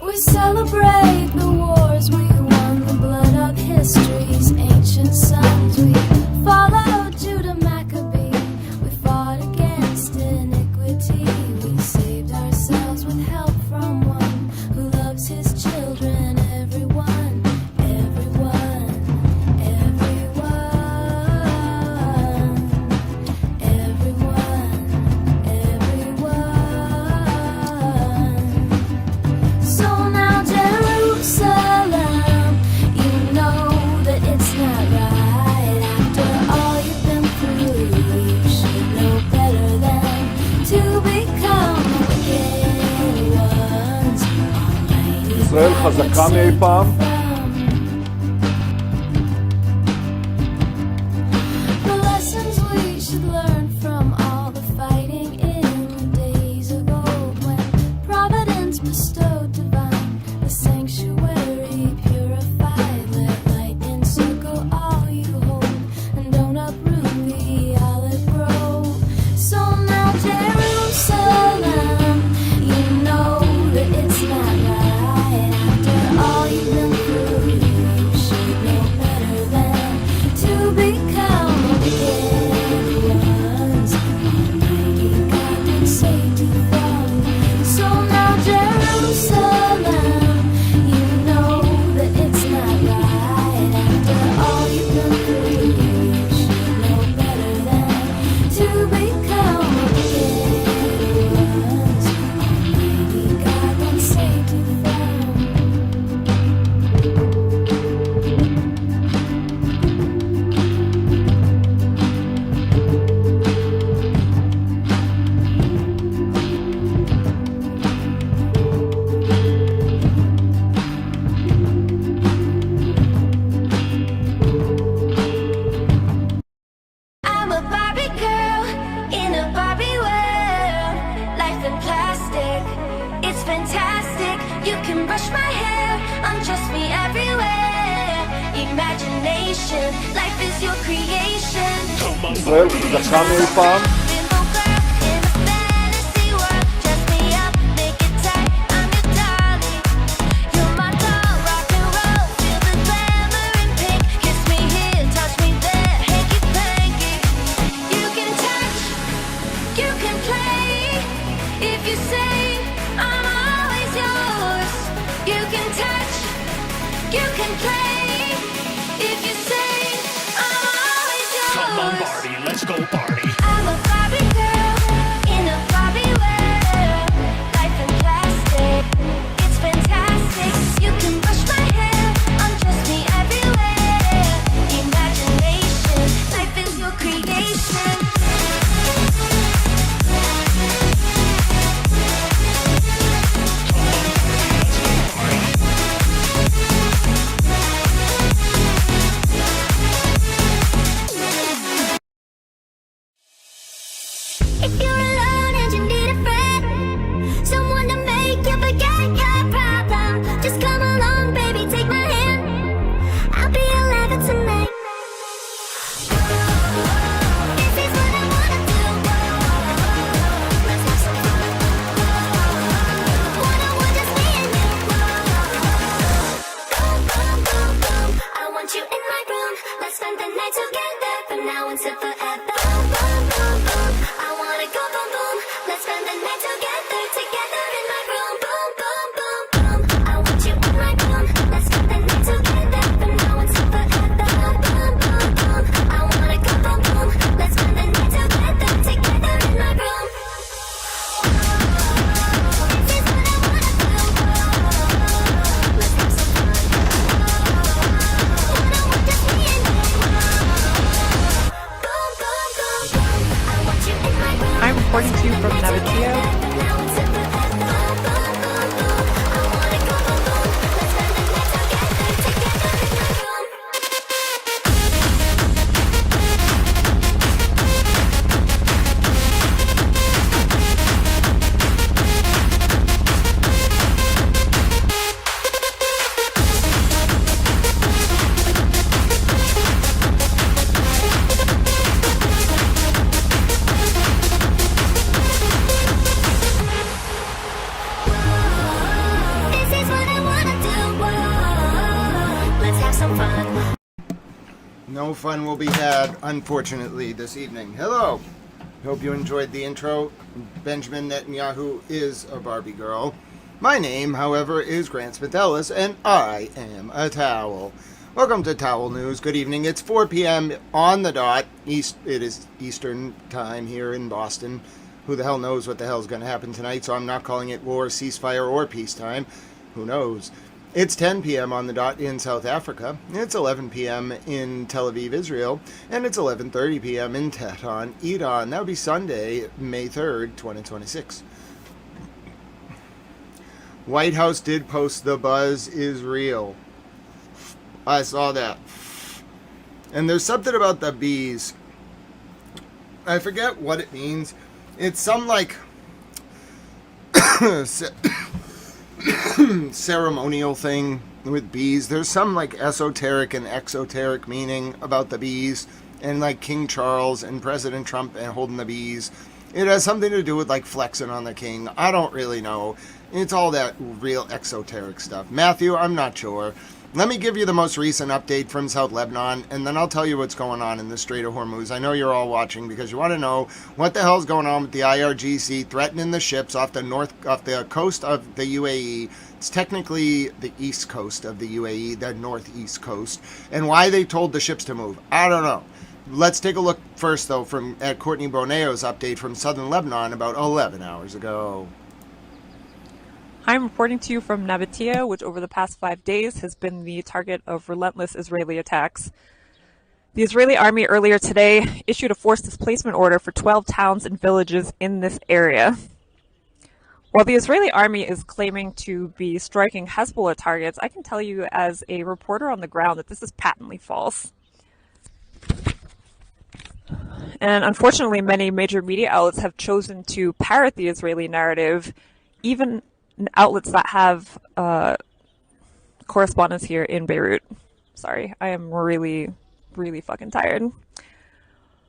We celebrate the wars we won, the blood of history's ancient sons. We follow Judah Maccabee, we fought against iniquity. We saved ourselves with help from one who loves his children, everyone, everyone, everyone, everyone, everyone. So now Jerusalem, you know that it's not right. After all you've been through, you should know better than to become wicked ones. Almighty ישראל God would חזקה מאי save פעם. you from the lessons we should learn from all the fighting in the days of old, when Providence bestowed divine the sanctuary purified. Let light encircle all you hold, and don't uproot the olive grove. So now Jerusalem, you know that it's not right. After all you've been through, you should know better than to become wicked ones. Almighty God would save you from. So now Jerusalem, you know that it's not right. After all you've been through, you should know better than to become wicked ones. Almighty God would save you from. I'm a Barbie girl in a Barbie world. Life in plastic, it's fantastic. You can brush my hair, undress me everywhere. Imagination, life is your creation. ישראל חזקה מאי פעם. Bimbo girl in a fantasy world. Dress me up, make it tight, I'm your dolly. You're my doll, rock and roll. Feel the glamour in pink. Kiss me here, touch me there, hanky panky. You can touch, you can play. If you say I'm always yours. You can touch, you can play. If you say I'm always yours. Come on, Barbie, let's go party. I'm a Barbie girl in a Barbie world. Life in plastic, it's fantastic. You can brush my hair, undress me everywhere. Imagination, life is your creation. If you're alone and you need a friend, someone to make you forget your problem, just come along, baby, take my hand. I'll be your lover tonight. This is what I wanna do. Let's have some fun. One-on-one, just me and you. Boom, boom, boom, boom. I want you in my room. Let's spend the night together, from now until forever. Boom, boom, boom, boom. I wanna go boom, boom. Let's spend the night together, together in my room. Boom, boom, boom, boom. I want you in my room. Let's spend the night together, from now until forever. Boom, boom, boom, boom. I wanna go boom, boom. Let's spend the night together, together in my room. This is what I wanna do. Let's have some fun. One-on-one, just me and you. Boom, boom, boom, boom. I want you in my room. I'm reporting to you from Navicio. fun. No fun will be had, unfortunately, this evening. Hello. Hope you enjoyed the intro. Benjamin Netanyahu is a Barbie girl. My name, however, is Grant Smith Ellis, and I am a towel. Welcome to Towel News. Good evening. It's 4 p.m. on the dot. It is Eastern time here in Boston. Who the hell knows what the hell is going to happen tonight, so I'm not calling it war, ceasefire, or peacetime. Who knows? It's 10 p.m. on the dot in South Africa. It's 11 p.m. in Tel Aviv, Israel. And it's 11:30 p.m. in Tehran, Iran. That would be Sunday, May 3rd, 2026. White House did post the buzz is real. I saw that. And there's something about the bees. I forget what it means. It's some like ceremonial thing with bees. There's some like esoteric and exoteric meaning about the bees and like King Charles and President Trump and holding the bees. It has something to do with like flexing on the king. I don't really know. It's all that real exoteric stuff. Matthew, I'm not sure. Let me give you the most recent update from South Lebanon, and then I'll tell you what's going on in the Strait of Hormuz. I know you're all watching because you want to know what the hell's going on with the IRGC threatening the ships off the coast of the UAE. It's technically the east coast of the UAE, the northeast coast, and why they told the ships to move. I don't know. Let's take a look first, though, at Courtney Boneo's update from southern Lebanon about 11 hours ago. I'm reporting to you from Nabatea, which over the past 5 days has been the target of relentless Israeli attacks. The Israeli army earlier today issued a forced displacement order for 12 towns and villages in this area. While the Israeli army is claiming to be striking Hezbollah targets, I can tell you as a reporter on the ground that this is patently false. And unfortunately, many major media outlets have chosen to parrot the Israeli narrative, even outlets that have correspondence here in Beirut. Sorry, I am really, really fucking tired.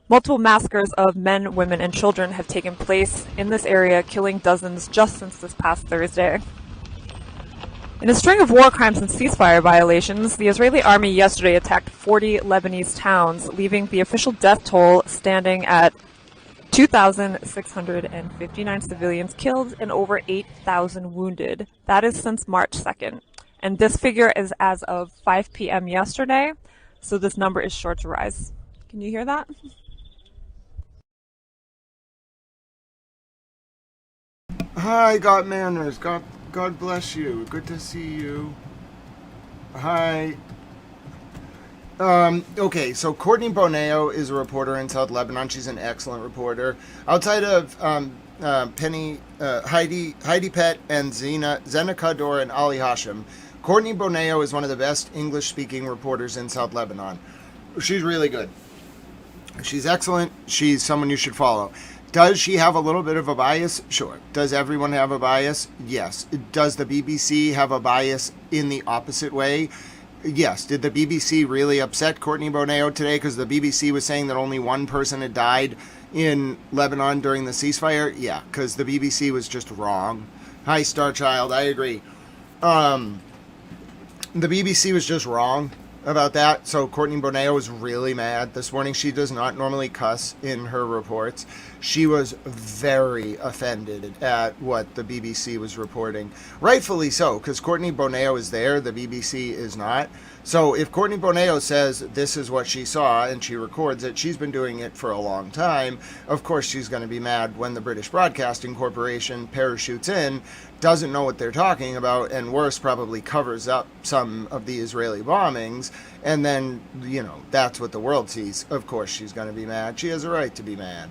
Multiple massacres of men, women, and children have taken place in this area, killing dozens just since this past Thursday. In a string of war crimes and ceasefire violations, the Israeli army yesterday attacked 40 Lebanese towns, leaving the official death toll standing at 2,659 civilians killed and over 8,000 wounded. That is since March 2nd. And this figure is as of 5 p.m. yesterday, so this number is sure to rise. Can you hear that? Hi, got manners. God bless you. Good to see you. Hi. Okay, so Courtney Boneo is a reporter in South Lebanon. She's an excellent reporter. Outside of Heidi Pett and Zena Kador and Ali Hashim, Courtney Boneo is one of the best English-speaking reporters in South Lebanon. She's really good. She's excellent. She's someone you should follow. Does she have a little bit of a bias? Sure. Does everyone have a bias? Yes. Does the BBC have a bias in the opposite way? Yes. Did the BBC really upset Courtney Boneo today because the BBC was saying that only one person had died in Lebanon during the ceasefire? Yeah, because the BBC was just wrong. Hi, Starchild. I agree. The BBC was just wrong about that. So Courtney Boneo was really mad this morning. She does not normally cuss in her reports. She was very offended at what the BBC was reporting. Rightfully so, because Courtney Boneo is there, the BBC is not. So if Courtney Boneo says this is what she saw and she records it, she's been doing it for a long time. Of course, she's going to be mad when the British Broadcasting Corporation parachutes in, doesn't know what they're talking about, and worse, probably covers up some of the Israeli bombings. And then, that's what the world sees. Of course, she's going to be mad. She has a right to be mad.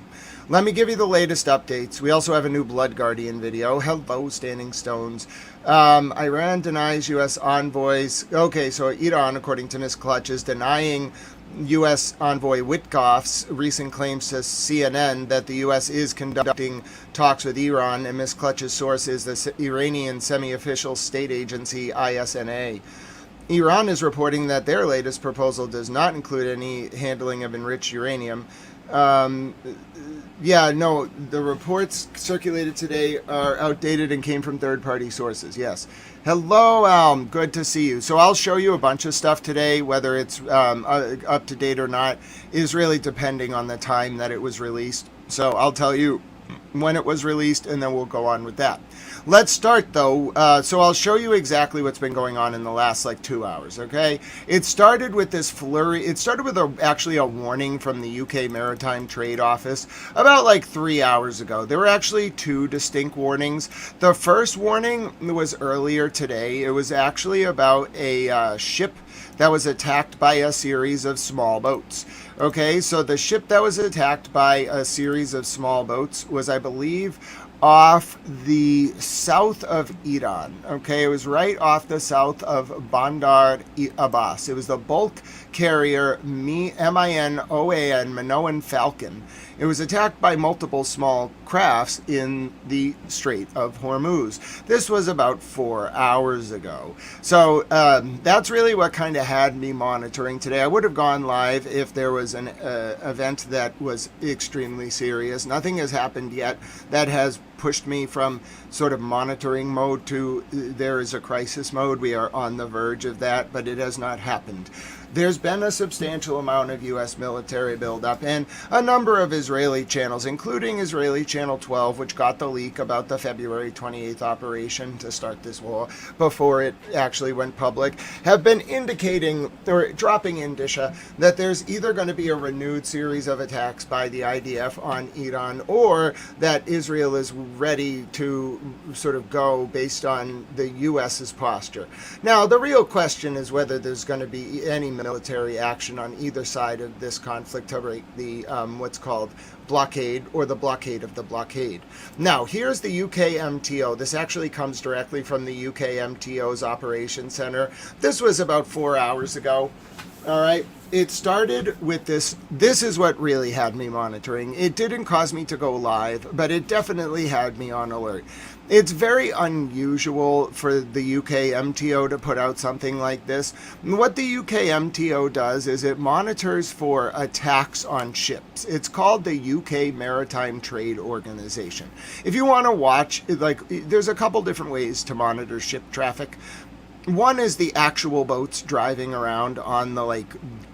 Let me give you the latest updates. We also have a new Blood Guardian video. Hello, Standing Stones. Iran denies U.S. envoys. Okay, so Iran, according to Ms. Clutch, is denying U.S. envoy Witkoff's recent claims to CNN that the U.S. is conducting talks with Iran, and Ms. Clutch's source is the Iranian semi-official state agency ISNA. Iran is reporting that their latest proposal does not include any handling of enriched uranium. Yeah, no, the reports circulated today are outdated and came from third-party sources, yes. Hello, Alm. Good to see you. So I'll show you a bunch of stuff today, whether it's up to date or not, is really depending on the time that it was released. So I'll tell you when it was released, and then we'll go on with that. Let's start, though. So I'll show you exactly what's been going on in the last, 2 hours, okay? It started with this flurry. It started with actually a warning from the UK Maritime Trade Office about, 3 hours ago. There were actually two distinct warnings. The first warning was earlier today. It was actually about a ship that was attacked by a series of small boats. Okay, so the ship that was attacked by a series of small boats was, I believe, off the south of Iran. Okay, it was right off the south of Bandar Abbas. It was the bulk carrier MINOAN Minoan Falcon. It was attacked by multiple small crafts in the Strait of Hormuz. This was about 4 hours ago. So that's really what kind of had me monitoring today. I would have gone live if there was an event that was extremely serious. Nothing has happened yet that has pushed me from sort of monitoring mode to there is a crisis mode. We are on the verge of that, but it has not happened. There's been a substantial amount of U.S. military buildup and a number of Israeli channels, including Israeli Channel 12, which got the leak about the February 28th operation to start this war before it actually went public, have been indicating or dropping indicia that there's either going to be a renewed series of attacks by the IDF on Iran or that Israel is ready to sort of go based on the U.S.'s posture. Now, the real question is whether there's going to be any military action on either side of this conflict to break the what's called blockade or the blockade of the blockade. Now, here's the UK MTO. This actually comes directly from the UK MTO's Operations Center. This was about 4 hours ago. All right. It started with this. This is what really had me monitoring. It didn't cause me to go live, but it definitely had me on alert. It's very unusual for the UK MTO to put out something like this. What the UK MTO does is it monitors for attacks on ships. It's called the UK Maritime Trade Organization. If you want to watch, there's a couple different ways to monitor ship traffic. One is the actual boats driving around on the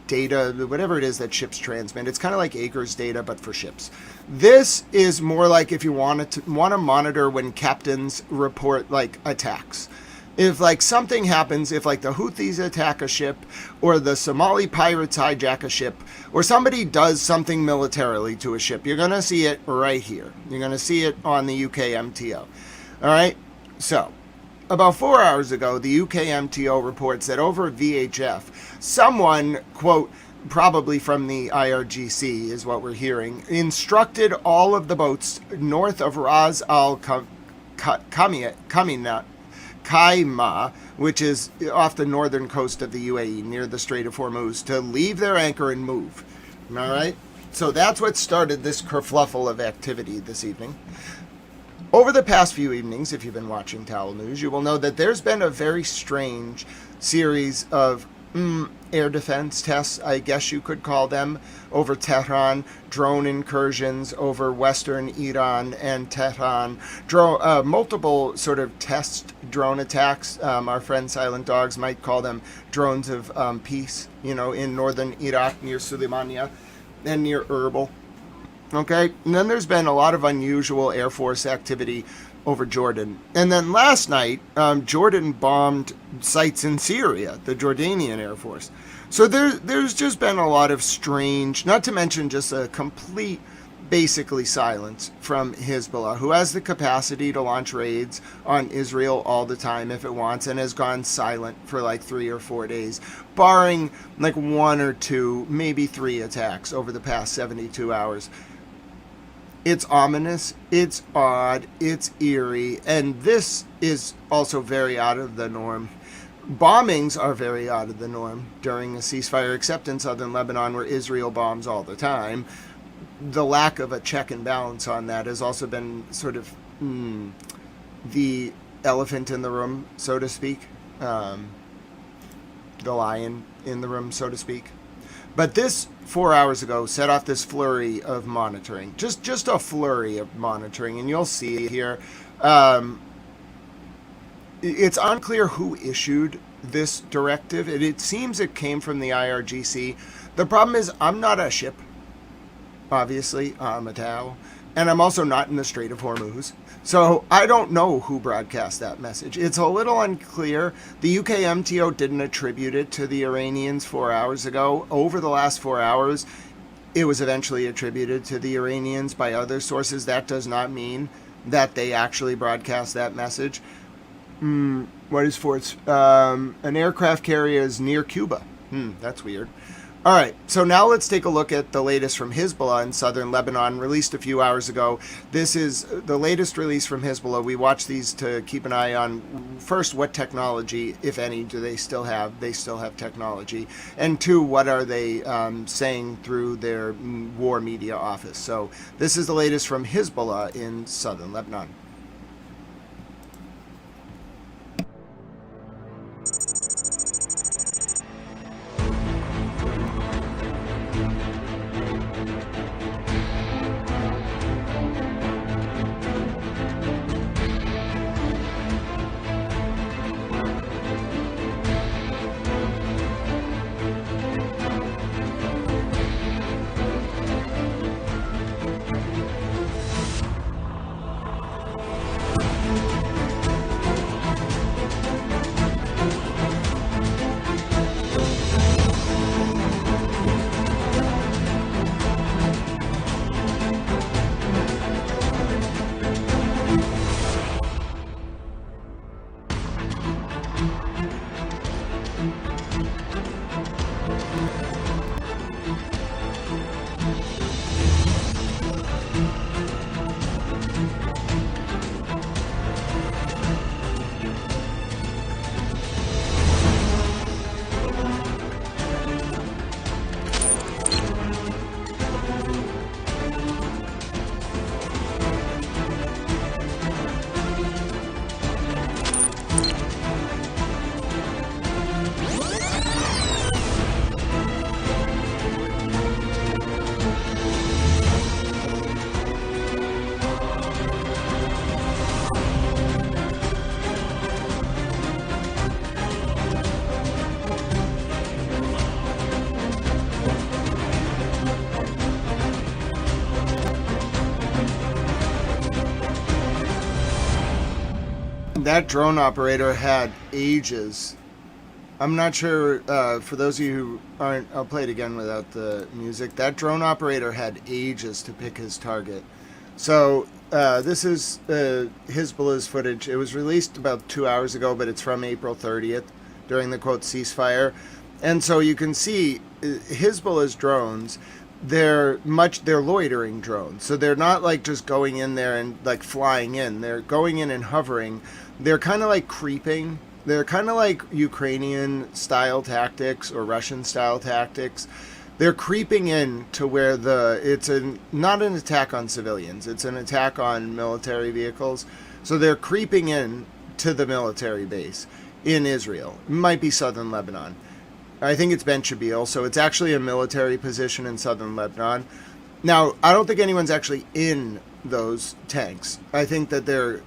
data, whatever it is that ships transmit. It's kind of like Acres data, but for ships. This is more like if you want to monitor when captains report attacks. If something happens, if the Houthis attack a ship or the Somali pirates hijack a ship or somebody does something militarily to a ship, you're going to see it right here. You're going to see it on the UK MTO. All right? So, about 4 hours ago, the UK MTO reports that over VHF, someone, quote, probably from the IRGC is what we're hearing, instructed all of the boats north of Ras Al Khaimah, which is off the northern coast of the UAE near the Strait of Hormuz, to leave their anchor and move. All right? So that's what started this kerfluffle of activity this evening. Over the past few evenings, if you've been watching Towel News, you will know that there's been a very strange series of air defense tests, I guess you could call them, over Tehran, drone incursions over western Iran and Tehran, multiple sort of test drone attacks. Our friend Silent Dogs might call them drones of peace, in northern Iraq near Suleimania and near Erbil. Okay, and then there's been a lot of unusual Air Force activity over Jordan. And then last night, Jordan bombed sites in Syria, the Jordanian Air Force. So there's just been a lot of strange, not to mention just a complete, basically silence from Hezbollah, who has the capacity to launch raids on Israel all the time if it wants, and has gone silent for 3 or 4 days, barring 1 or 2, maybe 3 attacks over the past 72 hours. It's ominous, it's odd, it's eerie, and this is also very out of the norm. Bombings are very out of the norm during a ceasefire, except in southern Lebanon where Israel bombs all the time. The lack of a check and balance on that has also been sort of the elephant in the room, so to speak. The lion in the room, so to speak. But this 4 hours ago set off this flurry of monitoring, just a flurry of monitoring, and you'll see here. It's unclear who issued this directive. It seems it came from the IRGC. The problem is I'm not a ship, obviously. I'm a Tau, and I'm also not in the Strait of Hormuz. So I don't know who broadcast that message. It's a little unclear. The UK MTO didn't attribute it to the Iranians 4 hours ago. Over the last 4 hours, it was eventually attributed to the Iranians by other sources. That does not mean that they actually broadcast that message. What is forts? An aircraft carrier is near Cuba. That's weird. All right, so now let's take a look at the latest from Hezbollah in southern Lebanon, released a few hours ago. This is the latest release from Hezbollah. We watch these to keep an eye on, first, what technology, if any, do they still have? They still have technology. And two, what are they saying through their war media office? So this is the latest from Hezbollah in southern Lebanon. That drone operator had ages. I'm not sure, for those of you who aren't, I'll play it again without the music. That drone operator had ages to pick his target. So this is Hezbollah's footage. It was released about 2 hours ago, but it's from April 30th during the, quote, ceasefire. And so you can see Hezbollah's drones, they're loitering drones. So they're not like just going in there and like flying in. They're going in and hovering. They're kind of like creeping. They're kind of like Ukrainian style tactics or Russian style tactics. They're creeping in to where it's not an attack on civilians. It's an attack on military vehicles. So they're creeping in to the military base in Israel. It might be southern Lebanon. I think it's Ben Shabil, so it's actually a military position in southern Lebanon. Now, I don't think anyone's actually in those tanks. I think that they're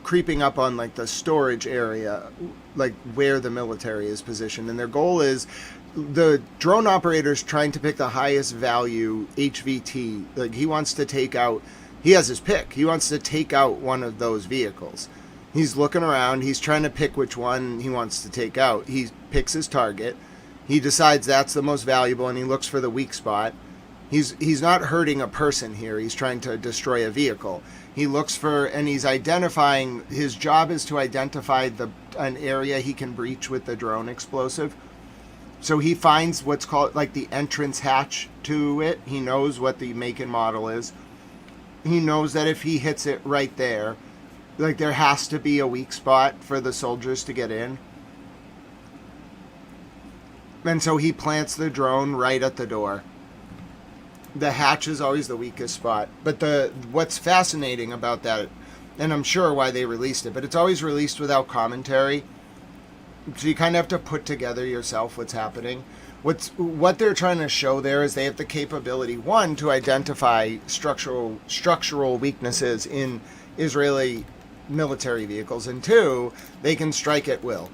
creeping up on like the storage area, like where the military is positioned. And their goal is the drone operator's trying to pick the highest value HVT. Like he has his pick. He wants to take out one of those vehicles. He's looking around. He's trying to pick which one he wants to take out. He picks his target. He decides that's the most valuable, and he looks for the weak spot. He's not hurting a person here. He's trying to destroy a vehicle. He looks for, and he's identifying, his job is to identify an area he can breach with the drone explosive. So he finds what's called like the entrance hatch to it. He knows what the make and model is. He knows that if he hits it right there, like there has to be a weak spot for the soldiers to get in. And so he plants the drone right at the door. The hatch is always the weakest spot. But what's fascinating about that, and I'm sure why they released it, but it's always released without commentary. So you kind of have to put together yourself what's happening. what they're trying to show there is they have the capability, one, to identify structural weaknesses in Israeli military vehicles, and two, they can strike at will,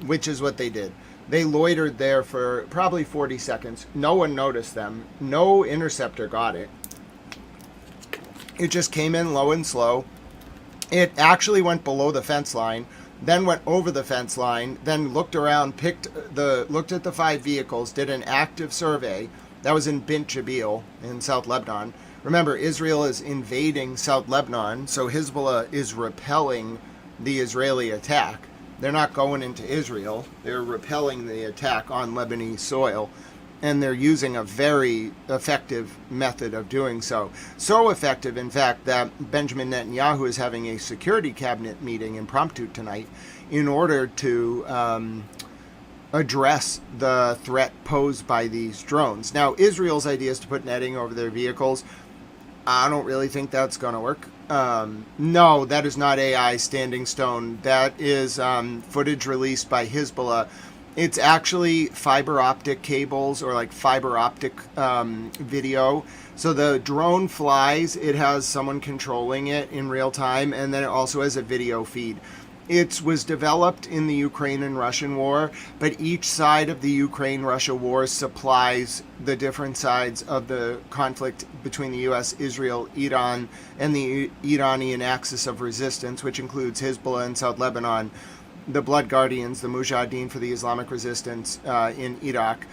which is what they did. They loitered there for probably 40 seconds. No one noticed them. No interceptor got it. It just came in low and slow. It actually went below the fence line, then went over the fence line, then looked around, looked at the 5 vehicles, did an active survey. That was in Bint Jbeil in South Lebanon. Remember, Israel is invading South Lebanon, so Hezbollah is repelling the Israeli attack. They're not going into Israel. They're repelling the attack on Lebanese soil, and they're using a very effective method of doing so. So effective, in fact, that Benjamin Netanyahu is having a security cabinet meeting impromptu tonight in order to address the threat posed by these drones. Now, Israel's idea is to put netting over their vehicles. I don't really think that's going to work. No, that is not AI standing stone. That is footage released by Hezbollah. It's actually fiber optic cables, or like fiber optic video. So the drone flies, it has someone controlling it in real time, and then it also has a video feed. It was developed in the Ukraine and Russian war, but each side of the Ukraine-Russia war supplies the different sides of the conflict between the U.S., Israel, Iran, and the Iranian axis of resistance, which includes Hezbollah in South Lebanon, the Blood Guardians, the Mujahideen for the Islamic Resistance in Iraq,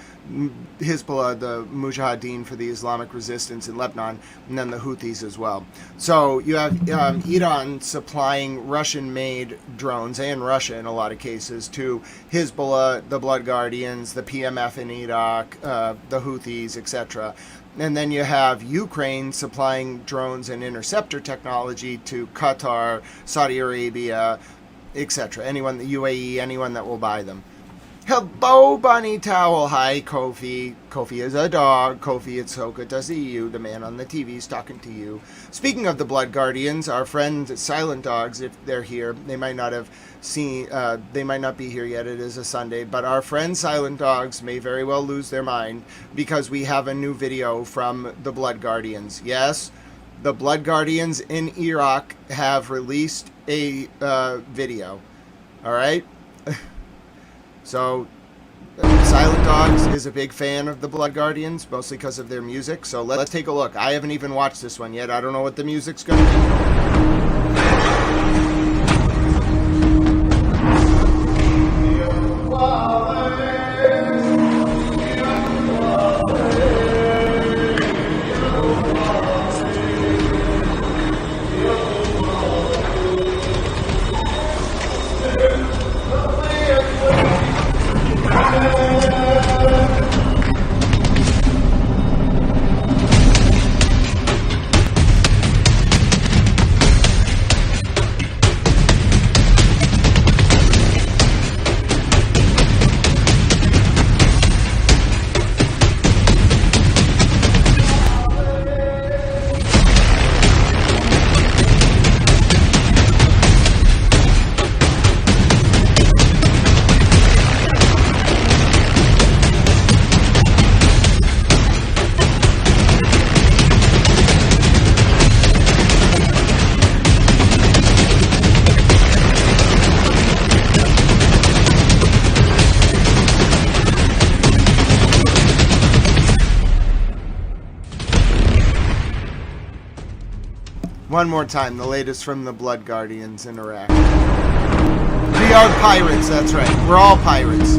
Hezbollah, the Mujahideen for the Islamic Resistance in Lebanon, and then the Houthis as well. So you have Iran supplying Russian-made drones, and Russia in a lot of cases, to Hezbollah, the Blood Guardians, the PMF in Iraq, the Houthis, etc. And then you have Ukraine supplying drones and interceptor technology to Qatar, Saudi Arabia, etc. Anyone, the UAE, anyone that will buy them. Hello, Bunny Towel. Hi, Kofi. Kofi is a dog. Kofi, it's so good to see you. The man on the TV is talking to you. Speaking of the Blood Guardians, our friends Silent Dogs, if they're here, they might not have seen, they might not be here yet. It is a Sunday, but our friends Silent Dogs may very well lose their mind because we have a new video from the Blood Guardians. Yes, the Blood Guardians in Iraq have released a video. All right. So, Silent Dogs is a big fan of the Blood Guardians, mostly because of their music. So let's take a look. I haven't even watched this one yet. I don't know what the music's going to be. One more time, the latest from the Blood Guardians in Iraq. We are pirates, that's right. We're all pirates.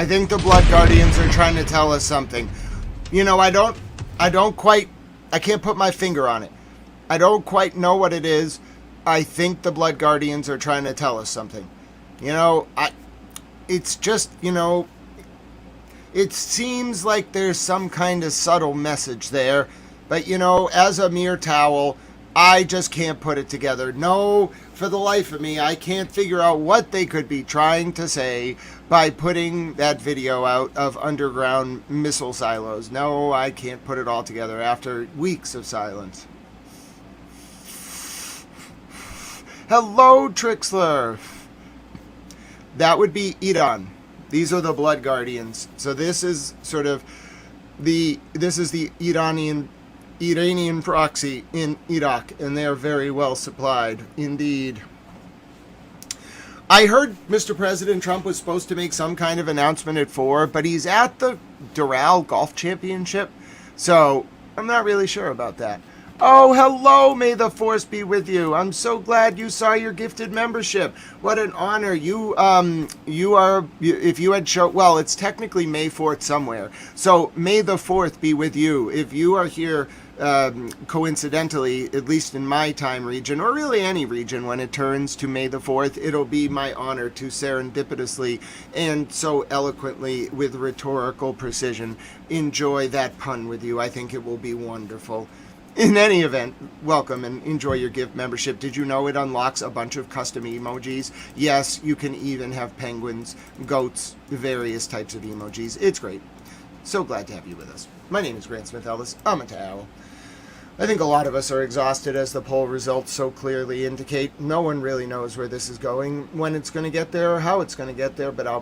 I think the Blood Guardians are trying to tell us something. You know, I can't put my finger on it. I don't quite know what it is. I think the Blood Guardians are trying to tell us something. You know, it's just, you know, it seems like there's some kind of subtle message there. But, you know, as a mere towel, I just can't put it together. No, for the life of me, I can't figure out what they could be trying to say by putting that video out of underground missile silos. No, I can't put it all together after weeks of silence. Hello, Trixler. That would be Iran. These are the Blood Guardians. So this is sort of the Iranian proxy in Iraq, and they are very well supplied indeed. I heard Mr. President Trump was supposed to make some kind of announcement at 4, but he's at the Doral Golf Championship, so I'm not really sure about that. Oh, hello, may the force be with you. I'm so glad you saw your gifted membership. What an honor. If you had shown, well, it's technically May 4th somewhere. So may the 4th be with you. If you are here, coincidentally, at least in my time region, or really any region, when it turns to May the 4th, it'll be my honor to serendipitously and so eloquently, with rhetorical precision, enjoy that pun with you. I think it will be wonderful. In any event, welcome and enjoy your gift membership. Did you know it unlocks a bunch of custom emojis? Yes, you can even have penguins, goats, various types of emojis. It's great. So glad to have you with us. My name is Grant Smith Ellis. I'm a Tao. I think a lot of us are exhausted, as the poll results so clearly indicate. No one really knows where this is going, when it's going to get there, or how it's going to get there, but I'll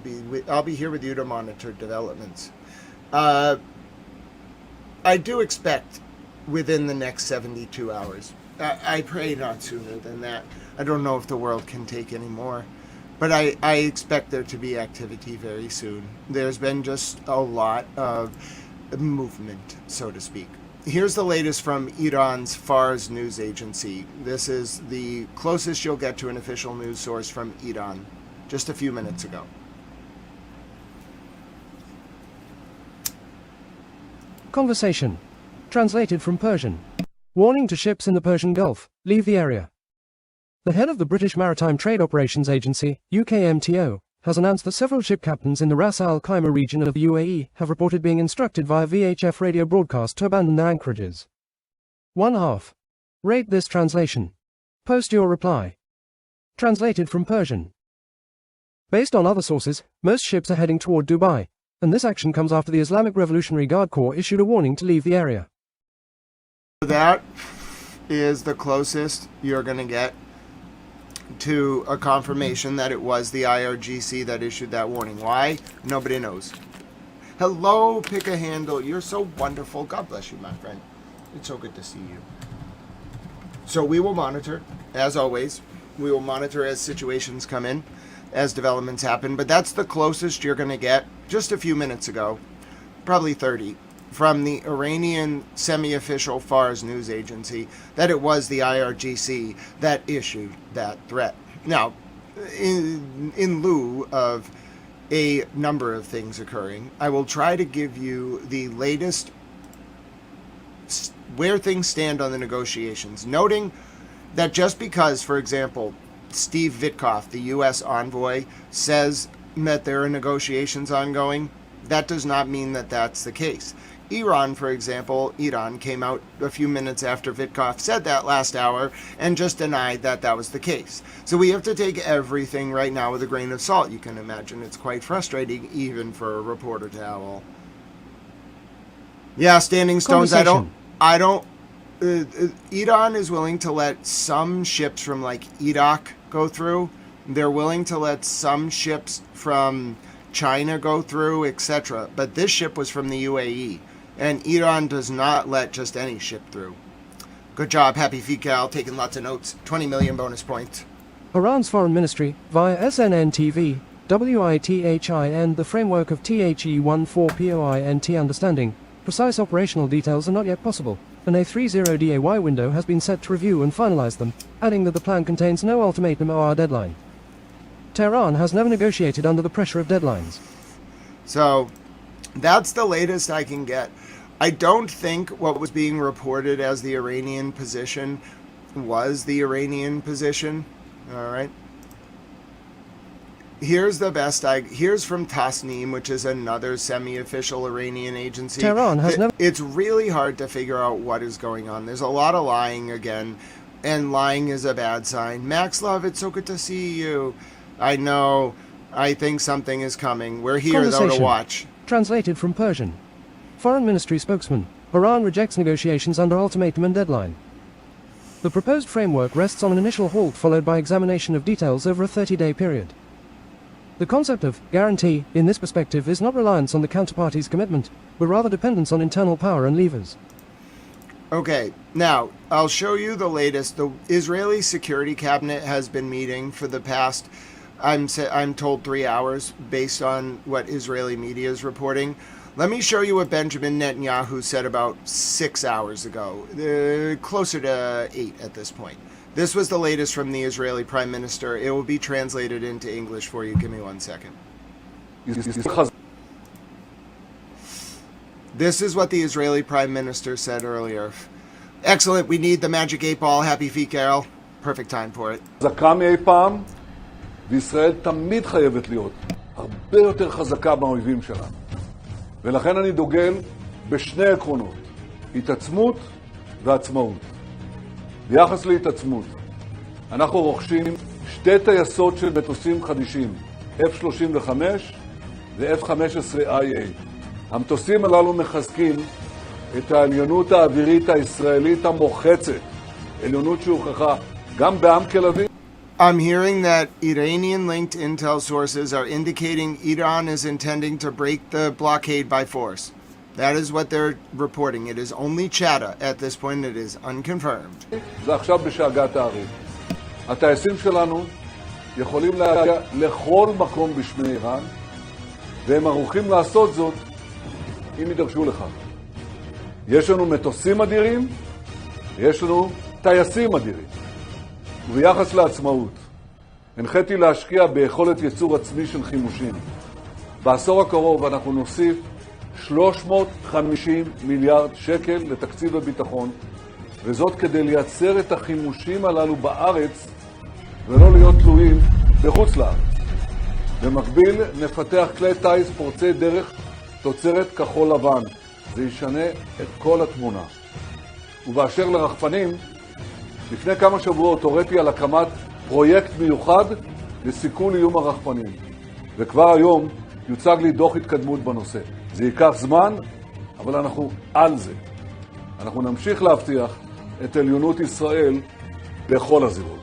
be here with you to monitor developments. I do expect within the next 72 hours. I pray not sooner than that. I don't know if the world can take any more. But I expect there to be activity very soon. There's been just a lot of movement, so to speak. Here's the latest from Iran's Fars news agency. This is the closest you'll get to an official news source from Iran, just a few minutes ago. Conversation. Translated from Persian. Warning to ships in the Persian Gulf, leave the area. The head of the British Maritime Trade Operations Agency, UKMTO, has announced that several ship captains in the Ras Al Khaimah region of the UAE have reported being instructed via VHF radio broadcast to abandon their anchorages. 1/2. Rate this translation. Post your reply. Translated from Persian. Based on other sources, most ships are heading toward Dubai, and this action comes after the Islamic Revolutionary Guard Corps issued a warning to leave the area. That is the closest you're going to get to a confirmation that it was the IRGC that issued that warning. Why? Nobody knows. Hello, Pick a Handle. You're so wonderful. God bless you, my friend. It's so good to see you. So we will monitor, as always. We will monitor as situations come in, as developments happen. But that's the closest you're going to get just a few minutes ago, probably 30, from the Iranian semi-official Fars news agency, that it was the IRGC that issued that threat. Now, in lieu of a number of things occurring, I will try to give you the latest where things stand on the negotiations, noting that just because, for example, Steve Witkoff, the U.S. envoy, says that there are negotiations ongoing, that does not mean that that's the case. Iran, for example, came out a few minutes after Witkoff said that last hour and just denied that that was the case. So we have to take everything right now with a grain of salt. You can imagine it's quite frustrating even for a reporter towel. Yeah, Standing Stones, I don't Iran is willing to let some ships from like Iraq go through. They're willing to let some ships from China go through, etc. But this ship was from the UAE. And Iran does not let just any ship through. Good job, Happy Fikal, taking lots of notes. 20 million bonus points. Iran's foreign ministry, via SNN-TV, WITHIN, the framework of THE-14POINT understanding, precise operational details are not yet possible, and a 30-day window has been set to review and finalize them, adding that the plan contains no ultimatum or deadline. Tehran has never negotiated under the pressure of deadlines. So that's the latest I can get. I don't think what was being reported as the Iranian position was the Iranian position. All right. Here's the best here's from Tasnim, which is another semi-official Iranian agency. Tehran has never... It's really hard to figure out what is going on. There's a lot of lying again, and lying is a bad sign. Max Love, it's so good to see you. I know. I think something is coming. We're here, though, to watch. Translated from Persian. Foreign Ministry spokesman. Iran rejects negotiations under ultimatum and deadline. The proposed framework rests on an initial halt followed by examination of details over a 30-day period. The concept of guarantee, in this perspective, is not reliance on the counterparty's commitment, but rather dependence on internal power and levers. Okay, now, I'll show you the latest. The Israeli Security Cabinet has been meeting for the past, I'm told, 3 hours, based on what Israeli media is reporting. Let me show you what Benjamin Netanyahu said about 6 hours ago, closer to 8 at this point. This was the latest from the Israeli Prime Minister. It will be translated into English for you. Give me 1 second. This is what the Israeli Prime Minister said earlier. Excellent. We need the magic 8 ball. Happy feet, Carol. Perfect time for it. חזקה מאי פעם, וישראל תמיד חייבת להיות הרבה יותר חזקה מהאויבים שלה. ולכן אני דוגל בשני עקרונות, התעצמות ועצמאות. ביחס להתעצמות, אנחנו רוכשים 2 טייסות של מטוסים חדישים, F-35 ו-F-15IA. המטוסים הללו מחזקים את העליונות האווירית הישראלית המוחצת, עליונות שהוכחה גם בעם תל אביב. I'm hearing that Iranian-linked intel sources are indicating Iran is intending to break the blockade by force. That is what they're reporting. It is only chatter at this point. It is unconfirmed. זה עכשיו בשאגת הערים. הטייסים שלנו יכולים להגיע לכל מקום בשמי איראן, והם ערוכים לעשות זאת אם יידרשו לכך. יש לנו מטוסים אדירים, ויש לנו טייסים אדירים. וביחס לעצמאות, הנחיתי להשקיע ביכולת ייצור עצמי של חימושים. בעשור הקרוב אנחנו נוסיף 350 מיליארד שקל לתקציב הביטחון, וזאת כדי לייצר את החימושים הללו בארץ ולא להיות תלויים בחוץ לארץ. במקביל נפתח כלי טייס פורצי דרך תוצרת כחול לבן. זה ישנה את כל התמונה. ובאשר לרחפנים, לפני כמה שבועות הוריתי על הקמת פרויקט מיוחד לסיכול איום הרחפנים. וכבר היום יוצג לי דוח התקדמות בנושא. זה ייקח זמן, אבל אנחנו על זה. אנחנו נמשיך להבטיח את עליונות ישראל בכל הזירות.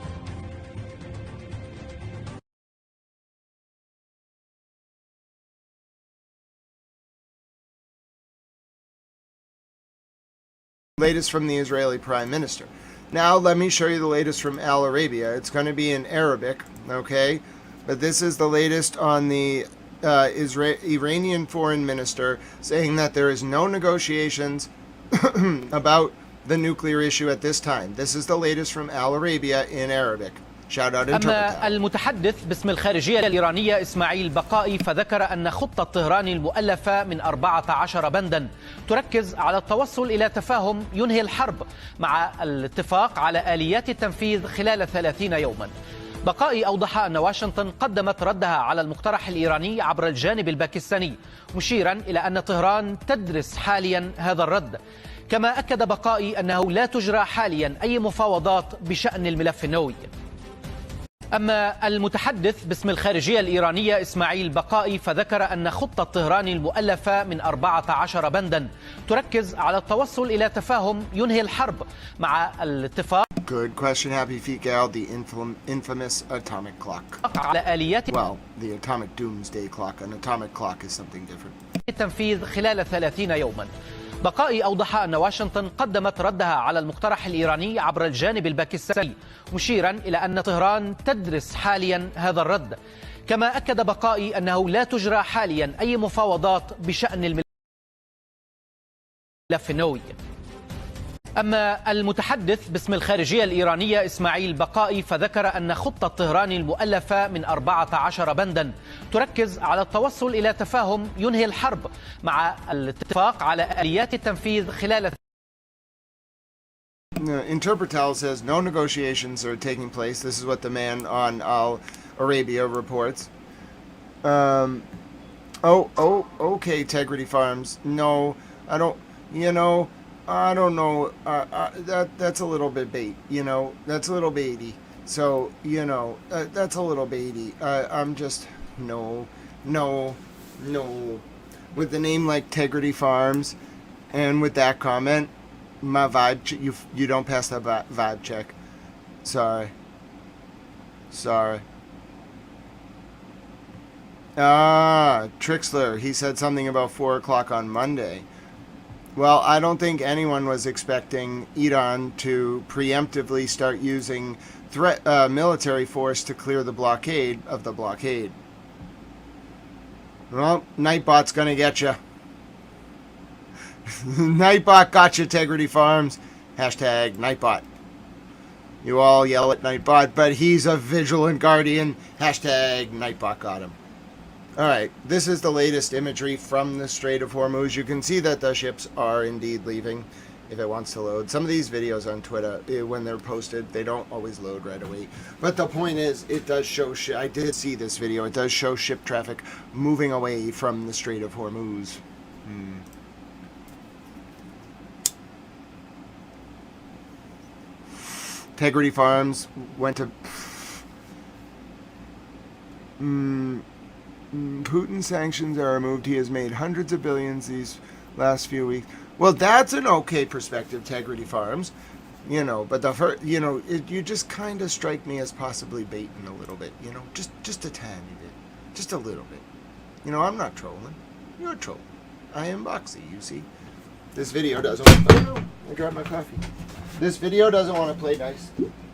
Latest from the Israeli Prime Minister. Now let me show you the latest from Al Arabia. It's going to be in Arabic, okay? But this is the latest on the Iranian foreign minister saying that there is no negotiations about the nuclear issue at this time. This is the latest from Al Arabia in Arabic. Shout out interpreter. أما المتحدث باسم الخارجية الإيرانية إسماعيل بقائي فذكر أن خطة طهران المؤلفة من 14 بندا تركز على التوصل إلى تفاهم ينهي الحرب مع الاتفاق على آليات التنفيذ خلال 30 يوما. بقائي أوضح أن واشنطن قدمت ردها على المقترح الإيراني عبر الجانب الباكستاني، مشيرا إلى أن طهران تدرس حاليا هذا الرد. كما أكد بقائي أنه لا تجرى حاليا أي مفاوضات بشأن الملف النووي. أما المتحدث باسم الخارجية الإيرانية إسماعيل بقائي فذكر أن خطة طهران المؤلفة من 14 بندا تركز على التوصل إلى تفاهم ينهي الحرب مع الاتفاق. Good question, Happy Feet Gal. The infamous atomic clock. على آليات Well, the atomic doomsday clock. An atomic clock is something different. التنفيذ خلال 30 يوما. بقائي أوضح أن واشنطن قدمت ردها على المقترح الإيراني عبر الجانب الباكستاني، مشيرا إلى أن طهران تدرس حاليا هذا الرد. كما أكد بقائي أنه لا تجرى حاليا أي مفاوضات بشأن الملف النووي. أما المتحدث باسم الخارجية الإيرانية إسماعيل بقائي فذكر أن خطة طهران المؤلفة من 14 بندا تركز على التوصل إلى تفاهم ينهي الحرب مع الاتفاق على آليات التنفيذ خلال. Interpretal says no negotiations are taking place. This is what the man on Al Arabia reports. Okay, Integrity Farms. No, I don't. I don't know. That's a little bit bait. That's a little baity. So that's a little baity. I'm just no. With the name like Integrity Farms, and with that comment, my vibe. You don't pass that vibe check. Sorry. Trixler. He said something about 4 o'clock on Monday. Well, I don't think anyone was expecting Iran to preemptively start using military force to clear the blockade of the blockade. Well, Nightbot's gonna get you. Nightbot got you, Integrity Farms. Hashtag Nightbot. You all yell at Nightbot, but he's a vigilant guardian. Hashtag Nightbot got him. Alright, this is the latest imagery from the Strait of Hormuz. You can see that the ships are indeed leaving, if it wants to load. Some of these videos on Twitter, when they're posted, they don't always load right away. But the point is, it does show, I did see this video, it does show ship traffic moving away from the Strait of Hormuz. Integrity Farms went to... Putin sanctions are removed. He has made hundreds of billions these last few weeks. Well, that's an okay perspective, Integrity Farms. But the first, you just kind of strike me as possibly baiting a little bit. Just a tiny bit, just a little bit. I'm not trolling. You're trolling. I am Boxy. You see, this video doesn't. I grabbed my coffee. This video doesn't want to play nice.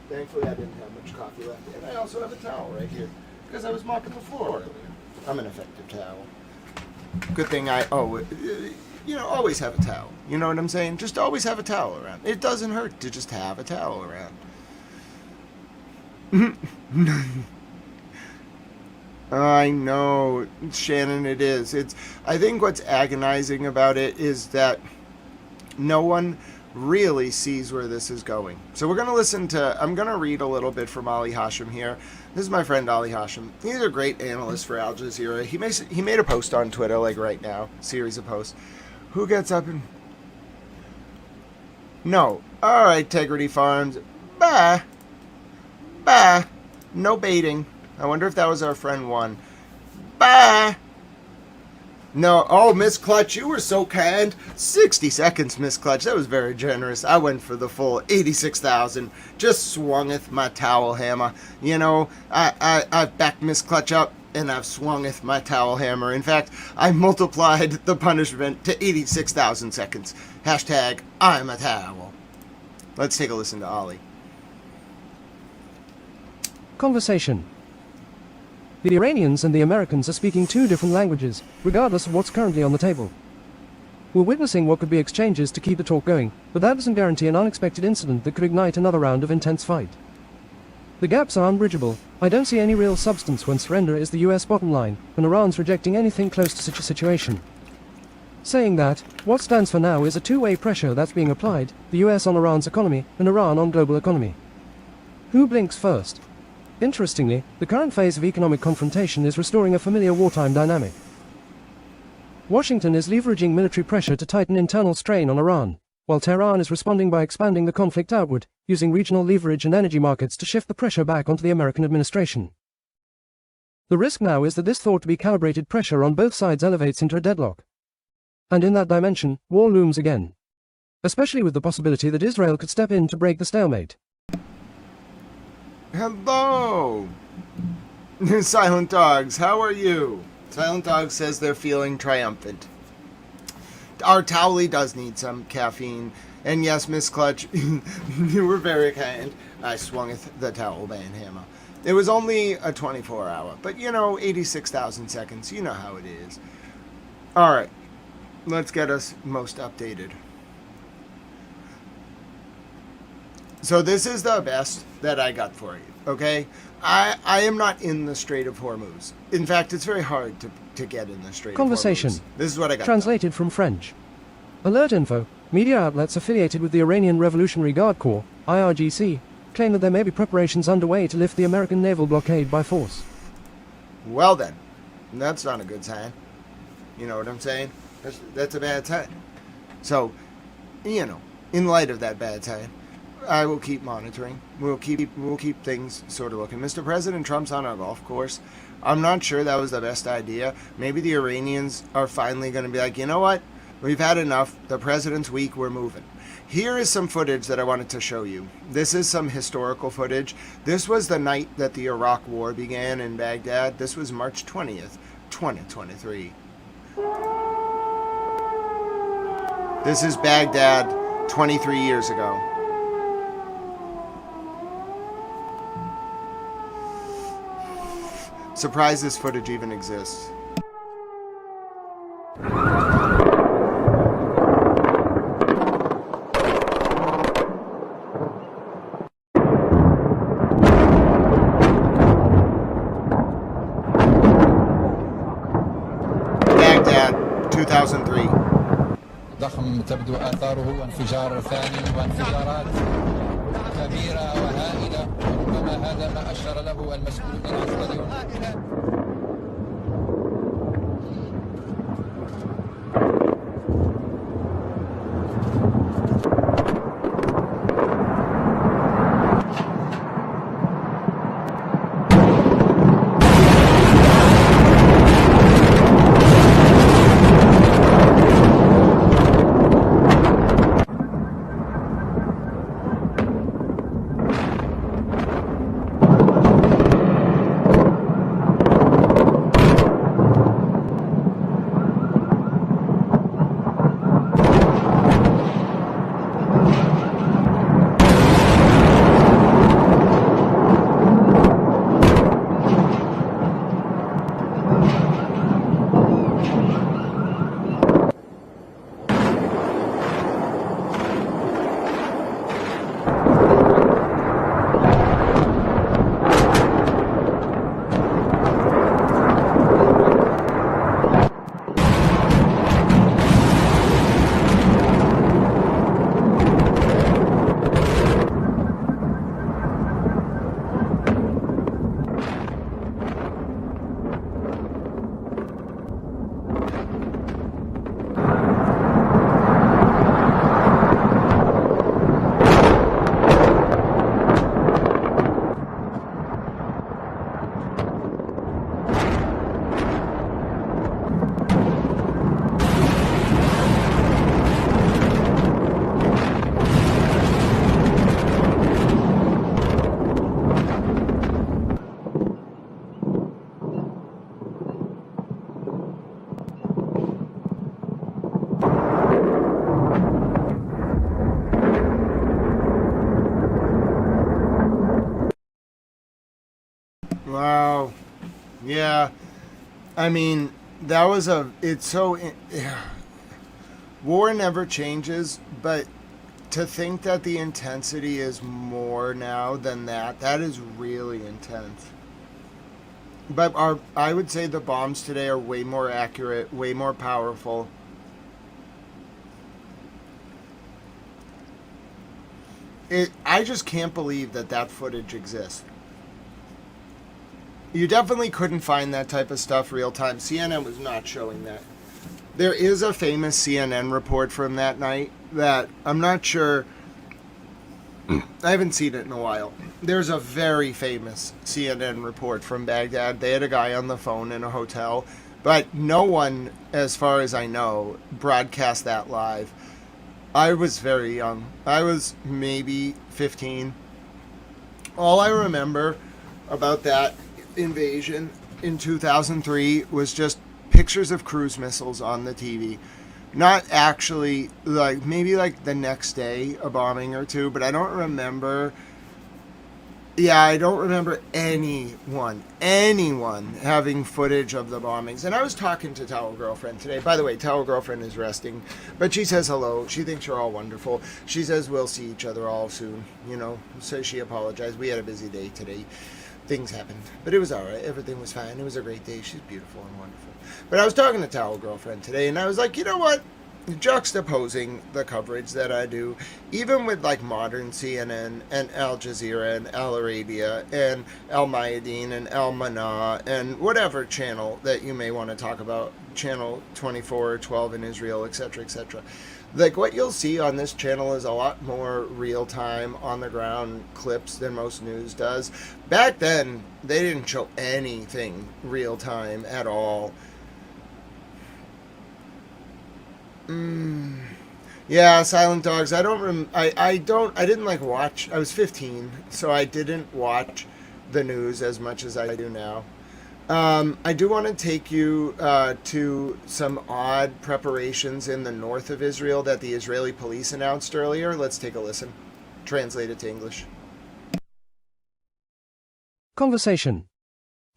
Thankfully, I didn't have much coffee left, and I also have a towel right here because I was mopping the floor earlier. I'm an effective towel. Good thing always have a towel. You know what I'm saying? Just always have a towel around. It doesn't hurt to just have a towel around. I know, Shannon, it is. I think what's agonizing about it is that no one really sees where this is going. So we're going to I'm going to read a little bit from Ali Hashim here. This is my friend Ali Hashim. He's a great analyst for Al Jazeera. He made a post on Twitter, like right now, series of posts. Who gets up and... No. Alright, Integrity Farms. Bah. No baiting. I wonder if that was our friend one. Bah. No. Oh, Miss Clutch, you were so kind. 60 seconds, Miss Clutch. That was very generous. I went for the full 86,000. Just swungeth my towel hammer. I've backed Miss Clutch up, and I've swungeth my towel hammer. In fact, I multiplied the punishment to 86,000 seconds. Hashtag I'm a towel. Let's take a listen to Ollie. Conversation. The Iranians and the Americans are speaking two different languages, regardless of what's currently on the table. We're witnessing what could be exchanges to keep the talk going, but that doesn't guarantee an unexpected incident that could ignite another round of intense fight. The gaps are unbridgeable. I don't see any real substance when surrender is the US bottom line, and Iran's rejecting anything close to such a situation. Saying that, what stands for now is a two-way pressure that's being applied, the US on Iran's economy, and Iran on global economy. Who blinks first? Interestingly, the current phase of economic confrontation is restoring a familiar wartime dynamic. Washington is leveraging military pressure to tighten internal strain on Iran, while Tehran is responding by expanding the conflict outward, using regional leverage and energy markets to shift the pressure back onto the American administration. The risk now is that this thought-to-be calibrated pressure on both sides elevates into a deadlock. And in that dimension, war looms again. Especially with the possibility that Israel could step in to break the stalemate. Hello! Silent Dogs, how are you? Silent Dog says they're feeling triumphant. Our Towley does need some caffeine. And yes, Miss Clutch, you were very kind. I swungeth the towel band hammer. It was only a 24-hour, but 86,000 seconds. You know how it is. Alright, let's get us most updated. So this is the best that I got for you, okay? I am not in the Strait of Hormuz. In fact, it's very hard to get in the Strait Conversation. of Hormuz. This is what I got. Translated from French. Alert info. Media outlets affiliated with the Iranian Revolutionary Guard Corps, IRGC, claim that there may be preparations underway to lift the American naval blockade by force. Well then, that's not a good sign. You know what I'm saying? That's a bad sign. So, you know, in light of that bad sign, I will keep monitoring. We'll keep things sort of looking. Mr. President Trump's on a golf course. I'm not sure that was the best idea. Maybe the Iranians are finally going to be like, you know what? We've had enough. The president's weak. We're moving. Here is some footage that I wanted to show you. This is some historical footage. This was the night that the Iraq War began in Baghdad. This was March 20th, 2023. This is Baghdad 23 years ago. Surprised this footage even exists. Baghdad, 2003. ضخم تبدو آثاره وانفجار ثاني وانفجارات كبيرة وهائلة، وربما هذا ما أشار له المسؤولون العسكريون. Wow. Yeah. I mean, that was war never changes, but to think that the intensity is more now than that is really intense. But I would say the bombs today are way more accurate, way more powerful. I just can't believe that footage exists. You definitely couldn't find that type of stuff real time. CNN was not showing that. There is a famous CNN report from that night that I'm not sure. I haven't seen it in a while. There's a very famous CNN report from Baghdad. They had a guy on the phone in a hotel, but no one, as far as I know, broadcast that live. I was very young. I was maybe 15. All I remember about that invasion in 2003 was just pictures of cruise missiles on the TV. Not actually, maybe the next day a bombing or two, but I don't remember Yeah, I don't remember anyone having footage of the bombings. And I was talking to Towel Girlfriend today. By the way, Towel Girlfriend is resting, but she says hello. She thinks you're all wonderful. She says we'll see each other all soon, so she apologized. We had a busy day today. Things happened, but it was all right. Everything was fine. It was a great day. She's beautiful and wonderful. But I was talking to Towel Girlfriend today, and I was like, you know what? Juxtaposing the coverage that I do, even with like modern CNN and Al Jazeera and Al Arabia and Al Mayadeen and Al Mana and whatever channel that you may want to talk about, channel 24 or 12 in Israel, etc., etc. Like what you'll see on this channel is a lot more real-time, on-the-ground clips than most news does. Back then, they didn't show anything real-time at all. Yeah, Silent Dogs. I didn't like watch. I was 15, so I didn't watch the news as much as I do now. I do want to take you to some odd preparations in the north of Israel that the Israeli police announced earlier. Let's take a listen. Translate it to English. Conversation.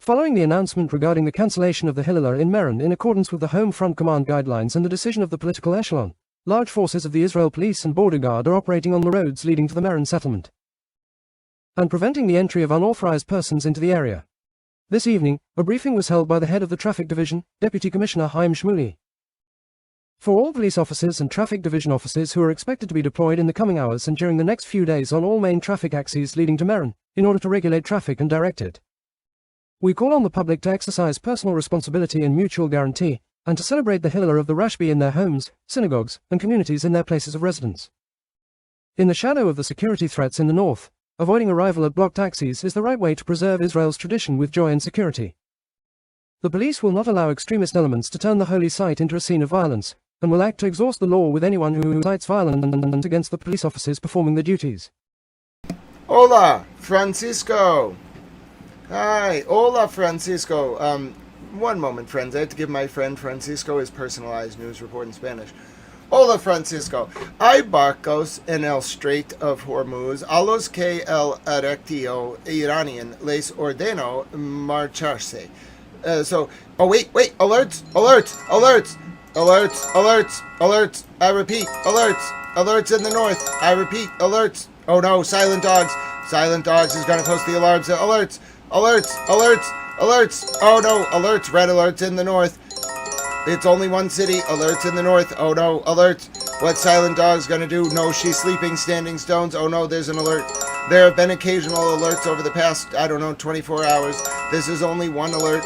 Following the announcement regarding the cancellation of the Hillel in Meron in accordance with the Home Front Command guidelines and the decision of the political echelon, large forces of the Israel Police and Border Guard are operating on the roads leading to the Meron settlement and preventing the entry of unauthorized persons into the area. This evening, a briefing was held by the head of the Traffic Division, Deputy Commissioner Chaim Shmuley. For all police officers and traffic division officers who are expected to be deployed in the coming hours and during the next few days on all main traffic axes leading to Meron, in order to regulate traffic and direct it. We call on the public to exercise personal responsibility and mutual guarantee, and to celebrate the Hillel of the Rashbi in their homes, synagogues, and communities in their places of residence. In the shadow of the security threats in the north, avoiding arrival at blocked taxis is the right way to preserve Israel's tradition with joy and security. The police will not allow extremist elements to turn the holy site into a scene of violence, and will act to exhaust the law with anyone who incites violence against the police officers performing their duties. Hola, Francisco! Hi, hola, Francisco. One moment, friends. I have to give my friend Francisco his personalized news report in Spanish. Hola, Francisco. Hay barcos en el Strait of Hormuz a los que el ejército iranian les ordenó marcharse. Alerts. I repeat, alerts in the north. I repeat, alerts. Oh no, Silent Dogs. Silent Dogs is going to post the alarms. Alerts. Oh no, alerts. Red alerts in the north. It's only one city. Alerts in the north. Oh no, alerts. What's Silent Dogs gonna do? No, she's sleeping, standing stones. Oh no, there's an alert. There have been occasional alerts over the past, 24 hours. This is only one alert.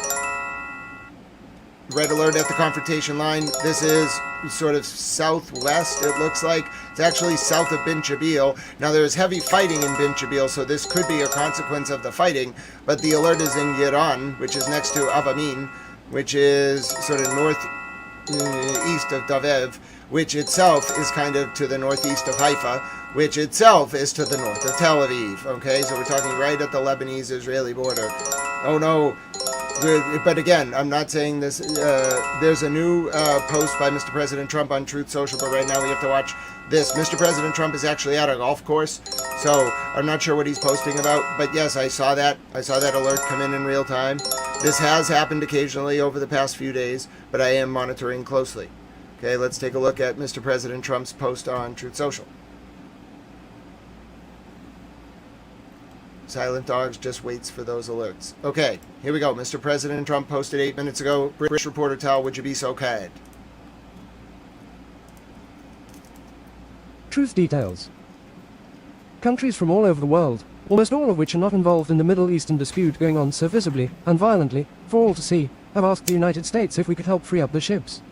Red alert at the confrontation line. This is sort of southwest, it looks like. It's actually south of Bin Chabil. Now, there is heavy fighting in Bin Chabil, so this could be a consequence of the fighting, but the alert is in Yiran, which is next to Avamin, which is sort of northeast of Davev, which itself is kind of to the northeast of Haifa, which itself is to the north of Tel Aviv. Okay, so we're talking right at the Lebanese-Israeli border. Oh no. But again, I'm not saying this. There's a new post by Mr. President Trump on Truth Social, but right now we have to watch this. Mr. President Trump is actually at a golf course, so I'm not sure what he's posting about. But yes, I saw that. I saw that alert come in real time. This has happened occasionally over the past few days, but I am monitoring closely. Okay, let's take a look at Mr. President Trump's post on Truth Social. Silent Dogs just waits for those alerts. Okay, here we go. Mr. President Trump posted 8 minutes ago. British reporter Tal, would you be so kind? Truth details. Countries from all over the world, almost all of which are not involved in the Middle Eastern dispute going on so visibly and violently, for all to see, have asked the United States if we could help free up the ships,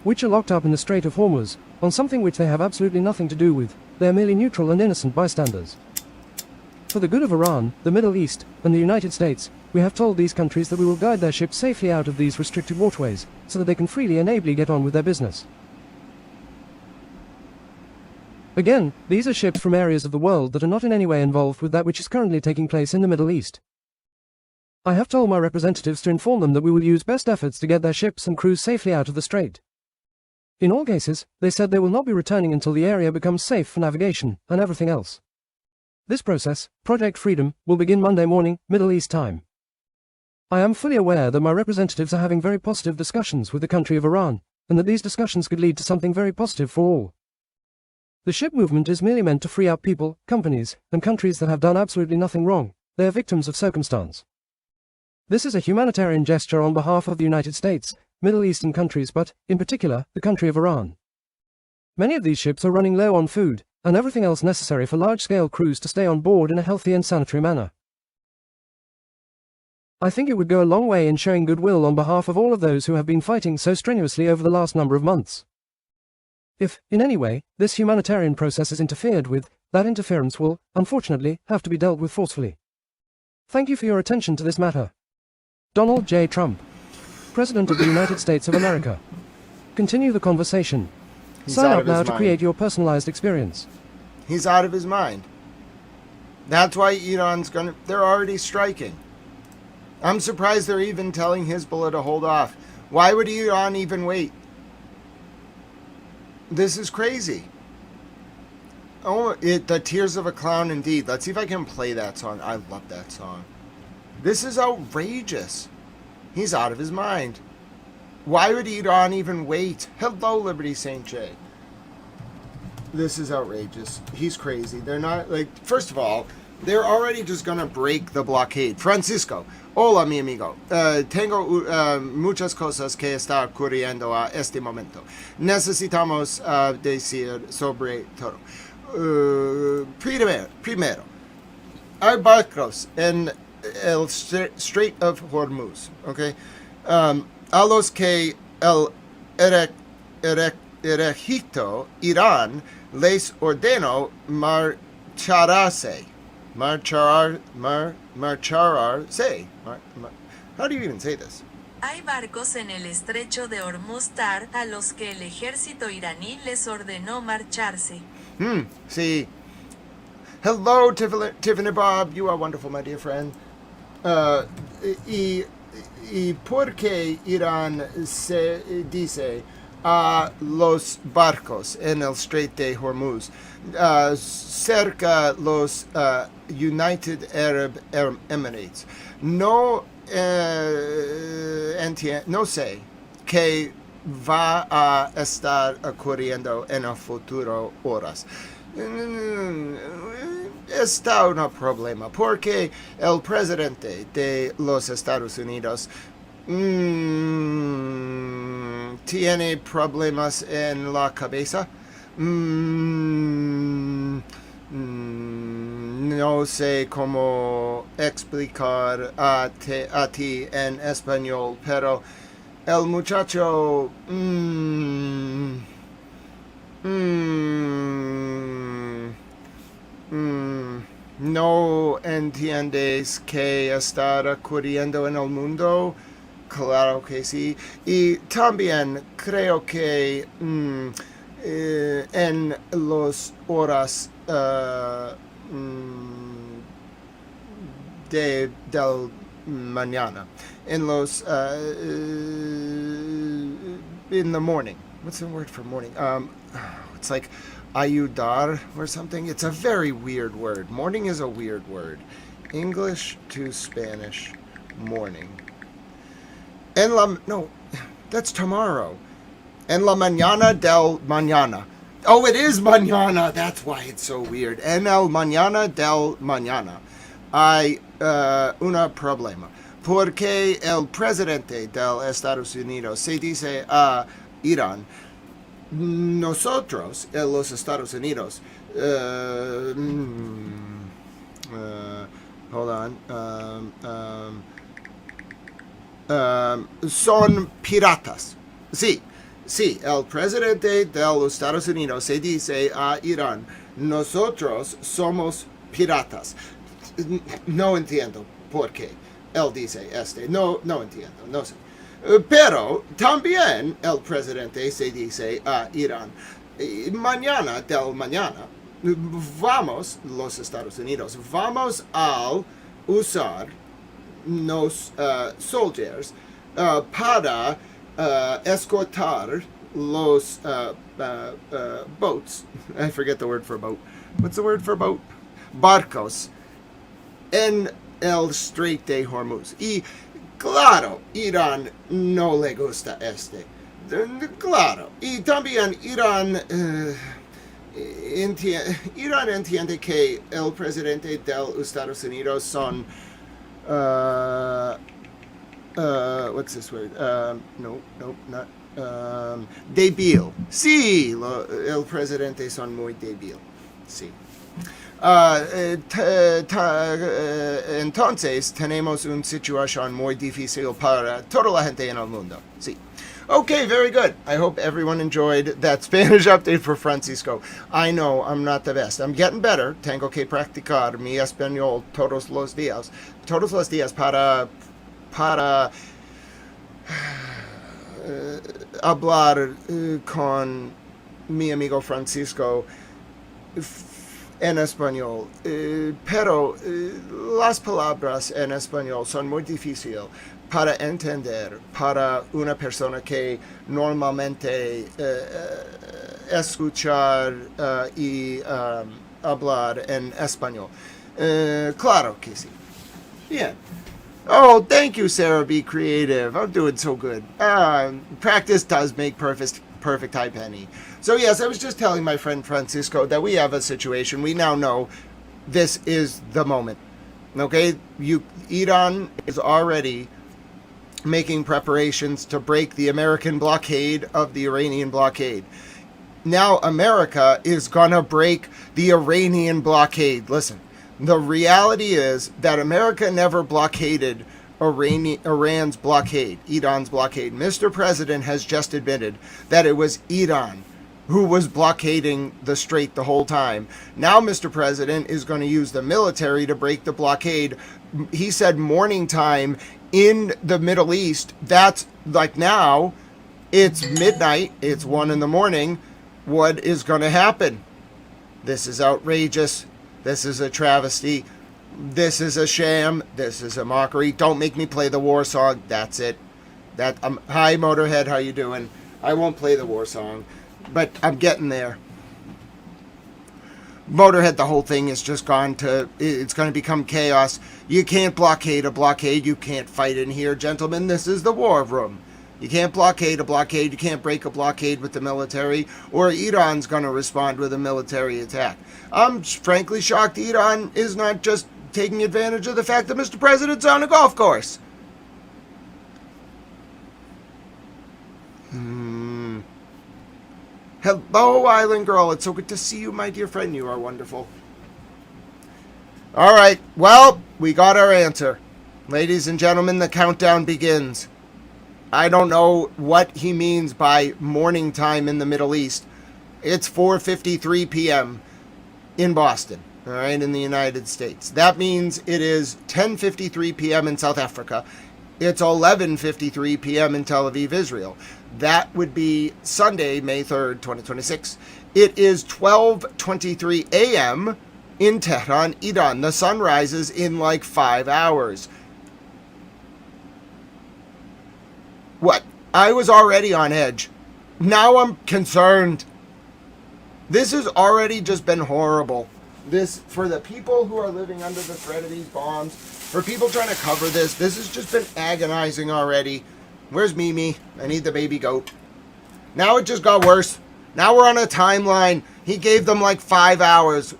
which are locked up in the Strait of Hormuz, on something which they have absolutely nothing to do with. They are merely neutral and innocent bystanders. For the good of Iran, the Middle East, and the United States, we have told these countries that we will guide their ships safely out of these restricted waterways, so that they can freely and ably get on with their business. Again, these are ships from areas of the world that are not in any way involved with that which is currently taking place in the Middle East. I have told my representatives to inform them that we will use best efforts to get their ships and crews safely out of the strait. In all cases, they said they will not be returning until the area becomes safe for navigation, and everything else. This process, Project Freedom, will begin Monday morning, Middle East time. I am fully aware that my representatives are having very positive discussions with the country of Iran, and that these discussions could lead to something very positive for all. The ship movement is merely meant to free up people, companies, and countries that have done absolutely nothing wrong. They are victims of circumstance. This is a humanitarian gesture on behalf of the United States, Middle Eastern countries, but, in particular, the country of Iran. Many of these ships are running low on food, and everything else necessary for large-scale crews to stay on board in a healthy and sanitary manner. I think it would go a long way in showing goodwill on behalf of all of those who have been fighting so strenuously over the last number of months. If, in any way, this humanitarian process is interfered with, that interference will, unfortunately, have to be dealt with forcefully. Thank you for your attention to this matter. Donald J. Trump, President of the United States of America. Continue the conversation. Sign up now to create your personalized experience. He's out of his mind. That's why Iran's they're already striking. I'm surprised they're even telling Hezbollah to hold off. Why would Iran even wait? This is crazy. Oh, the Tears of a Clown indeed. Let's see if I can play that song. I love that song. This is outrageous. He's out of his mind. Why would Iran even wait? Hello, Liberty St. J. This is outrageous. He's crazy. They're not, first of all, they're already just going to break the blockade. Francisco, hola mi amigo. Tengo muchas cosas que está ocurriendo a este momento. Necesitamos decir sobre todo. Primero, hay barcos en el Strait of Hormuz, okay? A los que el ejército Irán les ordenó marcharse. How do you even say this? Hay barcos en el estrecho de Hormuz a los que el ejército iraní les ordenó marcharse. See. Hello, Tiffany Bob. You are wonderful, my dear friend. ¿Y por qué Irán se dice a los barcos en el Strait de Hormuz cerca los United Arab Emirates? No sé qué va a estar ocurriendo en el futuro horas. Está un problema porque el presidente de los Estados Unidos tiene problemas en la cabeza. No sé cómo explicar a ti en español, pero el muchacho no entiendes qué está ocurriendo en el mundo. Claro que sí. Y también creo que en las horas del mañana, in the morning. What's the word for morning? It's like ayudar or something. It's a very weird word. Morning is a weird word. English to Spanish, morning. No, that's tomorrow. En la mañana del mañana. Oh, it is mañana. That's why it's so weird. En el mañana del mañana hay un problema. Porque el presidente de Estados Unidos se dice a Irán, nosotros, los Estados Unidos, hold on, son piratas. Sí, el presidente de los Estados Unidos se dice a Irán, nosotros somos piratas. No entiendo por qué él dice no entiendo, no sé. Pero también el presidente se dice a Irán, mañana del mañana, vamos, los Estados Unidos, vamos a usar los soldiers para escortar los boats. I forget the word for boat. What's the word for boat? barcos en el Strait de Hormuz. Y claro, Irán no le gusta este. Claro. Y también Irán entiende que el presidente de los Estados Unidos son what's this word? No, not débil. Sí, el presidente son muy débil. Sí. Entonces tenemos una situación muy difícil para toda la gente en el mundo. Sí. Okay, very good. I hope everyone enjoyed that Spanish update for Francisco. I know I'm not the best. I'm getting better. Tengo que practicar mi español todos los días. Todos los días para hablar con mi amigo Francisco en español. Pero las palabras en español son muy difíciles para entender para una persona que normalmente escuchar y hablar en español. Claro que sí. Bien. Oh, thank you, Sarah B. Creative. I'm doing so good. Practice does make perfect, hi, Penny. So, yes, I was just telling my friend Francisco that we have a situation. We now know this is the moment. Okay? Iran is already making preparations to break the American blockade of the Iranian blockade. Now America is gonna break the Iranian blockade. Listen, the reality is that America never blockaded Iran's blockade, Iran's blockade. Mr. President has just admitted that it was Iran who was blockading the strait the whole time. Now Mr. President is going to use the military to break the blockade. He said morning time in the Middle East. That's like now, it's midnight, it's 1 a.m. What is going to happen? This is outrageous. This is a travesty. This is a sham. This is a mockery. Don't make me play the war song. That's it. Hi, Motorhead. How you doing? I won't play the war song, but I'm getting there. Motorhead, the whole thing is just it's going to become chaos. You can't blockade a blockade. You can't fight in here, gentlemen. This is the war room. You can't blockade a blockade. You can't break a blockade with the military, or Iran's going to respond with a military attack. I'm frankly shocked Iran is not just taking advantage of the fact that Mr. President's on a golf course. Hello, Island Girl. It's so good to see you, my dear friend. You are wonderful. All right. Well, we got our answer. Ladies and gentlemen, the countdown begins. I don't know what he means by morning time in the Middle East. It's 4:53 p.m. in Boston, all right, in the United States. That means it is 10:53 p.m. in South Africa. It's 11:53 p.m. in Tel Aviv, Israel. That would be Sunday, May 3rd, 2026. It is 12:23 a.m. in Tehran, Iran. The sun rises in like 5 hours. What? I was already on edge. Now I'm concerned. This has already just been horrible. This, for the people who are living under the threat of these bombs, for people trying to cover this has just been agonizing already. Where's Mimi? I need the baby goat. Now it just got worse. Now we're on a timeline. He gave them like 5 hours.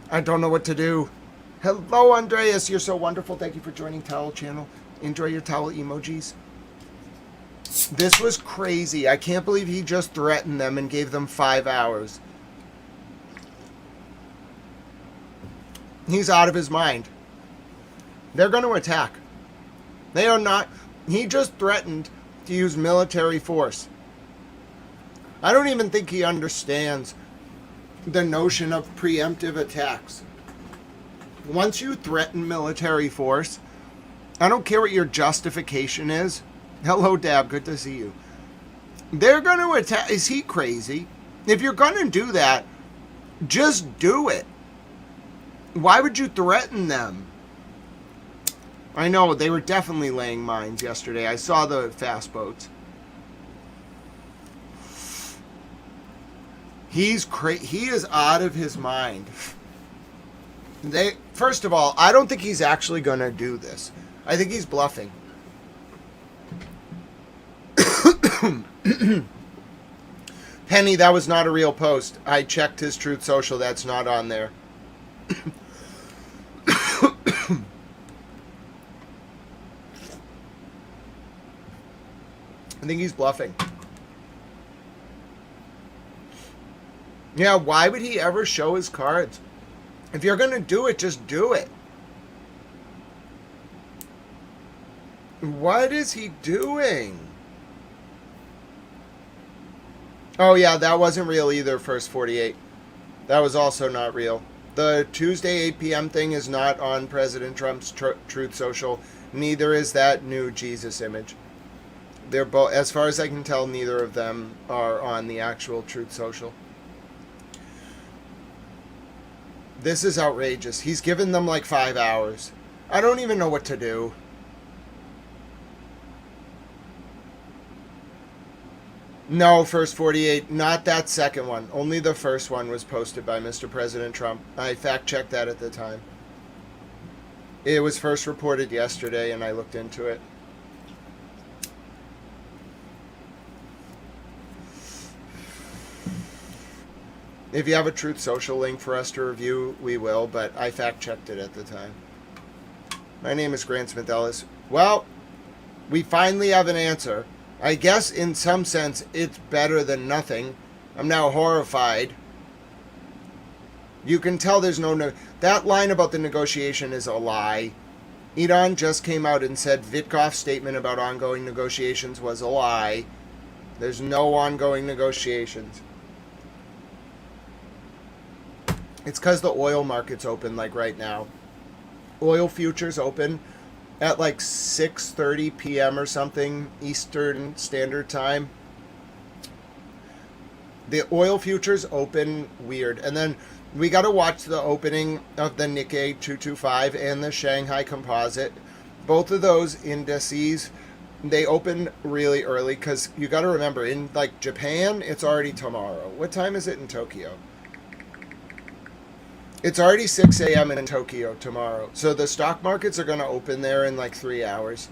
I don't know what to do. Hello, Andreas. You're so wonderful. Thank you for joining Towel Channel. Enjoy your towel emojis. This was crazy. I can't believe he just threatened them and gave them 5 hours. He's out of his mind. They're going to attack. They are not. He just threatened to use military force. I don't even think he understands the notion of preemptive attacks. Once you threaten military force, I don't care what your justification is. Hello, Dab. Good to see you. They're going to attack. Is he crazy? If you're going to do that, just do it. Why would you threaten them? I know, they were definitely laying mines yesterday. I saw the fast boats. He is out of his mind. First of all, I don't think he's actually going to do this. I think he's bluffing. Penny, that was not a real post. I checked his Truth Social. That's not on there. I think he's bluffing. Yeah, why would he ever show his cards? If you're going to do it, just do it. What is he doing? Oh, yeah, that wasn't real either, First 48. That was also not real. The Tuesday 8 p.m. thing is not on President Trump's Truth Social. Neither is that new Jesus image. They're both, as far as I can tell, neither of them are on the actual Truth Social. This is outrageous. He's given them like 5 hours. I don't even know what to do. No, First 48, not that second one. Only the first one was posted by Mr. President Trump. I fact-checked that at the time. It was first reported yesterday, and I looked into it. If you have a Truth Social link for us to review, we will, but I fact-checked it at the time. My name is Grant Smith Ellis. Well, we finally have an answer. I guess in some sense it's better than nothing. I'm now horrified. You can tell there's that line about the negotiation is a lie. Iran just came out and said Vitkov's statement about ongoing negotiations was a lie. There's no ongoing negotiations. It's because the oil market's open like right now. Oil futures open at like 6:30 p.m. or something Eastern Standard Time. The oil futures open weird. And then we got to watch the opening of the Nikkei 225 and the Shanghai Composite. Both of those indices, they open really early because you got to remember, in like Japan, it's already tomorrow. What time is it in Tokyo? It's already 6 a.m. in Tokyo tomorrow. So the stock markets are going to open there in like 3 hours.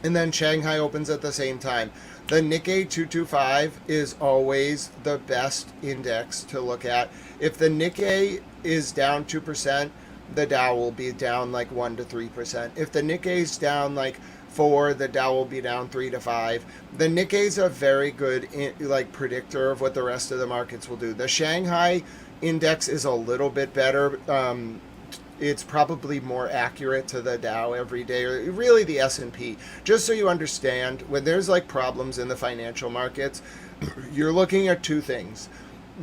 And then Shanghai opens at the same time. The Nikkei 225 is always the best index to look at. If the Nikkei is down 2%, the Dow will be down like 1 to 3%. If the Nikkei's down like 4, the Dow will be down 3 to 5. The Nikkei's a very good like predictor of what the rest of the markets will do. The Shanghai index is a little bit better. It's probably more accurate to the Dow every day, or really the S&P. Just so you understand, when there's like problems in the financial markets, you're looking at two things.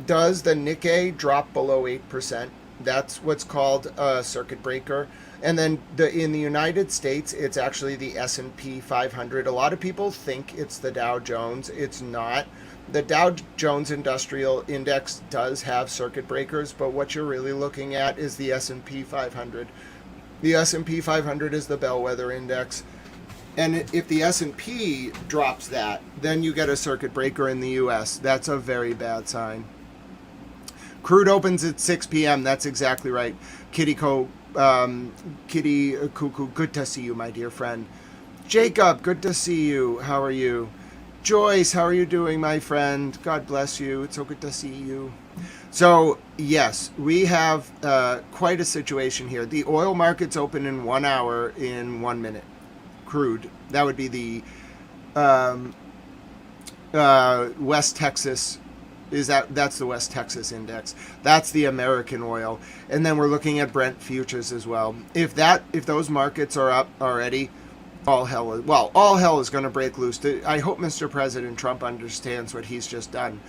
Does the Nikkei drop below 8%? That's what's called a circuit breaker. And then in the United States, it's actually the S&P 500. A lot of people think it's the Dow Jones. It's not. The Dow Jones Industrial Index does have circuit breakers, but what you're really looking at is the S&P 500. The S&P 500 is the bellwether index. And if the S&P drops that, then you get a circuit breaker in the U.S. That's a very bad sign. Crude opens at 6 p.m. That's exactly right. Kitty Cuckoo, good to see you, my dear friend. Jacob, good to see you. How are you? Joyce, how are you doing, my friend? God bless you. It's so good to see you. So, yes, we have quite a situation here. The oil market's open in 1 hour in 1 minute. Crude. That would be the West Texas. That's the West Texas index. That's the American oil. And then we're looking at Brent futures as well. If those markets are up already, all hell is going to break loose. I hope Mr. President Trump understands what he's just done.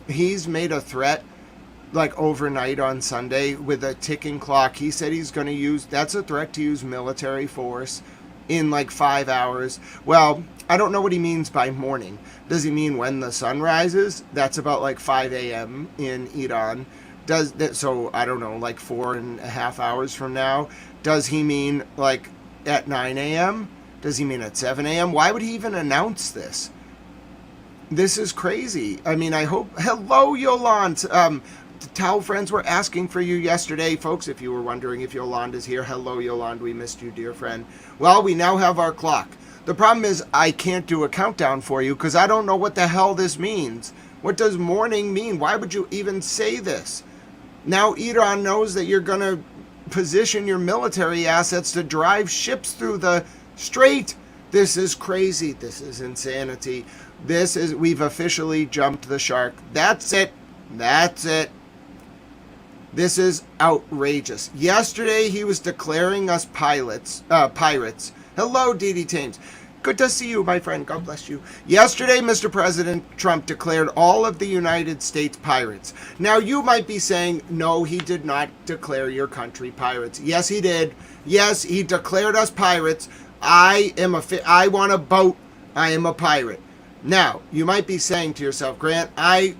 He's made a threat like overnight on Sunday with a ticking clock. He said he's going to use, that's a threat to use military force in like 5 hours. Well, I don't know what he means by morning. Does he mean when the sun rises? That's about like 5 a.m. in Iran. So I don't know, like 4.5 hours from now. Does he mean like at 9 a.m.? Does he mean at 7 a.m.? Why would he even announce this? This is crazy. I mean, I hope... Hello, Yolande. Towel friends were asking for you yesterday. Folks, if you were wondering if Yolande is here, hello, Yolande. We missed you, dear friend. Well, we now have our clock. The problem is I can't do a countdown for you because I don't know what the hell this means. What does morning mean? Why would you even say this? Now Iran knows that you're going to position your military assets to drive ships through the strait. This is crazy. This is insanity. We've officially jumped the shark. That's it. That's it. This is outrageous. Yesterday he was declaring us pirates. Hello, Dee Tames. Good to see you, my friend. God bless you. Yesterday, Mr. President Trump declared all of the United States pirates. Now, you might be saying, no, he did not declare your country pirates. Yes, he did. Yes, he declared us pirates. I want a boat. I am a pirate. Now, you might be saying to yourself, Grant, I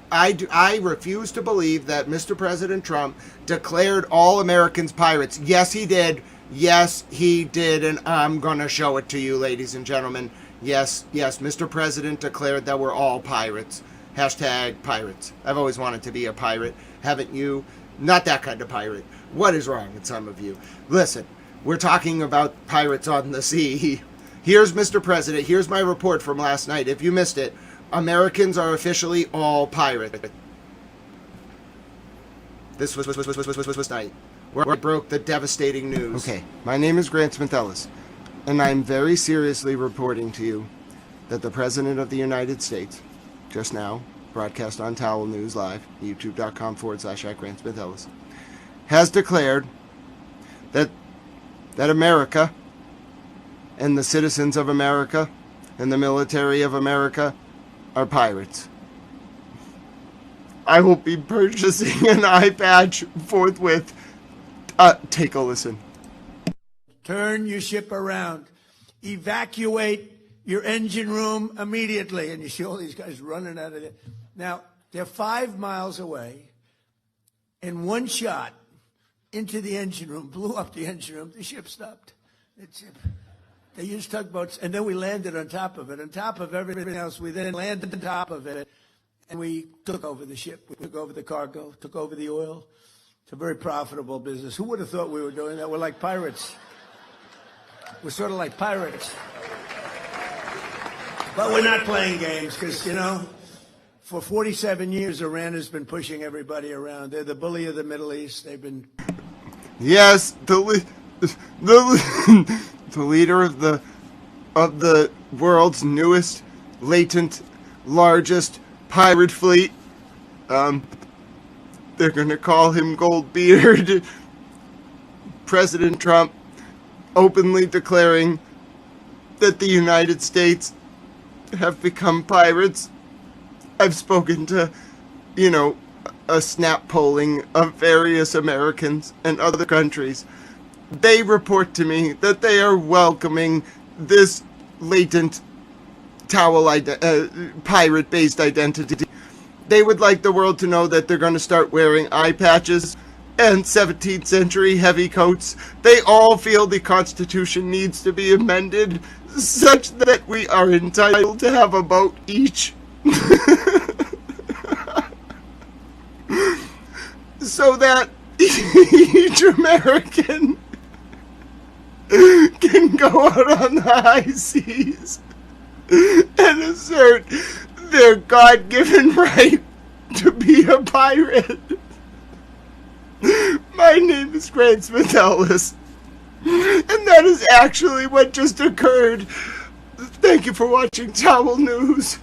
refuse to believe that Mr. President Trump declared all Americans pirates. Yes, he did. Yes, he did, and I'm going to show it to you, ladies and gentlemen. Yes, Mr. President declared that we're all pirates. Hashtag pirates. I've always wanted to be a pirate. Haven't you? Not that kind of pirate. What is wrong with some of you? Listen, we're talking about pirates on the sea. Here's Mr. President. Here's my report from last night. If you missed it, Americans are officially all pirates. This was night where I broke the devastating news. Okay, my name is Grant Smith Ellis, and I'm very seriously reporting to you that the President of the United States, just now, broadcast on Towel News Live, youtube.com/Grant Smith Ellis, has declared that America and the citizens of America and the military of America are pirates. I will be purchasing an eye patch forthwith. Take a listen. Turn your ship around. Evacuate your engine room immediately. And you see all these guys running out of there. Now, they're 5 miles away. And one shot into the engine room, blew up the engine room. The ship stopped. They used tugboats, and then we landed on top of it. On top of everything else, we then landed on top of it, and we took over the ship. We took over the cargo, took over the oil. It's a very profitable business. Who would have thought we were doing that? We're like pirates. We're sort of like pirates. But we're not playing games because, you know, for 47 years, Iran has been pushing everybody around. They're the bully of the Middle East. They've been... Yes, the leader of the world's newest, latent, largest pirate fleet. They're going to call him Goldbeard. President Trump openly declaring that the United States have become pirates. I've spoken to, a snap polling of various Americans and other countries. They report to me that they are welcoming this latent pirate-based identity. They would like the world to know that they're going to start wearing eye patches and 17th century heavy coats. They all feel the Constitution needs to be amended such that we are entitled to have a boat each. So that each American can go out on the high seas and assert their God-given right to be a pirate. My name is Grant Smith Ellis, and that is actually what just occurred. Thank you for watching Towel News.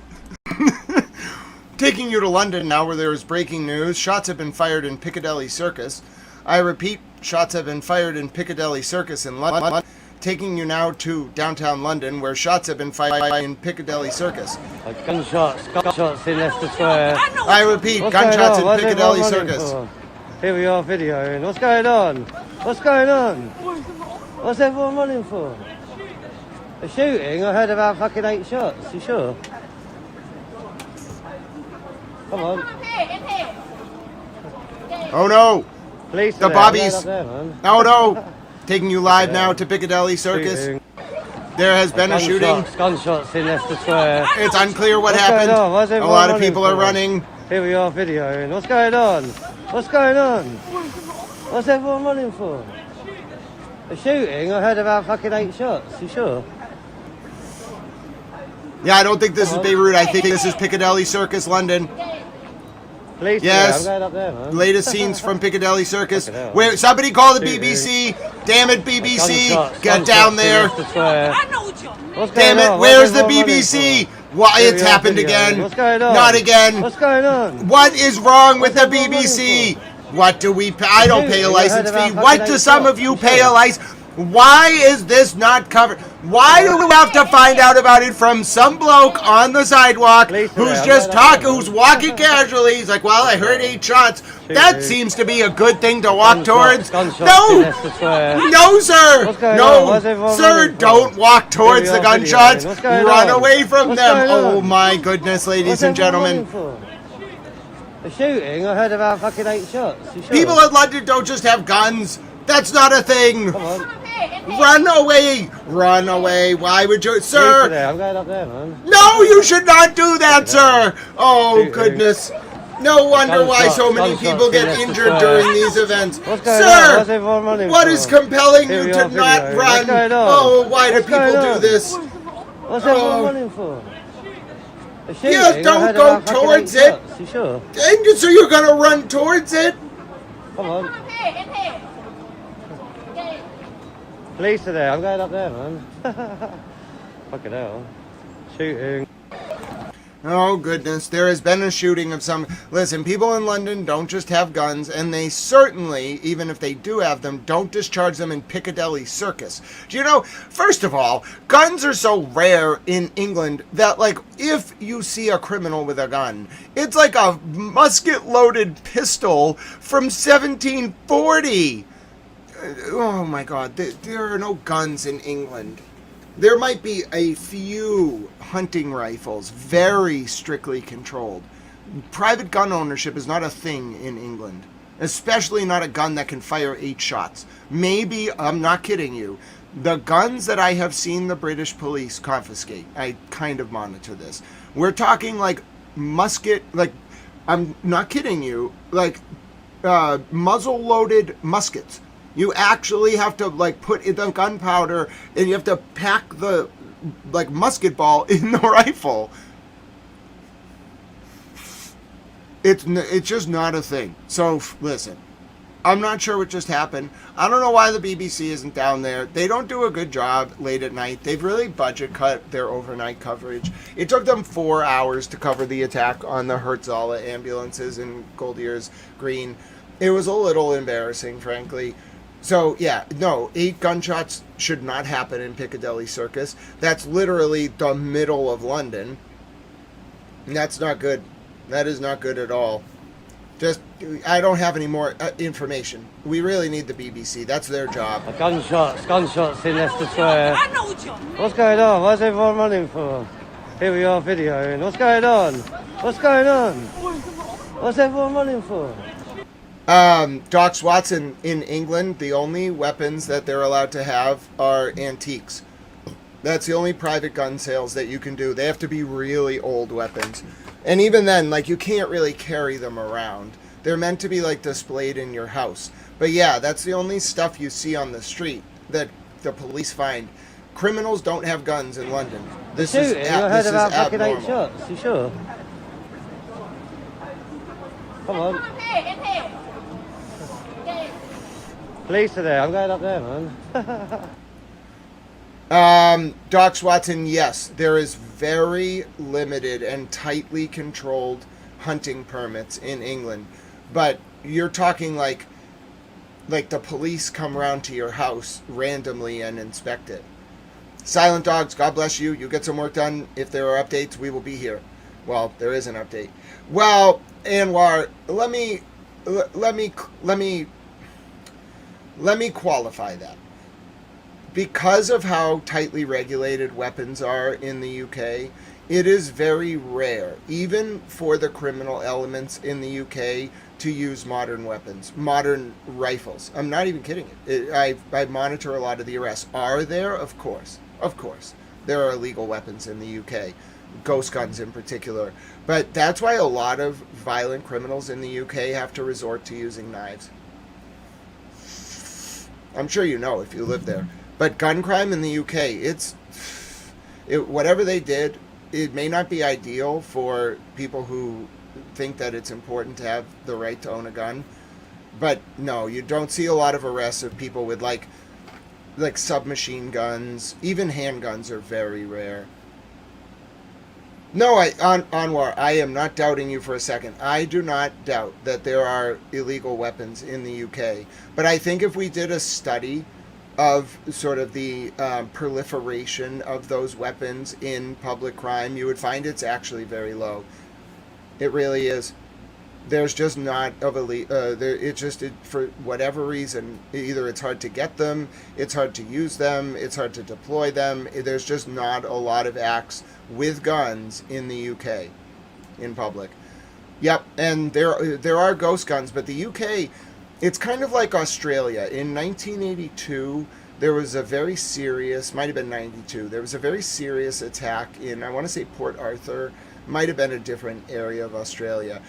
Taking you to London now, where there is breaking news. Shots have been fired in Piccadilly Circus. I repeat, shots have been fired in Piccadilly Circus in London. Taking you now to downtown London, where shots have been fired in Piccadilly Circus. Gunshots in Leicester Square. I repeat, gunshots in Piccadilly Circus. Here we are videoing. What's going on? What's going on? What's everyone running for? A shooting? I heard about fucking 8 shots. You sure? Come on. Oh no! Police the Bobbies! Oh no! Taking you live now to Piccadilly Circus. There has been a shooting. Gunshots in Leicester Square. It's unclear what What's happened. going on? Why is A everyone lot of running people are for? running. Here we are videoing. What's going on? What's going on? What's everyone running for? A shooting? I heard about fucking 8 shots. You sure? Yeah, I don't think this is Beirut. I think this is Piccadilly Circus, London. Police Yes. today. I'm going up there, man. Latest scenes from Piccadilly Circus. Fucking hell. Where somebody call the BBC. Damn it, BBC. Get down there. What's going Damn it, on? where's What's the everyone BBC? running Why, Here it's we are happened videoing. again. What's going on? Not again. What's going on? What is wrong with the What's everyone BBC? running What do we pay? I don't pay a Shooting, I license heard fee. about What fucking do some 8 of you shots. pay a license? Why is this not covered? Why do we have to find out about it from some bloke on the sidewalk Please, who's I'm just not- talking, who's walking casually? He's like, well, I heard 8 shots. That seems to be a good thing to walk towards. Gunshots in No! Leicester Square. No, sir! What's going on? No, Why's everyone sir, running for? don't walk towards Here the we are videoing. gunshots. What's going Run on? away from What's them. going on? Oh, my goodness, ladies What's and everyone gentlemen. running for? A shooting? I heard about fucking 8 shots. You sure? People in London don't just have guns. That's not a thing. Come on. Run away. Run away. Why would you, Police sir? today. I'm going up there, man. No, you should not do that, sir. Oh, Shooting. goodness. No wonder why so many Gunshots people in get Leicester injured Square. during these events. What's going on? Why's Sir, everyone running what for? is compelling Here you we to are not videoing. run? What's going on? Oh, why do What's people going do on? this? What's everyone Oh. running for? A shooting? Yes, I don't heard go about fucking towards 8 it. shots. You sure? And so you're gonna run towards it? Come on. Police today. I'm going up there, man. Fucking hell. Shooting. Oh, goodness. There has been a shooting of some... Listen, people in London don't just have guns, and they certainly, even if they do have them, don't discharge them in Piccadilly Circus. Do you know, first of all, guns are so rare in England that, like, if you see a criminal with a gun, it's like a musket-loaded pistol from 1740. Oh, my God. There are no guns in England. There might be a few hunting rifles, very strictly controlled. Private gun ownership is not a thing in England, especially not a gun that can fire 8 shots. Maybe, I'm not kidding you, the guns that I have seen the British police confiscate, I kind of monitor this. We're talking like musket, like, I'm not kidding you, like muzzle-loaded muskets. You actually have to, like, put in the gunpowder, and you have to pack the, like, musket ball in the rifle. It's just not a thing. So, listen, I'm not sure what just happened. I don't know why the BBC isn't down there. They don't do a good job late at night. They've really budget cut their overnight coverage. It took them 4 hours to cover the attack on the Hertzala ambulances in Goldier's Green. It was a little embarrassing, frankly. So, yeah, no, 8 gunshots should not happen in Piccadilly Circus. That's literally the middle of London. And that's not good. That is not good at all. Just, I don't have any more information. We really need the BBC. That's their job. Gunshots in Leicester Square. What's going on? Why's everyone running for? Here we are videoing. What's going on? What's going on? What's everyone running for? Doc SWATs in England, the only weapons that they're allowed to have are antiques. That's the only private gun sales that you can do. They have to be really old weapons. And even then, like, you can't really carry them around. They're meant to be, like, displayed in your house. But yeah, that's the only stuff you see on the street that the police find. Criminals don't have guns in London. This is Shooting? I heard about fucking 8 abnormal. shots. You sure? Come on. Police today. I'm going up there, man. Doc Watson, yes, there is very limited and tightly controlled hunting permits in England. But you're talking like the police come around to your house randomly and inspect it. Silent Dogs, God bless you. You get some work done. If there are updates, we will be here. Well, there is an update. Well, Anwar, let me qualify that. Because of how tightly regulated weapons are in the UK, it is very rare, even for the criminal elements in the UK, to use modern weapons, modern rifles. I'm not even kidding you. I monitor a lot of the arrests. Are there? Of course. Of course. There are illegal weapons in the UK, ghost guns in particular. But that's why a lot of violent criminals in the UK have to resort to using knives. I'm sure you know if you live there. But gun crime in the UK, whatever they did, it may not be ideal for people who think that it's important to have the right to own a gun. But no, you don't see a lot of arrests of people with like submachine guns. Even handguns are very rare. No, Anwar, I am not doubting you for a second. I do not doubt that there are illegal weapons in the UK. But I think if we did a study of sort of the proliferation of those weapons in public crime, you would find it's actually very low. It really is. There's just not for whatever reason, either it's hard to get them, it's hard to use them, it's hard to deploy them. There's just not a lot of acts with guns in the UK in public. Yep, and there are ghost guns, but the UK, it's kind of like Australia. In 1982, there was a very serious, might have been 92, there was a very serious attack in, I want to say Port Arthur, might have been a different area of Australia.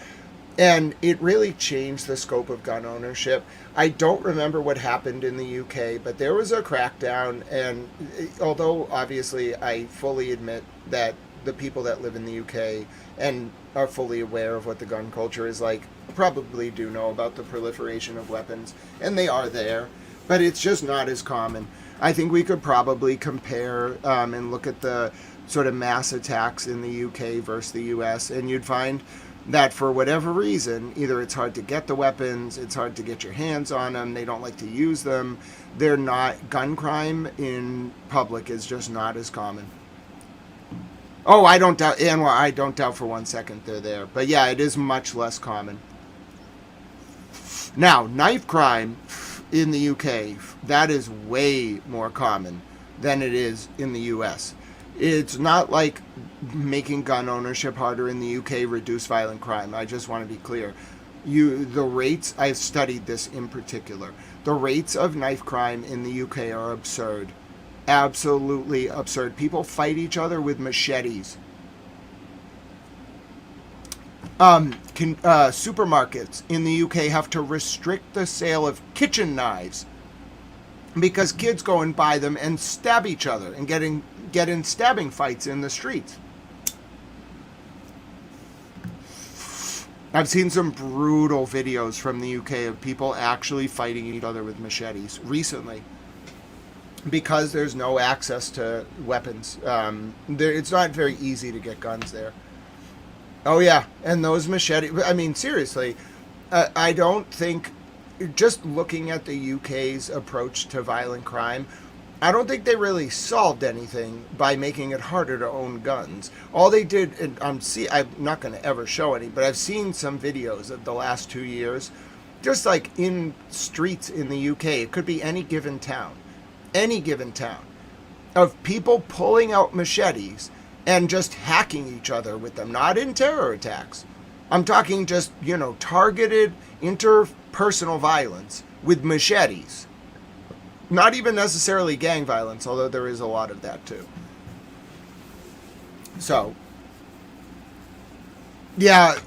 And it really changed the scope of gun ownership. I don't remember what happened in the UK, but there was a crackdown. And although obviously I fully admit that the people that live in the UK and are fully aware of what the gun culture is like probably do know about the proliferation of weapons, and they are there, but it's just not as common. I think we could probably compare and look at the sort of mass attacks in the UK versus the US, and you'd find that for whatever reason, either it's hard to get the weapons, it's hard to get your hands on them, they don't like to use them, gun crime in public is just not as common. Oh, I don't doubt, Anwar, I don't doubt for 1 second they're there. But yeah, it is much less common. Now, knife crime in the UK, that is way more common than it is in the US. It's not like making gun ownership harder in the UK reduce violent crime. I just want to be clear. The rates, I've studied this in particular, the rates of knife crime in the UK are absurd. Absolutely absurd. People fight each other with machetes. Supermarkets in the UK have to restrict the sale of kitchen knives because kids go and buy them and stab each other and get in stabbing fights in the streets. I've seen some brutal videos from the UK of people actually fighting each other with machetes recently because there's no access to weapons. It's not very easy to get guns there. Oh yeah, and those machetes, I mean seriously, I don't think, just looking at the UK's approach to violent crime, I don't think they really solved anything by making it harder to own guns. All they did, and I'm not going to ever show any, but I've seen some videos of the last 2 years, just like in streets in the UK, it could be any given town, of people pulling out machetes and just hacking each other with them, not in terror attacks. I'm talking just, targeted interpersonal violence with machetes. Not even necessarily gang violence, although there is a lot of that too. So, yeah,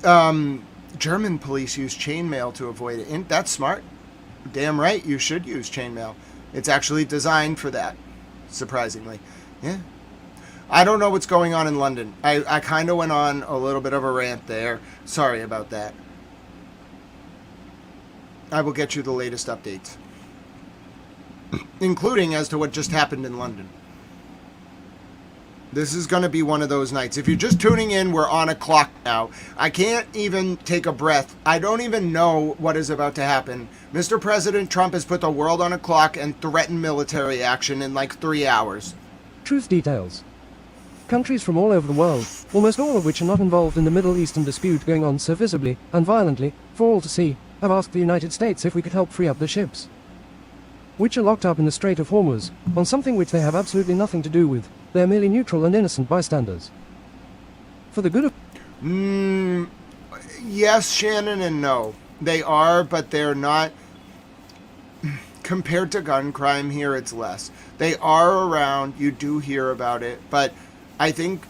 German police use chainmail to avoid it. That's smart. Damn right, you should use chainmail. It's actually designed for that, surprisingly. Yeah. I don't know what's going on in London. I kind of went on a little bit of a rant there. Sorry about that. I will get you the latest updates, including as to what just happened in London. This is going to be one of those nights. If you're just tuning in, we're on a clock now. I can't even take a breath. I don't even know what is about to happen. Mr. President Trump has put the world on a clock and threatened military action in like 3 hours. Truth details. Countries from all over the world, almost all of which are not involved in the Middle Eastern dispute going on so visibly and violently, for all to see, have asked the United States if we could help free up the ships, which are locked up in the Strait of Hormuz, on something which they have absolutely nothing to do with. They are merely neutral and innocent bystanders. For the good of... Yes, Shannon, and no. They are, but they're not. Compared to gun crime here, it's less. They are around. You do hear about it, but I think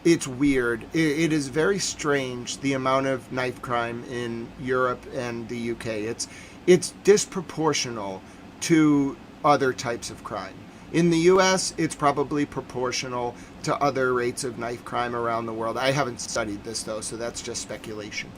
it's weird. It is very strange, the amount of knife crime in Europe and the UK. It's disproportional to other types of crime. In the US, it's probably proportional to other rates of knife crime around the world. I haven't studied this, though, so that's just speculation.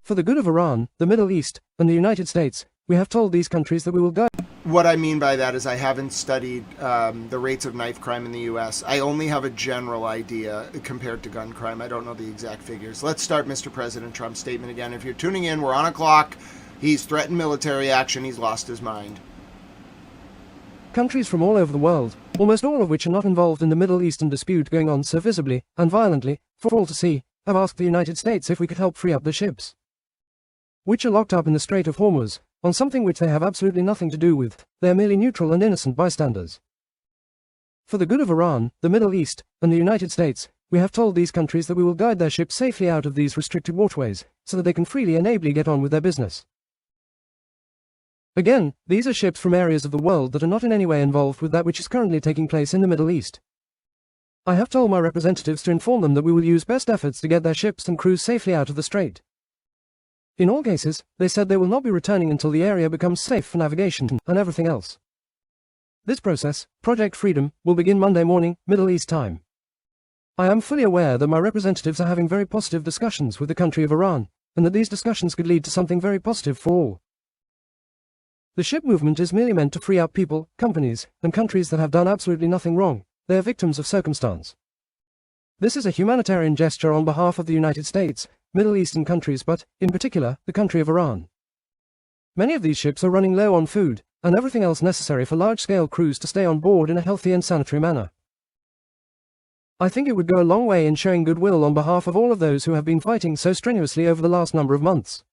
For the good of Iran, the Middle East, and the United States, we have told these countries that we will guide. What I mean by that is I haven't studied the rates of knife crime in the U.S. I only have a general idea compared to gun crime. I don't know the exact figures. Let's start Mr. President Trump's statement again. If you're tuning in, we're on a clock. He's threatened military action. He's lost his mind. Countries from all over the world, almost all of which are not involved in the Middle Eastern dispute going on so visibly and violently, for all to see, have asked the United States if we could help free up the ships, which are locked up in the Strait of Hormuz, on something which they have absolutely nothing to do with. They are merely neutral and innocent bystanders. For the good of Iran, the Middle East, and the United States, we have told these countries that we will guide their ships safely out of these restricted waterways, so that they can freely and ably get on with their business. Again, these are ships from areas of the world that are not in any way involved with that which is currently taking place in the Middle East. I have told my representatives to inform them that we will use best efforts to get their ships and crews safely out of the strait. In all cases, they said they will not be returning until the area becomes safe for navigation and everything else. This process, Project Freedom, will begin Monday morning, Middle East time. I am fully aware that my representatives are having very positive discussions with the country of Iran, and that these discussions could lead to something very positive for all. The ship movement is merely meant to free up people, companies, and countries that have done absolutely nothing wrong. They are victims of circumstance. This is a humanitarian gesture on behalf of the United States, Middle Eastern countries, but, in particular, the country of Iran. Many of these ships are running low on food, and everything else necessary for large-scale crews to stay on board in a healthy and sanitary manner. I think it would go a long way in showing goodwill on behalf of all of those who have been fighting so strenuously over the last number of months.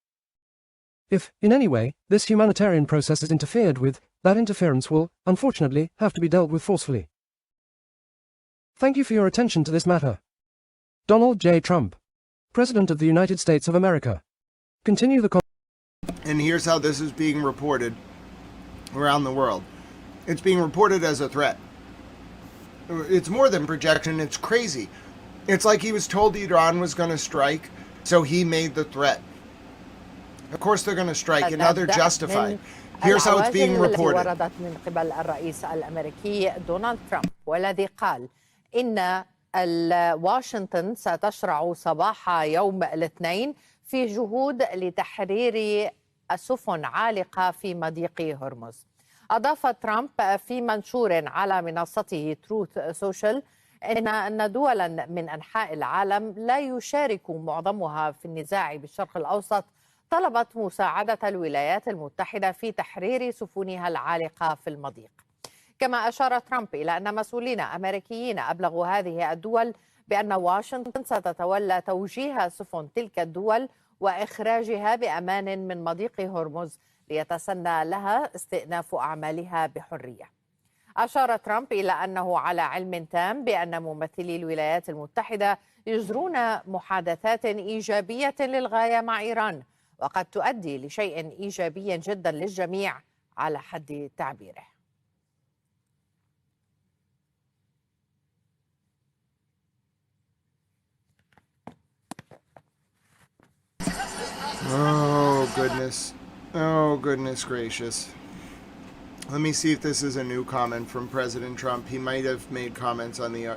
If, in any way, this humanitarian process is interfered with, that interference will, unfortunately, have to be dealt with forcefully. Thank you for your attention to this matter. Donald J. Trump, President of the United States of America. Continue the And here's how this is being reported around the world. It's being reported as a threat. It's more than projection, it's crazy. It's like he was told Iran was going to strike, so he made the threat. Of course they're going to strike, and now they're justified. Here's how it's being reported. وردت من قبل الرئيس الأمريكي دونالد ترامب، والذي قال إن واشنطن ستشرع صباح يوم الاثنين في جهود لتحرير السفن عالقة في مضيق هرمز. أضاف ترامب في منشور على منصته تروث سوشيال أن دولا من أنحاء العالم لا يشارك معظمها في النزاع بالشرق الأوسط طلبت مساعدة الولايات المتحدة في تحرير سفنها العالقة في المضيق. كما أشار ترامب إلى أن مسؤولين أمريكيين أبلغوا هذه الدول بأن واشنطن ستتولى توجيه سفن تلك الدول وإخراجها بأمان من مضيق هرمز ليتسنى لها استئناف أعمالها بحرية. أشار ترامب إلى أنه على علم تام بأن ممثلي الولايات المتحدة يجرون محادثات إيجابية للغاية مع إيران، وقد تؤدي لشيء إيجابي جدا للجميع على حد تعبيره. Oh, goodness. Oh, goodness gracious. Let me see if this is a new comment from President Trump. He might have made comments on the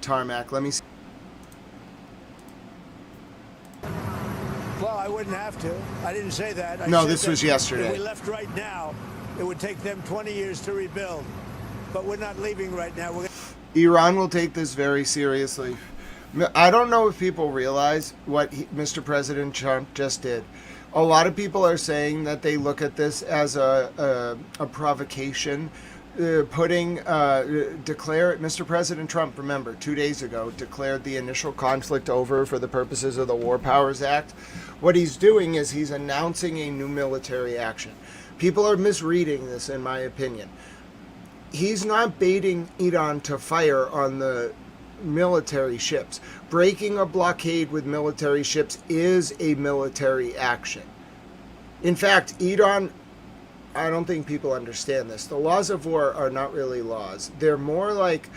tarmac. Let me see. Well, I wouldn't have to. I didn't say that. No, this was yesterday. If we left right now, it would take them 20 years to rebuild. But we're not leaving right now. Iran will take this very seriously. I don't know if people realize what Mr. President Trump just did. A lot of people are saying that they look at this as a provocation. Mr. President Trump, remember, 2 days ago, declared the initial conflict over for the purposes of the War Powers Act. What he's doing is he's announcing a new military action. People are misreading this, in my opinion. He's not baiting Iran to fire on the military ships. breaking a blockade with military ships is a military action. In fact, Iran, I don't think people understand this. The laws of war are not really laws. They're more like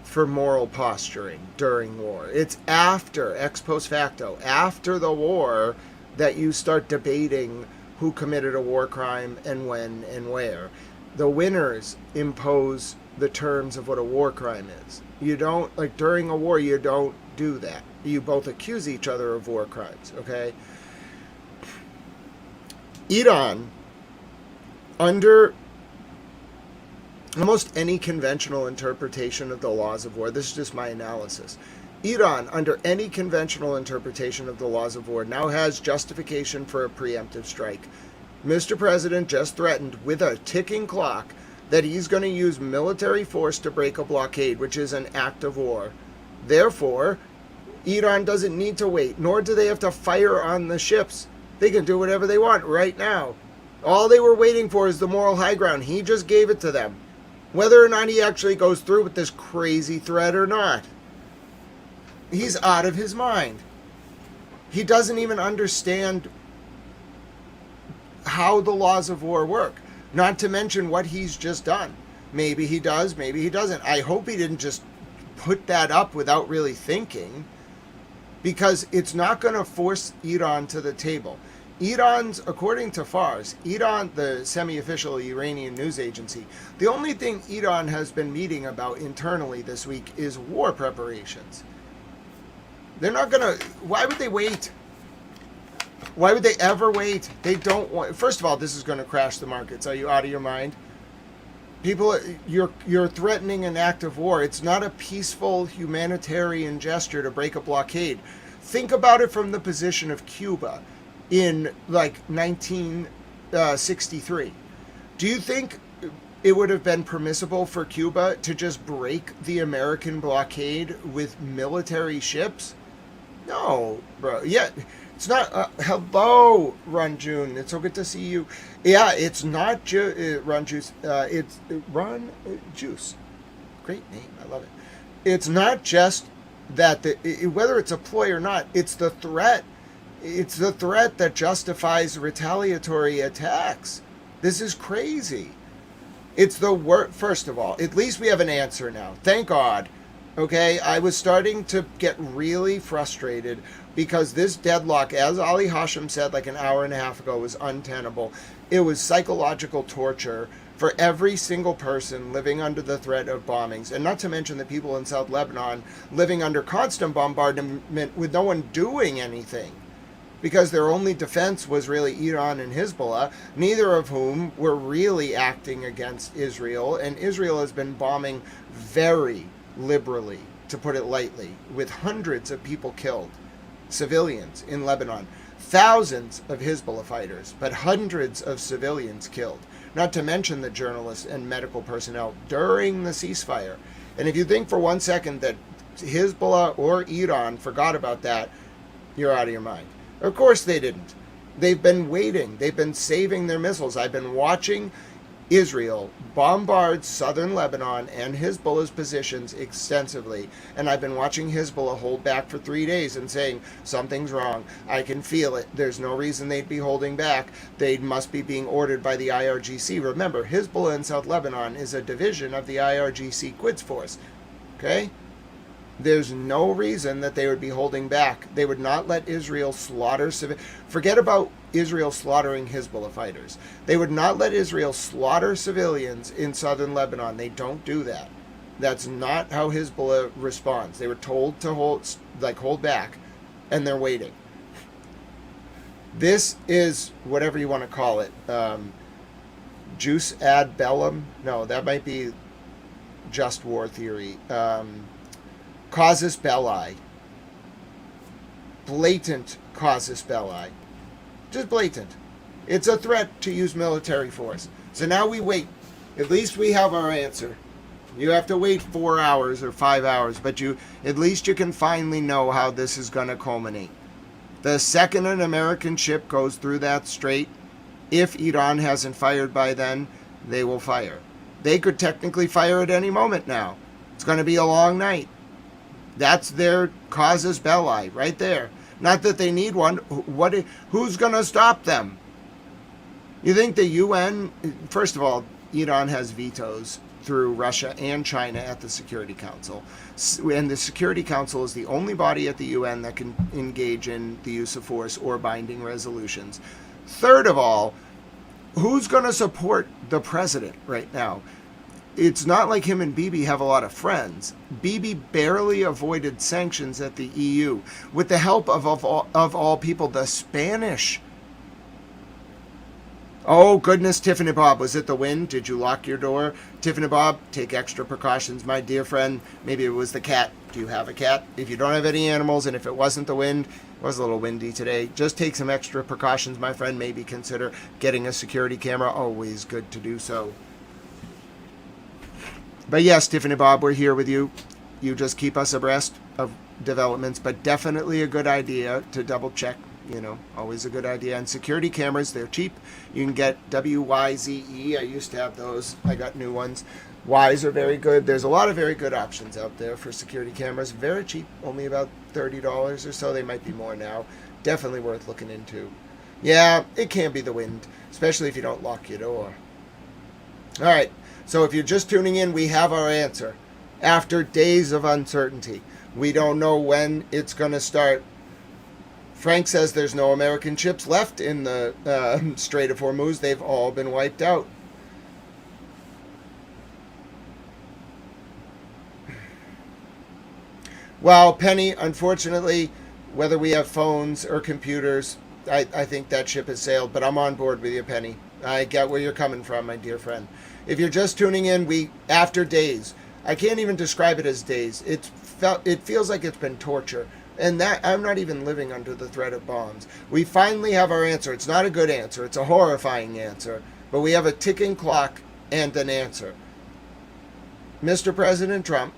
for moral posturing during war. It's after, ex post facto, after the war that you start debating who committed a war crime and when and where. The winners impose the terms of what a war crime is. You don't, like during a war, you don't do that. You both accuse each other of war crimes, okay? Iran, under almost any conventional interpretation of the laws of war, this is just my analysis, Iran, under any conventional interpretation of the laws of war, now has justification for a preemptive strike. Mr. President just threatened with a ticking clock that he's going to use military force to break a blockade, which is an act of war. Therefore, Iran doesn't need to wait, nor do they have to fire on the ships. They can do whatever they want right now. All they were waiting for is the moral high ground. He just gave it to them. Whether or not he actually goes through with this crazy threat or not, he's out of his mind. He doesn't even understand how the laws of war work, not to mention what he's just done. Maybe he does, maybe he doesn't. I hope he didn't just put that up without really thinking, because it's not going to force Iran to the table. Iran's, according to Fars, Iran, the semi-official Iranian news agency, the only thing Iran has been meeting about internally this week is war preparations. They're not going to, why would they wait? Why would they ever wait? They don't want, first of all, this is going to crash the markets. Are you out of your mind? People, you're threatening an act of war. It's not a peaceful humanitarian gesture to break a blockade. Think about it from the position of Cuba in like 1963. Do you think it would have been permissible for Cuba to just break the American blockade with military ships? No, bro. Yeah, it's not. Hello, Run June. It's so good to see you. Yeah, it's not Run Juice. It's Run Juice. Great name. I love it. It's not just that whether it's a ploy or not. It's the threat. It's the threat that justifies retaliatory attacks. This is crazy. It's the worst. First of all, at least we have an answer now. Thank God. Okay, I was starting to get really frustrated because this deadlock, as Ali Hashim said like an hour and a half ago, was untenable. It was psychological torture for every single person living under the threat of bombings, and not to mention the people in South Lebanon living under constant bombardment with no one doing anything, because their only defense was really Iran and Hezbollah, neither of whom were really acting against Israel, and Israel has been bombing very liberally, to put it lightly, with hundreds of people killed, civilians in Lebanon, thousands of Hezbollah fighters, but hundreds of civilians killed, not to mention the journalists and medical personnel during the ceasefire. And if you think for 1 second that Hezbollah or Iran forgot about that, you're out of your mind. Of course they didn't. They've been waiting. They've been saving their missiles. I've been watching Israel bombard southern Lebanon and Hezbollah's positions extensively, and I've been watching Hezbollah hold back for 3 days and saying, something's wrong. I can feel it. There's no reason they'd be holding back. They must be being ordered by the IRGC. Remember, Hezbollah in South Lebanon is a division of the IRGC Quds Force. Okay? There's no reason that they would be holding back. They would not let Israel slaughter forget about Israel slaughtering Hezbollah fighters. They would not let Israel slaughter civilians in southern Lebanon. They don't do that. That's not how Hezbollah responds. They were told to hold back, and they're waiting. This is whatever you want to call it. Jus ad bellum? No, that might be just war theory. Casus belli. Blatant casus belli. Just blatant. It's a threat to use military force. So now we wait. At least we have our answer. You have to wait 4 hours or 5 hours, but at least you can finally know how this is going to culminate. The second an American ship goes through that strait, if Iran hasn't fired by then, they will fire. They could technically fire at any moment now. It's going to be a long night. That's their casus belli right there. Not that they need one. Who's going to stop them? You think the UN, first of all, Iran has vetoes through Russia and China at the Security Council. And the Security Council is the only body at the UN that can engage in the use of force or binding resolutions. Third of all, who's going to support the president right now? It's not like him and Bibi have a lot of friends. Bibi barely avoided sanctions at the EU with the help of all people, the Spanish. Oh, goodness, Tiffany Bob, was it the wind? Did you lock your door? Tiffany Bob, take extra precautions, my dear friend. Maybe it was the cat. Do you have a cat? If you don't have any animals, and if it wasn't the wind, it was a little windy today, just take some extra precautions, my friend. Maybe consider getting a security camera. Always good to do so. But yes, Tiffany Bob, we're here with you. You just keep us abreast of developments, but definitely a good idea to double check. Always a good idea. And security cameras, they're cheap. You can get WYZE. I used to have those. I got new ones. Ys are very good. There's a lot of very good options out there for security cameras. Very cheap, only about $30 or so. They might be more now. Definitely worth looking into. Yeah, it can be the wind, especially if you don't lock your door. All right, so if you're just tuning in, we have our answer. After days of uncertainty, we don't know when it's going to start. Frank says there's no American ships left in the Strait of Hormuz. They've all been wiped out. Well, Penny, unfortunately, whether we have phones or computers, I think that ship has sailed, but I'm on board with you, Penny. I get where you're coming from, my dear friend. If you're just tuning in, after days, I can't even describe it as days. It feels like it's been torture. And that I'm not even living under the threat of bombs. We finally have our answer. It's not a good answer. It's a horrifying answer. But we have a ticking clock and an answer. Mr. President Trump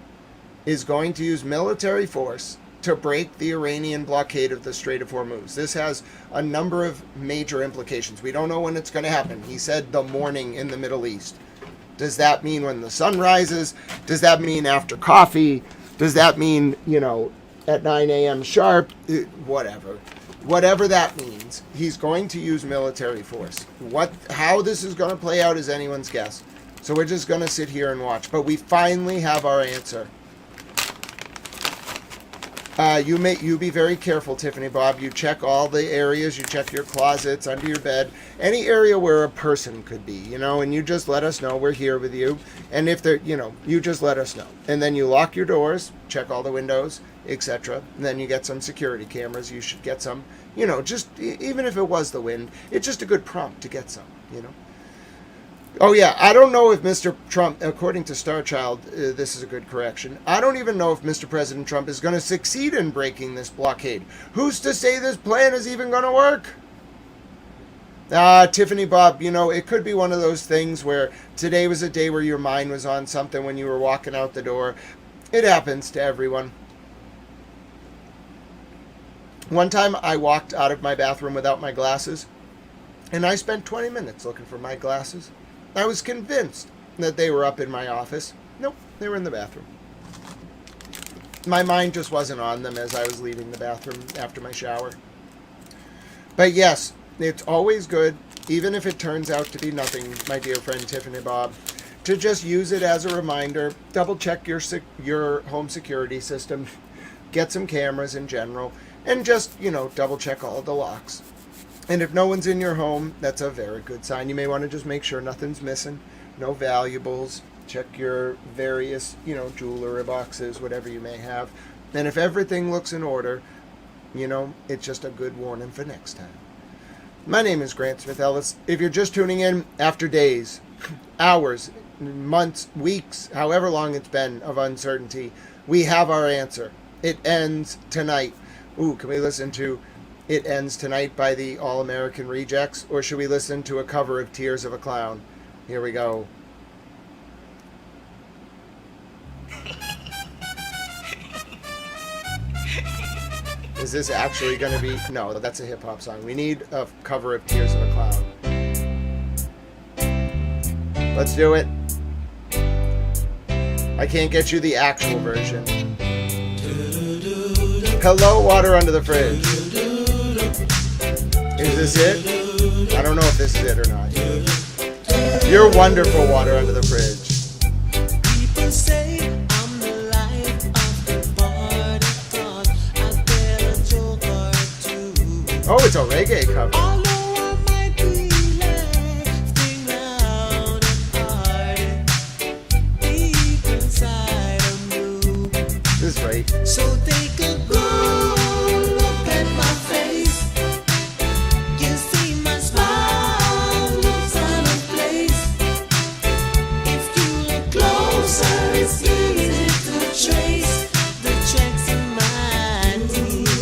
is going to use military force to break the Iranian blockade of the Strait of Hormuz. This has a number of major implications. We don't know when it's going to happen. He said the morning in the Middle East. Does that mean when the sun rises? Does that mean after coffee? Does that mean, at 9 a.m. sharp? Whatever. Whatever that means, he's going to use military force. How this is going to play out is anyone's guess. So we're just going to sit here and watch. But we finally have our answer. You be very careful, Tiffany Bob. You check all the areas. You check your closets, under your bed, any area where a person could be, and you just let us know. We're here with you. And if you just let us know. And then you lock your doors, check all the windows, etc. And then you get some security cameras. You should get some, just even if it was the wind, it's just a good prompt to get some, Oh, yeah, I don't know if Mr. Trump, according to Starchild, this is a good correction. I don't even know if Mr. President Trump is going to succeed in breaking this blockade. Who's to say this plan is even going to work? Tiffany Bob, it could be one of those things where today was a day where your mind was on something when you were walking out the door. It happens to everyone. One time I walked out of my bathroom without my glasses, and I spent 20 minutes looking for my glasses. I was convinced that they were up in my office. Nope, they were in the bathroom. My mind just wasn't on them as I was leaving the bathroom after my shower. But yes, it's always good, even if it turns out to be nothing, my dear friend Tiffany Bob, to just use it as a reminder. Double check your home security system, get some cameras in general, and just, double check all the locks. And if no one's in your home, that's a very good sign. You may want to just make sure nothing's missing, no valuables. Check your various, jewelry boxes, whatever you may have. And if everything looks in order, it's just a good warning for next time. My name is Grant Smith Ellis. If you're just tuning in after days, hours, months, weeks, however long it's been of uncertainty, we have our answer. It ends tonight. Ooh, can we listen to It Ends Tonight by the All-American Rejects? Or should we listen to a cover of Tears of a Clown? Here we go. Is this actually going to be... No, that's a hip-hop song. We need a cover of Tears of a Clown. Let's do it. I can't get you the actual version. Hello, water under the fridge. Is this it? I don't know if this is it or not. You're wonderful, water under the fridge. People say I'm the life of the party, thought I'd tell a joke or two. Oh, it's a reggae cover. Although I might be laughing loud and hard, deep inside I'm blue. This is right. So take a good look at my face. You see my smile looks out of place. If you look closer, it's easy to trace the tracks in my teeth.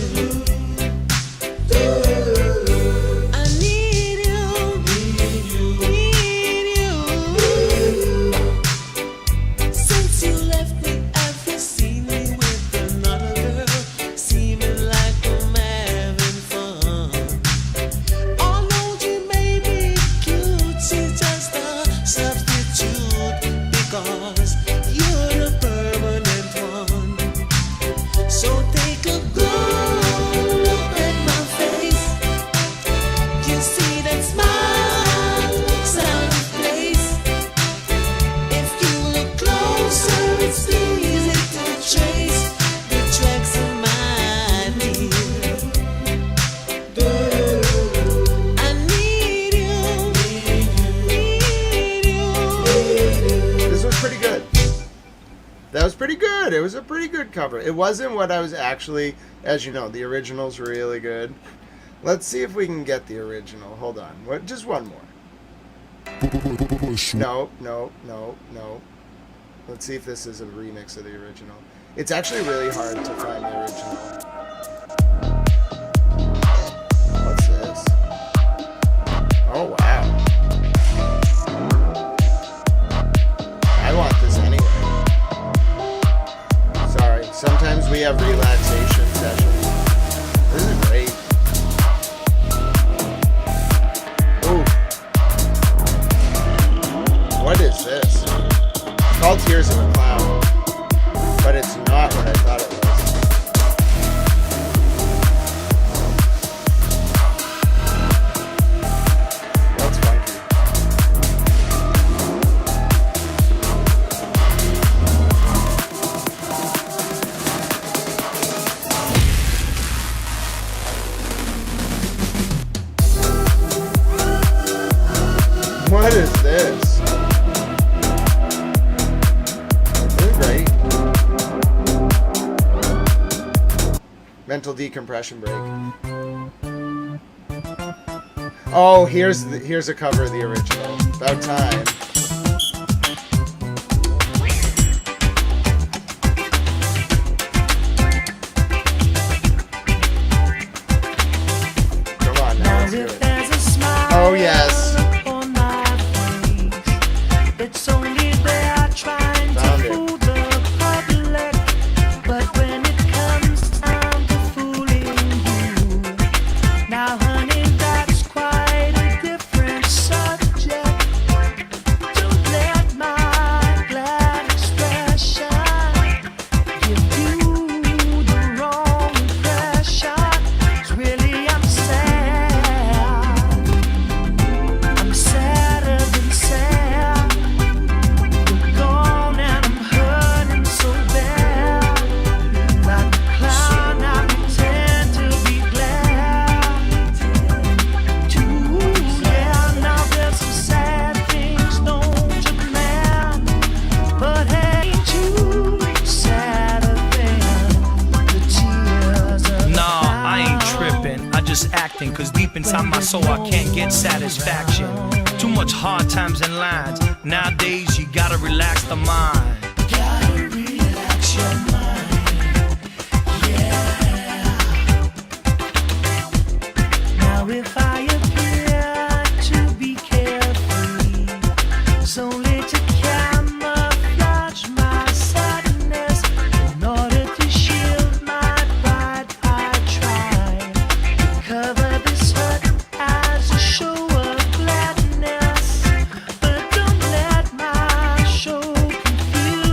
I need you, need you. Since you left me, have you seen me with another girl? Seeming like I'm having fun. Although she may be cute, she's just a substitute because you're the permanent one. So take a good look at my face. You see that smile looks out of place. If you look closer, it's easy to trace the tracks of my teeth. I need you, need you. This was pretty good. That was pretty good. It was a pretty good cover. It wasn't what I was actually, as you know, the original's really good. Let's see if we can get the original. Hold on. What? Just one more. No. Let's see if this is a remix of the original. It's actually really hard to find the original. What's this? Oh, wow. I want this anyway. Sorry. Sometimes we have relaxation sessions. This is great. Ooh. What is this? It's called Tears of a Clown. But it's not what I thought it was. That's funky. What is this? This is great. Mental decompression break. Oh, here's a cover of the original. About time. Come on now, let's do it. Oh yes. It's only there trying Found to it. fool the public, but when it comes down to fooling you, now honey, that's quite a different subject. Don't let my glad expression give you the wrong impression. 'Cause really I'm sadder than sad. You're gone and I'm hurting so bad. Like a clown, I pretend to be glad. Yeah, now there's some sad things known to man, but ain't too sadder than the tears of Nah, I ain't tripping. I just acting, cause deep inside my soul I can't get satisfaction. Too much hard times and lines. Nowadays you gotta relax the mind. Gotta relax your mind. Yeah. Now if I appear to be carefree, it's only to camouflage my sadness. In order to shield my pride, I try to cover this hurt as a show of gladness. But don't let my show confuse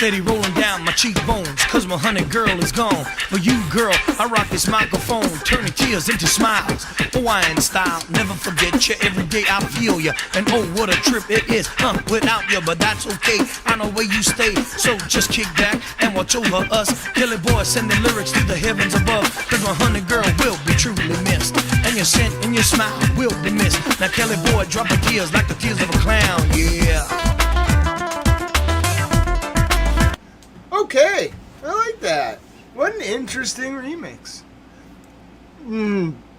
steady rolling down my cheekbones, cause my honey girl is gone. For you, girl, I rock this microphone, turning tears into smiles. Hawaiian style, never forget you. Every day I feel you, and oh, what a trip it is, without you. But that's okay, I know where you stay, so just kick back and watch over us. Kelly boy sending lyrics to the heavens above, cause my honey girl will be truly missed, and your scent and your smile will be missed. Now Kelly boy dropping tears like the tears of a clown, yeah. Okay, I like that. What an interesting remix.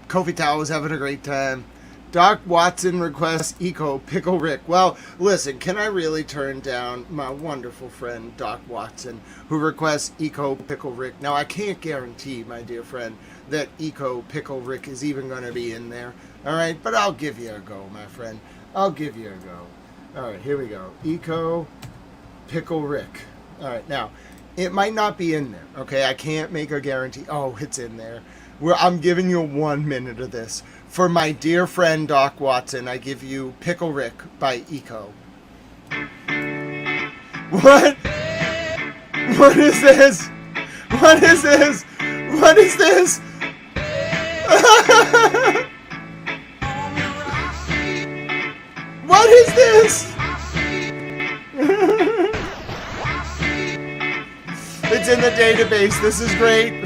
Kofi Tao was having a great time. Doc Watson requests Eco Pickle Rick. Well, listen, can I really turn down my wonderful friend Doc Watson, who requests Eco Pickle Rick? Now, I can't guarantee, my dear friend, that Eco Pickle Rick is even going to be in there. All right, but I'll give you a go, my friend. I'll give you a go. All right, here we go. Eco Pickle Rick. All right, now, it might not be in there, okay? I can't make a guarantee. Oh, it's in there. I'm giving you 1 minute of this. For my dear friend Doc Watson, I give you Pickle Rick by Eco. What? What is this? What is this? What is this? What is this? It's in the database. This is great.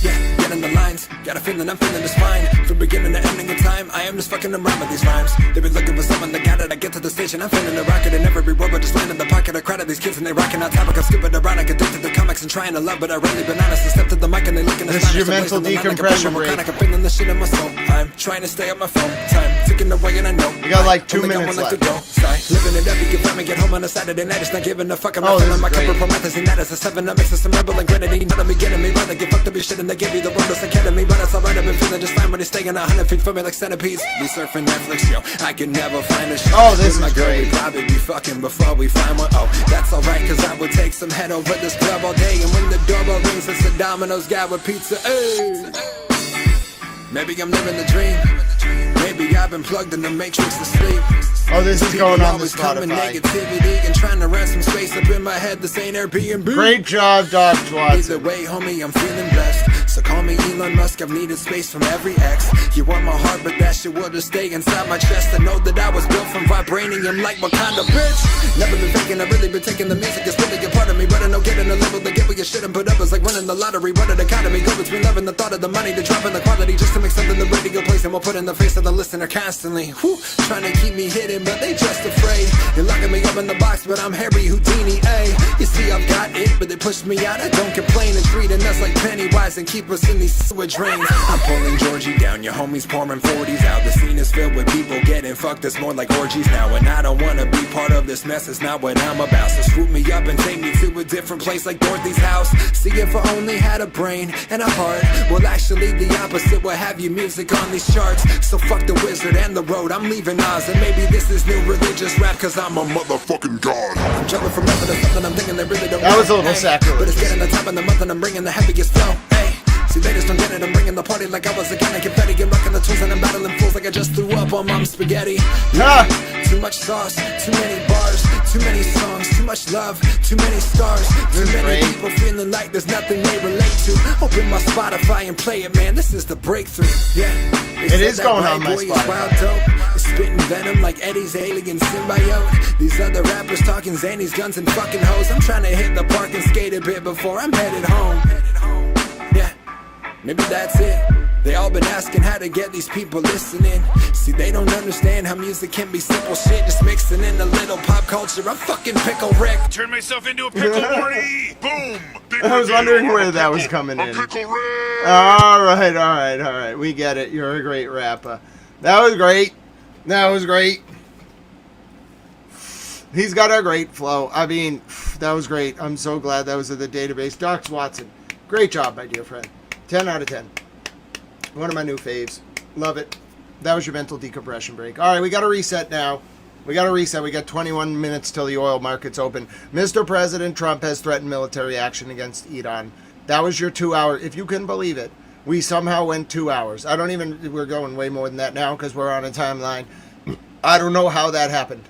Get in the lines. Got a feeling I'm feeling just fine. From beginning to ending of time, I am just fucking around with these rhymes. They've been looking for someone that got it. I get to the station, I'm feeling a rocket in every word, but just land in the pocket. A crowd of these kids and they rocking on topic. I'm skipping around, I get addicted to comics and trying to love, but I really been honest. I stepped to the mic and they looking This is your mental decompression break. I'm feeling the shit in my soul. I'm trying to stay on my phone. Time ticking away and I know you got like 2 minutes left. Living it up, you can find me, get home on a Saturday night. It's not giving a fuck. I'm not feeling my cup of promethazine. That is a 7 that makes some rebel and grenadine. None of me getting me right. They get fucked up your shit and they give you the wonders academy. But it's alright, I've been feeling just fine when it's staying 100 feet from me like centipedes. We surfing Netflix, yo. I can never find a show. Oh, this my is girl, great. we probably be fucking before we find one. Oh, that's alright, cause I would take some head over this club all day. And when the doorbell rings, it's a Domino's guy with pizza. Hey. Maybe I'm living the dream. Maybe I've been plugged in the matrix to sleep. Oh, this is going on the Spotify. Spotify. Negativity and trying to rent some space up in my head. This ain't Airbnb. Great job, Doc Watson. Either way, homie, I'm feeling blessed. So call me Elon Musk. I've needed space from every ex. You want my heart, but that shit will just stay inside my chest. I know that I was built from vibranium like Wakanda, bitch. Never been faking, I've really been taking the music. It's really a part of me, but I know getting a level to get what you shouldn't put up is like winning the lottery. What an economy. Go between love and the thought of the money to drop in the quality just to make something the radio plays and we'll put in the face of the listener constantly. Whew, trying to keep me hidden, but they just afraid. You're locking me up in the box, but I'm Harry Houdini, ayy. You see, I've got it, but they pushed me out. I don't complain and treating us like Pennywise and keep us in these sewage drains. I'm pulling Georgie down, your homies pouring 40s out. The scene is filled with people getting fucked. It's more like orgies now, and I don't wanna be part of this mess. It's not what I'm about. So swoop me up and take me to a different place like Dorothy's house. See, if I only had a brain and a heart, well, actually the opposite will have you music on these charts. So fuck the wizard and the road, I'm leaving Oz. And maybe this is new religious rap, cause I'm a motherfucking god. I'm jumping from nothing to something, I'm thinking they really don't That know. was a little sacrilege. But it's getting the top of the month and I'm bringing the heaviest flow. Hey, see, they just don't get it, I'm bringing the party like I was a gun. I confetti and rocking the tools and I'm battling fools like I just threw up on mom's spaghetti. Yeah, too much sauce, too many bars, too many songs, too much love, too many stars. Too many people feeling like there's nothing they relate to. Open my Spotify and play it, man, this is the breakthrough. Yeah, it is going on my boy Spotify. is wild dope. It's spitting venom like Eddie's alien symbiote. These other rappers talking zanies, guns and fucking hoes. I'm trying to hit the park and skate a bit before I'm headed home. Yeah, maybe that's it. They all been asking how to get these people listening. See, they don't understand how music can be simple shit. Just mixing in a little pop culture. I'm fucking Pickle Rick. Turn myself into a pickle, Morty. Boom. I was wondering where that was coming in. All right. We get it. You're a great rapper. That was great. He's got a great flow. I mean, that was great. I'm so glad that was in the database. Doc Watson, great job, my dear friend. 10 out of 10. One of my new faves. Love it. That was your mental decompression break. All right, we got to reset now. We got 21 minutes till the oil markets open. Mr. President Trump has threatened military action against Iran. That was your 2 hour. If you can believe it, we somehow went 2 hours. We're going way more than that now because we're on a timeline. I don't know how that happened.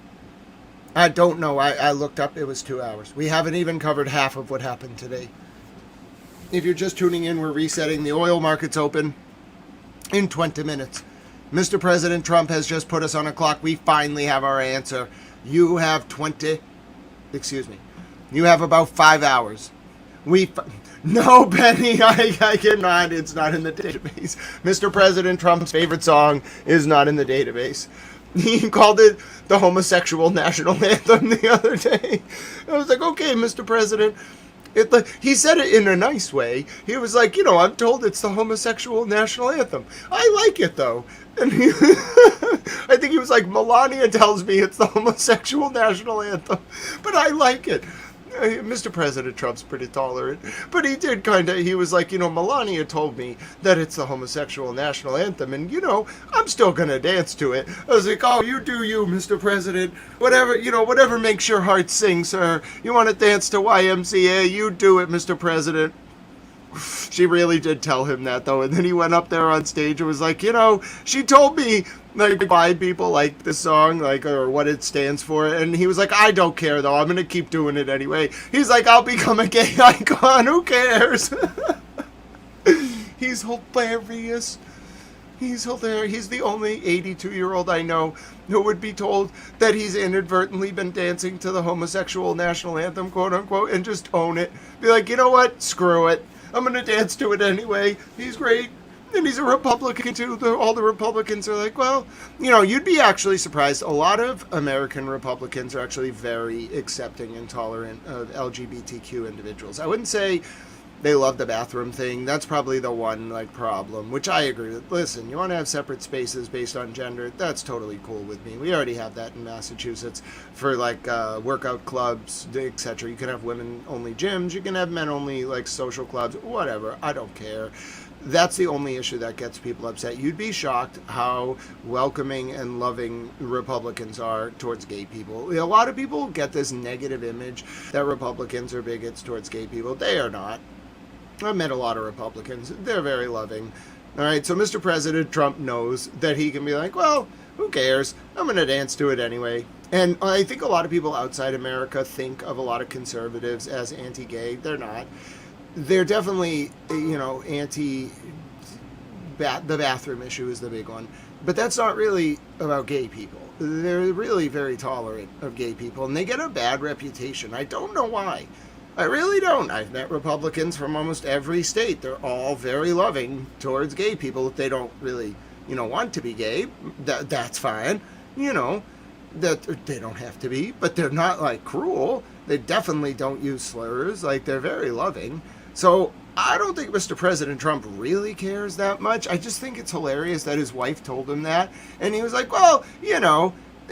I don't know. I looked up. It was 2 hours. We haven't even covered half of what happened today. If you're just tuning in, we're resetting. The oil market's open in 20 minutes. Mr. President Trump has just put us on a clock. We finally have our answer. You have you have about 5 hours. No, Benny, I cannot. It's not in the database. Mr. President Trump's favorite song is not in the database. He called it the homosexual national anthem the other day. I was like, okay, Mr. President. He said it in a nice way. He was like, I'm told it's the homosexual national anthem. I like it, though. And I think he was like, Melania tells me it's the homosexual national anthem, but I like it. Mr. President Trump's pretty tolerant, but he did he was like, Melania told me that it's the homosexual national anthem, and, I'm still going to dance to it. I was like, oh, you do you, Mr. President. Whatever makes your heart sing, sir. You want to dance to YMCA, you do it, Mr. President. She really did tell him that, though, and then he went up there on stage and was like, she told me why people like this song, or what it stands for, and he was like, I don't care, though, I'm gonna keep doing it anyway. He's like, I'll become a gay icon, who cares? He's hilarious. He's hilarious. He's the only 82-year-old I know who would be told that he's inadvertently been dancing to the homosexual national anthem, quote unquote, and just own it. Be like, you know what? Screw it. I'm going to dance to it anyway. He's great. And he's a Republican, too. All the Republicans are like, well, you'd be actually surprised. A lot of American Republicans are actually very accepting and tolerant of LGBTQ individuals. I wouldn't say they love the bathroom thing. That's probably the one, problem, which I agree with. Listen, you want to have separate spaces based on gender? That's totally cool with me. We already have that in Massachusetts for, workout clubs, etc. You can have women-only gyms. You can have men-only, social clubs, whatever. I don't care. That's the only issue that gets people upset. You'd be shocked how welcoming and loving Republicans are towards gay people. A lot of people get this negative image that Republicans are bigots towards gay people. They are not. I've met a lot of Republicans. They're very loving. All right, so Mr. President Trump knows that he can be like, well, who cares? I'm going to dance to it anyway. And I think a lot of people outside America think of a lot of conservatives as anti-gay. They're not. They're definitely, the bathroom issue is the big one. But that's not really about gay people. They're really very tolerant of gay people, and they get a bad reputation. I don't know why. I really don't. I've met Republicans from almost every state. They're all very loving towards gay people. If they don't really, want to be gay, that's fine. That they don't have to be, but they're not, cruel. They definitely don't use slurs. They're very loving. So I don't think Mr. President Trump really cares that much. I just think it's hilarious that his wife told him that. And he was like, well,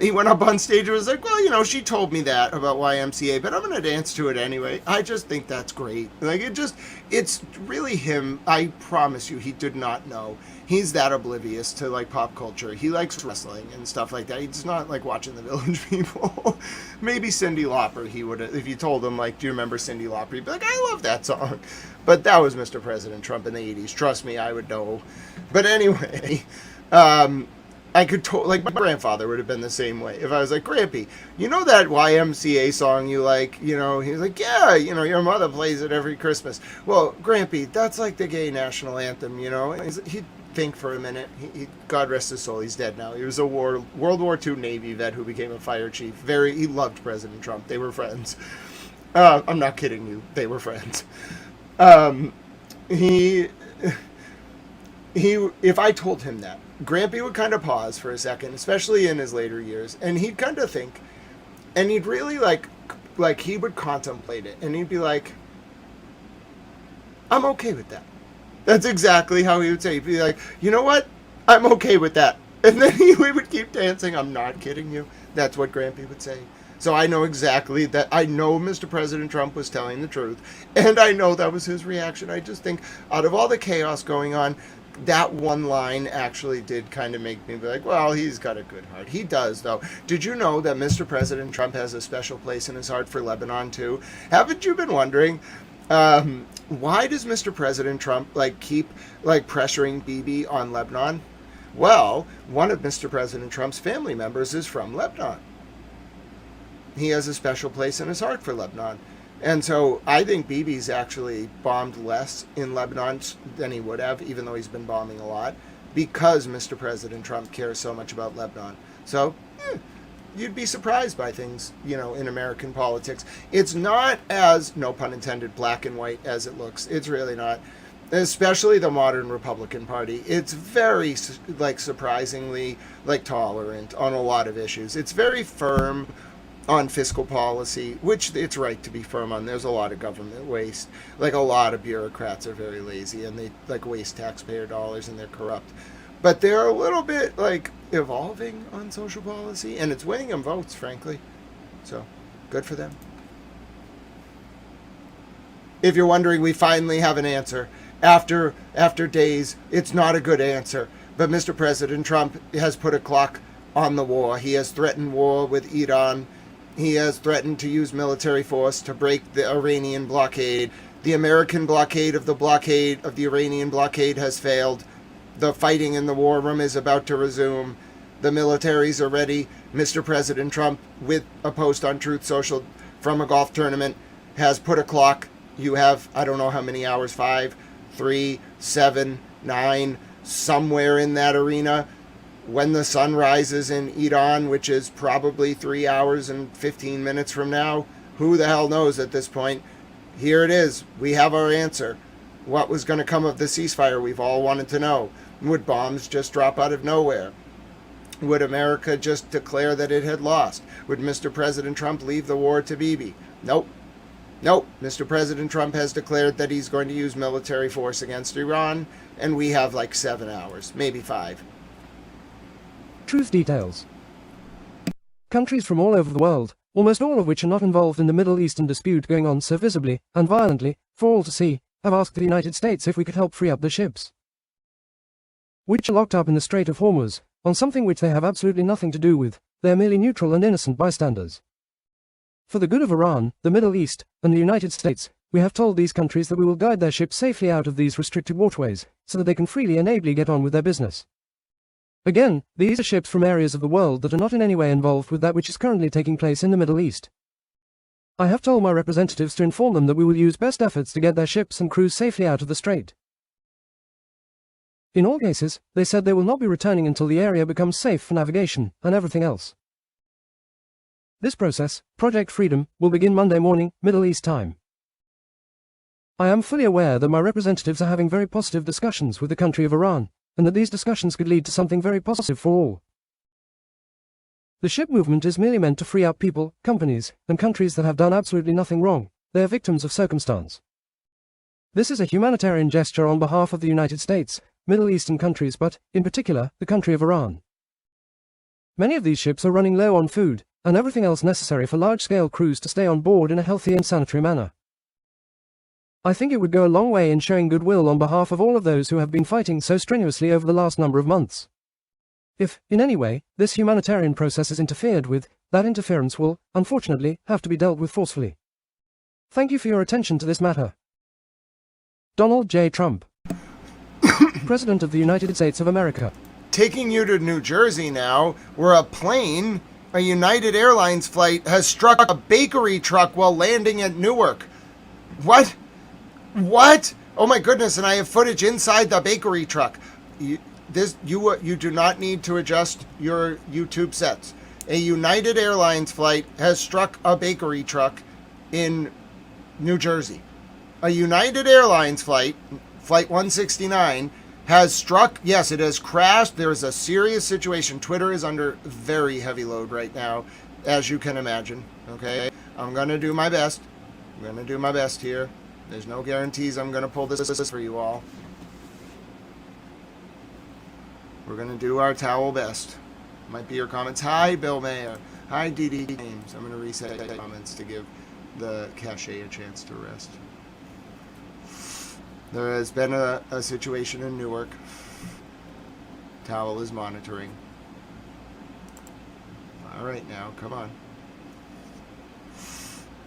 he went up on stage and was like, well, she told me that about YMCA, but I'm going to dance to it anyway. I just think that's great. It's really him. I promise you, he did not know. He's that oblivious to pop culture. He likes wrestling and stuff like that. He's not watching the Village People. Maybe Cyndi Lauper, he would, if you told him do you remember Cyndi Lauper? He'd be like, I love that song. But that was Mr. President Trump in the 80s. Trust me, I would know. But anyway, I could my grandfather would have been the same way. If I was like, Grampy, you know that YMCA song you like? He was like, yeah, your mother plays it every Christmas. Well, Grampy, that's the gay national anthem, He'd think for a minute. He God rest his soul, he's dead now. He was a World War II Navy vet who became a fire chief. He loved President Trump. They were friends. I'm not kidding you. They were friends. If I told him that, Grampy would kind of pause for a second, especially in his later years, and he'd kind of think, and he'd really he would contemplate it, and he'd be like, I'm okay with that. That's exactly how he would say. He'd be like, you know what? I'm okay with that. And then we would keep dancing. I'm not kidding you. That's what Grampy would say. So I know exactly that. I know Mr. President Trump was telling the truth, and I know that was his reaction. I just think out of all the chaos going on, that one line actually did kind of make me be like, well, he's got a good heart. He does, though. Did you know that Mr. President Trump has a special place in his heart for Lebanon, too? Haven't you been wondering? Why does Mr. President Trump keep pressuring Bibi on Lebanon? Well, one of Mr. President Trump's family members is from Lebanon. he has a special place in his heart for Lebanon. And so I think Bibi's actually bombed less in Lebanon than he would have, even though he's been bombing a lot, because Mr. President Trump cares so much about Lebanon. So you'd be surprised by things, in American politics. It's not as, no pun intended, black and white as it looks. It's really not. Especially the modern Republican Party. It's very, surprisingly, tolerant on a lot of issues. It's very firm on fiscal policy, which it's right to be firm on. There's a lot of government waste. A lot of bureaucrats are very lazy and they waste taxpayer dollars and they're corrupt. But they're a little bit evolving on social policy, and it's winning them votes, frankly. So good for them. If you're wondering, we finally have an answer. After days, it's not a good answer. But Mr. President Trump has put a clock on the war. He has threatened war with Iran. He has threatened to use military force to break the Iranian blockade. The American blockade of the Iranian blockade has failed. The fighting in the war room is about to resume. The militaries are ready. Mr. President Trump, with a post on Truth Social from a golf tournament, has put a clock. You have, I don't know how many hours, 5, 3, 7, 9, somewhere in that arena. When the sun rises in Iran, which is probably 3 hours and 15 minutes from now, who the hell knows at this point? Here it is. We have our answer. What was going to come of the ceasefire? We've all wanted to know. Would bombs just drop out of nowhere? Would America just declare that it had lost? Would Mr. President Trump leave the war to Bibi? Nope. Mr. President Trump has declared that he's going to use military force against Iran, and we have 7 hours, maybe 5. Truth details. Countries from all over the world, almost all of which are not involved in the Middle Eastern dispute going on so visibly and violently, for all to see, have asked the United States if we could help free up the ships, which are locked up in the Strait of Hormuz, on something which they have absolutely nothing to do with. They are merely neutral and innocent bystanders. For the good of Iran, the Middle East, and the United States, we have told these countries that we will guide their ships safely out of these restricted waterways, so that they can freely and ably get on with their business. Again, these are ships from areas of the world that are not in any way involved with that which is currently taking place in the Middle East. I have told my representatives to inform them that we will use best efforts to get their ships and crews safely out of the strait. In all cases, they said they will not be returning until the area becomes safe for navigation and everything else. This process, Project Freedom, will begin Monday morning, Middle East time. I am fully aware that my representatives are having very positive discussions with the country of Iran, and that these discussions could lead to something very positive for all. The ship movement is merely meant to free up people, companies, and countries that have done absolutely nothing wrong. They are victims of circumstance. This is a humanitarian gesture on behalf of the United States, Middle Eastern countries, but, in particular, the country of Iran. Many of these ships are running low on food, and everything else necessary for large-scale crews to stay on board in a healthy and sanitary manner. I think it would go a long way in showing goodwill on behalf of all of those who have been fighting so strenuously over the last number of months. If, in any way, this humanitarian process is interfered with, that interference will, unfortunately, have to be dealt with forcefully. Thank you for your attention to this matter. Donald J. Trump, President of the United States of America. Taking you to New Jersey now, where a United Airlines flight has struck a bakery truck while landing at Newark. What? Oh my goodness, and I have footage inside the bakery truck. You do not need to adjust your YouTube sets. A United Airlines flight has struck a bakery truck in New Jersey. A United Airlines flight, Flight 169, has struck, yes, it has crashed. There is a serious situation. Twitter is under very heavy load right now, as you can imagine, okay? I'm going to do my best. Here. There's no guarantees I'm going to pull this for you all. We're going to do our towel best. Might be your comments. Hi, Bill Mayer. Hi, DD James. I'm going to reset the comments to give the cache a chance to rest. There has been a situation in Newark. Towel is monitoring. All right, now, come on.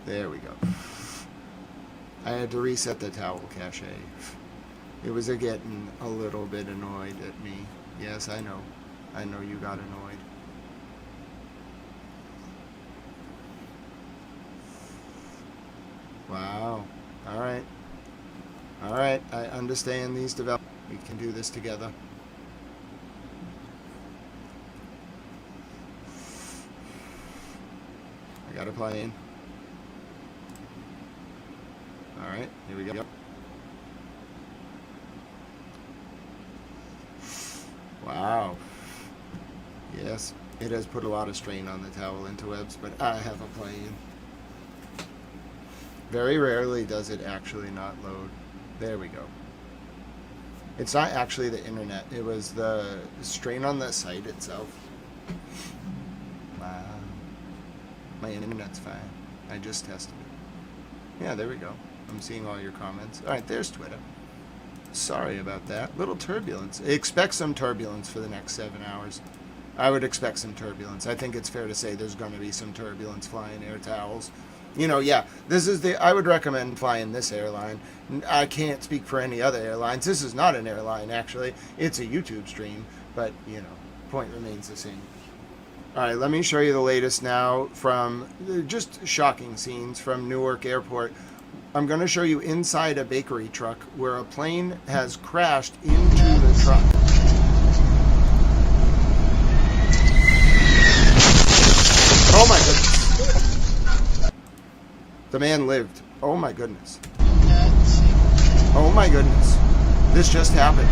There we go. I had to reset the towel cache. It was getting a little bit annoyed at me. Yes, I know. I know you got annoyed. understand these developments. We can do this together. I got a plane. All right, here we go. Wow. Yes, it has put a lot of strain on the towel interwebs, but I have a plane. Very rarely does it actually not load. There we go. It's not actually the internet. It was the strain on the site itself. Wow. My internet's fine. I just tested it. Yeah, there we go. I'm seeing all your comments. All right, there's Twitter. Sorry about that. Little turbulence. Expect some turbulence for the next 7 hours. I would expect some turbulence. I think it's fair to say there's going to be some turbulence flying air towels. You know, yeah, this is I would recommend flying this airline. I can't speak for any other airlines. This is not an airline, actually. It's a YouTube stream, but, you know, point remains the same. All right, let me show you the latest now from just shocking scenes from Newark Airport. I'm going to show you inside a bakery truck where a plane has crashed into the truck. Oh my goodness. The man lived. Oh my goodness. Oh my goodness. This just happened.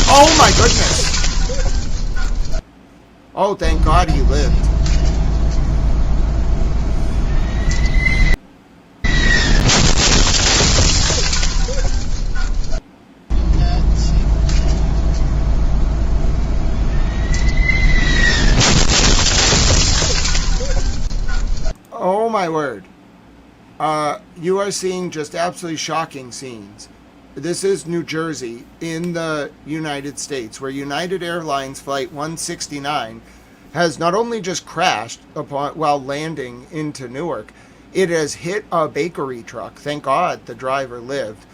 Oh my goodness. Oh, thank God he lived. Oh my word. You are seeing just absolutely shocking scenes. This is New Jersey in the United States, where United Airlines Flight 169 has not only just crashed while landing into Newark, it has hit a bakery truck. Thank God the driver lived.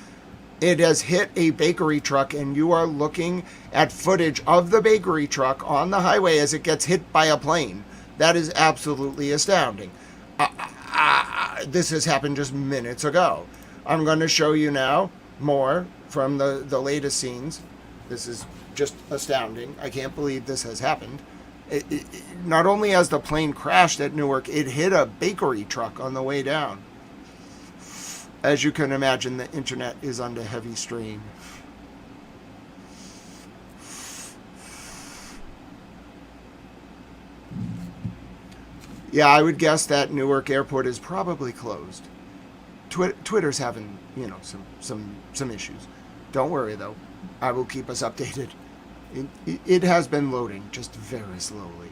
It has hit a bakery truck, and you are looking at footage of the bakery truck on the highway as it gets hit by a plane. That is absolutely astounding. This has happened just minutes ago. I'm going to show you now more from the latest scenes. This is just astounding. I can't believe this has happened. Not only has the plane crashed at Newark, it hit a bakery truck on the way down. As you can imagine, the internet is under heavy strain. Yeah, I would guess that Newark Airport is probably closed. Twitter's having, you know, some issues. Don't worry though. I will keep us updated. It has been loading, just very slowly.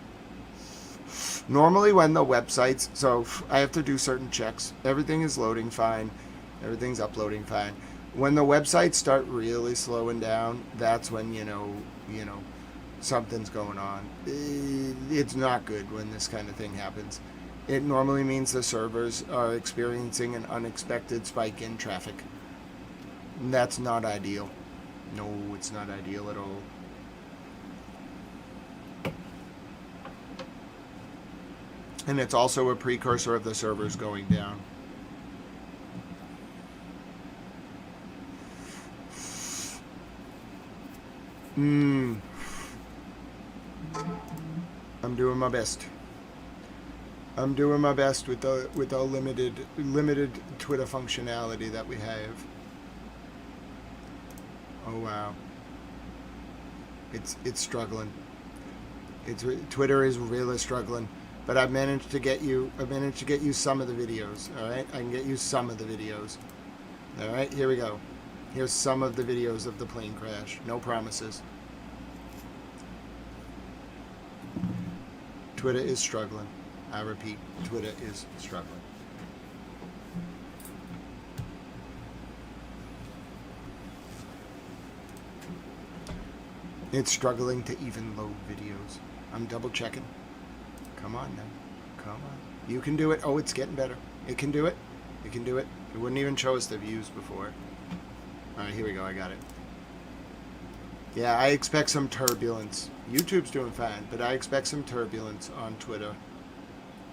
Normally when the websites, so I have to do certain checks. Everything is loading fine. Everything's uploading fine. When the websites start really slowing down, that's when, you know, something's going on. It's not good when this kind of thing happens. It normally means the servers are experiencing an unexpected spike in traffic. And that's not ideal. No, it's not ideal at all. And it's also a precursor of the servers going down. I'm doing my best. I'm doing my best with the limited Twitter functionality that we have. Oh wow. It's struggling. Twitter is really struggling, but I've managed to get you some of the videos, all right? I can get you some of the videos. All right, here we go. Here's some of the videos of the plane crash. No promises. Twitter is struggling. I repeat, Twitter is struggling. It's struggling to even load videos. I'm double checking. Come on now. Come on. You can do it. Oh, it's getting better. It can do it. It can do it. It wouldn't even show us the views before. Alright, here we go. I got it. Yeah, I expect some turbulence. YouTube's doing fine, but I expect some turbulence on Twitter.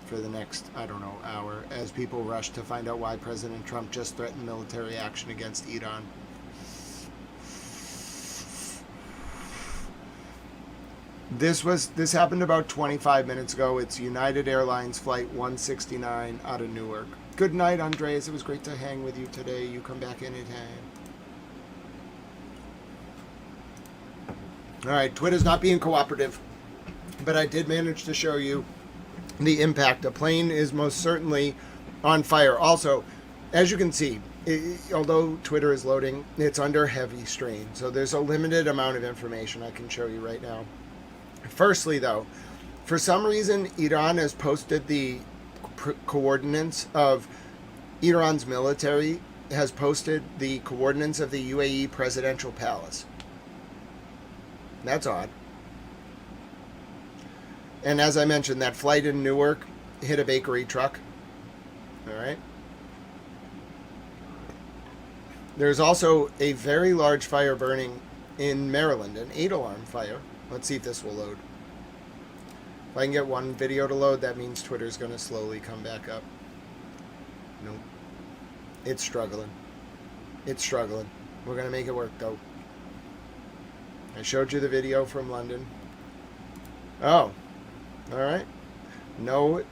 for the next, I don't know, hour as people rush to find out why President Trump just threatened military action against Iran. This happened about 25 minutes ago. It's United Airlines Flight 169 out of Newark. Good night, Andres. It was great to hang with you today. You come back anytime. All right, Twitter's not being cooperative, but I did manage to show you the impact. A plane is most certainly on fire. Also, as you can see, although Twitter is loading, it's under heavy strain. So there's a limited amount of information I can show you right now. Firstly, though, for some reason, Iran has posted the coordinates of Iran's military, has posted the coordinates of the UAE presidential palace. That's odd. And as I mentioned, that flight in Newark hit a bakery truck. All right. There's also a very large fire burning in Maryland, an 8-alarm fire. Let's see if this will load. If I can get one video to load, that means Twitter's going to slowly come back up. Nope. It's struggling. It's struggling. We're going to make it work, though. I showed you the video from London. Oh. All right. No.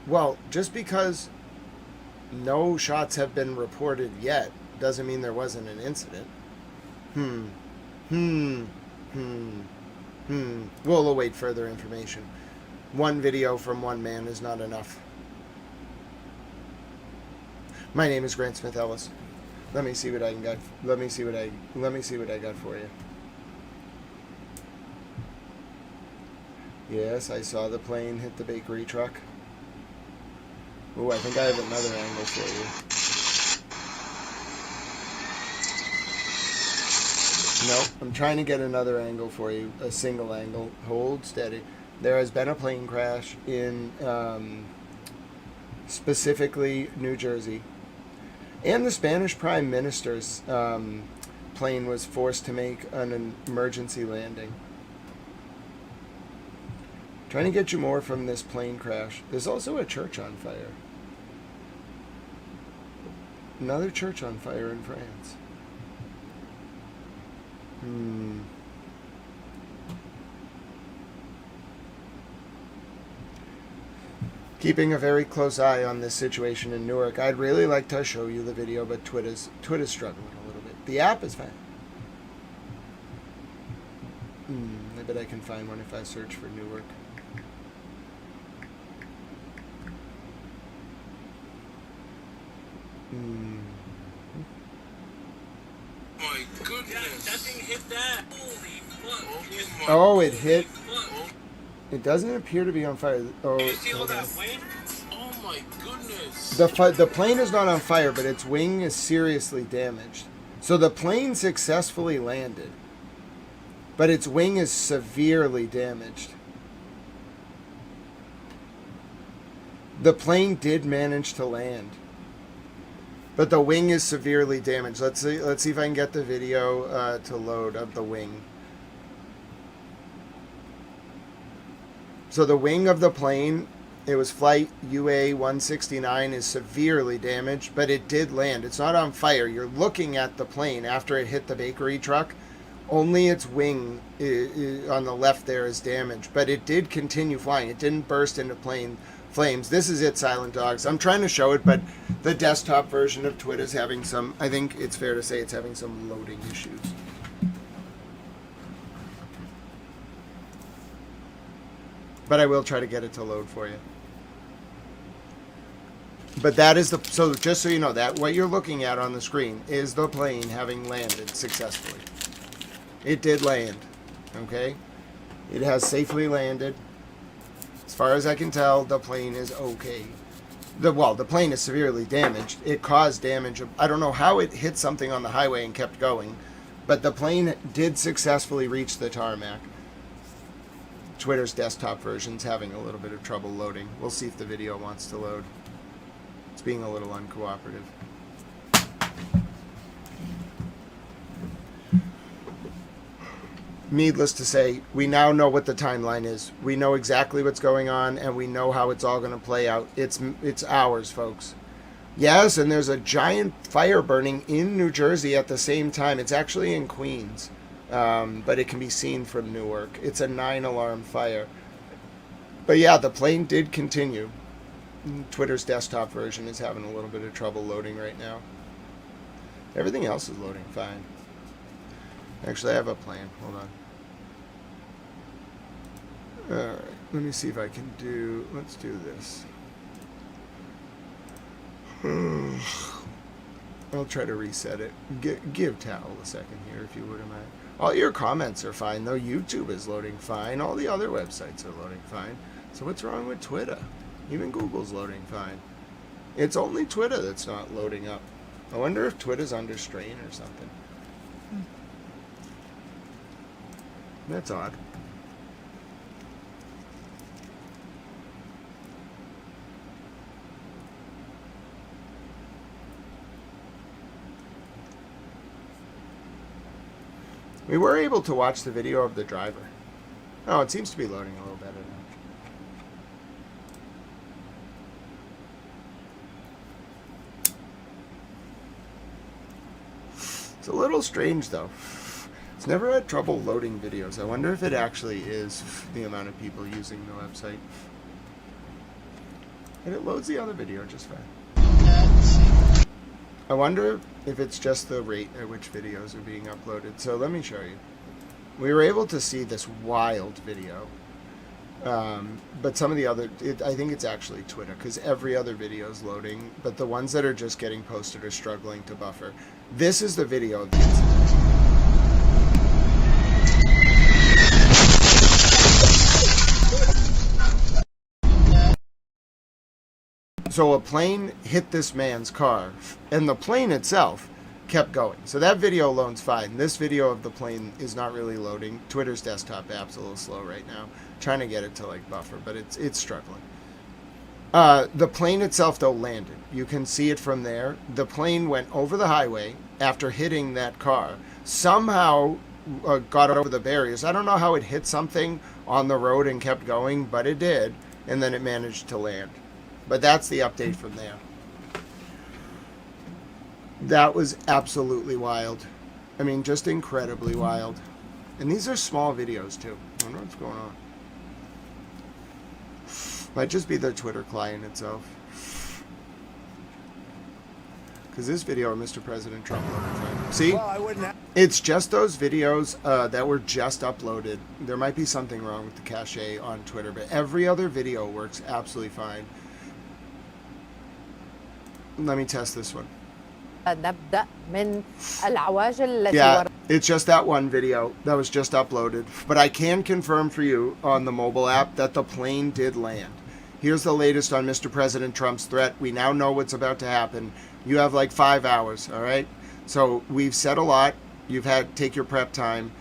Well, just because no shots have been reported yet doesn't mean there wasn't an incident. We'll await further information. One video from one man is not enough. My name is Grant Smith Ellis. Let me see what I can get. Let me see what I got for you. Yes, I saw the plane hit the bakery truck. Oh, I think I have another angle for you. Nope, I'm trying to get another angle for you, a single angle. Hold steady. There has been a plane crash in specifically New Jersey. And the Spanish Prime Minister's plane was forced to make an emergency landing. Trying to get you more from this plane crash. There's also a church on fire. Another church on fire in France. Keeping a very close eye on this situation in Newark. I'd really like to show you the video, but Twitter's struggling a little bit. The app is fine. I bet I can find one if I search for Newark. My goodness. That thing hit that. Holy fuck. Oh, it hit. It doesn't appear to be on fire. Oh, You see all that wind? Oh my goodness. the plane is not on fire, but its wing is seriously damaged. So the plane successfully landed, but its wing is severely damaged. The plane did manage to land, but the wing is severely damaged. Let's see if I can get the video to load of the wing. So the wing of the plane, it was flight UA 169, is severely damaged, but it did land. It's not on fire. You're looking at the plane after it hit the bakery truck. Only its wing on the left there is damaged, but it did continue flying. It didn't burst into flames. This is it, Silent Dogs. I'm trying to show it, but the desktop version of Twitter is having some, I think it's fair to say it's having some loading issues. But I will try to get it to load for you. But that is so just so you know, that what you're looking at on the screen is the plane having landed successfully. It did land, okay? It has safely landed. As far as I can tell, the plane is okay. The plane is severely damaged. It caused damage. I don't know how it hit something on the highway and kept going, but the plane did successfully reach the tarmac. Twitter's desktop version's having a little bit of trouble loading. We'll see if the video wants to load. It's being a little uncooperative. needless to say, we now know what the timeline is. We know exactly what's going on, and we know how it's all going to play out. It's hours, folks. Yes, and there's a giant fire burning in New Jersey at the same time. It's actually in Queens, but it can be seen from Newark. It's a 9-alarm fire. But yeah, the plane did continue. Twitter's desktop version is having a little bit of trouble loading right now. Everything else is loading fine. Actually, I have a plan. Hold on. Alright, let me see if I can do... Let's do this. I'll try to reset it. Give Tal a second here, if you wouldn't mind. All your comments are fine, though. YouTube is loading fine. All the other websites are loading fine. So what's wrong with Twitter? Even Google's loading fine. It's only Twitter that's not loading up. I wonder if Twitter's under strain or something. That's odd. We were able to watch the video of the driver. Oh, it seems to be loading a little better now. It's a little strange, though. It's never had trouble loading videos. I wonder if it actually is the amount of people using the website. And it loads the other video just fine. I wonder if it's just the rate at which videos are being uploaded. So let me show you. We were able to see this wild video. But some of the other, I think it's actually Twitter, because every other video is loading, but the ones that are just getting posted are struggling to buffer. This is the video of the incident. So a plane hit this man's car, and the plane itself kept going. So that video loads fine. This video of the plane is not really loading. Twitter's desktop app's a little slow right now. Trying to get it to like buffer, but it's struggling. The plane itself, though, landed. You can see it from there. The plane went over the highway after hitting that car. Somehow got over the barriers. I don't know how it hit something on the road and kept going, but it did. And then it managed to land. But that's the update from there. That was absolutely wild. I mean, just incredibly wild. And these are small videos, too. I wonder what's going on. Might just be the Twitter client itself. Because this video of Mr. President Trump loaded fine. See? Well, it's just those videos that were just uploaded. There might be something wrong with the cache on Twitter, but every other video works absolutely fine. Let me test this one. Yeah, it's just that one video that was just uploaded. But I can confirm for you on the mobile app that the plane did land. Here's the latest on Mr. President Trump's threat. We now know what's about to happen. You have like 5 hours, all right? So we've said a lot. You've had take your prep time.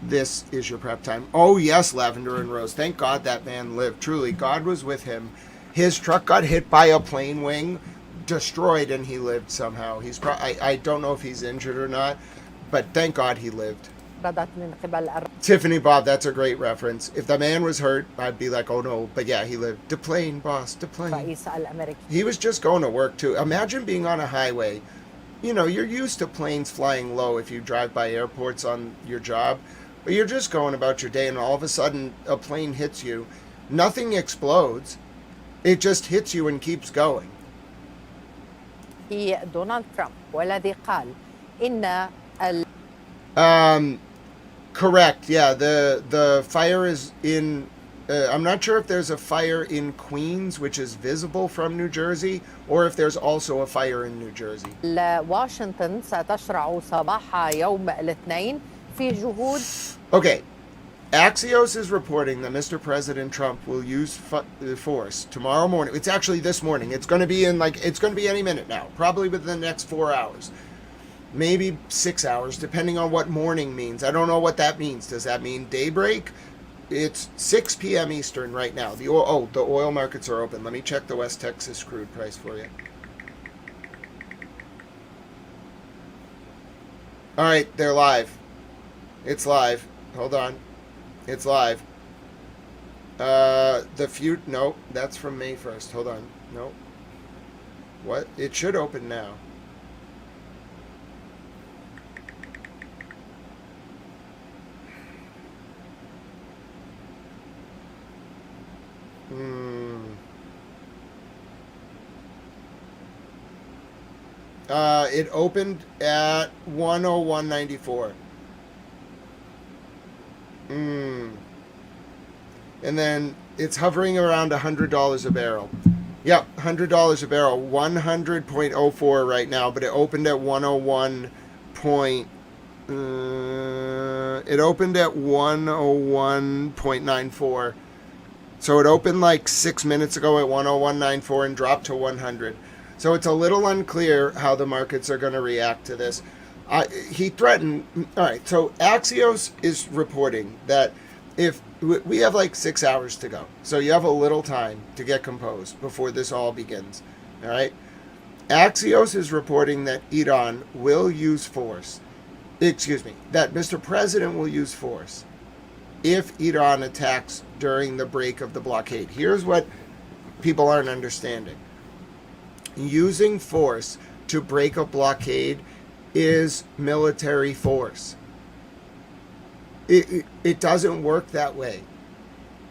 This is your prep time. Oh, yes, Lavender and Rose. Thank God that man lived. Truly, God was with him. His truck got hit by a plane wing, destroyed, and he lived somehow. He's I don't know if he's injured or not, but thank God he lived. Tiffany Bob, that's a great reference. If the man was hurt, I'd be like, oh no, but yeah, he lived. Deplane, boss, deplane. He was just going to work too. Imagine being on a highway. You know, you're used to planes flying low if you drive by airports on your job, but you're just going about your day and all of a sudden a plane hits you. Nothing explodes. It just hits you and keeps going. دونالد ترامب والذي قال إن correct. Yeah, the fire is in I'm not sure if there's a fire in Queens which is visible from New Jersey or if there's also a fire in New Jersey. واشنطن ستشرع صباح يوم الاثنين في جهود Okay. Axios is reporting that Mr. President Trump will use force tomorrow morning. It's actually this morning. It's going to be it's going to be any minute now, probably within the next 4 hours. Maybe 6 hours, depending on what morning means. I don't know what that means. Does that mean daybreak? It's 6 p.m. Eastern right now. The oil markets are open. Let me check the West Texas crude price for you. All right, they're live. It's live. Hold on. It's live. No, that's from May 1st. Hold on. No. What? It should open now. It opened at 101.94. And then it's hovering around $100 a barrel. Yep, $100 a barrel. 100.04 right now, but it opened at 101. It opened at 101.94. So it opened like 6 minutes ago at 101.94 and dropped to 100. So it's a little unclear how the markets are going to react to this. He threatened. All right, so Axios is reporting that if we have like 6 hours to go, so you have a little time to get composed before this all begins. All right. Axios is reporting that Iran will use force. That Mr. President will use force if Iran attacks during the break of the blockade. Here's what people aren't understanding. Using force to break a blockade is military force. It doesn't work that way.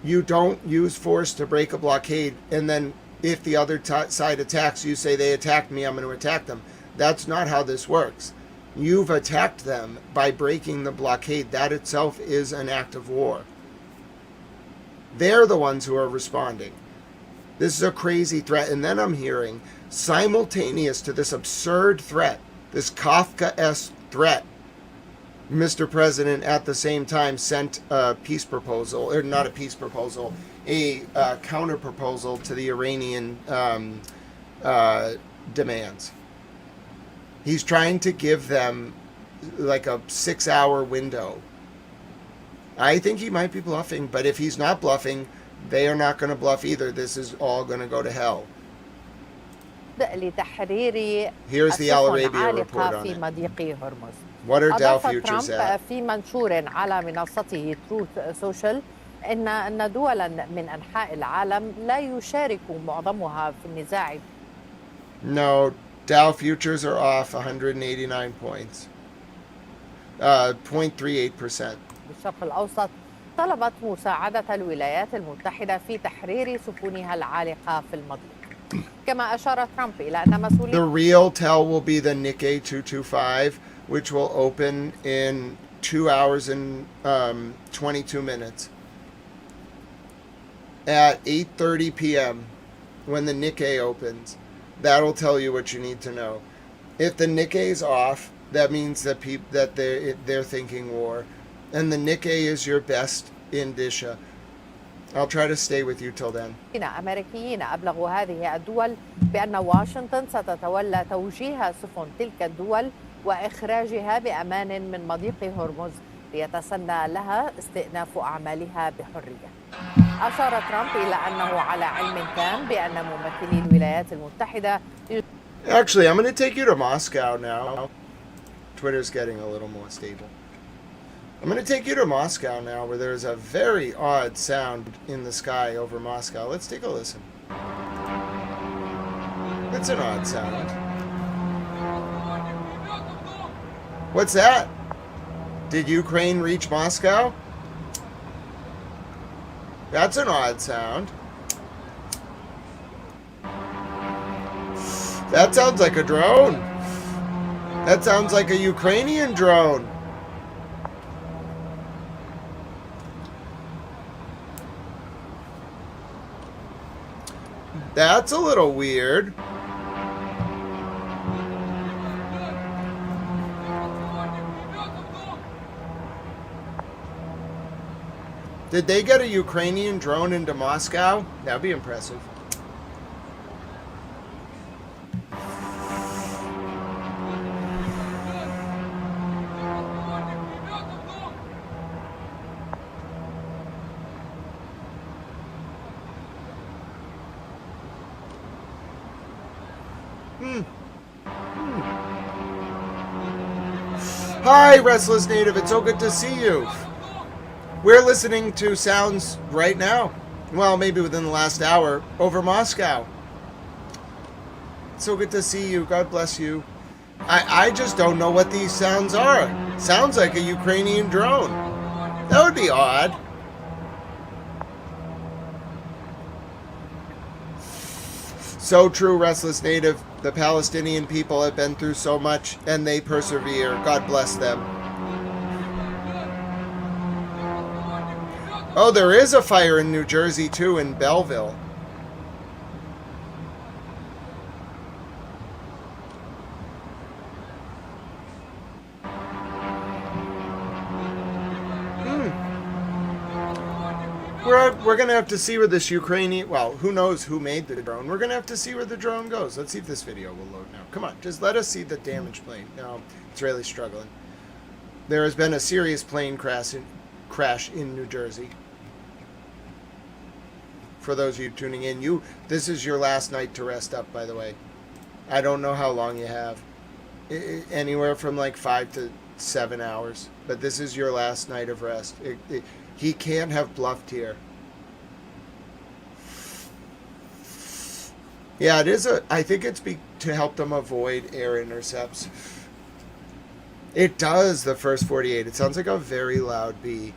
You don't use force to break a blockade, and then if the other side attacks, you say they attacked me, I'm going to attack them. That's not how this works. You've attacked them by breaking the blockade. That itself is an act of war. They're the ones who are responding. This is a crazy threat. And then I'm hearing, simultaneous to this absurd threat, this Kafkaesque threat, Mr. President at the same time sent a peace proposal, or not a peace proposal, a counter proposal to the Iranian demands. He's trying to give them like a 6-hour window. I think he might be bluffing, but if he's not bluffing, they are not going to bluff either. This is all going to go to hell. Here's the Al Arabia report on it. What are Dow futures at? في منشور على منصته تروث سوشيال أن دولا من أنحاء العالم لا يشارك معظمها في النزاع. No, Dow futures are off 189 points. 0.38%. بالشرق الأوسط طلبت مساعدة الولايات المتحدة في تحرير سفنها العالقة في المضيق. كما أشار ترامب إلى أن مسؤولين. The real tell will be the Nikkei 225, which will open in 2 hours and 22 minutes. At 8:30 p.m. when the Nikkei opens, that'll tell you what you need to know. If the Nikkei's off, that means that they're thinking war, and the Nikkei is your best indicia. I'll try to stay with you till then. أمريكيين أبلغوا هذه الدول بأن واشنطن ستتولى توجيه سفن تلك الدول وإخراجها بأمان من مضيق هرمز ليتسنى لها استئناف أعمالها بحرية. أشار ترامب إلى أنه على علم تام بأن ممثلي الولايات المتحدة. Actually, I'm going to take you to Moscow now. Twitter's getting a little more stable. I'm going to take you to Moscow now, where there's a very odd sound in the sky over Moscow. Let's take a listen. It's an odd sound. What's that? Did Ukraine reach Moscow? That's an odd sound. That sounds like a drone. That sounds like a Ukrainian drone. That's a little weird. Did they get a Ukrainian drone into Moscow? That'd be impressive. Hi, Restless Native. It's so good to see you. We're listening to sounds right now. Well, maybe within the last hour over Moscow. So good to see you. God bless you. I just don't know what these sounds are. Sounds like a Ukrainian drone. That would be odd. So true, Restless Native. The Palestinian people have been through so much, and they persevere. God bless them. Oh, there is a fire in New Jersey, too, in Belleville. We're going to have to see where this Ukrainian... Well, who knows who made the drone. We're going to have to see where the drone goes. Let's see if this video will load now. Come on, just let us see the damaged plane. No, it's really struggling. There has been a serious plane crash in New Jersey. For those of you tuning in, this is your last night to rest up, by the way. I don't know how long you have. Anywhere from like 5 to 7 hours. But this is your last night of rest. He can't have bluffed here. Yeah, it is I think it's to help them avoid air intercepts. It does, the first 48. It sounds like a very loud bee.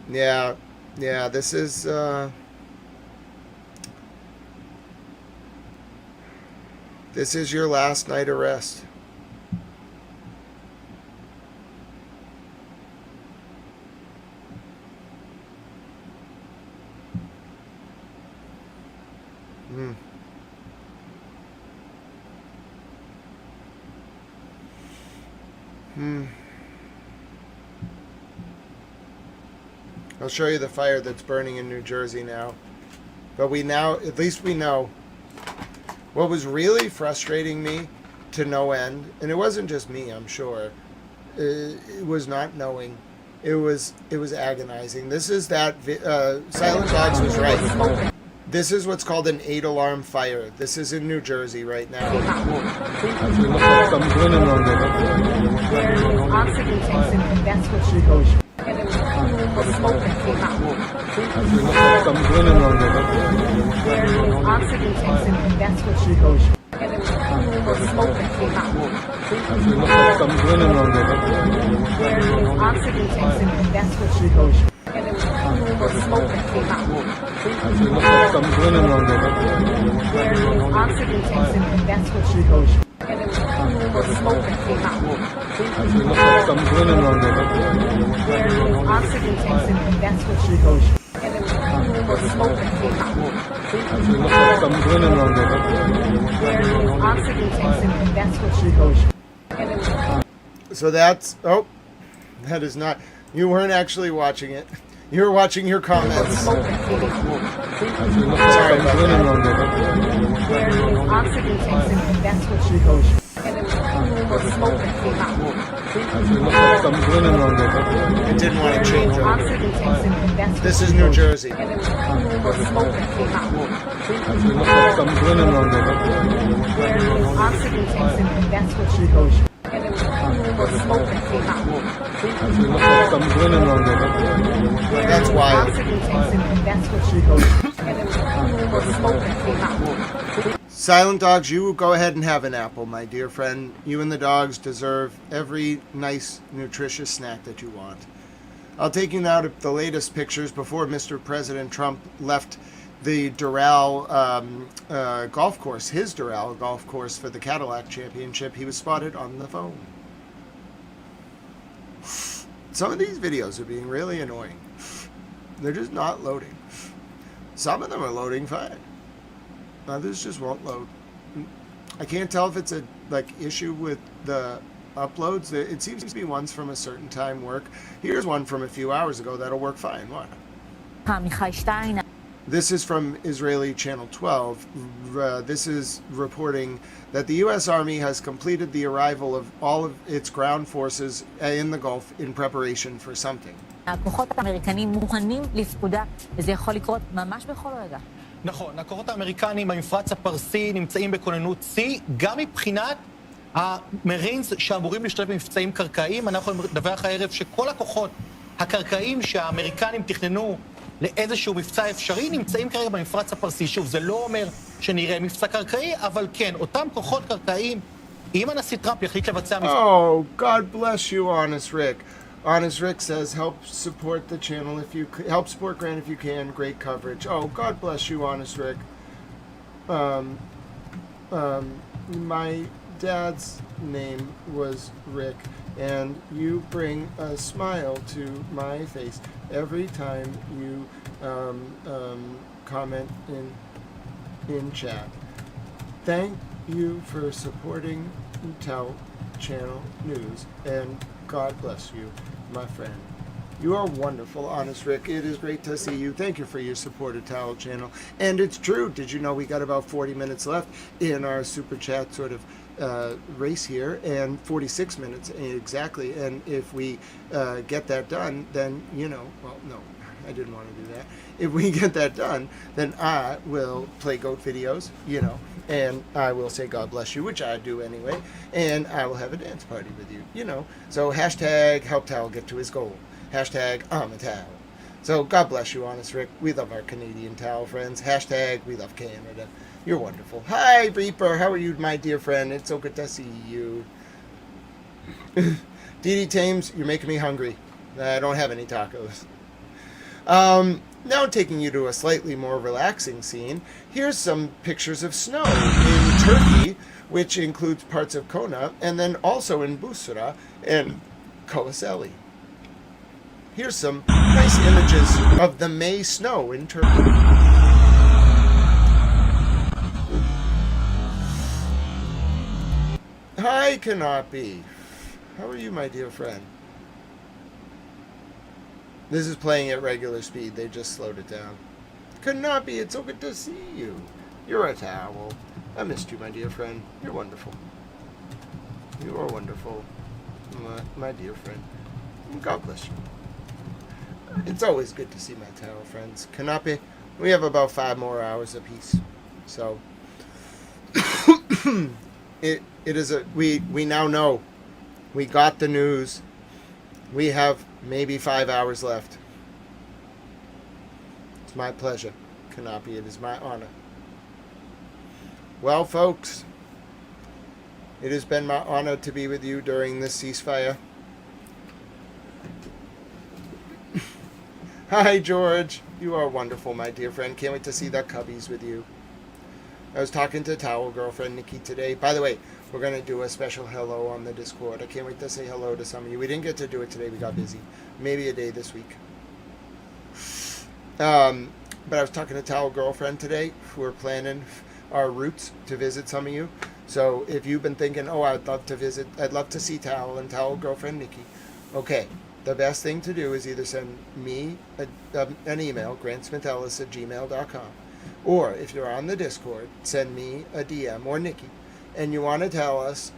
Yeah, this is, this is your last night of rest. I'll show you the fire that's burning in New Jersey now. But at least we know. What was really frustrating me to no end, and it wasn't just me, I'm sure, it was not knowing. It was agonizing. This is that, Silent Dogs was right. This is what's called an 8-alarm fire. This is in New Jersey right now. So that's, oh, that is not, you weren't actually watching it. You were watching your comments. Sorry about I didn't want to change over. This is New Jersey. That's wild. Silent Dogs, you go ahead and have an apple, my dear friend. You and the dogs deserve every nice, nutritious snack that you want. I'll take you now to the latest pictures before Mr. President Trump left the Doral golf course, his Doral golf course for the Cadillac Championship. He was spotted on the phone. Some of these videos are being really annoying. They're just not loading. Some of them are loading fine. Others just won't load. I can't tell if it's a issue with the uploads. It seems to be ones from a certain time work. Here's one from a few hours ago that'll work fine. What? This is from Israeli Channel 12. This is reporting that the U.S. Army has completed the arrival of all of its ground forces in the Gulf in preparation for something. נכון, הכוחות האמריקנים במפרץ הפרסי נמצאים בכוננות שיא, גם מבחינת המרינס שאמורים להשתתף במבצעים קרקעיים, אנחנו נדווח הערב שכל הכוחות הקרקעיים שהאמריקנים תכננו לאיזשהו מבצע אפשרי נמצאים כרגע במפרץ הפרסי. שוב, זה לא אומר שנראה מבצע קרקעי, אבל כן, אותם כוחות קרקעיים, אם הנשיא טראמפ יחליט לבצע מבצע... Oh, God bless you, Honest Rick. Honest Rick says, help support the channel if you... Help support Grant if you can. Great coverage. Oh, God bless you, Honest Rick. My dad's name was Rick, and you bring a smile to my face every time you comment in chat. Thank you for supporting Tell Channel News, and God bless you, my friend. You are wonderful, Honest Rick. It is great to see you. Thank you for your support of Towel Channel. And it's true. Did you know we got about 40 minutes left in our super chat sort of race here, and 46 minutes exactly. And if we get that done, then, you know, well, no, I didn't want to do that. If we get that done, then I will play goat videos, you know, and I will say God bless you, which I do anyway, and I will have a dance party with you, you know. So hashtag help Towel get to his goal. Hashtag I'm a towel. So God bless you, Honest Rick. We love our Canadian towel friends. Hashtag we love Canada. You're wonderful. Hi, Reaper. How are you, my dear friend? It's so good to see you. Dee Tames, you're making me hungry. I don't have any tacos. Now taking you to a slightly more relaxing scene. Here's some pictures of snow in Turkey, which includes parts of Kona, and then also in Busra and Kayseri. Here's some nice images of the May snow in Turkey. Hi, Kanapi. How are you, my dear friend? This is playing at regular speed. They just slowed it down. Kanapi, it's so good to see you. You're a towel. I missed you, my dear friend. You're wonderful. You are wonderful, my dear friend. God bless you. It's always good to see my towel friends. Kanapi, we have about 5 more hours apiece. So, it is a, we now know. We got the news. We have maybe 5 hours left. It's my pleasure, Kanapi. It is my honor. Well, folks, it has been my honor to be with you during this ceasefire. Hi, George. You are wonderful, my dear friend. Can't wait to see the cubbies with you. I was talking to Towel Girlfriend Nikki today. By the way, we're going to do a special hello on the Discord. I can't wait to say hello to some of you. We didn't get to do it today. We got busy. Maybe a day this week. But I was talking to Towel Girlfriend today. We're planning our routes to visit some of you. So if you've been thinking, oh, I'd love to visit, I'd love to see Towel and Towel Girlfriend Nikki. Okay. The best thing to do is either send me an email, grantsmithellis@gmail.com, or if you're on the Discord, send me a DM or Nikki, and you want to tell us,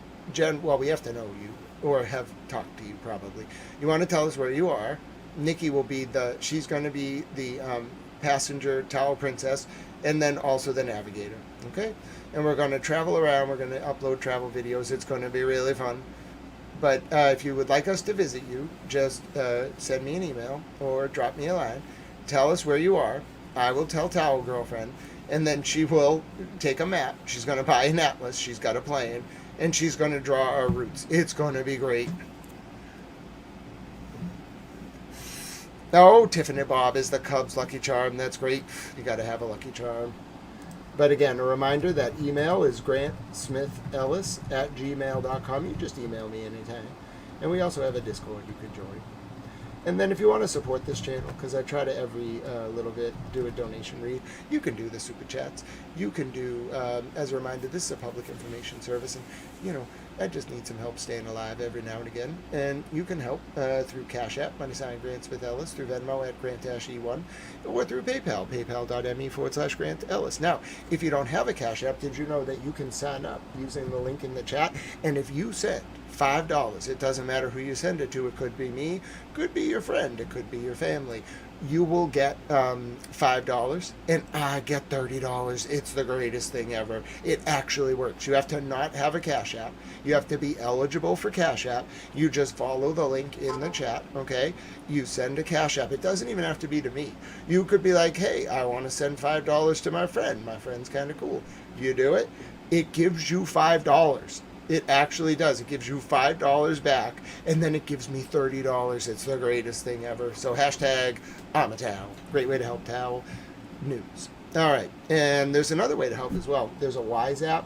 well, we have to know you, or have talked to you probably. You want to tell us where you are. Nikki will be she's going to be the passenger towel princess, and then also the navigator, okay? And we're going to travel around. We're going to upload travel videos. It's going to be really fun. But if you would like us to visit you, just send me an email or drop me a line. Tell us where you are. I will tell Towel Girlfriend, and then she will take a map. She's going to buy an atlas. She's got a plane, and she's going to draw our routes. It's going to be great. Oh, Tiffany Bob is the Cubs' lucky charm. That's great. You got to have a lucky charm. But again, a reminder that email is grantsmithellis@gmail.com. You just email me anytime. And we also have a Discord you can join. And then if you want to support this channel, because I try to every little bit do a donation read, you can do the super chats. You can do, as a reminder, this is a public information service. And, you know, I just need some help staying alive every now and again. And you can help through Cash App, $Grant through Venmo at Grant-E1, or through PayPal, paypal.me/Grant Ellis. Now, if you don't have a Cash App, did you know that you can sign up using the link in the chat? And if you send $5. It doesn't matter who you send it to. It could be me, could be your friend, it could be your family. You will get $5 and I get $30. It's the greatest thing ever. It actually works. You have to not have a Cash App. You have to be eligible for Cash App. You just follow the link in the chat, okay? You send a Cash App. It doesn't even have to be to me. You could be like, hey, I want to send $5 to my friend. My friend's kind of cool. You do it. It gives you $5. It actually does. It gives you $5 back, and then it gives me $30. It's the greatest thing ever. So hashtag I'm a towel. Great way to help towel news. All right, and there's another way to help as well. There's a Wise app.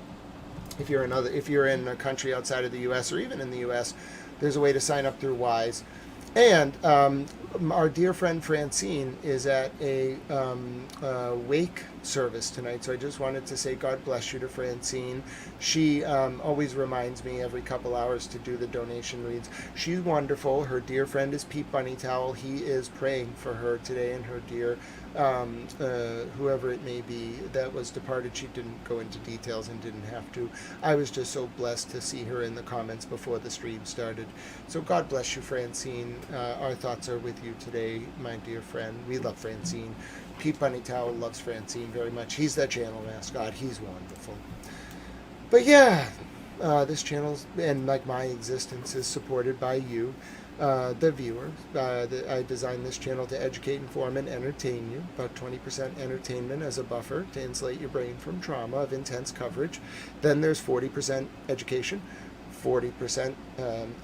If you're in a country outside of the U.S. or even in the U.S., there's a way to sign up through Wise. And our dear friend Francine is at a wake service tonight, so I just wanted to say God bless you to Francine. She always reminds me every couple hours to do the donation reads. She's wonderful. Her dear friend is Pete Bunny Towel. He is praying for her today and her dear whoever it may be that was departed. She didn't go into details and didn't have to. I was just so blessed to see her in the comments before the stream started. So God bless you, Francine. Our thoughts are with you today, my dear friend. We love Francine. Pete Bunny Towel loves Francine very much. He's that channel mascot. He's wonderful. But yeah, this channel and like my existence is supported by you, the viewers. I designed this channel to educate, inform, and entertain you. About 20% entertainment as a buffer to insulate your brain from trauma of intense coverage. Then there's 40% education, 40%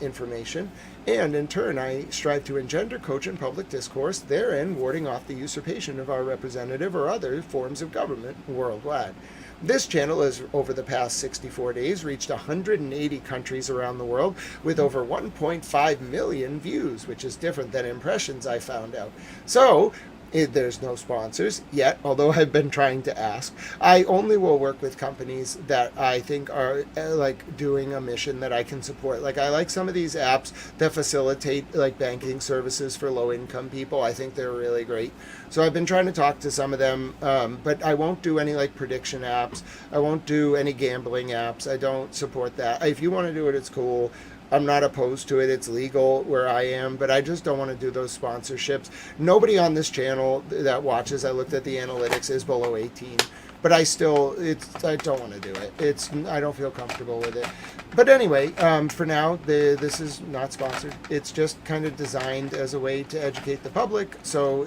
information, and in turn I strive to engender, coach, and public discourse, therein warding off the usurpation of our representative or other forms of government worldwide. This channel has, over the past 64 days, reached 180 countries around the world with over 1.5 million views, which is different than impressions, I found out. So, there's no sponsors yet, although I've been trying to ask. I only will work with companies that I think are like doing a mission that I can support. Like I like some of these apps that facilitate like banking services for low income people. I think they're really great. So I've been trying to talk to some of them, but I won't do any like prediction apps. I won't do any gambling apps. I don't support that. If you want to do it, it's cool. I'm not opposed to it. It's legal where I am, but I just don't want to do those sponsorships. Nobody on this channel that watches, I looked at the analytics, is below 18. But I don't want to do it. I don't feel comfortable with it. But anyway, for now, this is not sponsored. It's just kind of designed as a way to educate the public. So,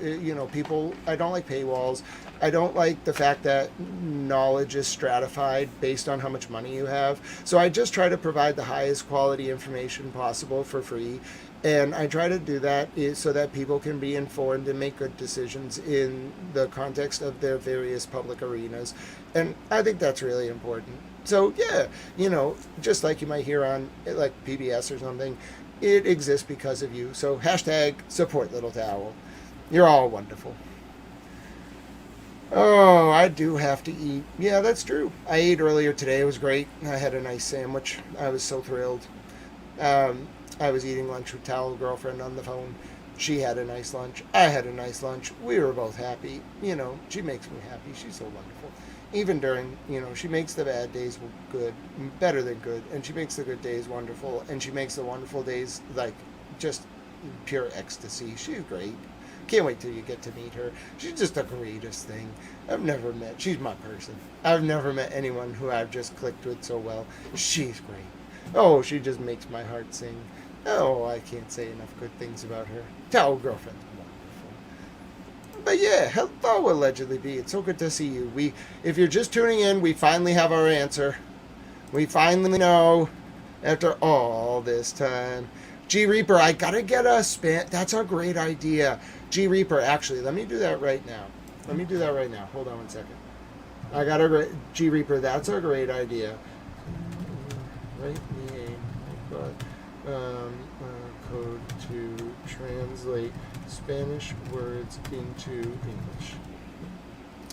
people, I don't like paywalls. I don't like the fact that knowledge is stratified based on how much money you have. So I just try to provide the highest quality information possible for free. And I try to do that so that people can be informed and make good decisions in the context of their various public arenas. And I think that's really important. So yeah, just like you might hear on like PBS or something, it exists because of you. So hashtag support Little Towel. You're all wonderful. Oh, I do have to eat. Yeah, that's true. I ate earlier today. It was great. I had a nice sandwich. I was so thrilled. I was eating lunch with Towel Girlfriend on the phone. She had a nice lunch. I had a nice lunch. We were both happy. She makes me happy. She's so wonderful. Even during, she makes the bad days good, better than good. And she makes the good days wonderful. And she makes the wonderful days, like, just pure ecstasy. She's great. Can't wait till you get to meet her. She's just the greatest thing. She's my person. I've never met anyone who I've just clicked with so well. She's great. Oh, she just makes my heart sing. Oh, I can't say enough good things about her. Towel Girlfriend's wonderful. But yeah, hello, Allegedly B. It's so good to see you. If you're just tuning in, we finally have our answer. We finally know after all this time. G Reaper, I gotta get a spin. That's a great idea. G Reaper, actually, let me do that right now. Hold on one second. G Reaper, that's a great idea. Write me code to translate Spanish words into English.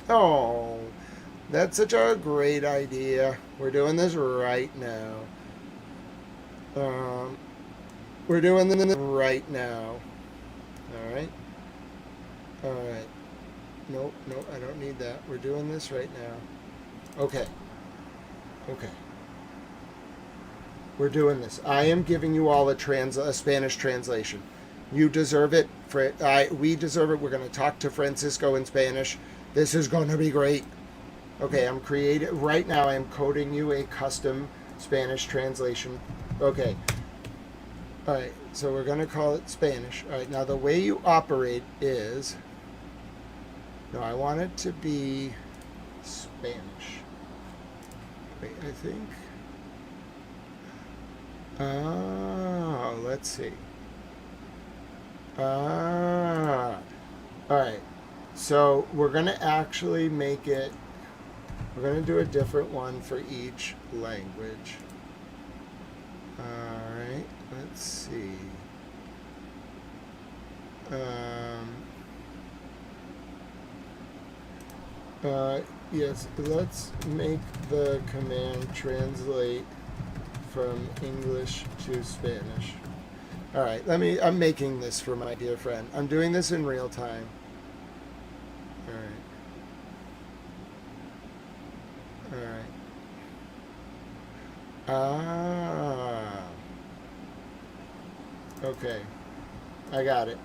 Oh, that's such a great idea. We're doing this right now. We're doing this right now. Alright. Nope, I don't need that. We're doing this right now. Okay. We're doing this. I am giving you all a Spanish translation. You deserve it. We deserve it. We're going to talk to Francisco in Spanish. This is going to be great. Okay, I'm creating right now. I am coding you a custom Spanish translation. Okay. All right. So we're going to call it Spanish. All right. Now the way you operate is. No, I want it to be Spanish. Wait, I think. Oh, let's see. All right. So we're going to actually make it. We're going to do a different one for each language. All right. Let's see. Yes, let's make the command translate from English to Spanish. All right, I'm making this for my dear friend. I'm doing this in real time. All right. Okay. I got it.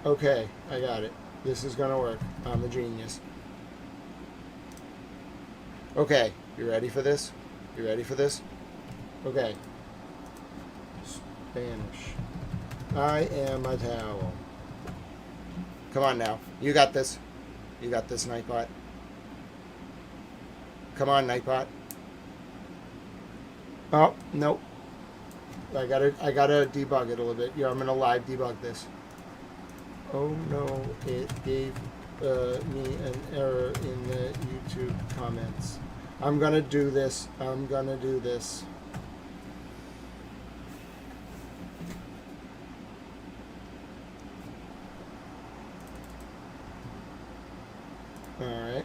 Okay, I got it. This is gonna work. I'm a genius. Okay, you ready for this? You ready for this? Okay. Spanish. I am a towel. Come on now. You got this. You got this, Nightbot. Come on, Nightbot. Oh, nope. I gotta debug it a little bit. Yeah, I'm gonna live debug this. Oh no, it gave me an error in the YouTube comments. I'm gonna do this. I'm gonna do this. Alright.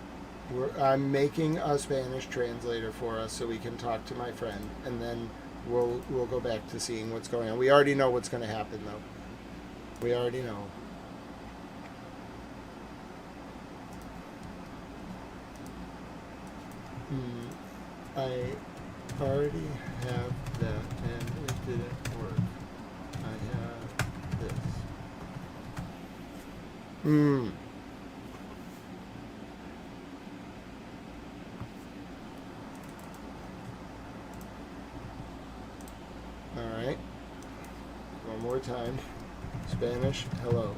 I'm making a Spanish translator for us so we can talk to my friend, and then we'll go back to seeing what's going on. We already know what's going to happen, though. We already know. I already have that, and it didn't work. I have this. Alright. One more time. Spanish, hello.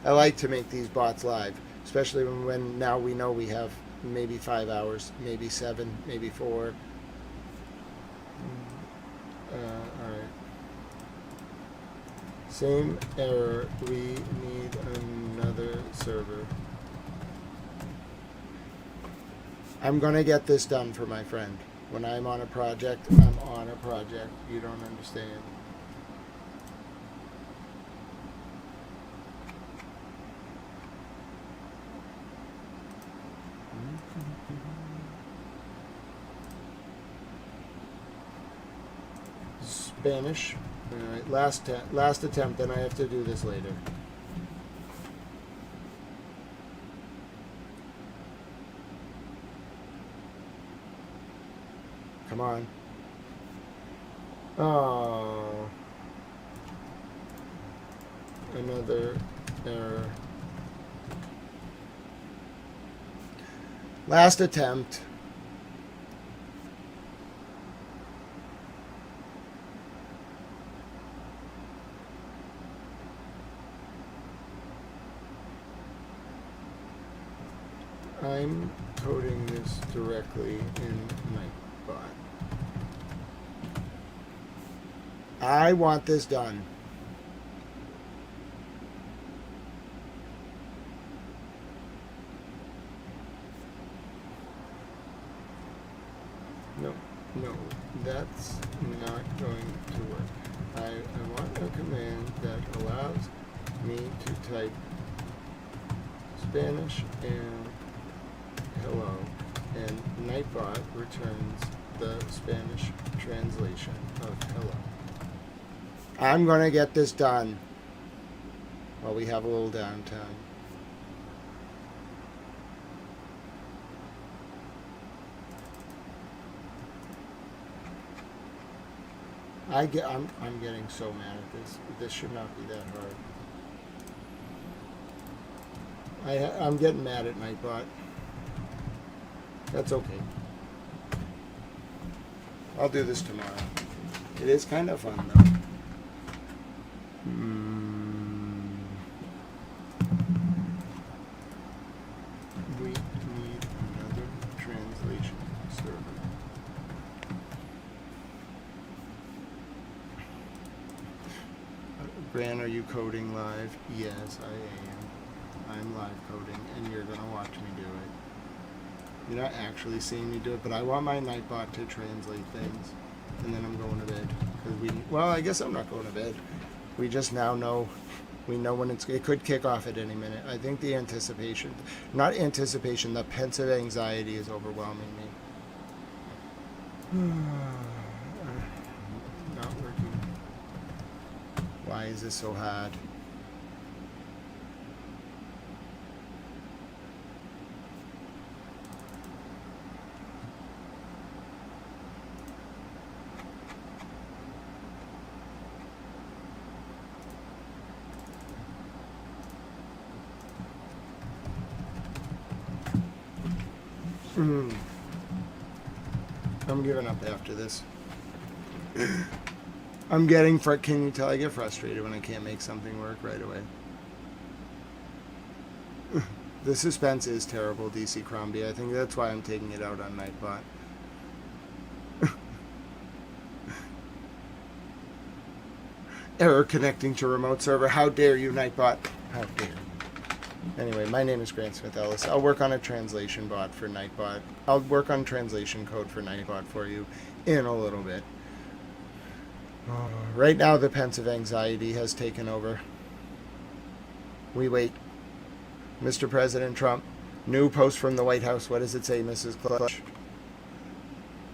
I like to make these bots live, especially when now we know we have maybe 5 hours, maybe 7, maybe 4. Alright. Same error. We need another server. I'm going to get this done for my friend. When I'm on a project, I'm on a project. You don't understand. Spanish. All right, last attempt, then I have to do this later. Come on. Oh. Another error. Last attempt. I'm coding this directly in Nightbot. I want this done. No, that's not going to work. I want a command that allows me to type Spanish and hello, and Nightbot returns the Spanish translation of hello. I'm going to get this done while we have a little downtime. I'm getting so mad at this. This should not be that hard. I'm getting mad at Nightbot. That's okay. I'll do this tomorrow. It is kind of fun though. We need another translation server. Bran, are you coding live? Yes, I am. I'm live coding, and you're gonna watch me do it. You're not actually seeing me do it, but I want my Nightbot to translate things, and then I'm going to bed. Well, I guess I'm not going to bed. We just now know. We know when it could kick off at any minute. I think the the pensive anxiety is overwhelming me. Not working. Why is this so hard? I'm giving up after this. I'm getting can you tell I get frustrated when I can't make something work right away? The suspense is terrible, DC Crombie. I think that's why I'm taking it out on Nightbot. Error connecting to remote server. How dare you, Nightbot? How dare you? Anyway, my name is Grant Smith Ellis. I'll work on a translation bot for Nightbot. I'll work on translation code for Nightbot for you in a little bit. Right now, the pensive anxiety has taken over. We wait. Mr. President Trump, new post from the White House. What does it say, Mrs. Clutch?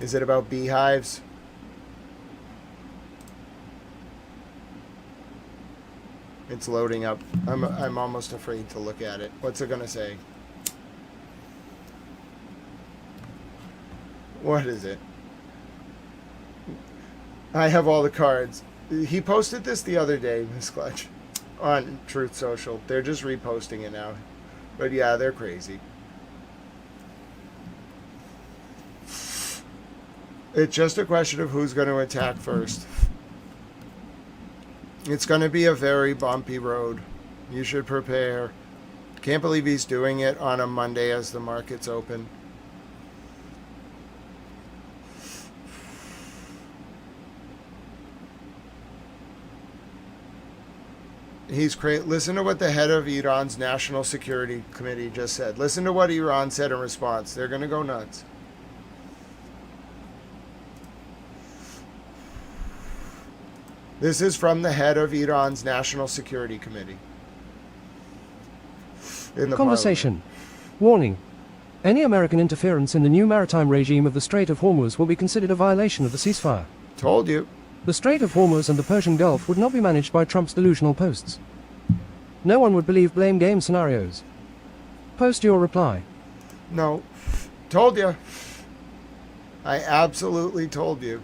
Is it about beehives? It's loading up. I'm almost afraid to look at it. What's it gonna say? What is it? I have all the cards. He posted this the other day, Miss Clutch, on Truth Social. They're just reposting it now. But yeah, they're crazy. It's just a question of who's going to attack first. It's going to be a very bumpy road. You should prepare. Can't believe he's doing it on a Monday as the market's open. Listen to what the head of Iran's National Security Committee just said. Listen to what Iran said in response. They're going to go nuts. This is from the head of Iran's National Security Committee. In the Conversation. Warning. Any American interference in the new maritime regime of the Strait of Hormuz will be considered a violation of the ceasefire. Told you. The Strait of Hormuz and the Persian Gulf would not be managed by Trump's delusional posts. No one would believe blame game scenarios. Post your reply. No. Told you. I absolutely told you.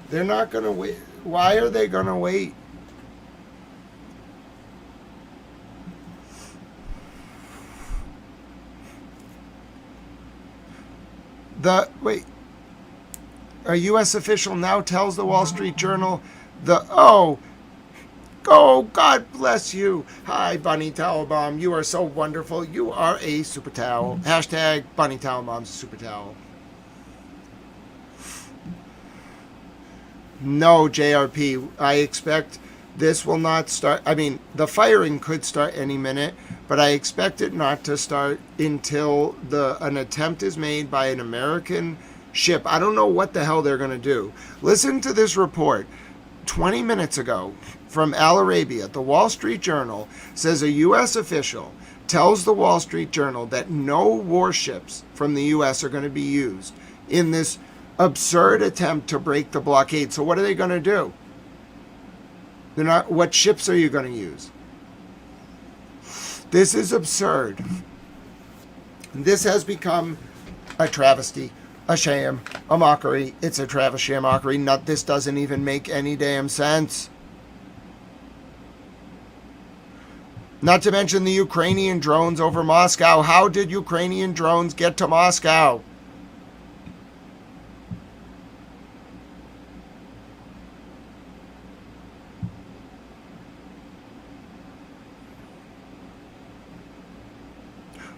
They're not going to wait. Why are they going to wait? Wait. A U.S. official now tells the Wall Street Journal oh, God bless you. Hi, Bunny Towel Bomb. You are so wonderful. You are a super towel. Hashtag Bunny Towel Bomb's a super towel. No, JRP. I expect this will not start. I mean, the firing could start any minute, but I expect it not to start until an attempt is made by an American ship. I don't know what the hell they're going to do. Listen to this report 20 minutes ago from Al Arabia. The Wall Street Journal says a U.S. official tells the Wall Street Journal that no warships from the U.S. are going to be used in this absurd attempt to break the blockade. So what are they going to do? They're not. What ships are you going to use? This is absurd. This has become a travesty. A sham. A mockery. It's a travesty, a mockery. This doesn't even make any damn sense. Not to mention the Ukrainian drones over Moscow. How did Ukrainian drones get to Moscow?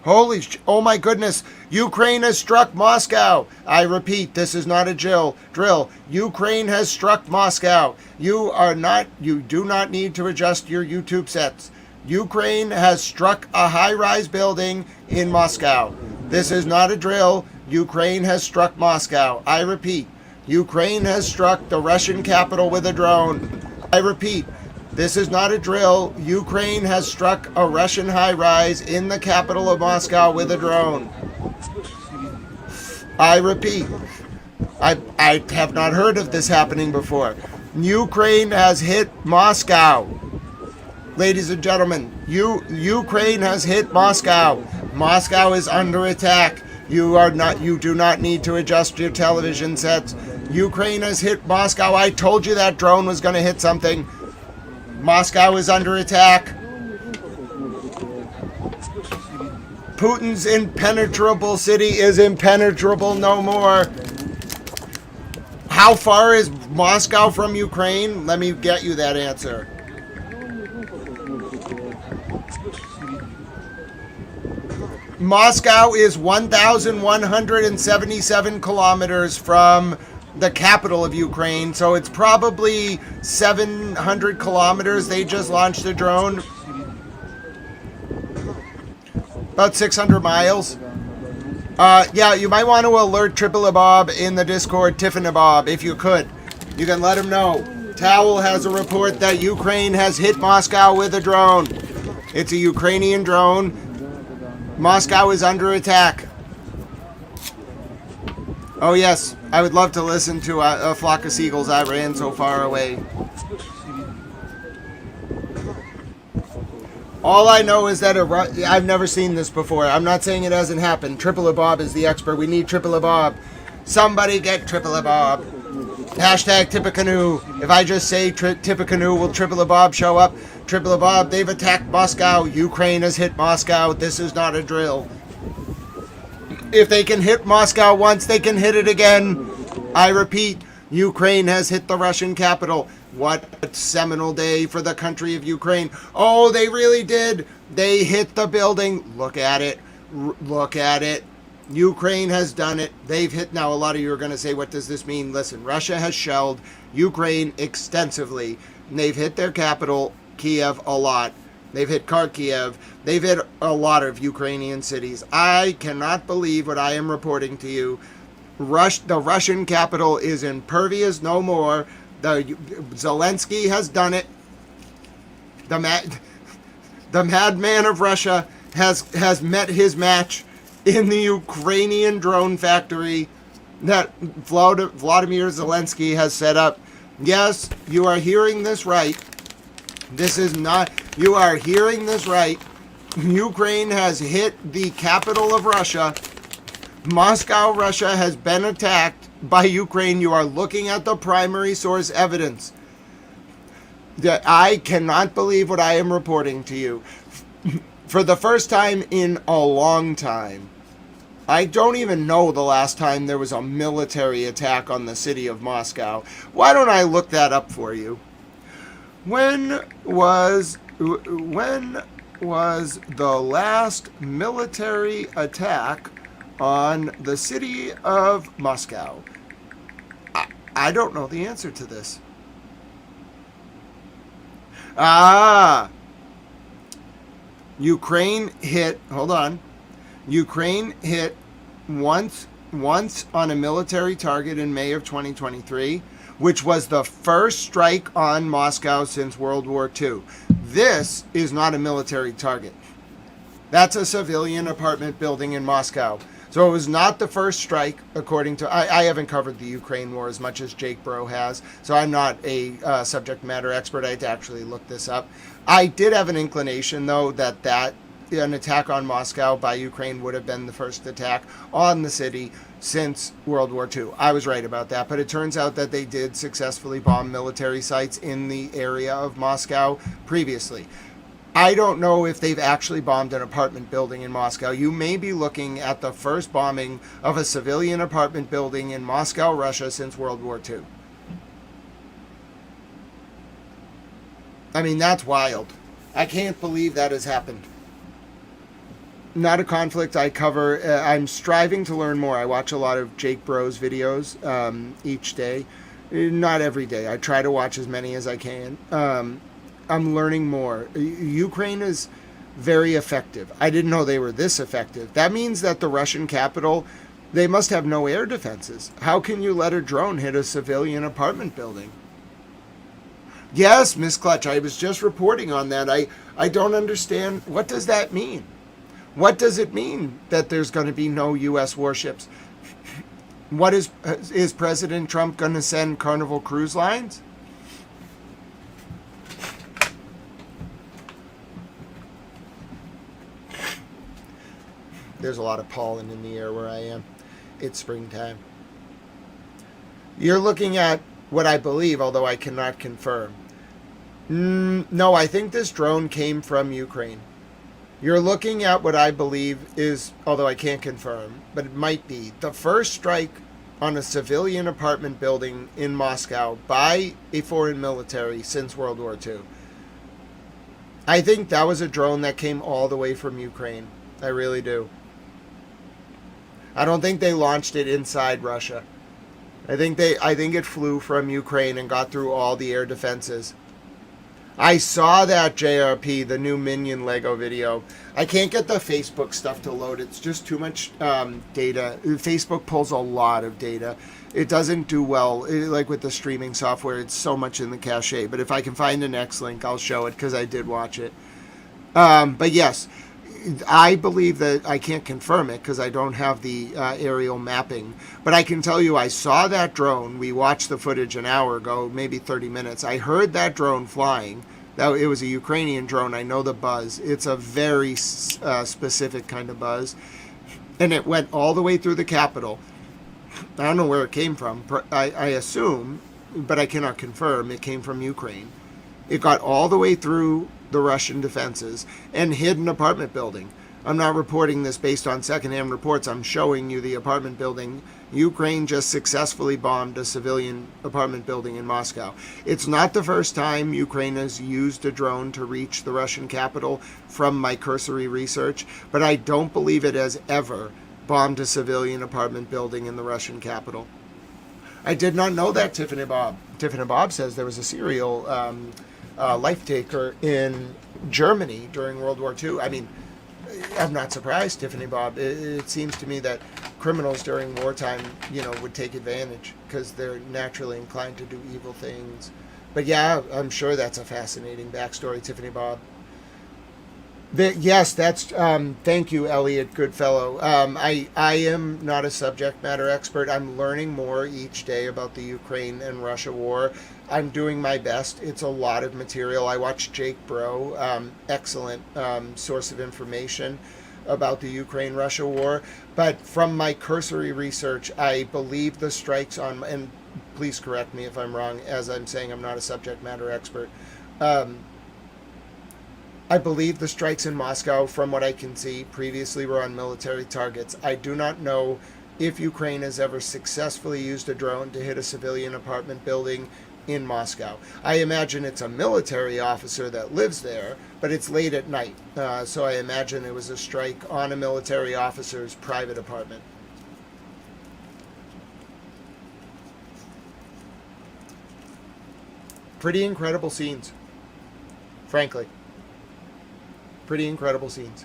Oh my goodness, Ukraine has struck Moscow. I repeat, this is not a drill. Ukraine has struck Moscow. You do not need to adjust your YouTube sets. Ukraine has struck a high-rise building in Moscow. This is not a drill. Ukraine has struck Moscow. I repeat, Ukraine has struck the Russian capital with a drone. I repeat, this is not a drill. Ukraine has struck a Russian high-rise in the capital of Moscow with a drone. I repeat, I have not heard of this happening before. Ukraine has hit Moscow. Ladies and gentlemen, Ukraine has hit Moscow. Moscow is under attack. You do not need to adjust your television sets. Ukraine has hit Moscow. I told you that drone was going to hit something. Moscow is under attack. Putin's impenetrable city is impenetrable no more. How far is Moscow from Ukraine? Let me get you that answer. Moscow is 1,177 kilometers from the capital of Ukraine, so it's probably 700 kilometers. They just launched a drone. About 600 miles. Yeah, you might want to alert Triple Bob in the Discord, Tiffany Bob, if you could. You can let him know. Towel has a report that Ukraine has hit Moscow with a drone. It's a Ukrainian drone. Moscow is under attack. Oh yes, I would love to listen to a flock of seagulls that ran so far away. All I know is that I've never seen this before. I'm not saying it hasn't happened. Triple Bob is the expert. We need Triple Bob. Somebody get Triple Bob. Hashtag Tippecanoe. If I just say Tippecanoe, will Triple Bob show up? Triple Bob, they've attacked Moscow. Ukraine has hit Moscow. This is not a drill. If they can hit Moscow once, they can hit it again. I repeat, Ukraine has hit the Russian capital. What a seminal day for the country of Ukraine. Oh, they really did. They hit the building. Look at it. Look at it. Ukraine has done it. They've hit. Now, a lot of you are going to say, what does this mean? Listen, Russia has shelled Ukraine extensively. And they've hit their capital, Kiev, a lot. They've hit Kharkiv. They've hit a lot of Ukrainian cities. I cannot believe what I am reporting to you. The Russian capital is impervious no more. Zelensky has done it. The madman of Russia has met his match in the Ukrainian drone factory that Vladimir Zelensky has set up. Yes, you are hearing this right. You are hearing this right. Ukraine has hit the capital of Russia. Moscow, Russia has been attacked by Ukraine. You are looking at the primary source evidence. I cannot believe what I am reporting to you. For the first time in a long time, I don't even know the last time there was a military attack on the city of Moscow. Why don't I look that up for you? When was the last military attack on the city of Moscow? I don't know the answer to this. Ukraine hit, hold on. Ukraine hit once on a military target in May of 2023, which was the first strike on Moscow since World War II. This is not a military target. That's a civilian apartment building in Moscow. So it was not the first strike, according to... I haven't covered the Ukraine war as much as Jake Bro has, so I'm not a subject matter expert. I had to actually look this up. I did have an inclination, though, that an attack on Moscow by Ukraine would have been the first attack on the city since World War II. I was right about that, but it turns out that they did successfully bomb military sites in the area of Moscow previously. I don't know if they've actually bombed an apartment building in Moscow. You may be looking at the first bombing of a civilian apartment building in Moscow, Russia since World War II. I mean, that's wild. I can't believe that has happened. Not a conflict I cover. I'm striving to learn more. I watch a lot of Jake Bro's videos each day. Not every day. I try to watch as many as I can. I'm learning more. Ukraine is very effective. I didn't know they were this effective. That means that the Russian capital, they must have no air defenses. How can you let a drone hit a civilian apartment building? Yes, Miss Clutch, I was just reporting on that. I don't understand. What does that mean? What does it mean that there's going to be no U.S. warships? What is President Trump going to send Carnival Cruise Lines? There's a lot of pollen in the air where I am. It's springtime. You're looking at what I believe, although I cannot confirm. No, I think this drone came from Ukraine. You're looking at what I believe is, although I can't confirm, but it might be, the first strike on a civilian apartment building in Moscow by a foreign military since World War II. I think that was a drone that came all the way from Ukraine. I really do. I don't think they launched it inside Russia. I think it flew from Ukraine and got through all the air defenses. I saw that JRP, the new Minion Lego video. I can't get the Facebook stuff to load. It's just too much data. Facebook pulls a lot of data. It doesn't do well. Like with the streaming software, it's so much in the cache. But if I can find an X link, I'll show it because I did watch it. But yes, I believe that I can't confirm it because I don't have the aerial mapping. But I can tell you I saw that drone. We watched the footage an hour ago, maybe 30 minutes. I heard that drone flying. It was a Ukrainian drone. I know the buzz. It's a very specific kind of buzz. And it went all the way through the capital. I don't know where it came from. I assume, but I cannot confirm, it came from Ukraine. It got all the way through the Russian defenses and hid an apartment building. I'm not reporting this based on secondhand reports. I'm showing you the apartment building. Ukraine just successfully bombed a civilian apartment building in Moscow. It's not the first time Ukraine has used a drone to reach the Russian capital from my cursory research, but I don't believe it has ever bombed a civilian apartment building in the Russian capital. I did not know that, Tiffany Bob. Tiffany Bob says there was a serial life taker in Germany during World War II. I mean, I'm not surprised, Tiffany Bob. It seems to me that criminals during wartime, would take advantage because they're naturally inclined to do evil things. But yeah, I'm sure that's a fascinating backstory, Tiffany Bob. Yes, that's, thank you, Elliot Goodfellow. I am not a subject matter expert. I'm learning more each day about the Ukraine and Russia war. I'm doing my best. It's a lot of material. I watched Jake Bro, excellent source of information about the Ukraine-Russia war. But from my cursory research, I believe the strikes on, and please correct me if I'm wrong, as I'm saying I'm not a subject matter expert. I believe the strikes in Moscow, from what I can see, previously were on military targets. I do not know if Ukraine has ever successfully used a drone to hit a civilian apartment building in Moscow. I imagine it's a military officer that lives there, but it's late at night. So I imagine it was a strike on a military officer's private apartment. Pretty incredible scenes, frankly. Pretty incredible scenes.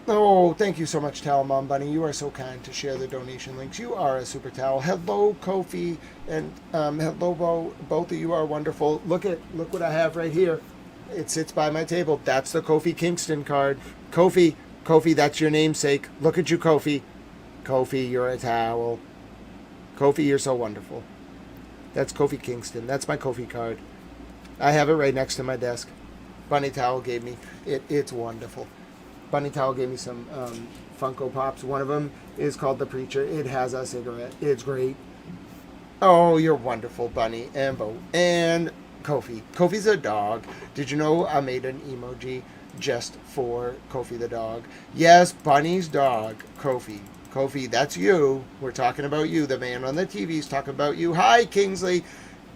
Oh, thank you so much, Towel Mom Bunny. You are so kind to share the donation links. You are a super towel. Hello, Kofi, and hello, both of you are wonderful. Look what I have right here. It sits by my table. That's the Kofi Kingston card. Kofi, that's your namesake. Look at you, Kofi. Kofi, you're a towel. Kofi, you're so wonderful. That's Kofi Kingston. That's my Kofi card. I have it right next to my desk. Bunny Towel gave me it. It's wonderful. Bunny Towel gave me some Funko Pops. One of them is called The Preacher. It has a cigarette. It's great. Oh, you're wonderful, Bunny and Bo and Kofi. Kofi's a dog. Did you know I made an emoji just for Kofi the dog? Yes, Bunny's dog, Kofi. Kofi, that's you. We're talking about you. The man on the TV's talking about you. Hi, Kingsley.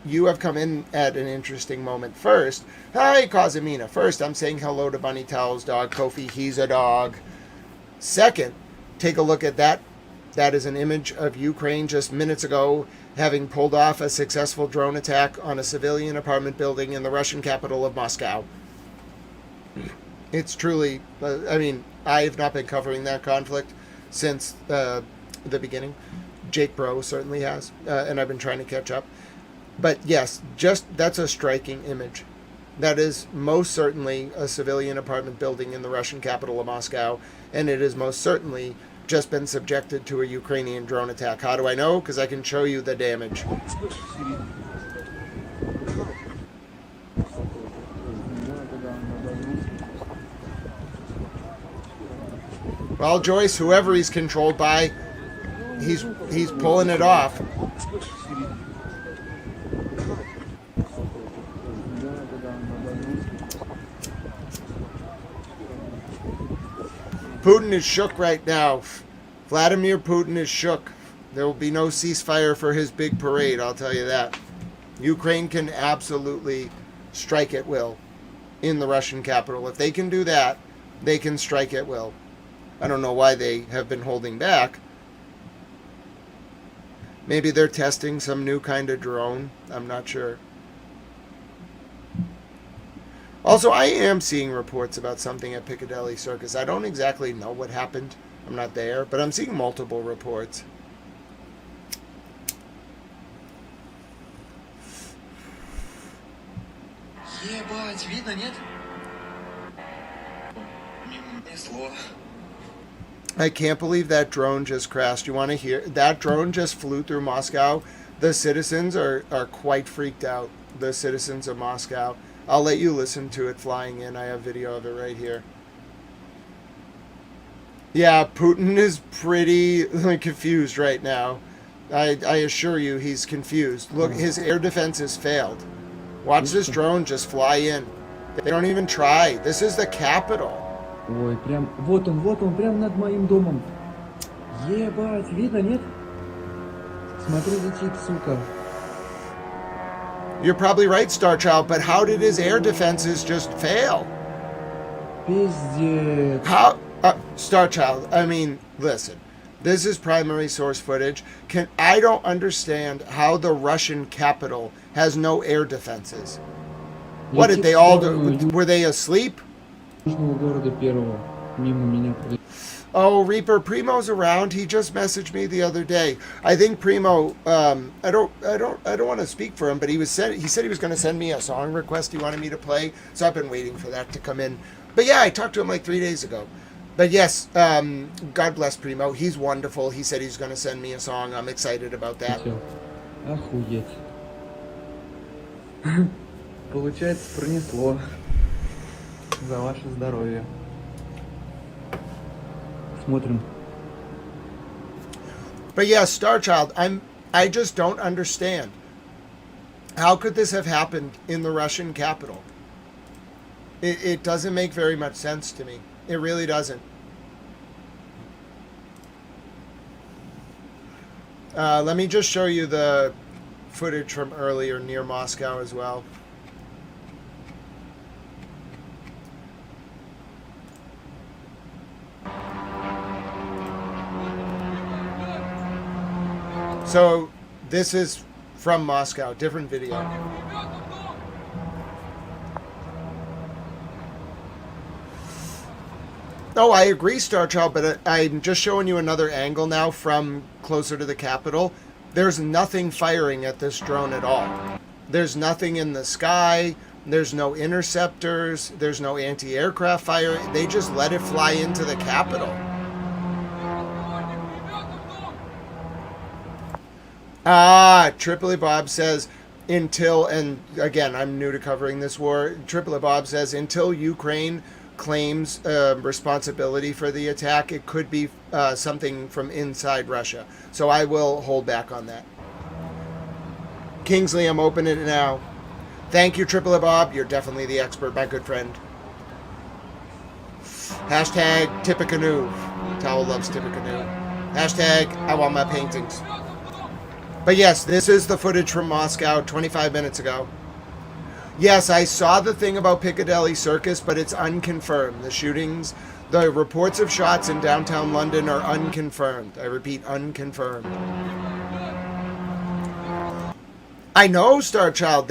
You have come in at an interesting moment. First, hi, Kazumina. First, I'm saying hello to Bunny Towel's dog, Kofi. He's a dog. Second, take a look at that. That is an image of Ukraine just minutes ago having pulled off a successful drone attack on a civilian apartment building in the Russian capital of Moscow. It's truly, I mean, I have not been covering that conflict since the beginning. Jake Bro certainly has, and I've been trying to catch up. But yes, just that's a striking image. That is most certainly a civilian apartment building in the Russian capital of Moscow, and it has most certainly just been subjected to a Ukrainian drone attack. How do I know? Because I can show you the damage. Well, Joyce, whoever he's controlled by, he's pulling it off. Putin is shook right now. Vladimir Putin is shook. There will be no ceasefire for his big parade, I'll tell you that. Ukraine can absolutely strike at will in the Russian capital. If they can do that, they can strike at will. I don't know why they have been holding back. Maybe they're testing some new kind of drone. I'm not sure. Also, I am seeing reports about something at Piccadilly Circus. I don't exactly know what happened. I'm not there, but I'm seeing multiple reports. Ебать, видно, нет? Мимо несло. I can't believe that drone just crashed. You want to hear? That drone just flew through Moscow. The citizens are quite freaked out. The citizens of Moscow. I'll let you listen to it flying in. I have video of it right here. Yeah, Putin is pretty confused right now. I assure you he's confused. Look, his air defenses failed. Watch this drone just fly in. They don't even try. This is the capital. Ой, прям, вот он, прям над моим домом. Ебать, видно, нет? Смотри, летит, сука. You're probably right, Starchild, but how did his air defenses just fail? Пиздец. How? Starchild, I mean, listen. This is primary source footage. I don't understand how the Russian capital has no air defenses. What did they all do? Were they asleep? Oh, Reaper, Primo's around. He just messaged me the other day. I think Primo. I don't want to speak for him, but he said he was going to send me a song request he wanted me to play. So I've been waiting for that to come in. But yeah, I talked to him like 3 days ago. But yes, God bless Primo. He's wonderful. He said he's going to send me a song. I'm excited about that. Охуеть. Получается, пронесло. За ваше здоровье. Смотрим. But yes, Starchild, I just don't understand. How could this have happened in the Russian capital? It doesn't make very much sense to me. It really doesn't. Let me just show you the footage from earlier near Moscow as well. So this is from Moscow, different video. Oh, I agree, Starchild, but I'm just showing you another angle now from closer to the capital. There's nothing firing at this drone at all. There's nothing in the sky. There's no interceptors. There's no anti-aircraft fire. They just let it fly into the capital. Tripoli Bob says, until, and again, I'm new to covering this war, Triple Bob says, until Ukraine claims responsibility for the attack, it could be something from inside Russia. So I will hold back on that. Kingsley, I'm opening it now. Thank you, Triple Bob. You're definitely the expert, my good friend. Hashtag Tippecanoe. Towel loves Tippecanoe. Hashtag I want my paintings. But yes, this is the footage from Moscow 25 minutes ago. Yes, I saw the thing about Piccadilly Circus, but it's unconfirmed. The shootings, the reports of shots in downtown London are unconfirmed. I repeat, unconfirmed. I know, Starchild.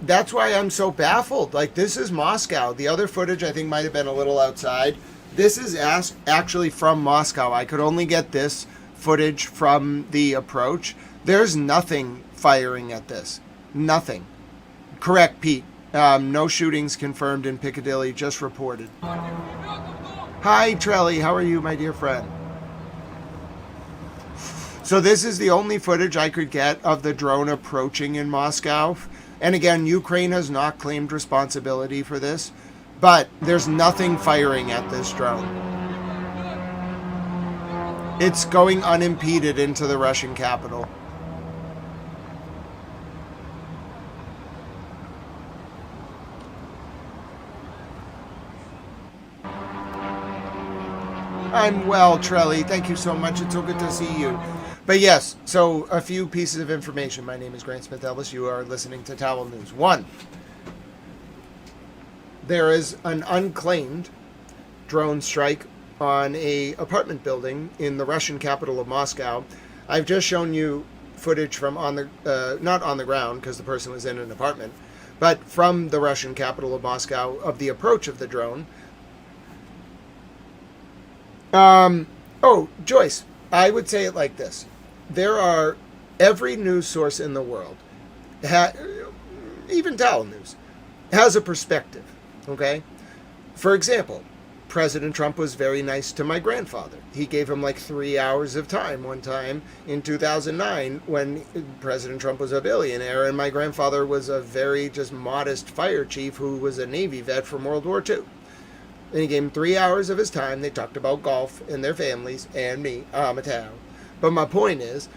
That's why I'm so baffled. Like, this is Moscow. The other footage I think might have been a little outside. This is actually from Moscow. I could only get this footage from the approach. There's nothing firing at this. Nothing. Correct, Pete. No shootings confirmed in Piccadilly, just reported. Hi, Trelly. How are you, my dear friend? So this is the only footage I could get of the drone approaching in Moscow. And again, Ukraine has not claimed responsibility for this, but there's nothing firing at this drone. It's going unimpeded into the Russian capital. I'm well, Trelly. Thank you so much. It's so good to see you. But yes, so a few pieces of information. My name is Grant Smith Ellis. You are listening to Towel News. 1. There is an unclaimed drone strike on a apartment building in the Russian capital of Moscow. I've just shown you footage from on the not on the ground because the person was in an apartment, but from the Russian capital of Moscow of the approach of the drone. Oh, Joyce, I would say it like this. There are every news source in the world, even Towel News, has a perspective, okay? For example, President Trump was very nice to my grandfather. He gave him like 3 hours of time one time in 2009 when President Trump was a billionaire and my grandfather was a very just modest fire chief who was a Navy vet from World War II. And he gave him 3 hours of his time. They talked about golf and their families and me, Mateo. But my point is,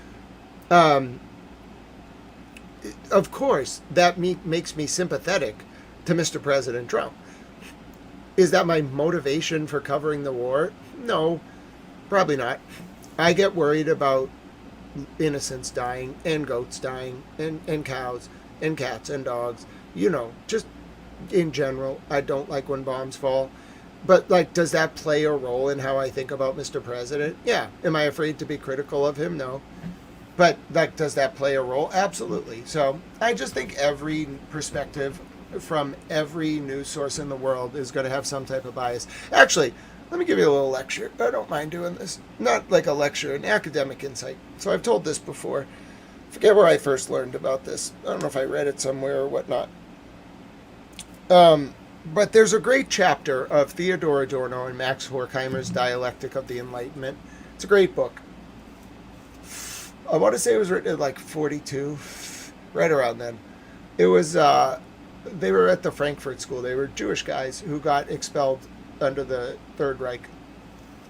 of course, that makes me sympathetic to Mr. President Trump. Is that my motivation for covering the war? No, probably not. I get worried about innocents dying and goats dying and cows and cats and dogs. You know, just in general, I don't like when bombs fall. But, like, does that play a role in how I think about Mr. President? Yeah. Am I afraid to be critical of him? No. But, like, does that play a role? Absolutely. So, I just think every perspective from every news source in the world is going to have some type of bias. Actually, let me give you a little lecture. I don't mind doing this. Not like a lecture, an academic insight. So, I've told this before. Forget where I first learned about this. I don't know if I read it somewhere or whatnot. But there's a great chapter of Theodor Adorno and Max Horkheimer's Dialectic of the Enlightenment. It's a great book. I want to say it was written in like 42, right around then. It was, they were at the Frankfurt School. They were Jewish guys who got expelled under the Third Reich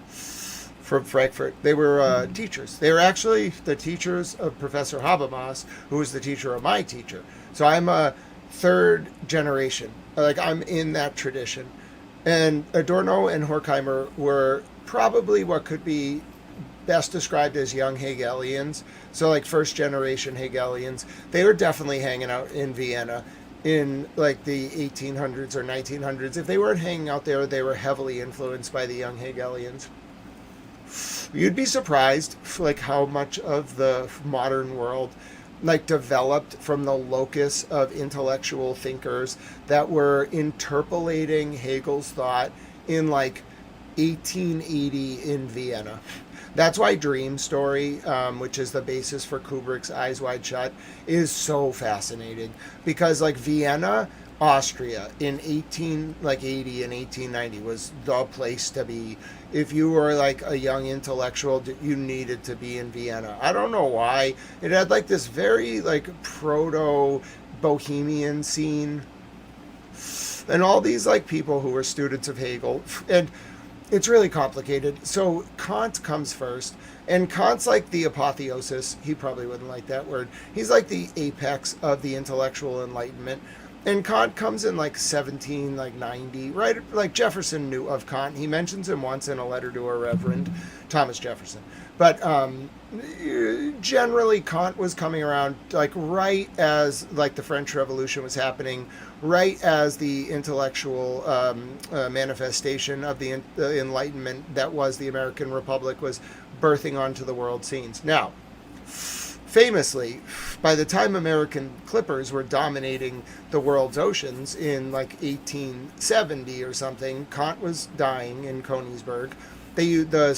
from Frankfurt. They were teachers. They were actually the teachers of Professor Habermas, who was the teacher of my teacher. So I'm a third generation. Like, I'm in that tradition. And Adorno and Horkheimer were probably what could be best described as young Hegelians. So, like, first generation Hegelians. They were definitely hanging out in Vienna in, like, the 1800s or 1900s. If they weren't hanging out there, they were heavily influenced by the young Hegelians. You'd be surprised, like, how much of the modern world like developed from the locus of intellectual thinkers that were interpolating Hegel's thought in like 1880 in Vienna. That's why Dream Story, which is the basis for Kubrick's Eyes Wide Shut, is so fascinating. Because like Vienna, Austria in 1880 and 1890 was the place to be. If you were like a young intellectual, you needed to be in Vienna. I don't know why. It had like this very like proto bohemian scene. And all these like people who were students of Hegel. And it's really complicated. So Kant comes first, and Kant's like the apotheosis. He probably wouldn't like that word. He's like the apex of the intellectual enlightenment. And Kant comes in like 1790, right? Like Jefferson knew of Kant. He mentions him once in a letter to a Reverend, Thomas Jefferson. But generally, Kant was coming around like right as like the French Revolution was happening, right as the intellectual manifestation of the Enlightenment that was the American Republic was birthing onto the world scenes. Now, famously, by the time American clippers were dominating the world's oceans in like 1870 or something, Kant was dying in Königsberg. The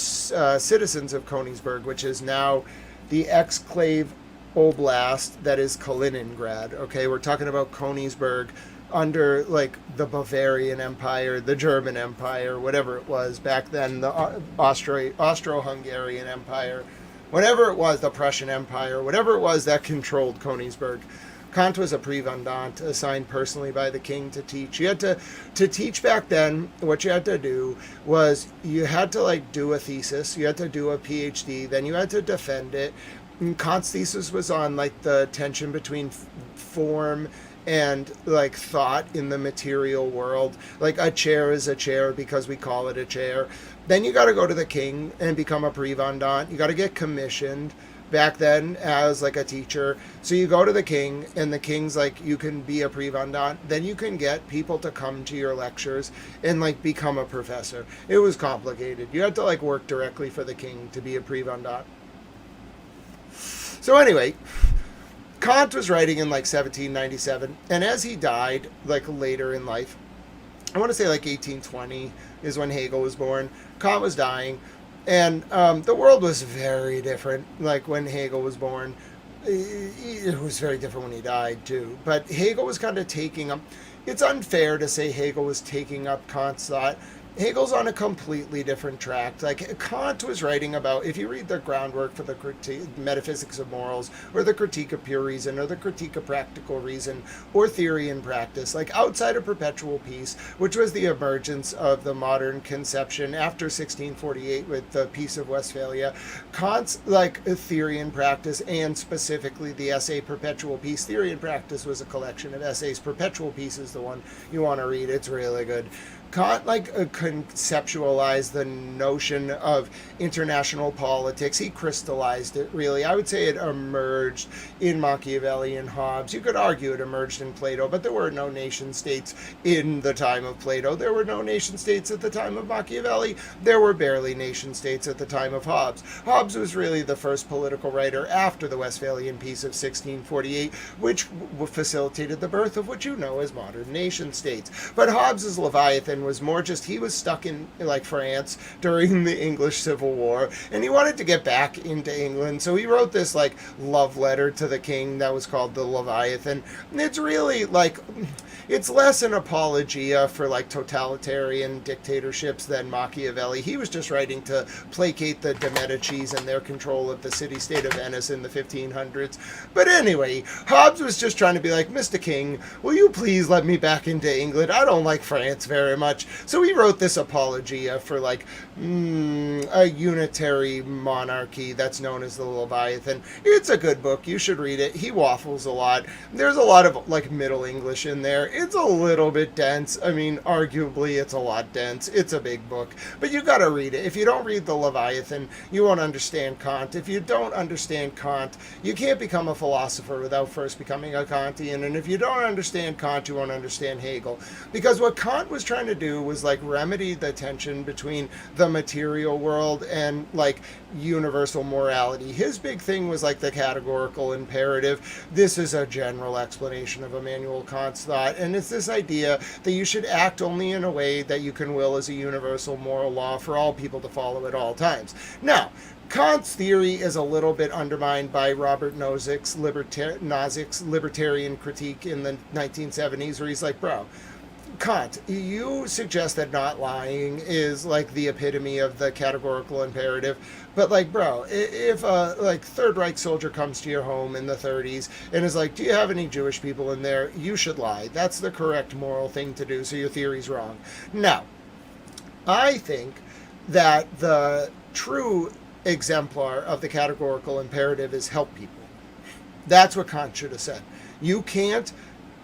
citizens of Königsberg, which is now the exclave oblast that is Kaliningrad. Okay, we're talking about Königsberg under like the Bavarian Empire, the German Empire, whatever it was back then, the Austro-Hungarian Empire, whatever it was, the Prussian Empire, whatever it was that controlled Königsberg. Kant was a prévendant assigned personally by the king to teach. You had to teach back then. What you had to do was you had to like do a thesis. You had to do a PhD. Then you had to defend it. And Kant's thesis was on like the tension between form and like thought in the material world. Like a chair is a chair because we call it a chair. Then you got to go to the king and become a prévendant. You got to get commissioned back then as like a teacher. So you go to the king, and the king's like, you can be a prévendant. Then you can get people to come to your lectures and like become a professor. It was complicated. You had to like work directly for the king to be a prévendant. So anyway, Kant was writing in like 1797, and as he died like later in life, I want to say like 1820 is when Hegel was born. Kant was dying, and the world was very different. Like when Hegel was born, it was very different when he died too. But Hegel was kind of taking up. It's unfair to say Hegel was taking up Kant's thought. Hegel's on a completely different track. Like Kant was writing about, if you read the groundwork for the metaphysics of morals, or the critique of pure reason, or the critique of practical reason, or theory and practice, like outside of perpetual peace, which was the emergence of the modern conception after 1648 with the Peace of Westphalia, Kant's like theory and practice, and specifically the essay Perpetual Peace. Theory and Practice was a collection of essays. Perpetual Peace is the one you want to read. It's really good. Kant conceptualized the notion of international politics. He crystallized it, really. I would say it emerged in Machiavelli and Hobbes. You could argue it emerged in Plato, but there were no nation states in the time of Plato. There were no nation states at the time of Machiavelli. There were barely nation states at the time of Hobbes. Hobbes was really the first political writer after the Westphalian Peace of 1648, which facilitated the birth of what you know as modern nation states. But Hobbes's Leviathan was more just, he was stuck in like France during the English Civil War, and he wanted to get back into England, so he wrote this like love letter to the king that was called the Leviathan. And it's really like, it's less an apologia for like totalitarian dictatorships than Machiavelli. He was just writing to placate the de Medicis and their control of the city-state of Venice in the 1500s. But anyway, Hobbes was just trying to be like, Mr. King, will you please let me back into England? I don't like France very much. So he wrote this apologia for like a unitary monarchy that's known as the Leviathan. It's a good book. You should read it. He waffles a lot. There's a lot of like Middle English in there. It's a little bit dense. I mean, arguably it's a lot dense. It's a big book, but you got to read it. If you don't read the Leviathan, you won't understand Kant. If you don't understand Kant, you can't become a philosopher without first becoming a Kantian. And if you don't understand Kant, you won't understand Hegel. Because what Kant was trying to do was like remedy the tension between the material world and like universal morality. His big thing was like the categorical imperative. This is a general explanation of Immanuel Kant's thought, and it's this idea that you should act only in a way that you can will as a universal moral law for all people to follow at all times. Now, Kant's theory is a little bit undermined by Robert Nozick's libertarian critique in the 1970s, where he's like, bro, Kant, you suggest that not lying is like the epitome of the categorical imperative, but like, bro, if a like Third Reich soldier comes to your home in the 30s and is like, do you have any Jewish people in there? You should lie. That's the correct moral thing to do, so your theory's wrong. Now, I think that the true exemplar of the categorical imperative is help people. That's what Kant should have said. You can't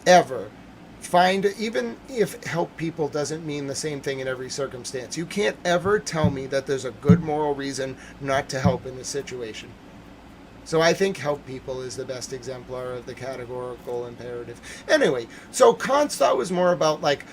ever find, even if help people doesn't mean the same thing in every circumstance, you can't ever tell me that there's a good moral reason not to help in this situation. So I think help people is the best exemplar of the categorical imperative. Anyway, so Kant's thought was more about like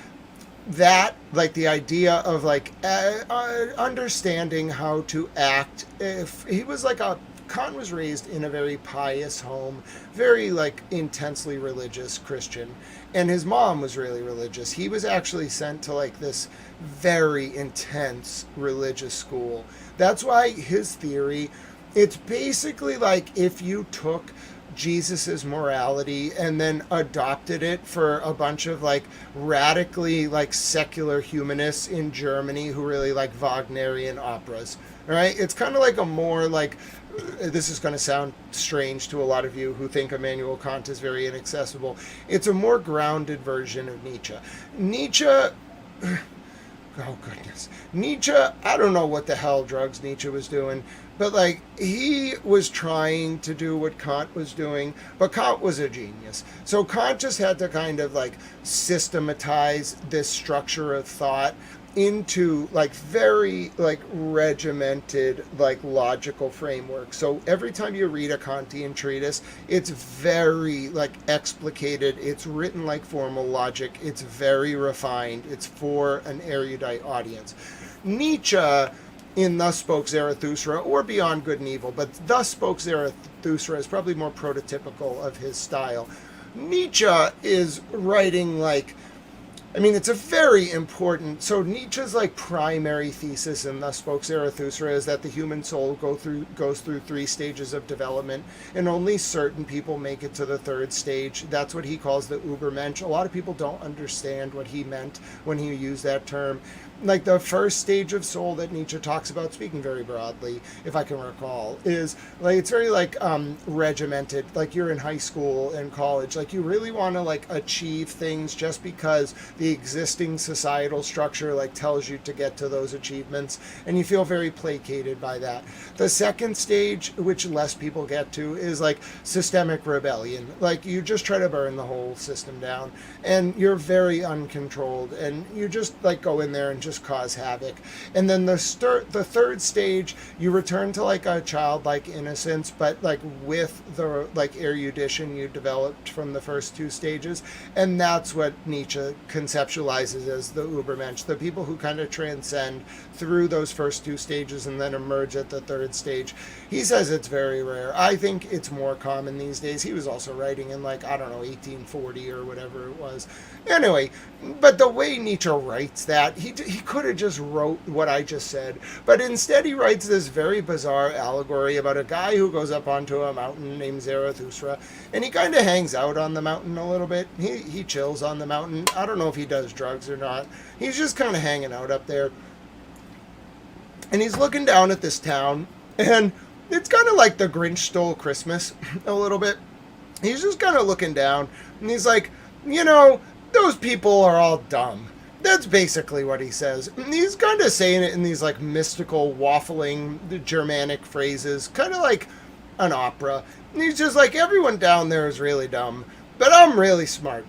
that, like the idea of like understanding how to act. If he was like Kant was raised in a very pious home, very like intensely religious Christian, and his mom was really religious. He was actually sent to like this very intense religious school. That's why his theory, it's basically like if you took Jesus's morality and then adopted it for a bunch of like radically like secular humanists in Germany who really like Wagnerian operas, right? It's kind of like a more like, this is going to sound strange to a lot of you who think Immanuel Kant is very inaccessible. It's a more grounded version of Nietzsche. Oh goodness. Nietzsche, I don't know what the hell drugs Nietzsche was doing, but like he was trying to do what Kant was doing, but Kant was a genius. So Kant just had to kind of like systematize this structure of thought into like very like regimented like logical framework. So every time you read a Kantian treatise, it's very like explicated, it's written like formal logic, it's very refined, it's for an erudite audience. Nietzsche in Thus Spoke Zarathustra, or Beyond Good and Evil, but Thus Spoke Zarathustra is probably more prototypical of his style. Nietzsche is writing like, I mean, it's a very important, so Nietzsche's like primary thesis in Thus Spoke Zarathustra is that the human soul goes through 3 stages of development, and only certain people make it to the 3rd stage. That's what he calls the Übermensch. A lot of people don't understand what he meant when he used that term. Like the first stage of soul that Nietzsche talks about, speaking very broadly, if I can recall, is like, it's very like regimented, like you're in high school and college, like you really want to like achieve things just because the existing societal structure like tells you to get to those achievements, and you feel very placated by that. The second stage, which less people get to, is like systemic rebellion. Like you just try to burn the whole system down, and you're very uncontrolled, and you just like go in there and just cause havoc. And then the 3rd stage, you return to like a childlike innocence, but like with the like erudition you developed from the first 2 stages. And that's what Nietzsche conceptualizes as the Übermensch, the people who kind of transcend through those first 2 stages and then emerge at the 3rd stage. He says it's very rare. I think it's more common these days. He was also writing in like, I don't know, 1840 or whatever it was. Anyway, but the way Nietzsche writes that, he could have just wrote what I just said, but instead he writes this very bizarre allegory about a guy who goes up onto a mountain named Zarathustra, and he kind of hangs out on the mountain a little bit. He chills on the mountain. I don't know if he does drugs or not. He's just kind of hanging out up there. And he's looking down at this town, and it's kind of like the Grinch Stole Christmas a little bit. He's just kind of looking down, and he's like, you know, those people are all dumb. That's basically what he says. And he's kind of saying it in these like mystical, waffling Germanic phrases, kind of like an opera. And he's just like, everyone down there is really dumb, but I'm really smart.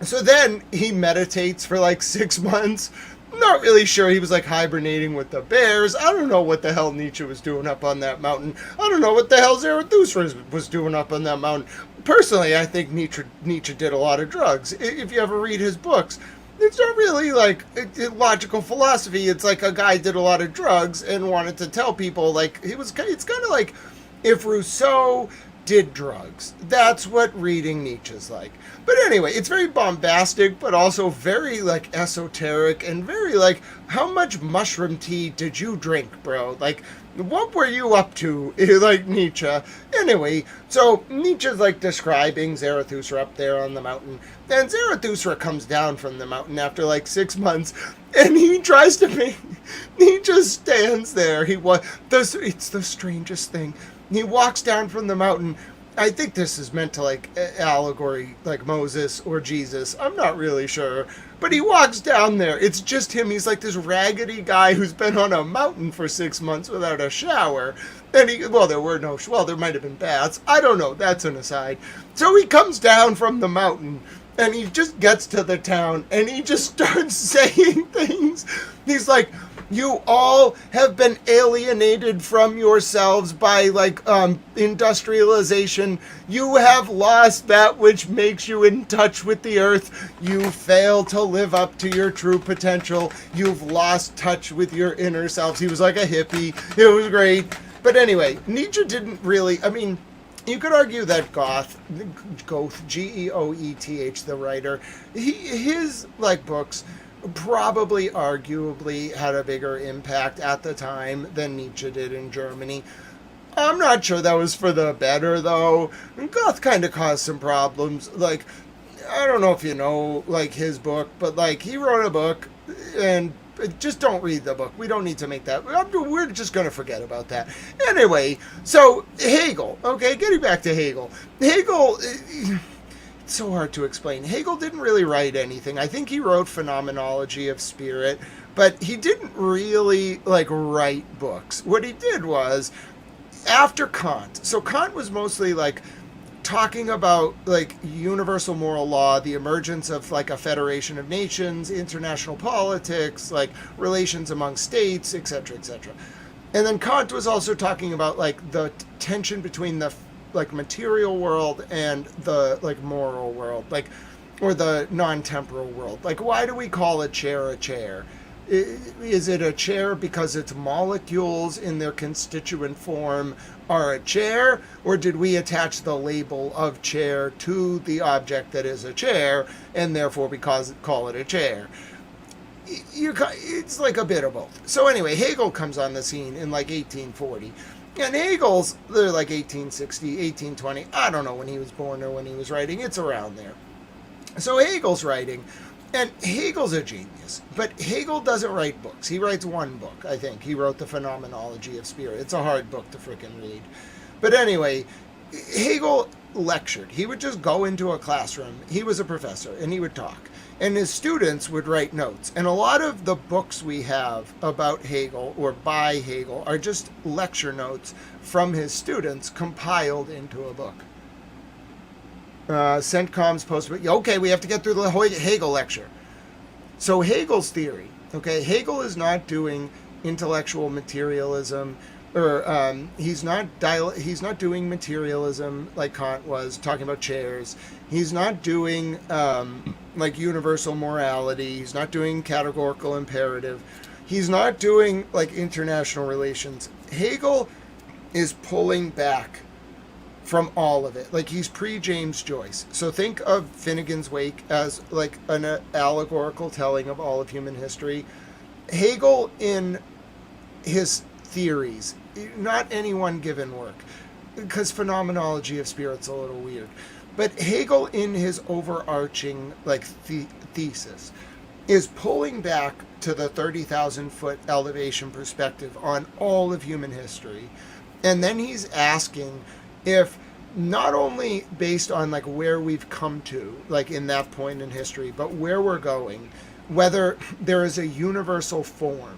So then he meditates for like 6 months. Not really sure. He was like hibernating with the bears. I don't know what the hell Nietzsche was doing up on that mountain. I don't know what the hell Zarathustra was doing up on that mountain. Personally, I think Nietzsche did a lot of drugs. If you ever read his books, It's not really like logical philosophy. It's like a guy did a lot of drugs and wanted to tell people, like, it's kind of like if Rousseau did drugs. That's what reading Nietzsche's like. But anyway, it's very bombastic, but also very, like, esoteric and very, like, how much mushroom tea did you drink, bro? Like, what were you up to, like Nietzsche? Anyway, so Nietzsche's, like, describing Zarathustra up there on the mountain, and Zarathustra comes down from the mountain after, like, 6 months, and he tries to make, he just stands there. It's the strangest thing. He walks down from the mountain. I think this is meant to, like, allegory, like Moses or Jesus. I'm not really sure. But he walks down there. It's just him. He's like this raggedy guy who's been on a mountain for 6 months without a shower. And there might have been baths. I don't know. That's an aside. So he comes down from the mountain and he just gets to the town and he just starts saying things. He's like, you all have been alienated from yourselves by, like, industrialization. You have lost that which makes you in touch with the earth. You fail to live up to your true potential. You've lost touch with your inner selves. He was like a hippie. It was great. But anyway, Nietzsche didn't really, I mean, you could argue that Goethe, Geoeth, the writer, his, like, books probably arguably had a bigger impact at the time than Nietzsche did in Germany. I'm not sure that was for the better, though. Goethe kind of caused some problems. Like, I don't know if you know, like, his book, but, like, he wrote a book, and just don't read the book. We don't need to make that. We're just going to forget about that. Anyway, so Hegel, okay, getting back to Hegel. Hegel, it's so hard to explain. Hegel didn't really write anything. I think he wrote Phenomenology of Spirit, but he didn't really, like, write books. What he did was, after Kant, so Kant was mostly, like, talking about, like, universal moral law, the emergence of, like, a federation of nations, international politics, like, relations among states, etc., etc. And then Kant was also talking about, like, the tension between the, like, material world and the, like, moral world, like, or the non-temporal world. Like, why do we call a chair a chair? Is it a chair because its molecules in their constituent form are a chair, or did we attach the label of chair to the object that is a chair, and therefore call it a chair? It's like a bit of both. So anyway, Hegel comes on the scene in, like, 1840. And Hegel's, they're like 1860, 1820. I don't know when he was born or when he was writing. It's around there. So Hegel's writing, and Hegel's a genius. But Hegel doesn't write books. He writes one book, I think. He wrote The Phenomenology of Spirit. It's a hard book to frickin' read. But anyway, Hegel lectured. He would just go into a classroom. He was a professor, and he would talk. And his students would write notes. And a lot of the books we have about Hegel or by Hegel are just lecture notes from his students compiled into a book. CENTCOM's post, okay, we have to get through the Hegel lecture. So Hegel's theory, okay, Hegel is not doing intellectual materialism, or he's not doing materialism like Kant was, talking about chairs. He's not doing like universal morality. He's not doing categorical imperative. He's not doing, like, international relations. Hegel is pulling back from all of it. Like, he's pre-James Joyce. So think of Finnegan's Wake as, like, an allegorical telling of all of human history. Hegel, in his theories, not any one given work, because Phenomenology of Spirit's a little weird, but Hegel, in his overarching, like, thesis, is pulling back to the 30,000 foot elevation perspective on all of human history. And then he's asking if, not only based on, like, where we've come to, like, in that point in history, but where we're going, whether there is a universal form.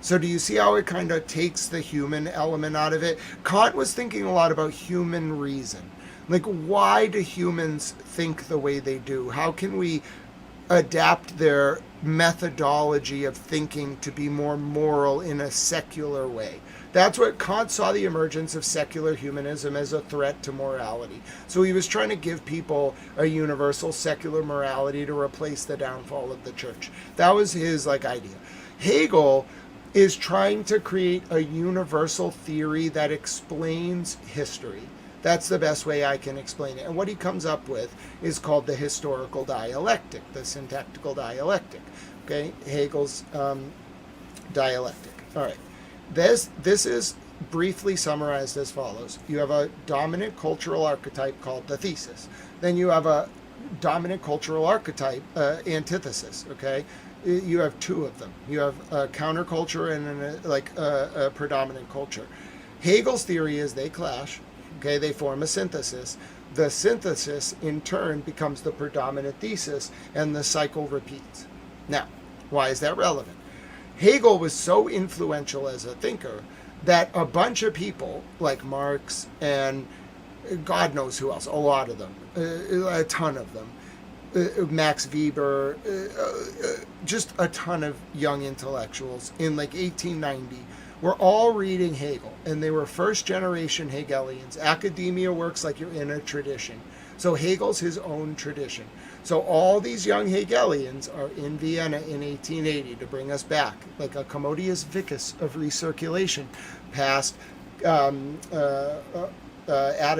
So do you see how it kind of takes the human element out of it? Kant was thinking a lot about human reason. Like, why do humans think the way they do? How can we adapt their methodology of thinking to be more moral in a secular way. That's what Kant saw the emergence of secular humanism as a threat to morality. So he was trying to give people a universal secular morality to replace the downfall of the church. That was his idea. Hegel is trying to create a universal theory that explains history. That's the best way I can explain it. And what he comes up with is called the historical dialectic, the syntactical dialectic. Okay, Hegel's dialectic. All right. This is briefly summarized as follows. You have a dominant cultural archetype called the thesis. Then you have a dominant cultural archetype, antithesis, okay? You have two of them. You have a counterculture and a predominant culture. Hegel's theory is they clash, okay? They form a synthesis. The synthesis, in turn, becomes the predominant thesis, and the cycle repeats. Now, why is that relevant? Hegel was so influential as a thinker that a bunch of people like Marx and God knows who else, a lot of them, a ton of them, Max Weber, just a ton of young intellectuals in 1890 were all reading Hegel, and they were first generation Hegelians. Academia works like you're in a tradition. So Hegel's his own tradition. So all these young Hegelians are in Vienna in 1880 to bring us back, like a commodious vicus of recirculation, past Adam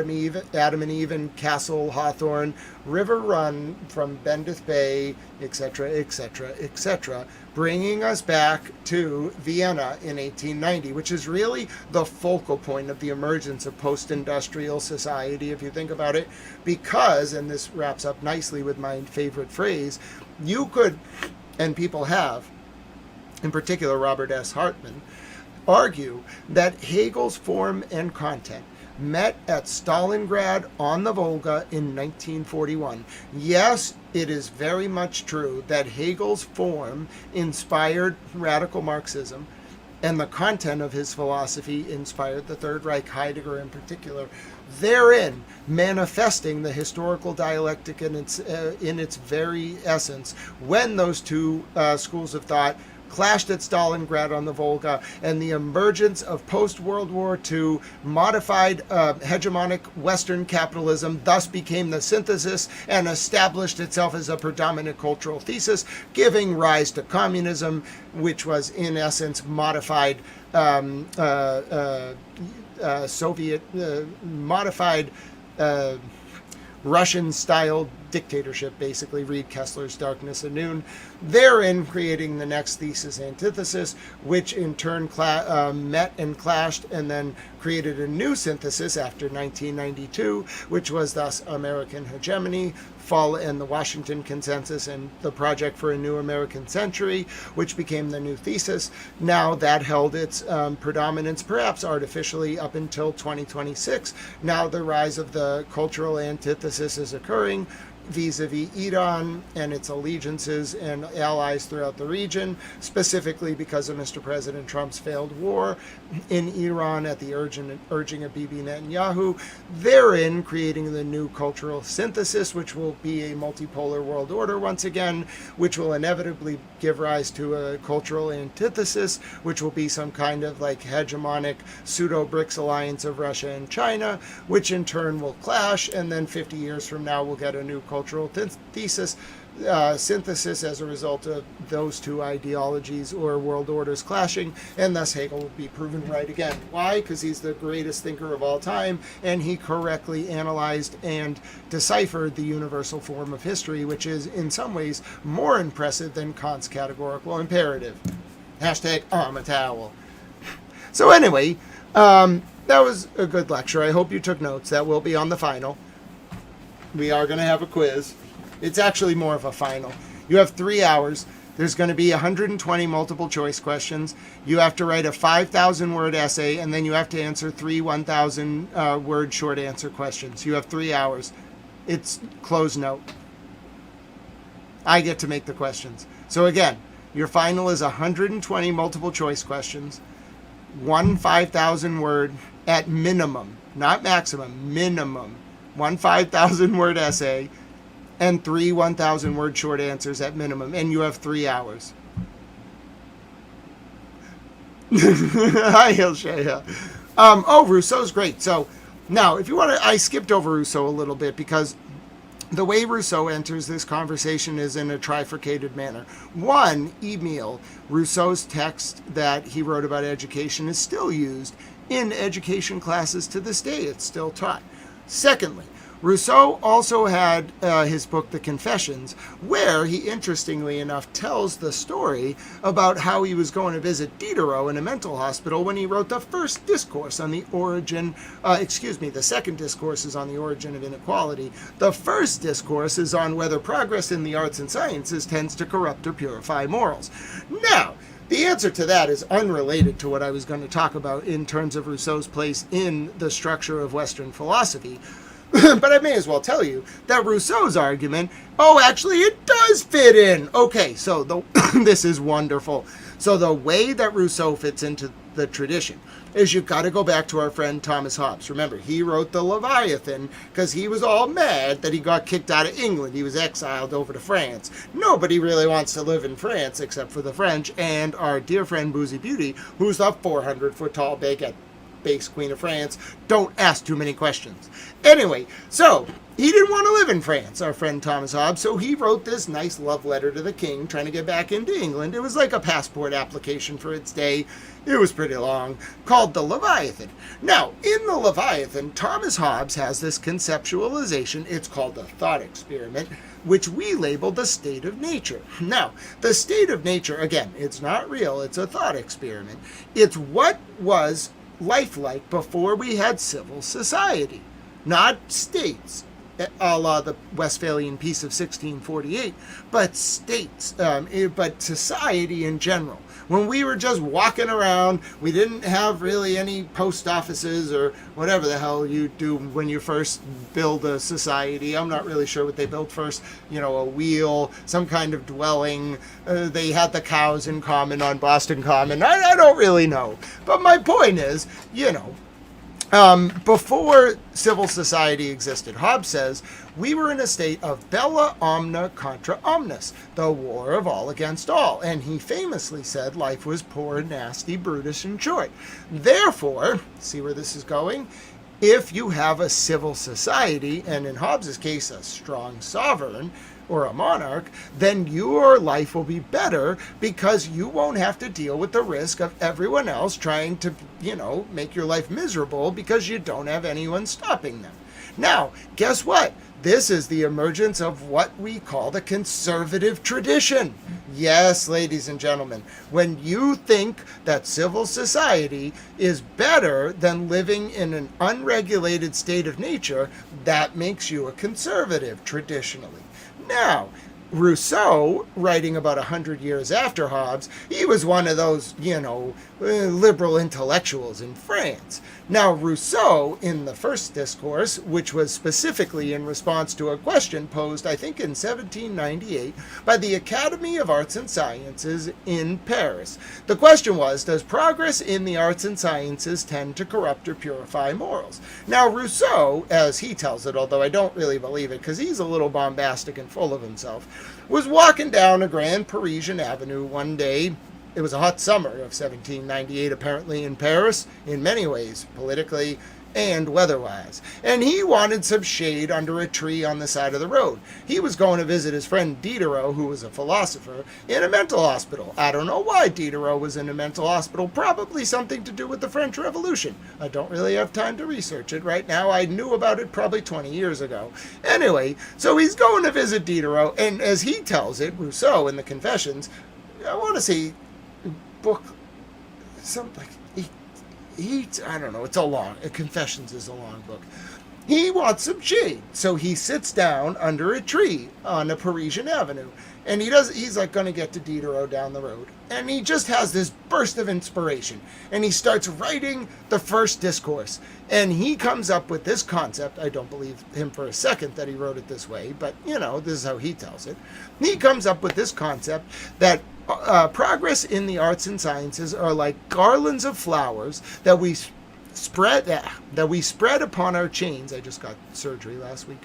and Eve and Castle Hawthorne, River Run from Bendith Bay, etc., etc., etc., bringing us back to Vienna in 1890, which is really the focal point of the emergence of post-industrial society, if you think about it, because, and this wraps up nicely with my favorite phrase, you could, and people have, in particular Robert S. Hartman, argue that Hegel's form and content met at Stalingrad on the Volga in 1941. Yes, it is very much true that Hegel's form inspired radical Marxism, and the content of his philosophy inspired the Third Reich, Heidegger in particular, therein manifesting the historical dialectic in its very essence when those two schools of thought clashed at Stalingrad on the Volga, and the emergence of post-World War II modified hegemonic Western capitalism thus became the synthesis and established itself as a predominant cultural thesis, giving rise to communism, which was in essence modified modified Russian-style dictatorship, basically. Read Kessler's Darkness at Noon. Therein creating the next thesis antithesis, which in turn met and clashed and then created a new synthesis after 1992, which was thus American hegemony, fall and the Washington Consensus and the Project for a New American Century, which became the new thesis. Now that held its predominance, perhaps artificially, up until 2026. Now the rise of the cultural antithesis is occurring vis-a-vis Iran and its allegiances and allies throughout the region, specifically because of Mr. President Trump's failed war in Iran at the urging of Bibi Netanyahu, therein creating the new cultural synthesis, which will be a multipolar world order once again, which will inevitably give rise to a cultural antithesis, which will be some kind of hegemonic pseudo-BRICS alliance of Russia and China, which in turn will clash, and then 50 years from now we'll get a new cultural thesis synthesis as a result of those two ideologies or world orders clashing, and thus Hegel will be proven right again. Why? Because he's the greatest thinker of all time, and he correctly analyzed and deciphered the universal form of history, which is in some ways more impressive than Kant's categorical imperative. Hashtag I'm a towel. So anyway, that was a good lecture. I hope you took notes. That will be on the final. We are going to have a quiz. It's actually more of a final. You have 3 hours. There's going to be 120 multiple choice questions. You have to write a 5,000 word essay, and then you have to answer 3 1,000 word short answer questions. You have 3 hours. It's closed note. I get to make the questions. So again, your final is 120 multiple choice questions, one 5,000 word at minimum, not maximum, minimum, one 5,000 word essay, and 3 1,000-word short answers at minimum, and you have 3 hours. Hi, Hilshaya. Rousseau's great. So now, if you want to, I skipped over Rousseau a little bit because the way Rousseau enters this conversation is in a trifurcated manner. One, Emile, Rousseau's text that he wrote about education, is still used in education classes to this day. It's still taught. Secondly, Rousseau also had his book, The Confessions, where he, interestingly enough, tells the story about how he was going to visit Diderot in a mental hospital when he wrote the first discourse on the origin, the second discourse is on the origin of inequality. The first discourse is on whether progress in the arts and sciences tends to corrupt or purify morals. Now, the answer to that is unrelated to what I was going to talk about in terms of Rousseau's place in the structure of Western philosophy. But I may as well tell you that Rousseau's argument, actually it does fit in. Okay, so this is wonderful. So the way that Rousseau fits into the tradition is you've got to go back to our friend Thomas Hobbes. Remember, he wrote the Leviathan because he was all mad that he got kicked out of England. He was exiled over to France. Nobody really wants to live in France except for the French and our dear friend Boozy Beauty, who's the 400-foot-tall baguette base queen of France. Don't ask too many questions. Anyway, so he didn't want to live in France, our friend Thomas Hobbes, so he wrote this nice love letter to the king trying to get back into England. It was like a passport application for its day. It was pretty long, called the Leviathan. Now, in the Leviathan, Thomas Hobbes has this conceptualization. It's called the thought experiment, which we label the state of nature. Now, the state of nature, again, it's not real. It's a thought experiment. It's what was lifelike before we had civil society, not states, a la the Westphalian Peace of 1648, but states, but society in general. When we were just walking around, we didn't have really any post offices or whatever the hell you do when you first build a society. I'm not really sure what they built first. A wheel, some kind of dwelling. They had the cows in common on Boston Common. I don't really know. But my point is, before civil society existed, Hobbes says, we were in a state of bella omnia contra omnes, the war of all against all. And he famously said life was poor, nasty, brutish, and short. Therefore, see where this is going? If you have a civil society, and in Hobbes's case, a strong sovereign, or a monarch, then your life will be better because you won't have to deal with the risk of everyone else trying to, make your life miserable because you don't have anyone stopping them. Now, guess what? This is the emergence of what we call the conservative tradition. Yes, ladies and gentlemen, when you think that civil society is better than living in an unregulated state of nature, that makes you a conservative traditionally. Now, Rousseau, writing about 100 years after Hobbes, he was one of those, liberal intellectuals in France. Now, Rousseau, in the first discourse, which was specifically in response to a question posed, I think, in 1798 by the Academy of Arts and Sciences in Paris. The question was, does progress in the arts and sciences tend to corrupt or purify morals? Now, Rousseau, as he tells it, although I don't really believe it because he's a little bombastic and full of himself, was walking down a grand Parisian avenue one day. It was a hot summer of 1798, apparently, in Paris, in many ways, politically and weather-wise. And he wanted some shade under a tree on the side of the road. He was going to visit his friend Diderot, who was a philosopher, in a mental hospital. I don't know why Diderot was in a mental hospital. Probably something to do with the French Revolution. I don't really have time to research it right now. I knew about it probably 20 years ago. Anyway, so he's going to visit Diderot, and as he tells it, Rousseau in the Confessions, I want to say book, something like I don't know, it's a long, Confessions is a long book. He wants some shade, so he sits down under a tree on a Parisian avenue, and he's like going to get to Diderot down the road, and he just has this burst of inspiration, and he starts writing the first discourse, and he comes up with this concept. I don't believe him for a second that he wrote it this way, but, this is how he tells it. He comes up with this concept that progress in the arts and sciences are like garlands of flowers that we spread upon our chains. I just got surgery last week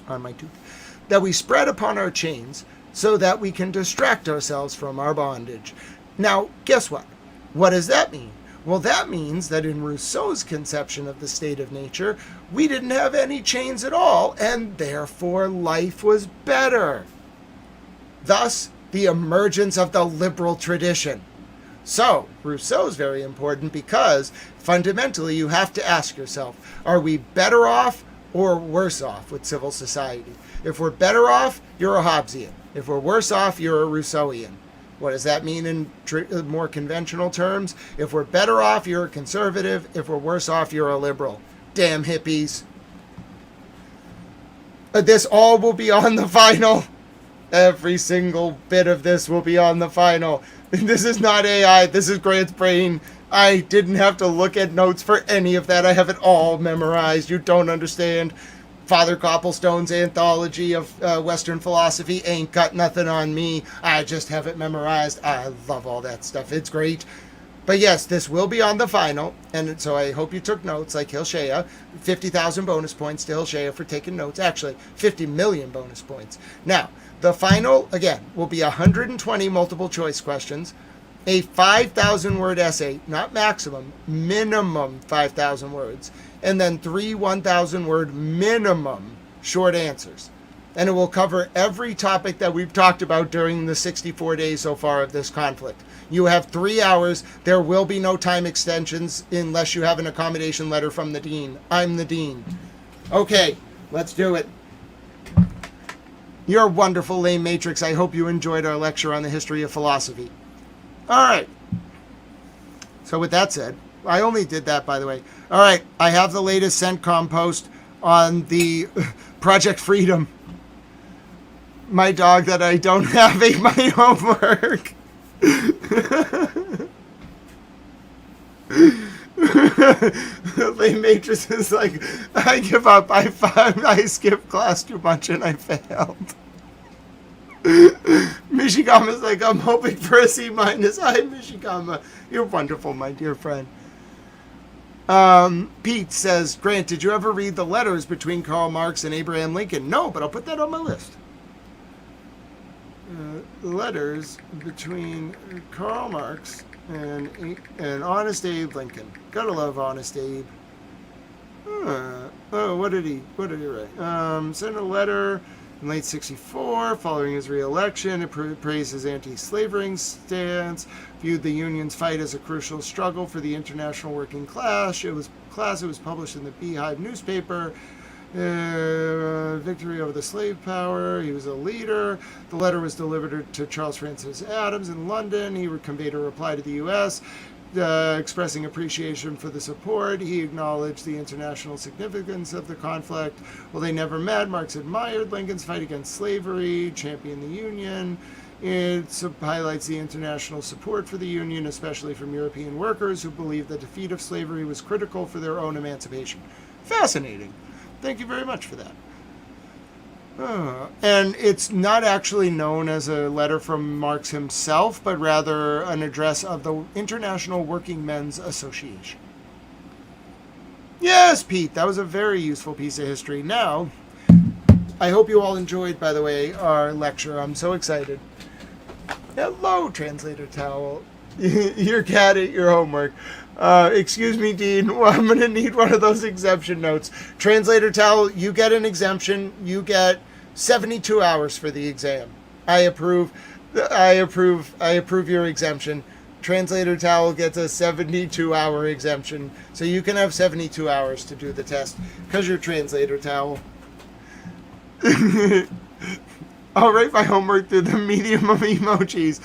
on my tooth. that we spread upon our chains so that we can distract ourselves from our bondage. Now, guess what? What does that mean? Well, that means that in Rousseau's conception of the state of nature, we didn't have any chains at all, and therefore life was better. Thus, the emergence of the liberal tradition. So, Rousseau is very important because fundamentally you have to ask yourself, are we better off or worse off with civil society? If we're better off, you're a Hobbesian. If we're worse off, you're a Rousseauian. What does that mean in more conventional terms? If we're better off, you're a conservative. If we're worse off, you're a liberal. Damn hippies. This all will be on the final. Every single bit of this will be on the final. This is not AI. This is Grant's brain. I didn't have to look at notes for any of that. I have it all memorized. You don't understand. Father Copplestone's anthology of Western philosophy ain't got nothing on me. I just have it memorized. I love all that stuff. It's great. But yes, this will be on the final, and so I hope you took notes like Hilshea. 50,000 bonus points to Hilshea for taking notes. Actually, 50 million bonus points. Now, the final, again, will be 120 multiple choice questions, a 5,000 word essay, not maximum, minimum 5,000 words, and then 3 1,000 word minimum short answers. And it will cover every topic that we've talked about during the 64 days so far of this conflict. You have 3 hours. There will be no time extensions unless you have an accommodation letter from the dean. I'm the dean. Okay, let's do it. You're wonderful, Lame Matrix. I hope you enjoyed our lecture on the history of philosophy. All right. So with that said, I only did that, by the way. All right, I have the latest CENTCOM post on the Project Freedom. My dog that I don't have ate my homework. Lame Matrix is like, I give up. I skipped class too much and I failed. Mishigama's like, I'm hoping for a C-. Hi, Mishigama. You're wonderful, my dear friend. Pete says, Grant, did you ever read the letters between Karl Marx and Abraham Lincoln? No, but I'll put that on my list. Letters between Karl Marx and Honest Abe Lincoln. Gotta love Honest Abe. What did he write? Sent a letter in late '64 following his re-election. It praised his anti-slavery stance, viewed the union's fight as a crucial struggle for the international working class. It was published in the Beehive newspaper. Victory over the slave power. He was a leader. The letter was delivered to Charles Francis Adams in London. He conveyed a reply to the U.S. Expressing appreciation for the support. He acknowledged the international significance of the conflict. While they never met, Marx admired Lincoln's fight against slavery, championed the Union. It highlights the international support for the Union, especially from European workers who believed the defeat of slavery was critical for their own emancipation. Fascinating. Thank you very much for that. And it's not actually known as a letter from Marx himself, but rather an address of the International Working Men's Association. Yes, Pete, that was a very useful piece of history. Now, I hope you all enjoyed, by the way, our lecture. I'm so excited. Hello, Translator Towel. Your cat ate your homework. Excuse me, Dean. I'm going to need one of those exemption notes. Translator Towel, you get an exemption. You get 72 hours for the exam. I approve your exemption. Translator Towel gets a 72-hour exemption. So you can have 72 hours to do the test because you're Translator Towel. I'll write my homework through the medium of emojis.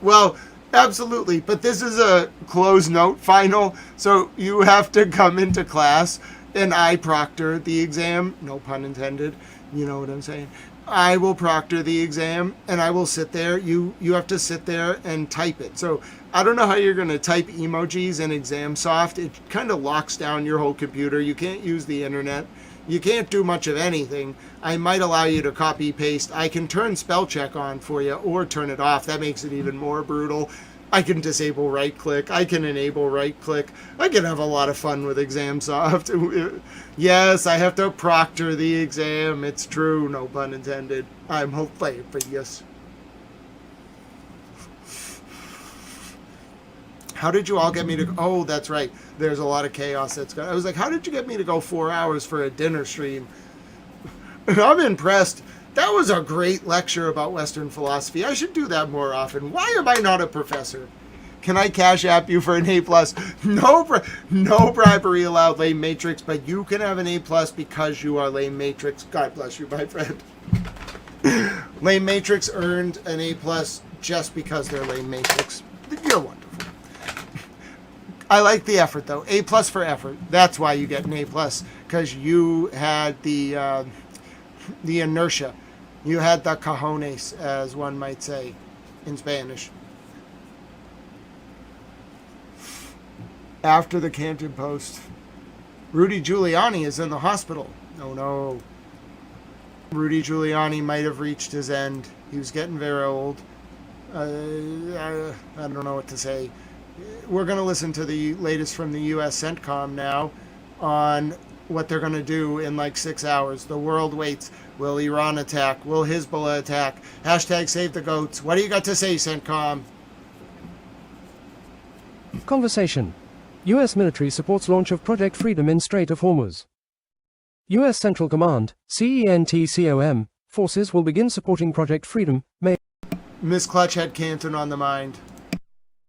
Well, absolutely, but this is a closed note final, so you have to come into class and I proctor the exam, no pun intended, you know what I'm saying. I will proctor the exam and I will sit there. You have to sit there and type it. So I don't know how you're going to type emojis in ExamSoft. It kind of locks down your whole computer. You can't use the internet. You can't do much of anything. I might allow you to copy paste. I can turn spell check on for you or turn it off. That makes it even more brutal. I can disable right click. I can enable right click. I can have a lot of fun with ExamSoft. Yes, I have to proctor the exam. It's true, no pun intended. I'm hilarious. How did you all get me to... Oh, that's right. There's a lot of chaos that's going... I was like, how did you get me to go 4 hours for a dinner stream? I'm impressed. That was a great lecture about Western philosophy. I should do that more often. Why am I not a professor? Can I cash app you for an A+? No bribery allowed, Lame Matrix, but you can have an A+ because you are Lame Matrix. God bless you, my friend. Lame Matrix earned an A+ just because they're Lame Matrix. You're wonderful. I like the effort, though. A+ for effort. That's why you get an A+, because you had the inertia. You had the cojones, as one might say in Spanish. After the Canton Post, Rudy Giuliani is in the hospital. Oh no. Rudy Giuliani might have reached his end. He was getting very old. I don't know what to say. We're going to listen to the latest from the U.S. CENTCOM now on what they're going to do in like 6 hours. The world waits. Will Iran attack? Will Hezbollah attack? Hashtag save the goats. What do you got to say, CENTCOM? Conversation. U.S. military supports launch of Project Freedom in Strait of Hormuz. U.S. Central Command, CENTCOM, forces will begin supporting Project Freedom, May. Miss Clutch had Canton on the mind.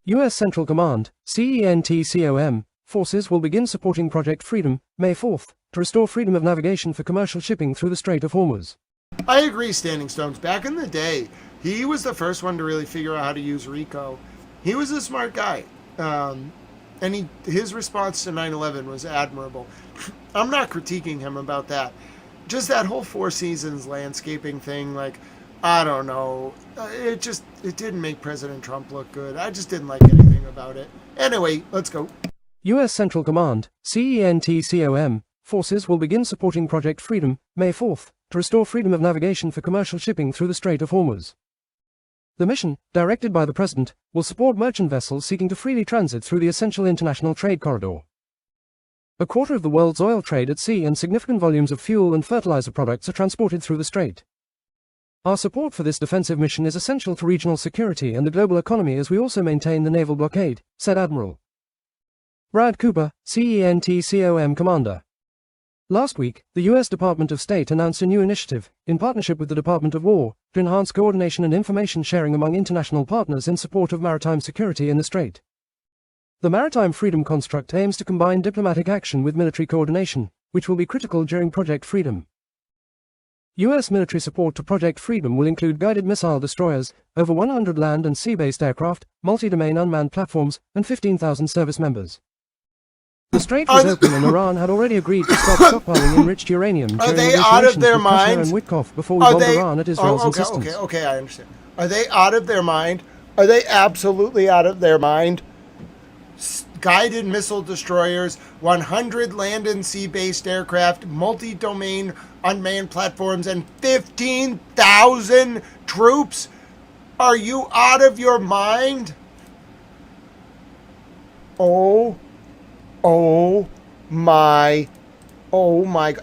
U.S. Central Command, CENTCOM, forces will begin supporting Project Freedom, May 4th, to restore freedom of navigation for commercial shipping through the Strait of Hormuz. I agree, Standing Stones. Back in the day, he was the first one to really figure out how to use RICO. He was a smart guy. And his response to 9/11 was admirable. I'm not critiquing him about that. Just that whole Four Seasons landscaping thing, like, I don't know. It didn't make President Trump look good. I just didn't like anything about it. Anyway, let's go. U.S. Central Command, CENTCOM, forces will begin supporting Project Freedom, May 4th, to restore freedom of navigation for commercial shipping through the Strait of Hormuz. The mission, directed by the President, will support merchant vessels seeking to freely transit through the essential international trade corridor. A quarter of the world's oil trade at sea and significant volumes of fuel and fertilizer products are transported through the strait. Our support for this defensive mission is essential to regional security and the global economy as we also maintain the naval blockade, said Admiral Brad Cooper, CENTCOM Commander. Last week, the U.S. Department of State announced a new initiative, in partnership with the Department of War, to enhance coordination and information sharing among international partners in support of maritime security in the Strait. The Maritime Freedom Construct aims to combine diplomatic action with military coordination, which will be critical during Project Freedom. U.S. military support to Project Freedom will include guided missile destroyers, over 100 land and sea-based aircraft, multi-domain unmanned platforms, and 15,000 service members. The strait was open and Iran had already agreed to stop stockpiling enriched uranium during negotiations with Kushner and Witkoff before we bombed Iran at Israel's insistence. Okay, I understand. Are they out of their mind? Are they absolutely out of their mind? Guided missile destroyers, 100 land and sea-based aircraft, multi-domain unmanned platforms, and 15,000 troops? Are you out of your mind? Oh my,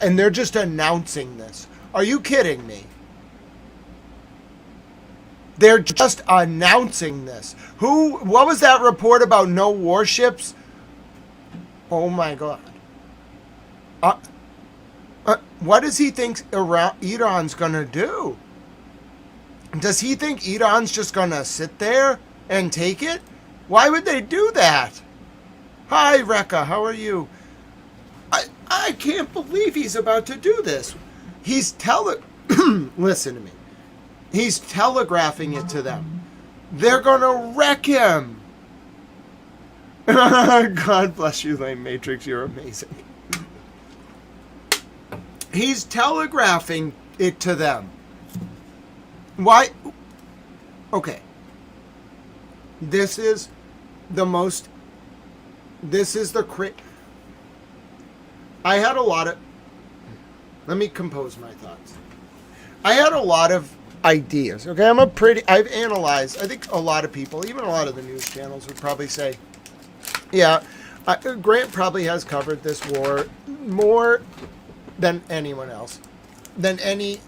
and they're just announcing this. Are you kidding me? They're just announcing this. What was that report about no warships? Oh my God. What does he think Iran's gonna do? Does he think Iran's just gonna sit there and take it? Why would they do that? Hi, Rekha, how are you? I can't believe he's about to do this. Listen to me. He's telegraphing it to them. They're gonna wreck him. God bless you, Lame Matrix, you're amazing. He's telegraphing it to them. Why? Okay. This is the I had a lot of... Let me compose my thoughts. I had a lot of ideas. Okay, I've analyzed, I think a lot of people, even a lot of the news channels would probably say, yeah, Grant probably has covered this war more than anyone else, than any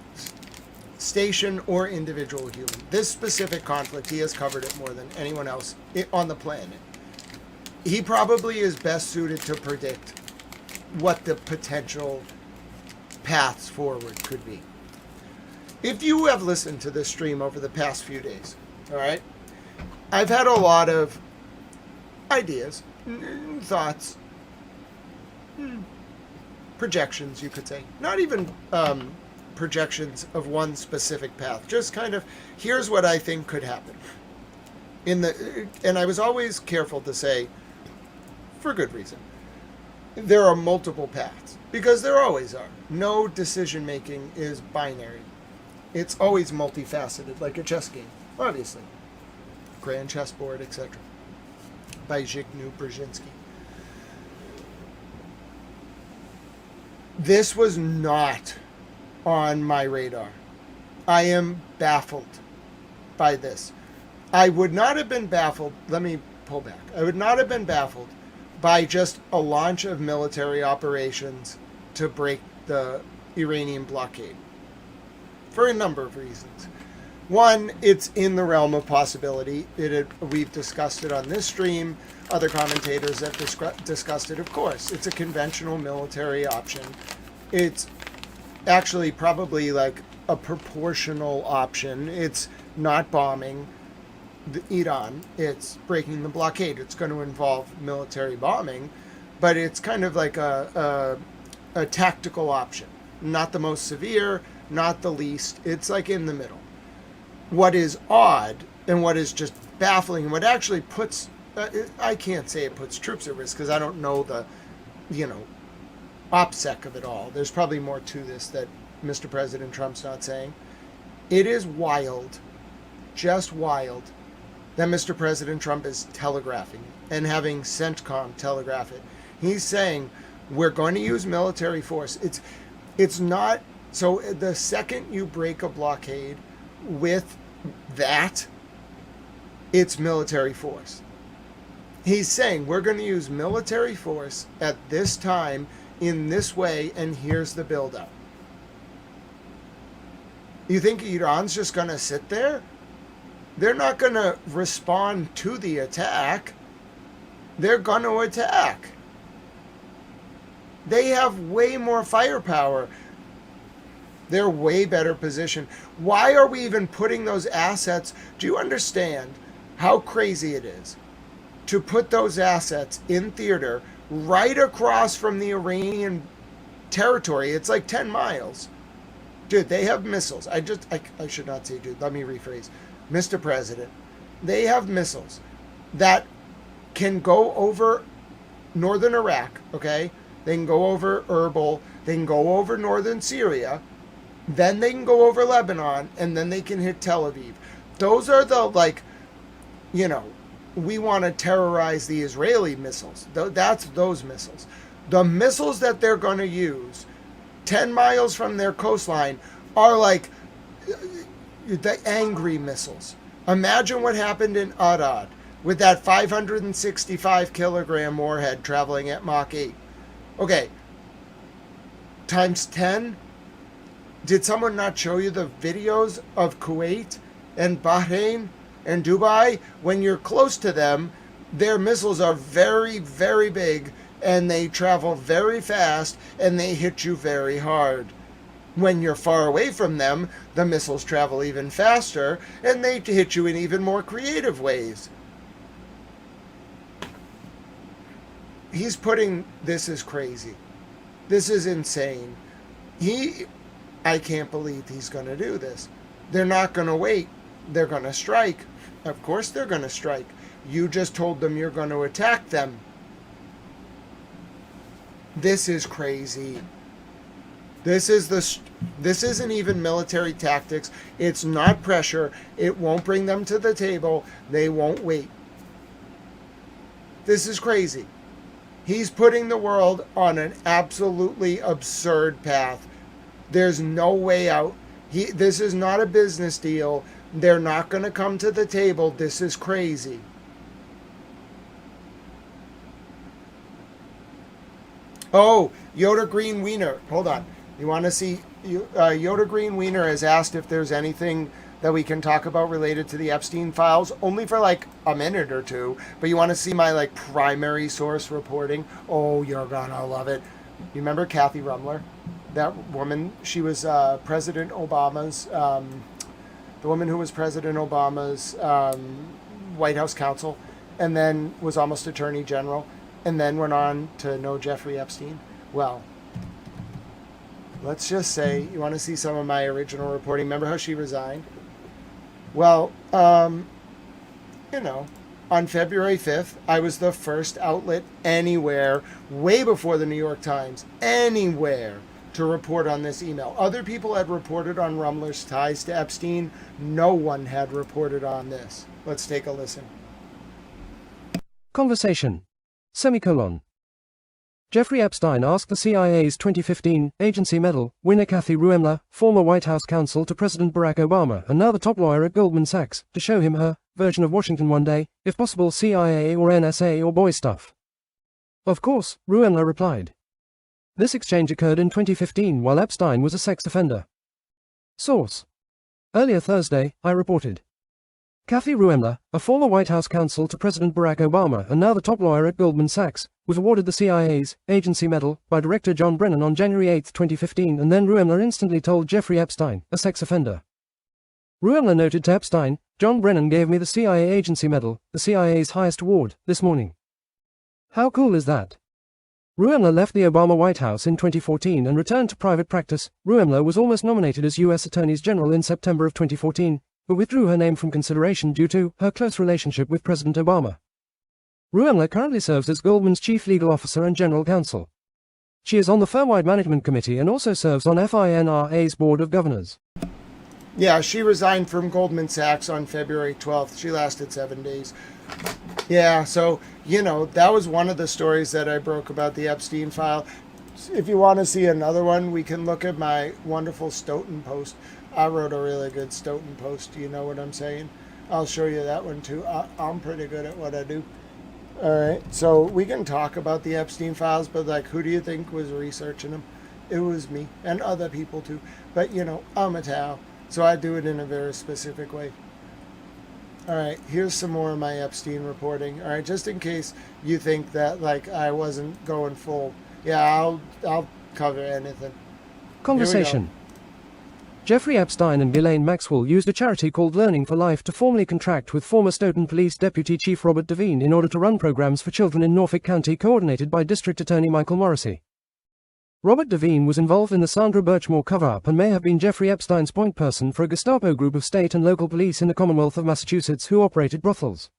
station or individual human. This specific conflict, he has covered it more than anyone else on the planet. He probably is best suited to predict what the potential paths forward could be. If you have listened to this stream over the past few days, all right, I've had a lot of ideas, thoughts, projections, you could say. Not even projections of one specific path. Just kind of, here's what I think could happen. And I was always careful to say, for good reason, there are multiple paths. Because there always are. No decision making is binary. It's always multifaceted, like a chess game, obviously. Grand chessboard, etc. By Zbigniew Brzezinski. This was not on my radar. I am baffled by this. I would not have been baffled, let me pull back. I would not have been baffled by just a launch of military operations to break the Iranian blockade. For a number of reasons. One, it's in the realm of possibility. We've discussed it on this stream. Other commentators have discussed it, of course. It's a conventional military option. It's actually probably like a proportional option. It's not bombing Iran. It's breaking the blockade. It's going to involve military bombing, but it's kind of like a tactical option. Not the most severe, not the least. It's like in the middle. What is odd and what is just baffling, what actually puts, I can't say it puts troops at risk because I don't know the, OPSEC of it all. There's probably more to this that Mr. President Trump's not saying. It is wild, just wild, that Mr. President Trump is telegraphing and having CENTCOM telegraph it. He's saying, we're going to use military force. It's not, so the second you break a blockade with that, it's military force. He's saying, we're going to use military force at this time in this way, and here's the buildup. You think Iran's just going to sit there? They're not going to respond to the attack. They're going to attack. They have way more firepower. They're way better positioned. Why are we even putting those assets? Do you understand how crazy it is to put those assets in theater right across from the Iranian territory? It's like 10 miles. Dude, they have missiles. I should not say dude. Let me rephrase. Mr. President, they have missiles that can go over northern Iraq, okay? They can go over Erbil. They can go over northern Syria. Then they can go over Lebanon, and then they can hit Tel Aviv. Those are the, we want to terrorize the Israeli missiles. That's those missiles. The missiles that they're going to use 10 miles from their coastline are like the angry missiles. Imagine what happened in Arad with that 565 kilogram warhead traveling at Mach 8. Okay, times 10. Did someone not show you the videos of Kuwait and Bahrain and Dubai? When you're close to them, their missiles are very, very big, and they travel very fast, and they hit you very hard. When you're far away from them, the missiles travel even faster, and they hit you in even more creative ways. He's putting, this is crazy. This is insane. I can't believe he's going to do this. They're not going to wait. They're going to strike. Of course they're going to strike. You just told them you're going to attack them. This is crazy. This isn't even military tactics. It's not pressure. It won't bring them to the table. They won't wait. This is crazy. He's putting the world on an absolutely absurd path. There's no way out. This is not a business deal. They're not going to come to the table. This is crazy. Oh, Yoda Green Wiener. Hold on. You want to see? Yoda Green Wiener has asked if there's anything that we can talk about related to the Epstein files, only for like a minute or two. But you want to see my like primary source reporting? Oh, you're gonna love it. You remember Kathy Rumler? That woman, she was President Obama's, the woman who was President Obama's White House counsel, and then was almost Attorney General, and then went on to know Jeffrey Epstein. Well, let's just say, you want to see some of my original reporting? Remember how she resigned? Well, you know, on February 5th, I was the first outlet anywhere, way before the New York Times, anywhere, to report on this email. Other people had reported on Rumler's ties to Epstein. No one had reported on this. Let's take a listen. Conversation. Semicolon. Jeffrey Epstein asked the CIA's 2015 Agency Medal winner Kathy Ruemmler, former White House counsel to President Barack Obama and now the top lawyer at Goldman Sachs, to show him her version of Washington one day, if possible CIA or NSA or boy stuff. Of course, Ruemmler replied. This exchange occurred in 2015 while Epstein was a sex offender. Source. Earlier Thursday, I reported. Kathy Ruemmler, a former White House counsel to President Barack Obama and now the top lawyer at Goldman Sachs, was awarded the CIA's Agency Medal by Director John Brennan on January 8, 2015, and then Ruemmler instantly told Jeffrey Epstein, a sex offender. Ruemmler noted to Epstein, John Brennan gave me the CIA Agency Medal, the CIA's highest award, this morning. How cool is that? Ruemmler left the Obama White House in 2014 and returned to private practice. Ruemmler was almost nominated as U.S. Attorney General in September of 2014, but withdrew her name from consideration due to her close relationship with President Obama. Ruemmler currently serves as Goldman's Chief Legal Officer and General Counsel. She is on the firm-wide management committee and also serves on FINRA's Board of Governors. Yeah, she resigned from Goldman Sachs on February 12th. She lasted 7 days. Yeah, so, you know, that was one of the stories that I broke about the Epstein file. If you want to see another one, we can look at my wonderful Stoughton post. I wrote a really good Stoughton post. You know what I'm saying? I'll show you that one too. I'm pretty good at what I do. All right, so we can talk about the Epstein files, but like, who do you think was researching them? It was me and other people too. But, you know, I'm a Tao, so I do it in a very specific way. All right, here's some more of my Epstein reporting. All right, just in case you think that like I wasn't going full. Yeah, I'll cover anything. Conversation. Jeffrey Epstein and Ghislaine Maxwell used a charity called Learning for Life to formally contract with former Stoughton Police Deputy Chief Robert Devine in order to run programs for children in Norfolk County coordinated by District Attorney Michael Morrissey. Robert Devine was involved in the Sandra Birchmore cover-up and may have been Jeffrey Epstein's point person for a Gestapo group of state and local police in the Commonwealth of Massachusetts who operated brothels.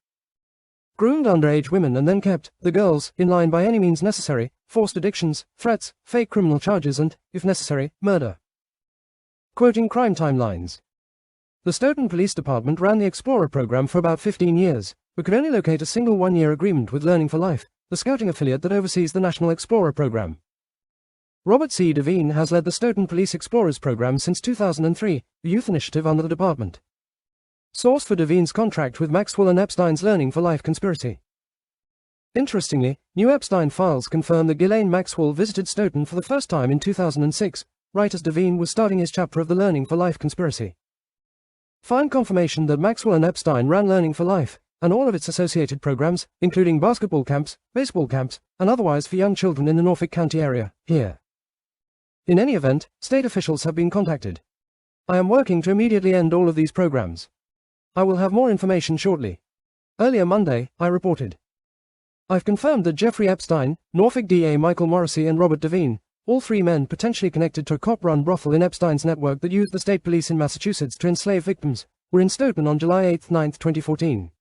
Groomed underage women and then kept the girls in line by any means necessary, forced addictions, threats, fake criminal charges and, if necessary, murder. Quoting crime timelines. The Stoughton Police Department ran the Explorer program for about 15 years, but could only locate a single one-year agreement with Learning for Life, the scouting affiliate that oversees the National Explorer program. Robert C. Devine has led the Stoughton Police Explorers program since 2003, a youth initiative under the department. Source for Devine's contract with Maxwell and Epstein's Learning for Life conspiracy. Interestingly, new Epstein files confirm that Ghislaine Maxwell visited Stoughton for the first time in 2006, right as Devine was starting his chapter of the Learning for Life conspiracy. Find confirmation that Maxwell and Epstein ran Learning for Life, and all of its associated programs, including basketball camps, baseball camps, and otherwise for young children in the Norfolk County area, here. In any event, state officials have been contacted. I am working to immediately end all of these programs. I will have more information shortly. Earlier Monday, I reported. I've confirmed that Jeffrey Epstein, Norfolk DA Michael Morrissey and Robert Devine, all three men potentially connected to a cop-run brothel in Epstein's network that used the state police in Massachusetts to enslave victims, were in Stoughton on July 8-9, 2014.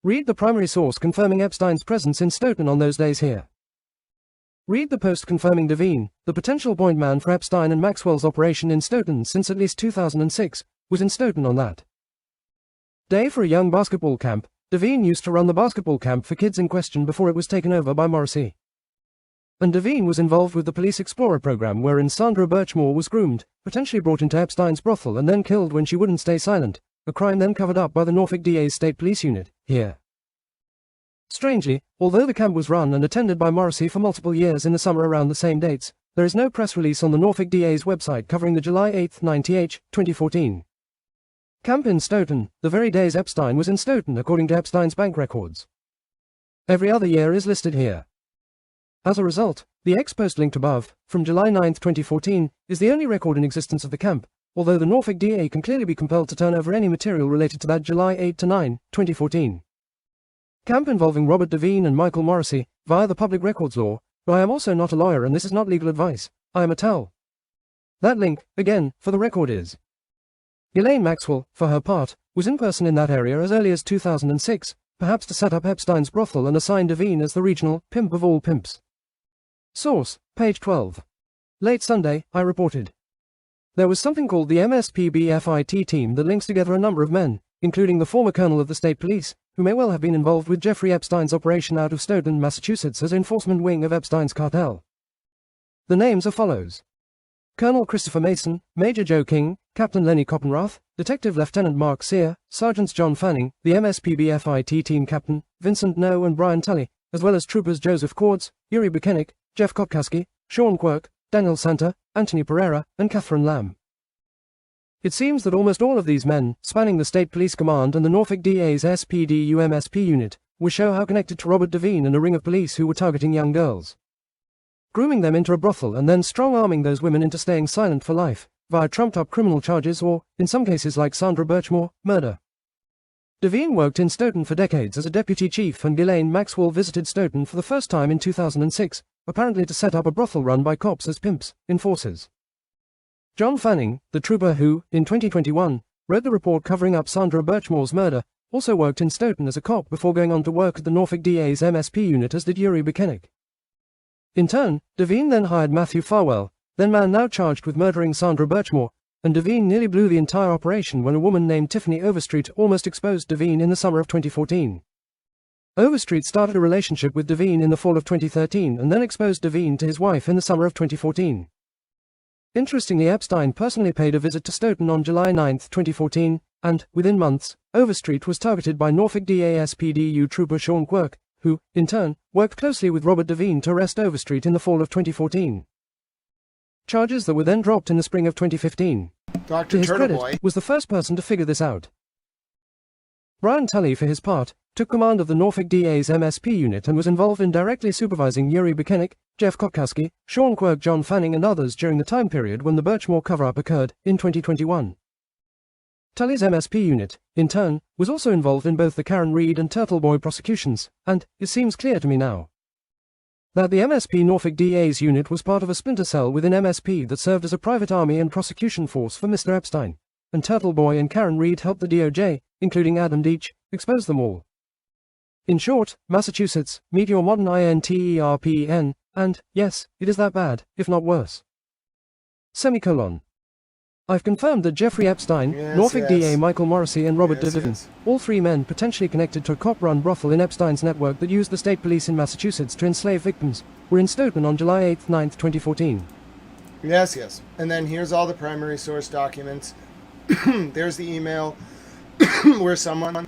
Read the primary source confirming Epstein's presence in Stoughton on those days here. Read the post confirming Devine, the potential point man for Epstein and Maxwell's operation in Stoughton since at least 2006, was in Stoughton on that day for a young basketball camp. Devine used to run the basketball camp for kids in question before it was taken over by Morrissey. And Devine was involved with the Police Explorer program wherein Sandra Birchmore was groomed, potentially brought into Epstein's brothel and then killed when she wouldn't stay silent, a crime then covered up by the Norfolk DA's State Police Unit, here. Strangely, although the camp was run and attended by Morrissey for multiple years in the summer around the same dates, there is no press release on the Norfolk DA's website covering the July 8, 90th, 2014. Camp in Stoughton, the very days Epstein was in Stoughton according to Epstein's bank records. Every other year is listed here. As a result, the ex-post linked above, from July 9, 2014, is the only record in existence of the camp, although the Norfolk DA can clearly be compelled to turn over any material related to that July 8 to 9, 2014. Camp involving Robert Devine and Michael Morrissey, via the Public Records Law, but I am also not a lawyer and this is not legal advice, I am a towel. That link, again, for the record is. Ghislaine Maxwell, for her part, was in person in that area as early as 2006, perhaps to set up Epstein's brothel and assign Devine as the regional pimp of all pimps. Source, page 12. Late Sunday, I reported. There was something called the MSPB-FIT team that links together a number of men, including the former colonel of the state police, who may well have been involved with Jeffrey Epstein's operation out of Stoughton, Massachusetts as enforcement wing of Epstein's cartel. The names are follows. Colonel Christopher Mason, Major Joe King, Captain Lenny Coppenrath, Detective Lieutenant Mark Sear, Sergeants John Fanning, the MSPB-FIT team captain, Vincent No and Brian Tully, as well as troopers Joseph Cords, Yuri Buchanek, Jeff Kopkaski, Sean Quirk, Daniel Santa, Anthony Pereira, and Catherine Lamb. It seems that almost all of these men, spanning the State Police Command and the Norfolk DA's SPD-UMSP unit, will show how connected to Robert Devine and a ring of police who were targeting young girls, grooming them into a brothel and then strong-arming those women into staying silent for life, via trumped-up criminal charges or, in some cases like Sandra Birchmore, murder. Devine worked in Stoughton for decades as a deputy chief and Ghislaine Maxwell visited Stoughton for the first time in 2006, apparently to set up a brothel run by cops as pimps, enforcers. John Fanning, the trooper who, in 2021, wrote the report covering up Sandra Birchmore's murder, also worked in Stoughton as a cop before going on to work at the Norfolk DA's MSP unit as did Yuri Buchanek. In turn, Devine then hired Matthew Farwell, then man now charged with murdering Sandra Birchmore, and Devine nearly blew the entire operation when a woman named Tiffany Overstreet almost exposed Devine in the summer of 2014. Overstreet started a relationship with Devine in the fall of 2013 and then exposed Devine to his wife in the summer of 2014. Interestingly, Epstein personally paid a visit to Stoughton on July 9, 2014, and, within months, Overstreet was targeted by Norfolk DASPDU trooper Sean Quirk, who, in turn, worked closely with Robert Devine to arrest Overstreet in the fall of 2014. Charges that were then dropped in the spring of 2015. Dr. To his Turtleboy credit, was the first person to figure this out. Brian Tully, for his part, took command of the Norfolk DA's MSP unit and was involved in directly supervising Yuri Buchanek, Jeff Kopkaski, Sean Quirk, John Fanning and others during the time period when the Birchmore cover-up occurred, in 2021. Tully's MSP unit, in turn, was also involved in both the Karen Reed and Turtleboy prosecutions, and, it seems clear to me now, that the MSP Norfolk DA's unit was part of a splinter cell within MSP that served as a private army and prosecution force for Mr. Epstein, and Turtleboy and Karen Reed helped the DOJ, including Adam Deitch, expose them all. In short, Massachusetts, meet your modern INTERPN, and, yes, it is that bad, if not worse. Semicolon. I've confirmed that Jeffrey Epstein, Norfolk DA Michael Morrissey and Robert Devine, all three men potentially connected to a cop-run brothel in Epstein's network that used the state police in Massachusetts to enslave victims, were in Stoughton on July 8, 9, 2014. Yes. And then here's all the primary source documents. There's the email where someone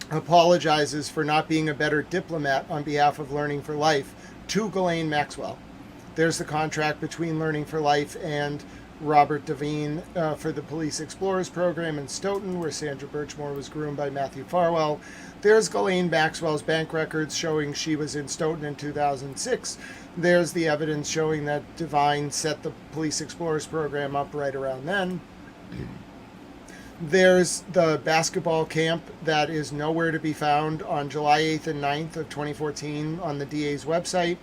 apologizes for not being a better diplomat on behalf of Learning for Life to Ghislaine Maxwell. There's the contract between Learning for Life and Robert Devine for the Police Explorers program in Stoughton, where Sandra Birchmore was groomed by Matthew Farwell. There's Ghislaine Maxwell's bank records showing she was in Stoughton in 2006. There's the evidence showing that Devine set the Police Explorers program up right around then. There's the basketball camp that is nowhere to be found on July 8th and 9th of 2014 on the DA's website.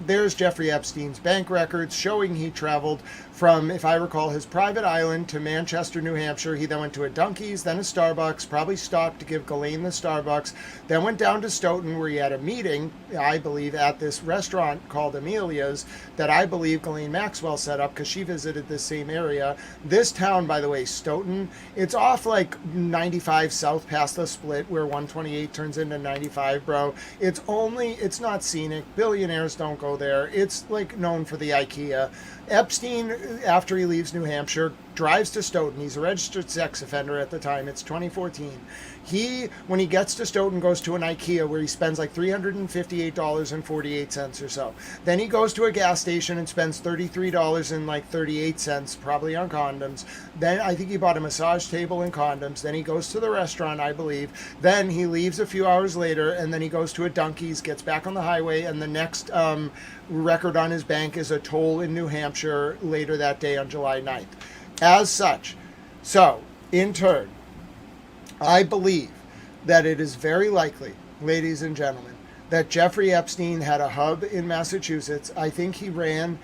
There's Jeffrey Epstein's bank records showing he traveled from, if I recall, his private island to Manchester, New Hampshire. He then went to a Dunkies, then a Starbucks, probably stopped to give Ghislaine the Starbucks, then went down to Stoughton where he had a meeting, I believe, at this restaurant called Amelia's that I believe Ghislaine Maxwell set up because she visited this same area. This town, by the way, Stoughton, it's off like 95 south past the split where 128 turns into 95, bro. It's not scenic. Billionaires don't go there. It's like known for the IKEA. Epstein, after he leaves New Hampshire, drives to Stoughton. He's a registered sex offender at the time. It's 2014. When he gets to Stoughton, goes to an IKEA where he spends like $358.48 or so. Then he goes to a gas station and spends $33.38, probably on condoms. Then I think he bought a massage table and condoms. Then he goes to the restaurant, I believe. Then he leaves a few hours later, and then he goes to a Dunkies, gets back on the highway, and the next record on his bank is a toll in New Hampshire later that day on July 9th. As such, so, in turn, I believe that it is very likely, ladies and gentlemen, that Jeffrey Epstein had a hub in Massachusetts. I think he ran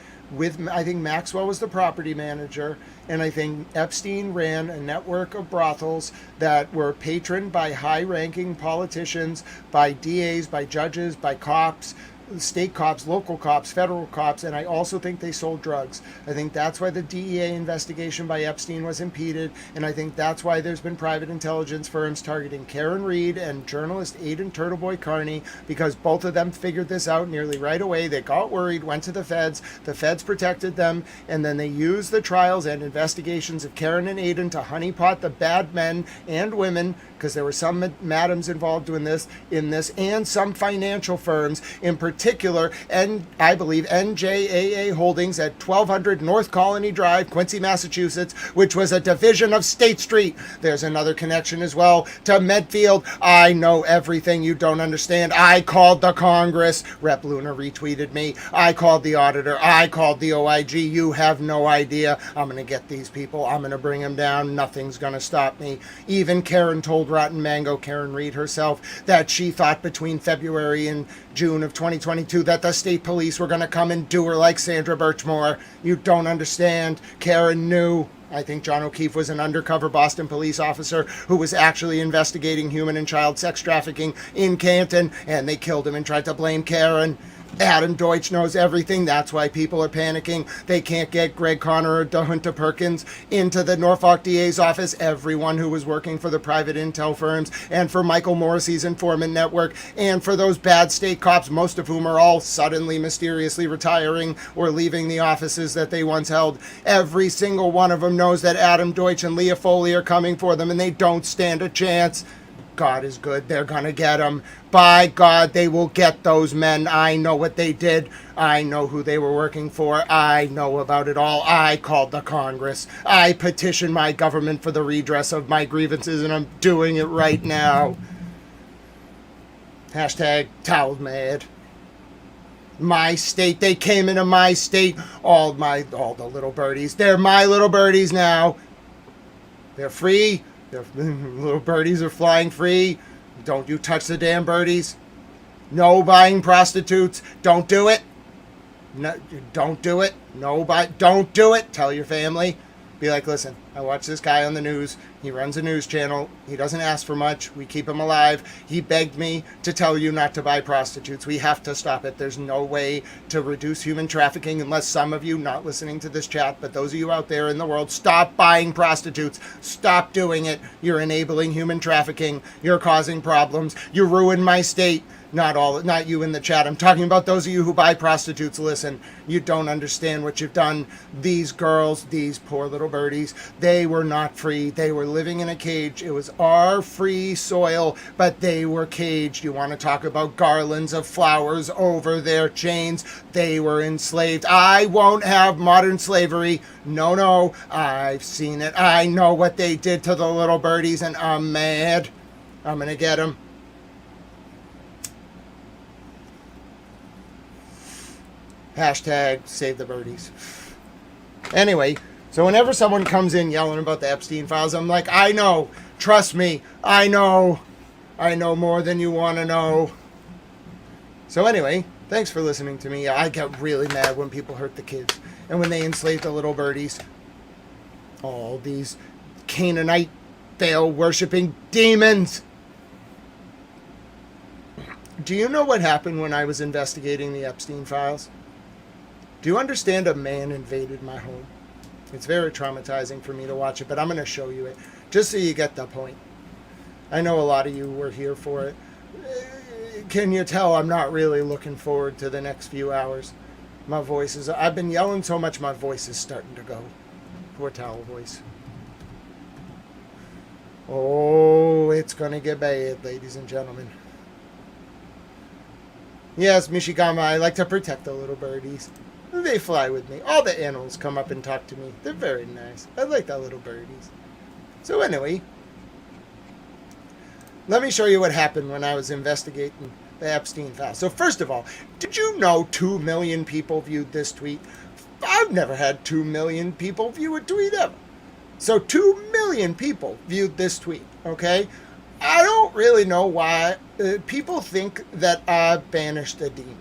I think Maxwell was the property manager, and I think Epstein ran a network of brothels that were patroned by high-ranking politicians, by DAs, by judges, by cops, state cops, local cops, federal cops, and I also think they sold drugs. I think that's why the DEA investigation by Epstein was impeded, and I think that's why there's been private intelligence firms targeting Karen Reed and journalist Aidan Turtleboy Carney, because both of them figured this out nearly right away. They got worried, went to the feds protected them, and then they used the trials and investigations of Karen and Aidan to honeypot the bad men and women, because there were some madams involved in this, and some financial firms, in particular, and I believe NJAA Holdings at 1200 North Colony Drive, Quincy, Massachusetts, which was a division of State Street. There's another connection as well to Medfield. I know everything you don't understand. I called the Congress. Rep Luna retweeted me. I called the auditor. I called the OIG. You have no idea. I'm going to get these people. I'm going to bring them down. Nothing's going to stop me. Even Karen told Rotten Mango, Karen Reed herself, that she thought between February and June of 2022 that the state police were going to come and do her like Sandra Birchmore. You don't understand. Karen knew. I think John O'Keefe was an undercover Boston police officer who was actually investigating human and child sex trafficking in Canton, and they killed him and tried to blame Karen. Adam Deutsch knows everything. That's why people are panicking. They can't get Greg Conner or DeHunter Perkins into the Norfolk DA's office. Everyone who was working for the private intel firms and for Michael Morrissey's informant network and for those bad state cops, most of whom are all suddenly, mysteriously retiring or leaving the offices that they once held. Every single one of them knows that Adam Deutsch and Leah Foley are coming for them, and they don't stand a chance. God is good. They're going to get them. By God, they will get those men. I know what they did. I know who they were working for. I know about it all. I called the Congress. I petitioned my government for the redress of my grievances, and I'm doing it right now. Hashtag towel mad. My state. They came into my state. All the little birdies. They're my little birdies now. They're free. The little birdies are flying free. Don't you touch the damn birdies. No buying prostitutes. Don't do it. No, don't do it. Don't do it. Tell your family. Be like, listen, I watch this guy on the news. He runs a news channel. He doesn't ask for much. We keep him alive. He begged me to tell you not to buy prostitutes. We have to stop it. There's no way to reduce human trafficking unless some of you, not listening to this chat, but those of you out there in the world, stop buying prostitutes. Stop doing it. You're enabling human trafficking. You're causing problems. You ruined my state. Not you in the chat. I'm talking about those of you who buy prostitutes. Listen, you don't understand what you've done. These girls, these poor little birdies, they were not free. They were living in a cage. It was our free soil, but they were caged. You want to talk about garlands of flowers over their chains? They were enslaved. I won't have modern slavery. No, I've seen it. I know what they did to the little birdies, and I'm mad. I'm going to get them. Hashtag save the birdies. Anyway, so whenever someone comes in yelling about the Epstein files, I'm like, I know. Trust me. I know. I know more than you want to know. So anyway, thanks for listening to me. I get really mad when people hurt the kids and when they enslave the little birdies. All these Canaanite Baal worshipping demons. Do you know what happened when I was investigating the Epstein files? Do you understand a man invaded my home? It's very traumatizing for me to watch it, but I'm going to show you it, just so you get the point. I know a lot of you were here for it. can you tell I'm not really looking forward to the next few hours? My voice is, I've been yelling so much my voice is starting to go. Poor towel voice. Oh, it's gonna get bad, ladies and gentlemen. Yes, Mishigama, I like to protect the little birdies. They fly with me. All the animals come up and talk to me. They're very nice. I like the little birdies. So anyway, let me show you what happened when I was investigating the Epstein files. So first of all, did you know 2 million people viewed this tweet? I've never had 2 million people view a tweet ever. So 2 million people viewed this tweet, okay? I don't really know why people think that I banished a demon.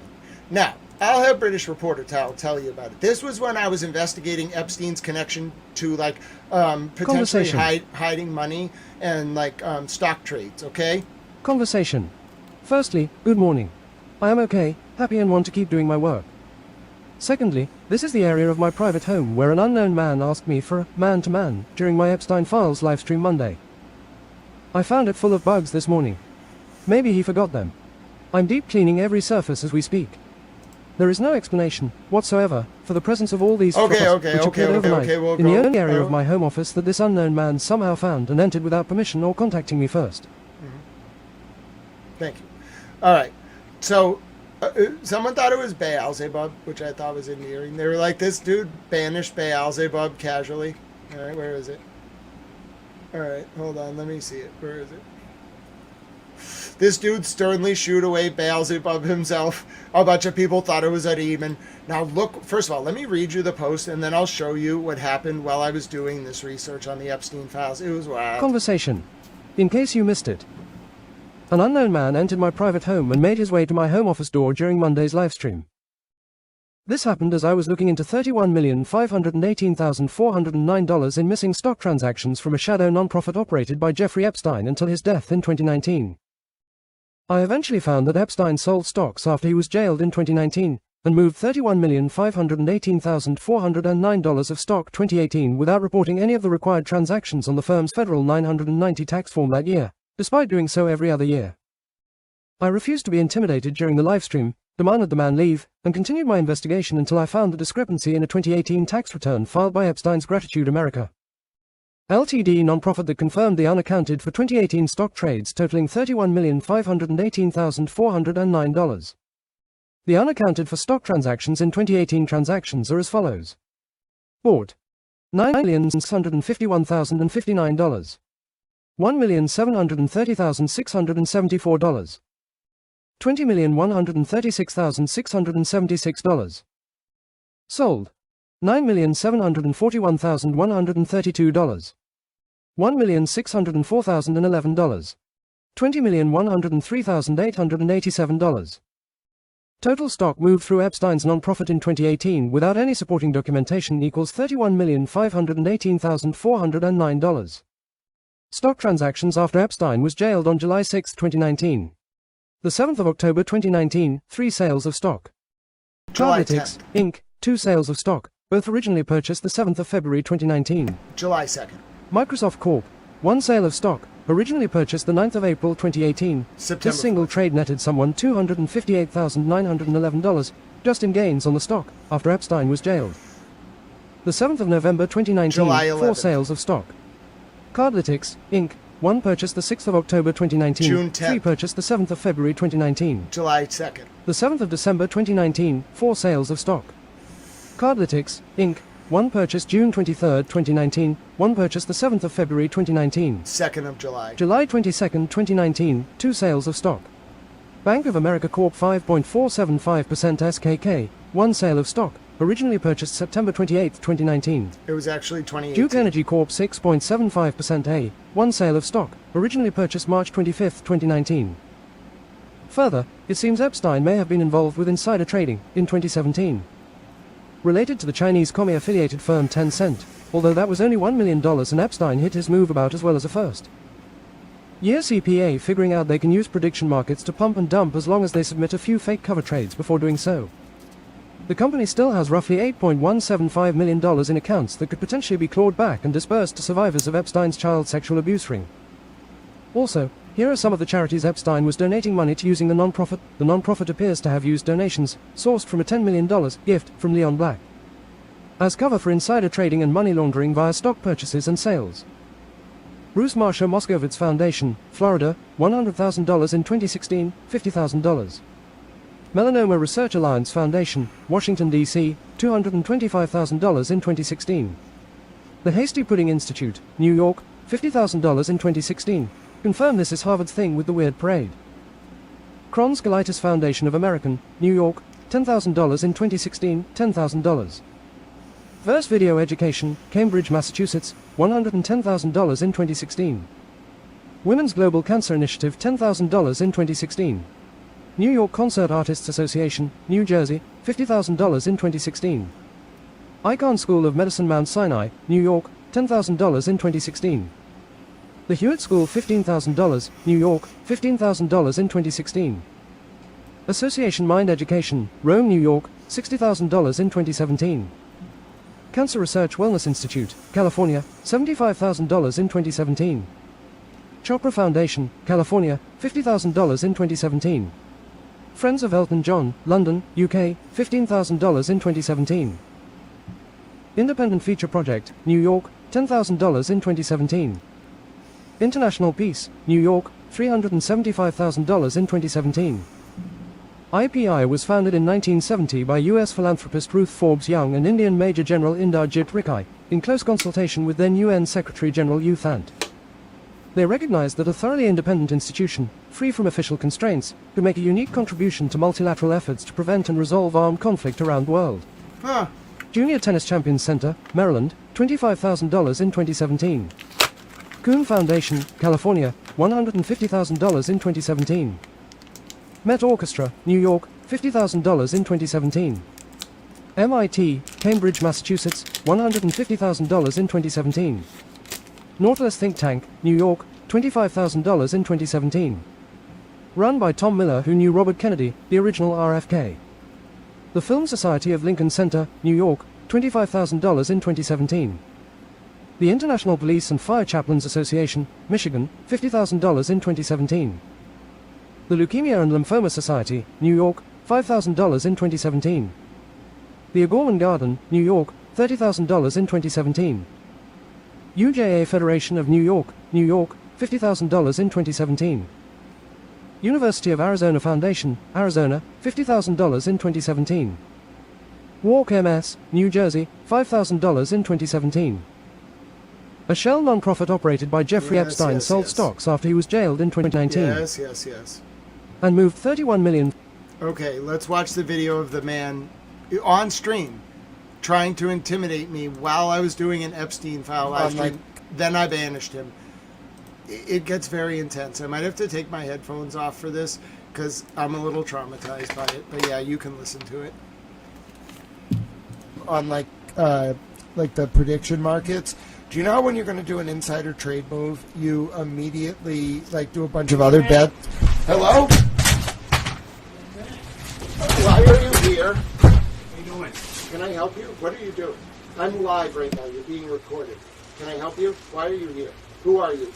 Now, I'll have British Reporter tell you about it. This was when I was investigating Epstein's connection to, like, potentially hiding money and, like, stock trades, okay? Conversation. Firstly, good morning. I am okay, happy and want to keep doing my work. Secondly, this is the area of my private home where an unknown man asked me for a man-to-man during my Epstein Files livestream Monday. I found it full of bugs this morning. Maybe he forgot them. I'm deep cleaning every surface as we speak. There is no explanation whatsoever for the presence of all these files which appeared overnight in the only area of my home office that this unknown man somehow found and entered without permission or contacting me first. Thank you. All right. So, someone thought it was Beelzebub, which I thought was endearing. They were like, this dude banished Beelzebub casually. All right, where is it? All right, hold on. Let me see it. Where is it? This dude sternly shooed away Beelzebub himself. A bunch of people thought it was a demon. Now look, first of all, let me read you the post and then I'll show you what happened while I was doing this research on the Epstein files. It was wild. Conversation. In case you missed it. An unknown man entered my private home and made his way to my home office door during Monday's livestream. This happened as I was looking into $31,518,409 in missing stock transactions from a shadow nonprofit operated by Jeffrey Epstein until his death in 2019. I eventually found that Epstein sold stocks after he was jailed in 2019 and moved $31,518,409 of stock 2018 without reporting any of the required transactions on the firm's federal 990 tax form that year, despite doing so every other year. I refused to be intimidated during the livestream, demanded the man leave, and continued my investigation until I found the discrepancy in a 2018 tax return filed by Epstein's Gratitude America Ltd. nonprofit that confirmed the unaccounted for 2018 stock trades totaling $31,518,409. The unaccounted for stock transactions in 2018 transactions are as follows. Bought $9,651,059. $1,730,674. $20,136,676. Sold $9,741,132. $1,604,011. $20,103,887. Total stock moved through Epstein's nonprofit in 2018 without any supporting documentation equals $31,518,409. Stock transactions after Epstein was jailed on July 6, 2019. The 7th of October 2019, 3 sales of stock. Cardlytics, Inc., 2 sales of stock, both originally purchased the 7th of February 2019. July 2nd. Microsoft Corp., 1 sale of stock, originally purchased the 9th of April 2018. September this single trade netted someone $258,911 just in gains on the stock after Epstein was jailed. The 7th of November 2019, July 4 sales of stock. Cardlytics, Inc., 1 purchased the 6th of October 2019, June 10th. 3 purchased the 7th of February 2019. July 2nd. The 7th of December 2019, 4 sales of stock. Cardlytics, Inc., 1 purchased June 23, 2019, 1 purchased the 7th of February 2019. 2nd of July. July 22, 2019, 2 sales of stock. Bank of America Corp. 5.475% SKK, 1 sale of stock, originally purchased September 28, 2019. It was actually 2018. Duke Energy Corp. 6.75% A, 1 sale of stock, originally purchased March 25, 2019. Further, it seems Epstein may have been involved with insider trading in 2017. Related to the Chinese commie-affiliated firm Tencent, although that was only $1 million and Epstein hit his move about as well as a first year CPA figuring out they can use prediction markets to pump and dump as long as they submit a few fake cover trades before doing so. The company still has roughly $8.175 million in accounts that could potentially be clawed back and disbursed to survivors of Epstein's child sexual abuse ring. Also, here are some of the charities Epstein was donating money to using the non-profit. The non-profit appears to have used donations sourced from a $10 million gift from Leon Black as cover for insider trading and money laundering via stock purchases and sales. Bruce Marsha Moskowitz Foundation, Florida, $100,000 in 2016, $50,000. Melanoma Research Alliance Foundation, Washington, D.C., $225,000 in 2016. The Hasty Pudding Institute, New York, $50,000 in 2016. Confirm this is Harvard's thing with the weird parade. Crohn's Colitis Foundation of American, New York, $10,000 in 2016, $10,000. Verse Video Education, Cambridge, Massachusetts, $110,000 in 2016. Women's Global Cancer Initiative, $10,000 in 2016. New York Concert Artists Association, New Jersey, $50,000 in 2016. Icahn School of Medicine, Mount Sinai, New York, $10,000 in 2016. The Hewitt School, $15,000, New York, $15,000 in 2016. Association Mind Education, Rome, New York, $60,000 in 2017. Cancer Research Wellness Institute, California, $75,000 in 2017. Chopra Foundation, California, $50,000 in 2017. Friends of Elton John, London, UK, $15,000 in 2017. Independent Feature Project, New York, $10,000 in 2017. International Peace, New York, $375,000 in 2017. IPI was founded in 1970 by U.S. philanthropist Ruth Forbes Young and Indian Major General Inderjit Rikai, in close consultation with then UN Secretary General U Thant. They recognized that a thoroughly independent institution, free from official constraints, could make a unique contribution to multilateral efforts to prevent and resolve armed conflict around the world. Junior Tennis Champions Center, Maryland, $25,000 in 2017. Kuhn Foundation, California, $150,000 in 2017. Met Orchestra, New York, $50,000 in 2017. MIT, Cambridge, Massachusetts, $150,000 in 2017. Nautilus Think Tank, New York, $25,000 in 2017. Run by Tom Miller, who knew Robert Kennedy, the original RFK. The Film Society of Lincoln Center, New York, $25,000 in 2017. The International Police and Fire Chaplains Association, Michigan, $50,000 in 2017. The Leukemia and Lymphoma Society, New York, $5,000 in 2017. The O'Gorman Garden, New York, $30,000 in 2017. UJA Federation of New York, $50,000 in 2017. University of Arizona Foundation, Arizona, $50,000 in 2017. Walk MS, New Jersey, $5,000 in 2017. A shell nonprofit operated by Jeffrey Epstein sold stocks after he was jailed in 2019. Yes. And moved $31 million. Okay, let's watch the video of the man on stream trying to intimidate me while I was doing an Epstein file live stream. Then I banished him. It gets very intense. I might have to take my headphones off for this because I'm a little traumatized by it. But yeah, you can listen to it. On like the prediction markets. Do you know when you're going to do an insider trade move, you immediately do a bunch of other bets? Hello? Why are you here? What are you doing? Can I help you? What are you doing? I'm live right now. You're being recorded. Can I help you? Why are you here? Who are you?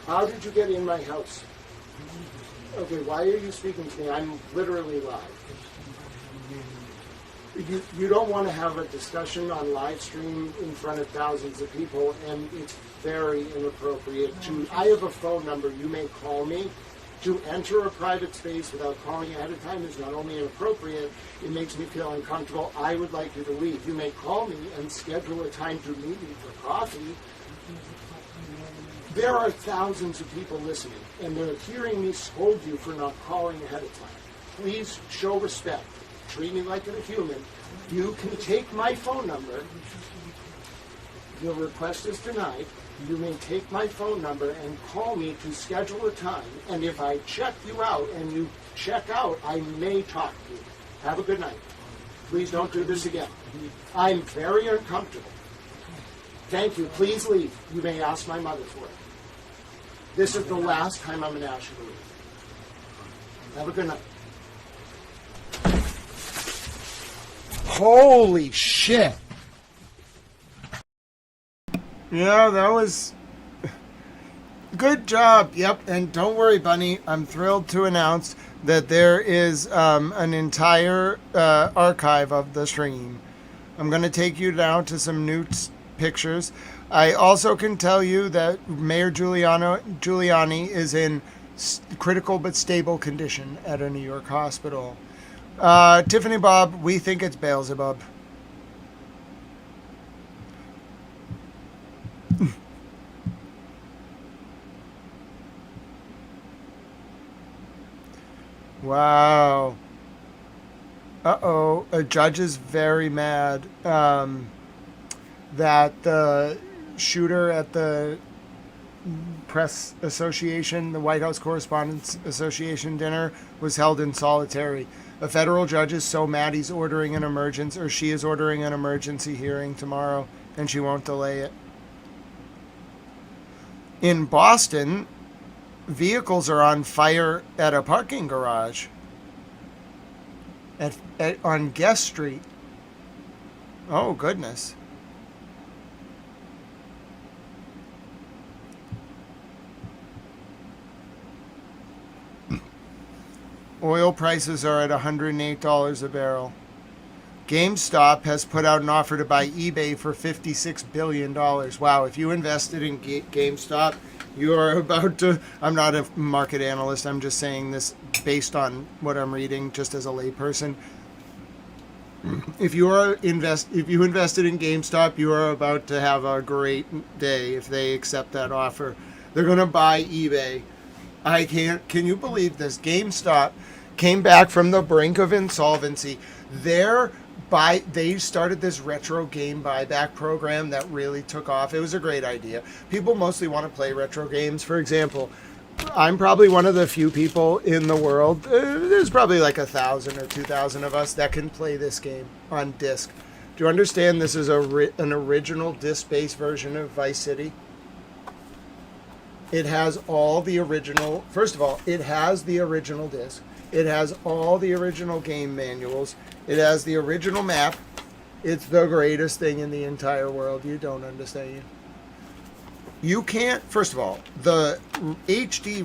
How did you get in my house? Okay, why are you speaking to me? I'm literally live. You don't want to have a discussion on live stream in front of thousands of people, and it's very inappropriate I have a phone number. You may call me. To enter a private space without calling ahead of time is not only inappropriate, it makes me feel uncomfortable. I would like you to leave. You may call me and schedule a time to meet me for coffee. There are thousands of people listening, and they're hearing me scold you for not calling ahead of time. Please show respect. Treat me like a human. You can take my phone number. Your request is denied. You may take my phone number and call me to schedule a time. And if I check you out and you check out, I may talk to you. Have a good night. Please don't do this again. I'm very uncomfortable. Thank you. Please leave. You may ask my mother for it. This is the last time I'm going to ask you to leave. Have a good night. Holy shit. Yeah, that was... Good job. Yep. And don't worry, Bunny. I'm thrilled to announce that there is an entire archive of the stream. I'm going to take you down to some new pictures. I also can tell you that Mayor Giuliani is in critical but stable condition at a New York hospital. Tiffany Bob, we think it's Beelzebub. Wow. Uh-oh. A judge is very mad that the shooter at the Press Association, the White House Correspondents Association dinner, was held in solitary. A federal judge is so mad he's ordering an emergency, or she is ordering an emergency hearing tomorrow, and she won't delay it. In Boston, vehicles are on fire at a parking garage on Guest Street. Oh, goodness. Oil prices are at $108 a barrel. GameStop has put out an offer to buy eBay for $56 billion. Wow, if you invested in GameStop, you are about to... I'm not a market analyst. I'm just saying this based on what I'm reading, just as a layperson. If you invested in GameStop, you are about to have a great day if they accept that offer. They're going to buy eBay. Can you believe this? GameStop came back from the brink of insolvency. They started this retro game buyback program that really took off. It was a great idea. People mostly want to play retro games. For example, I'm probably one of the few people in the world, there's probably like 1,000 or 2,000 of us that can play this game on disc. Do you understand this is an original disc-based version of Vice City? It has all the original, first of all, it has the original disc. It has all the original game manuals. It has the original map. It's the greatest thing in the entire world. You don't understand. You can't, first of all, the HD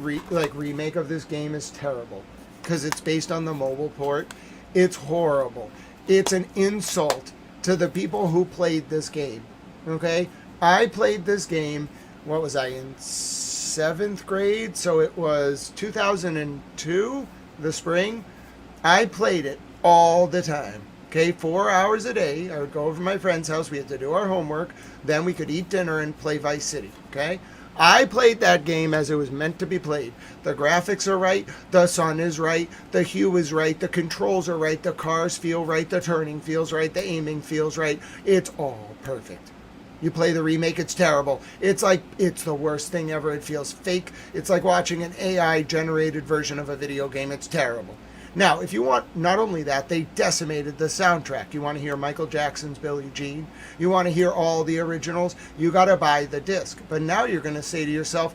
remake of this game is terrible because it's based on the mobile port. It's horrible. It's an insult to the people who played this game. Okay? I played this game, what was I, in 7th grade? So it was 2002, the spring. I played it all the time. Okay, 4 hours a day. I would go over to my friend's house. We had to do our homework. Then we could eat dinner and play Vice City. Okay, I played that game as it was meant to be played. The graphics are right. The sun is right. The hue is right. The controls are right. The cars feel right. The turning feels right. The aiming feels right. It's all perfect. You play the remake, it's terrible. It's the worst thing ever. It feels fake. It's like watching an AI-generated version of a video game. It's terrible. Now, if you want, not only that, they decimated the soundtrack. You want to hear Michael Jackson's Billie Jean? You want to hear all the originals? You got to buy the disc. But now you're going to say to yourself,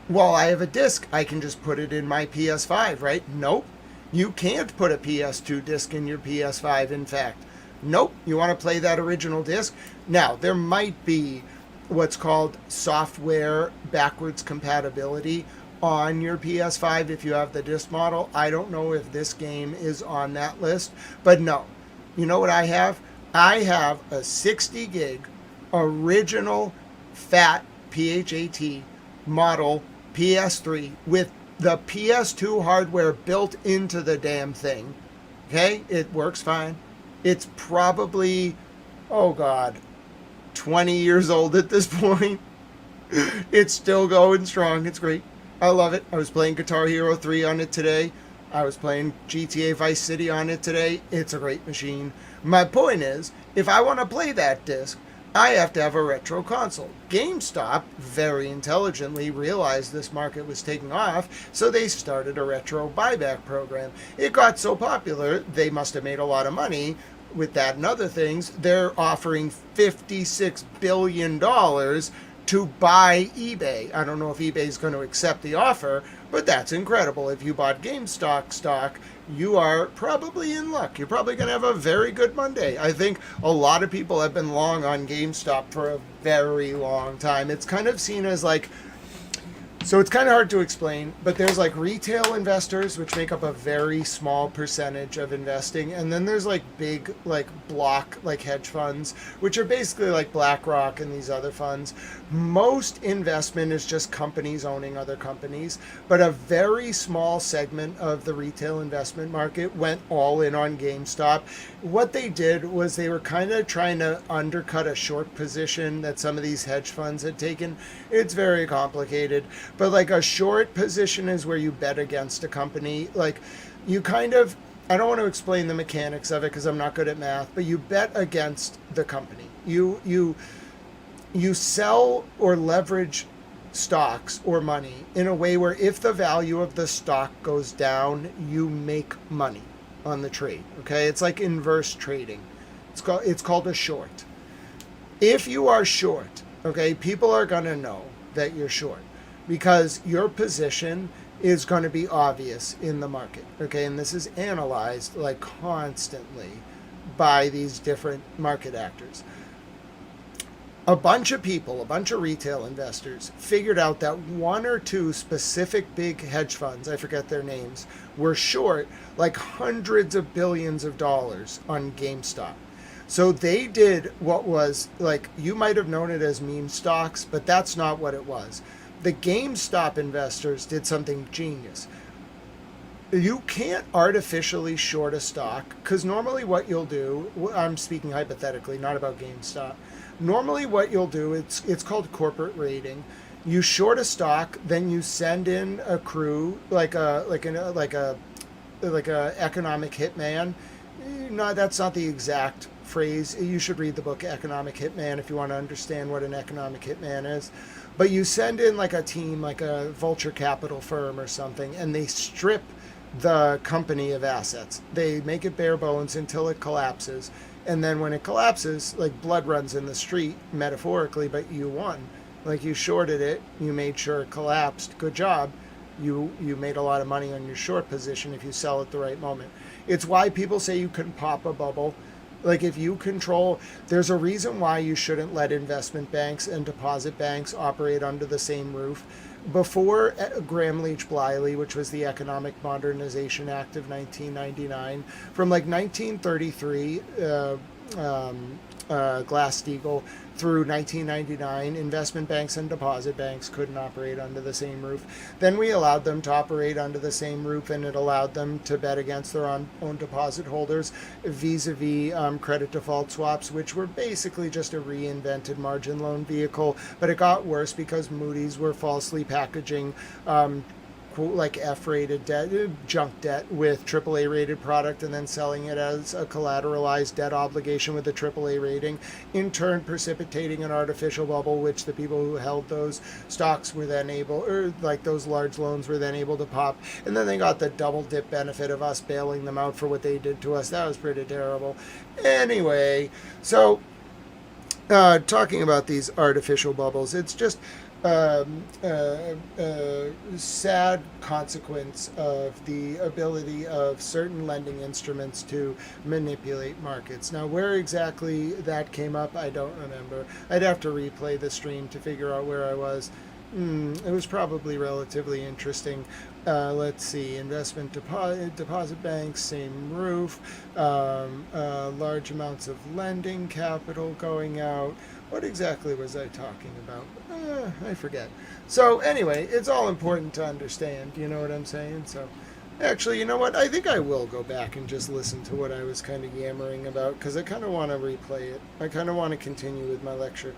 well, I have a disc. I can just put it in my PS5, right? Nope. You can't put a PS2 disc in your PS5, in fact. Nope. You want to play that original disc? Now, there might be what's called software backwards compatibility on your PS5 if you have the disc model. I don't know if this game is on that list, but no. You know what I have? I have a 60 gig original fat PHAT model PS3 with the PS2 hardware built into the damn thing. Okay? It works fine. It's probably, oh God, 20 years old at this point. It's still going strong. It's great. I love it. I was playing Guitar Hero 3 on it today. I was playing GTA Vice City on it today. It's a great machine. My point is, if I want to play that disc, I have to have a retro console. GameStop very intelligently realized this market was taking off, so they started a retro buyback program. It got so popular, they must have made a lot of money with that and other things. They're offering $56 billion to buy eBay. I don't know if eBay is going to accept the offer, but that's incredible. If you bought GameStop stock, you are probably in luck. You're probably going to have a very good Monday. I think a lot of people have been long on GameStop for a very long time. It's kind of seen as like So it's kind of hard to explain, but there's like retail investors, which make up a very small percentage of investing. And then there's like big, like block, like hedge funds, which are basically like BlackRock and these other funds. Most investment is just companies owning other companies, but a very small segment of the retail investment market went all in on GameStop. What they did was they were kind of trying to undercut a short position that some of these hedge funds had taken. It's very complicated. But like a short position is where you bet against a company. Like you kind of, I don't want to explain the mechanics of it because I'm not good at math, but you bet against the company. You sell or leverage stocks or money in a way where if the value of the stock goes down, you make money on the trade. Okay, it's like inverse trading. It's called a short. If you are short, okay, people are gonna know that you're short, because your position is going to be obvious in the market, okay? And this is analyzed like constantly by these different market actors. A bunch of people, a bunch of retail investors figured out that one or two specific big hedge funds, I forget their names, were short like hundreds of billions of dollars on GameStop. So they did what was like, you might have known it as meme stocks, but that's not what it was. The GameStop investors did something genius. You can't artificially short a stock, because normally what you'll do, I'm speaking hypothetically, not about GameStop. Normally what you'll do, it's called corporate rating. You short a stock, then you send in a crew, like a economic hitman. No, that's not the exact phrase. You should read the book Economic Hitman if you want to understand what an economic hitman is. But you send in like a team, like a vulture capital firm or something, and they strip the company of assets. They make it bare bones until it collapses. And then when it collapses, like blood runs in the street, metaphorically, but you won. Like you shorted it, you made sure it collapsed. Good job. You made a lot of money on your short position if you sell at the right moment. It's why people say you can pop a bubble. Like if you control, there's a reason why you shouldn't let investment banks and deposit banks operate under the same roof. Before Graham Leach Bliley, which was the Economic Modernization Act of 1999, from like 1933, Glass-Steagall, through 1999, investment banks and deposit banks couldn't operate under the same roof. Then we allowed them to operate under the same roof, and it allowed them to bet against their own deposit holders vis-a-vis credit default swaps, which were basically just a reinvented margin loan vehicle. But it got worse because Moody's were falsely packaging like F-rated debt, junk debt with AAA rated product, and then selling it as a collateralized debt obligation with a AAA rating, in turn precipitating an artificial bubble, which the people who held those stocks were then able, or like those large loans were then able to pop. And then they got the double dip benefit of us bailing them out for what they did to us. That was pretty terrible. Anyway, so talking about these artificial bubbles, it's just sad consequence of the ability of certain lending instruments to manipulate markets. Now, where exactly that came up, I don't remember. I'd have to replay the stream to figure out where I was. It was probably relatively interesting. Let's see, investment deposit banks, same roof, large amounts of lending capital going out. What exactly was I talking about? I forget. So anyway, it's all important to understand, you know what I'm saying? So actually, you know what? I think I will go back and just listen to what I was kind of yammering about, because I kind of want to replay it. I kind of want to continue with my lecture.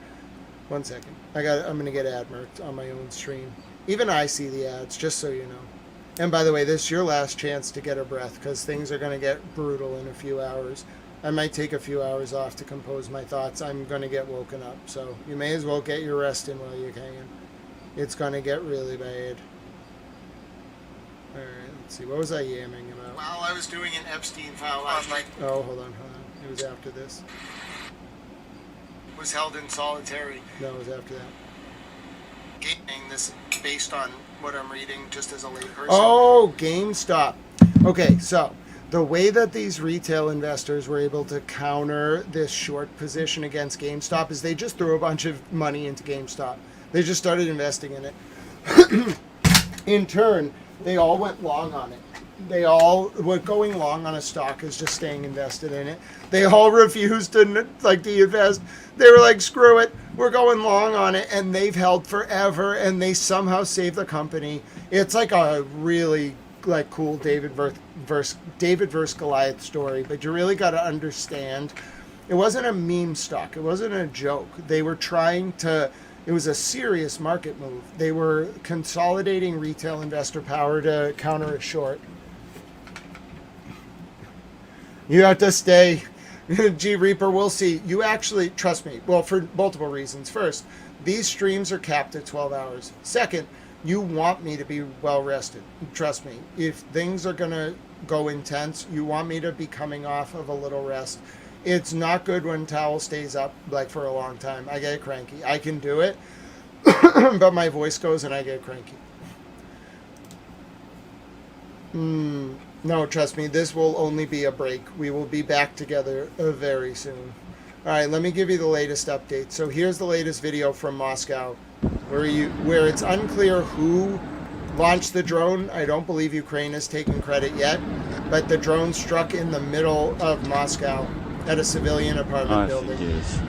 1 second. I'm going to get ad marked on my own stream. Even I see the ads, just so you know. And by the way, this is your last chance to get a breath, because things are going to get brutal in a few hours. I might take a few hours off to compose my thoughts. I'm going to get woken up, so you may as well get your rest in while you can. It's going to get really bad. All right, let's see. What was I yamming about? While I was doing an Epstein file last night. Oh, hold on. It was after this. Was held in solitary. No, it was after that. Gaming this based on what I'm reading just as a layperson. Oh, GameStop. Okay, so the way that these retail investors were able to counter this short position against GameStop is they just threw a bunch of money into GameStop. They just started investing in it. In turn, they all went long on it. They all were going long on a stock is just staying invested in it. They all refused to invest. They were like, screw it, we're going long on it, and they've held forever, and they somehow saved the company. It's like a really cool David versus Goliath story, but you really got to understand, it wasn't a meme stock. It wasn't a joke. They were trying to. It was a serious market move. They were consolidating retail investor power to counter a short. You have to stay. G Reaper, we'll see. You actually, trust me, well, for multiple reasons. First, these streams are capped at 12 hours. Second, you want me to be well rested. Trust me. If things are going to go intense, you want me to be coming off of a little rest. It's not good when towel stays up for a long time. I get cranky. I can do it, but my voice goes and I get cranky. No, trust me, this will only be a break. We will be back together very soon. All right, let me give you the latest update. So here's the latest video from Moscow, where it's unclear who launched the drone. I don't believe Ukraine has taken credit yet, but the drone struck in the middle of Moscow at a civilian apartment building. Офигеть.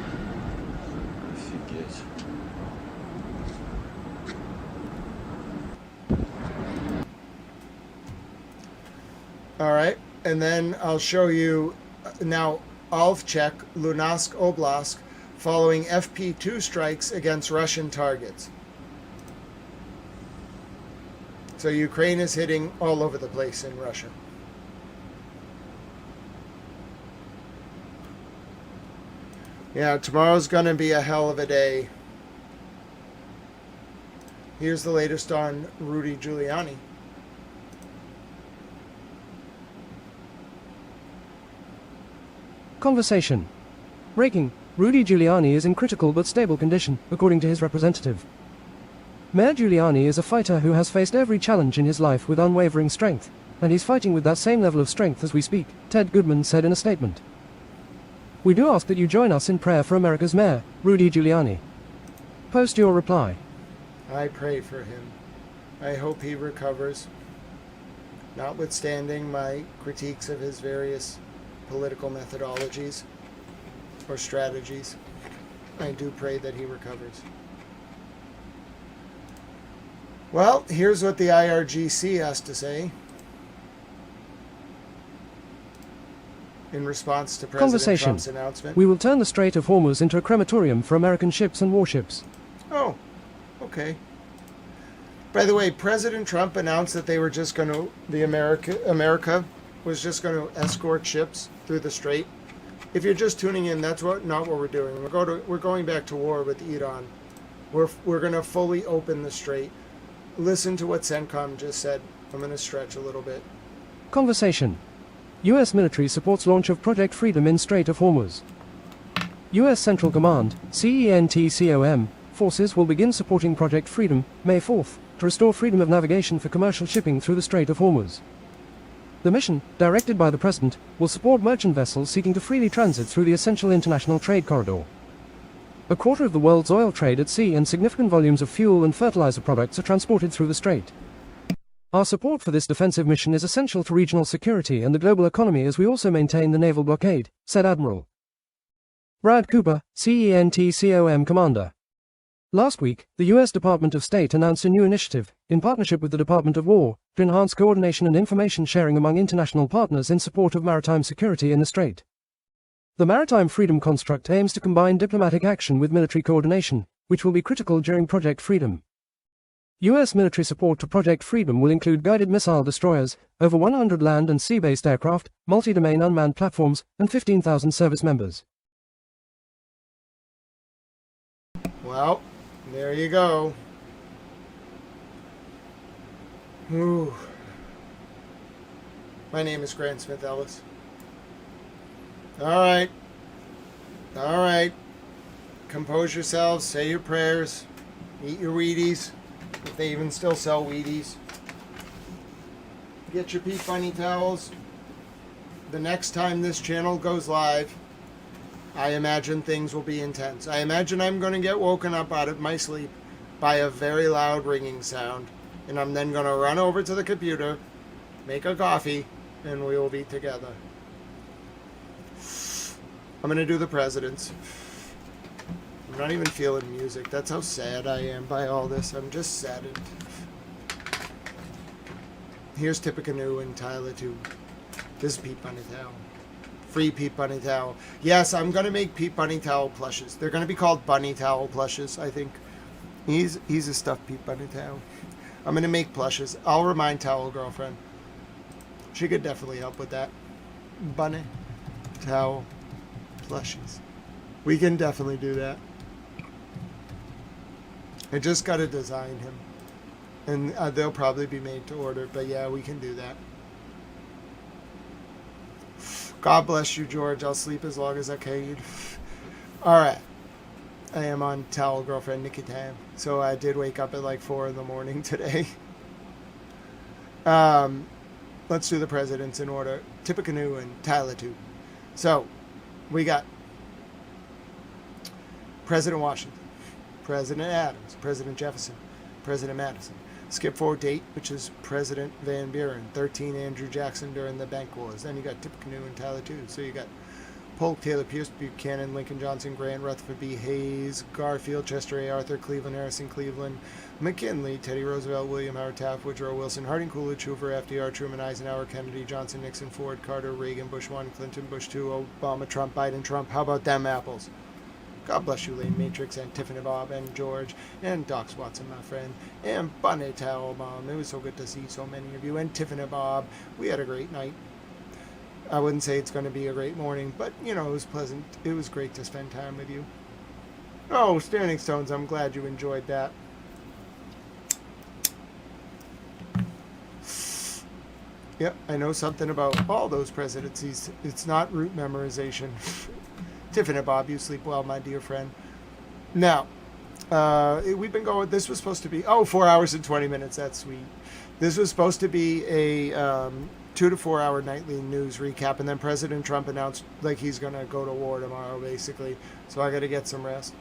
All right, and then I'll show you now Alvchek, Luhansk Oblast, following FP2 strikes against Russian targets. So Ukraine is hitting all over the place in Russia. Yeah, tomorrow's going to be a hell of a day. Here's the latest on Rudy Giuliani. Conversation. Breaking. Rudy Giuliani is in critical but stable condition, according to his representative. Mayor Giuliani is a fighter who has faced every challenge in his life with unwavering strength, and he's fighting with that same level of strength as we speak, Ted Goodman said in a statement. We do ask that you join us in prayer for America's mayor, Rudy Giuliani. Post your reply. I pray for him. I hope he recovers. Notwithstanding my critiques of his various political methodologies or strategies, I do pray that he recovers. Well, here's what the IRGC has to say in response to President Conversation. Trump's announcement. We will turn the Strait of Hormuz into a crematorium for American ships and warships. Oh, okay. By the way, President Trump announced that they were just going to, America was just going to escort ships through the strait. If you're just tuning in, that's not what we're doing. We're going back to war with Iran. We're going to fully open the strait. Listen to what CENTCOM just said. I'm going to stretch a little bit. Conversation. U.S. military supports launch of Project Freedom in Strait of Hormuz. U.S. Central Command, CENTCOM, forces will begin supporting Project Freedom, May 4th, to restore freedom of navigation for commercial shipping through the Strait of Hormuz. The mission, directed by the President, will support merchant vessels seeking to freely transit through the essential international trade corridor. A quarter of the world's oil trade at sea and significant volumes of fuel and fertilizer products are transported through the strait. Our support for this defensive mission is essential to regional security and the global economy as we also maintain the naval blockade, said Admiral Brad Cooper, CENTCOM commander. Last week, the U.S. Department of State announced a new initiative, in partnership with the Department of War, to enhance coordination and information sharing among international partners in support of maritime security in the Strait. The Maritime Freedom construct aims to combine diplomatic action with military coordination, which will be critical during Project Freedom. U.S. military support to Project Freedom will include guided missile destroyers, over 100 land and sea-based aircraft, multi-domain unmanned platforms, and 15,000 service members. Well, there you go. Ooh. My name is Grant Smith Ellis. All right. Compose yourselves, say your prayers, eat your Wheaties, if they even still sell Wheaties. Get your Pete Bunny towels. The next time this channel goes live, I imagine things will be intense. I imagine I'm going to get woken up out of my sleep by a very loud ringing sound. And I'm then going to run over to the computer, make a coffee, and we will be together. I'm going to do the presidents. I'm not even feeling music. That's how sad I am by all this. I'm just saddened. Here's Tippecanoe and Tyler too. This is Pete Bunny Towel. Free Pete Bunny Towel. Yes, I'm going to make Pete Bunny Towel plushes. They're going to be called Bunny Towel plushes, I think. He's a stuffed Pete Bunny Towel. I'm going to make plushes. I'll remind Towel Girlfriend. She could definitely help with that. Bunny Towel plushies. We can definitely do that. I just got to design him. And they'll probably be made to order. But yeah, we can do that. God bless you, George. I'll sleep as long as I can. All right. I am on Towel Girlfriend Nikki time. So I did wake up at like 4 in the morning today. Let's do the presidents in order. Tippecanoe and Tyler too. So we got President Washington, President Adams, President Jefferson, President Madison. Skip forward date, which is President Van Buren, 13 Andrew Jackson during the bank wars. Then you got Tippecanoe and Tyler too. So you got Polk, Taylor, Pierce, Buchanan, Lincoln, Johnson, Grant, Rutherford B. Hayes, Garfield, Chester A. Arthur, Cleveland, Harrison, Cleveland, McKinley, Teddy Roosevelt, William Howard Taft, Woodrow Wilson, Harding, Coolidge, Hoover, FDR, Truman, Eisenhower, Kennedy, Johnson, Nixon, Ford, Carter, Reagan, Bush 1, Clinton, Bush 2, Obama, Trump, Biden, Trump. How about them apples? God bless you, Lane Matrix, and Tiffany Bob, and George, and Doc Watson, my friend, and Bunny Towel Mom. It was so good to see so many of you, and Tiffany Bob. We had a great night. I wouldn't say it's going to be a great morning, but, you know, it was pleasant. It was great to spend time with you. Oh, Standing Stones, I'm glad you enjoyed that. Yep, I know something about all those presidencies. It's not route memorization. Tiffany Bob, you sleep well, my dear friend. Now, we've been going, this was supposed to be, 4 hours and 20 minutes. That's sweet. This was supposed to be a 2 to 4 hour nightly news recap, and then President Trump announced like he's going to go to war tomorrow, basically. So I got to get some rest.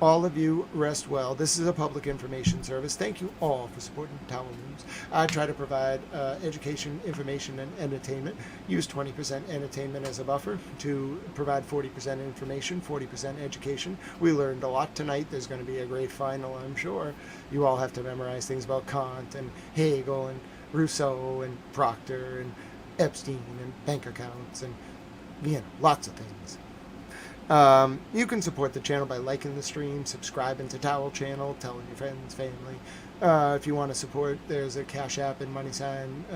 All of you rest well. This is a public information service. Thank you all for supporting Towel News. I try to provide education, information, and entertainment. Use 20% entertainment as a buffer to provide 40% information, 40% education. We learned a lot tonight. There's going to be a great final, I'm sure. You all have to memorize things about Kant and Hegel and Rousseau and Proctor and Epstein and bank accounts and, lots of things. You can support the channel by liking the stream, subscribing to Towel Channel, telling your friends, family. If you want to support, there's a Cash App and money sign,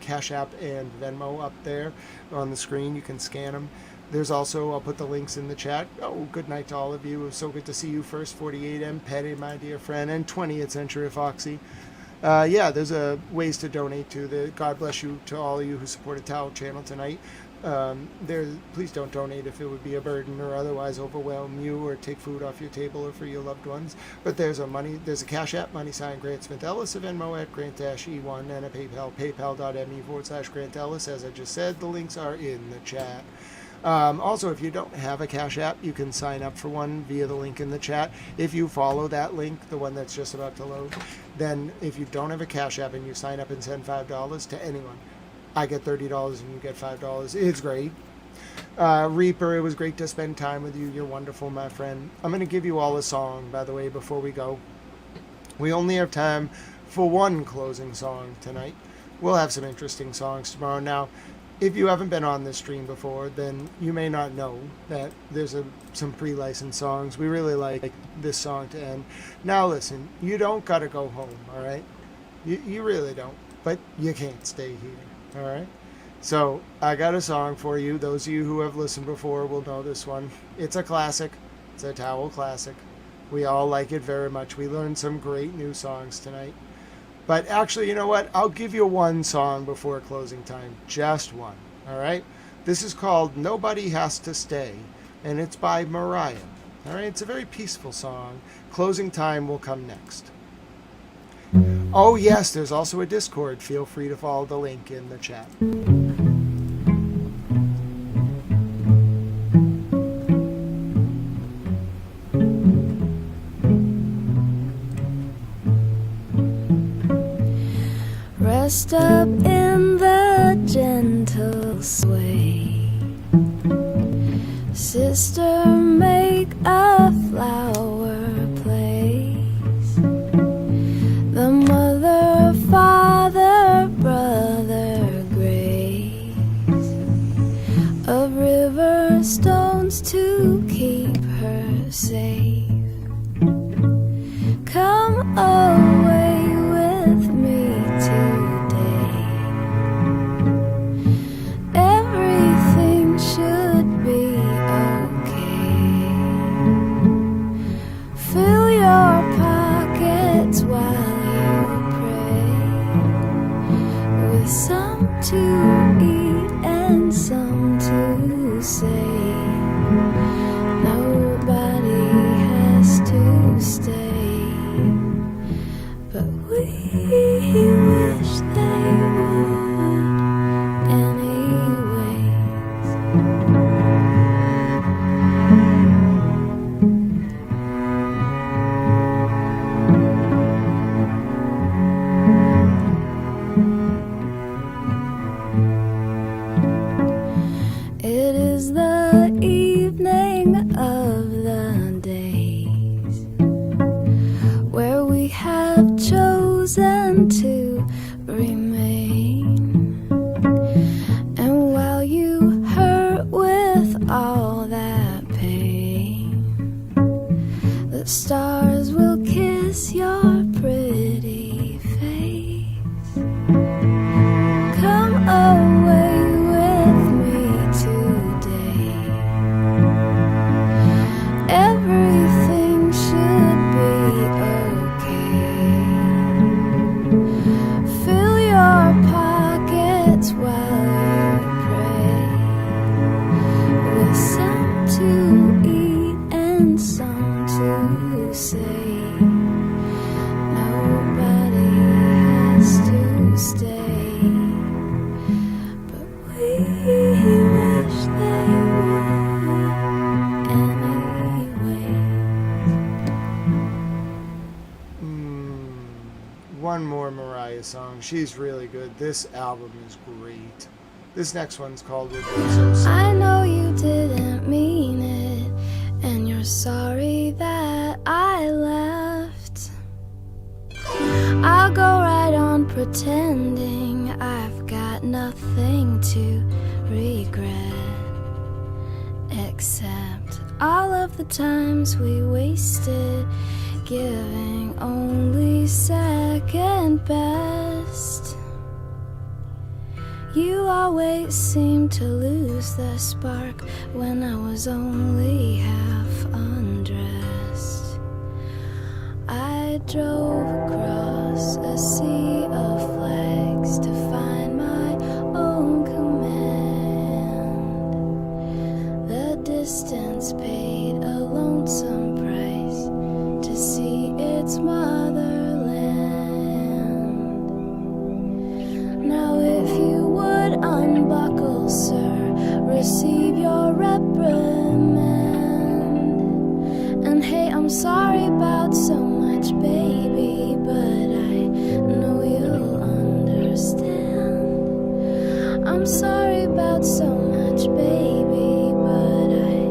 Cash App and Venmo up there on the screen. You can scan them. There's also, I'll put the links in the chat. Oh, good night to all of you. It was so good to see you. First 48M Petty, my dear friend, and 20th Century Foxy. There's ways to donate to the. God bless you to all of you who supported Towel Channel tonight. Please don't donate if it would be a burden or otherwise overwhelm you or take food off your table or for your loved ones. But there's a Cash App, money sign Grant Smith Ellis, a Venmo at Grant-E1, and a PayPal, paypal.me/Grant Ellis. As I just said, the links are in the chat. Also, if you don't have a Cash App, you can sign up for one via the link in the chat. If you follow that link, the one that's just about to load, then if you don't have a Cash App and you sign up and send $5 to anyone, I get $30 and you get $5. It's great. Reaper, it was great to spend time with you. You're wonderful, my friend. I'm going to give you all a song, by the way, before we go. We only have time for one closing song tonight. We'll have some interesting songs tomorrow. Now, if you haven't been on this stream before, then you may not know that there's some pre-licensed songs. We really like this song to end. Now listen, you don't got to go home, all right? You really don't, but you can't stay here, all right? So I got a song for you. Those of you who have listened before will know this one. It's a classic. It's a Towel classic. We all like it very much. We learned some great new songs tonight. But actually, you know what? I'll give you one song before closing time. Just one. All right? This is called Nobody Has to Stay, and it's by Mariah. All right? It's a very peaceful song. Closing time will come next. Oh, yes, there's also a Discord. Feel free to follow the link in the chat. dressed up in the gentle sway. Sister, make a flower place. The mother, father, brother grace of river stones to keep her safe. Come away with me today. Everything should be okay. Fill your pockets while you pray, with some to eat and some to say. Nobody has to stay, but we wish they would anyways. It is the evening of the days where we have chosen to remain. And while you hurt with all that pain, the stars will kiss your pretty face. Come away with me today. Everything should be okay. Fill your pockets while you pray, with some to eat and some to say. Nobody has to stay, but we wish they would anyway. One more Mariah song. She's really good. This album is great. This next one's called We're Both So Sorry. I know you didn't mean it, and you're sorry that I left. I'll go right on pretending I've got nothing to regret, except all of the times we wasted giving only second best. You always seemed to lose the spark when I was only half undressed. I drove across a sea of flags to find my own command. The distance paid a lonesome price to see its motherland. Now if you would unbuckle, sir, receive your reprimand. And hey, I'm sorry about so much, baby, but I know you'll understand. I'm sorry about so much, baby, but I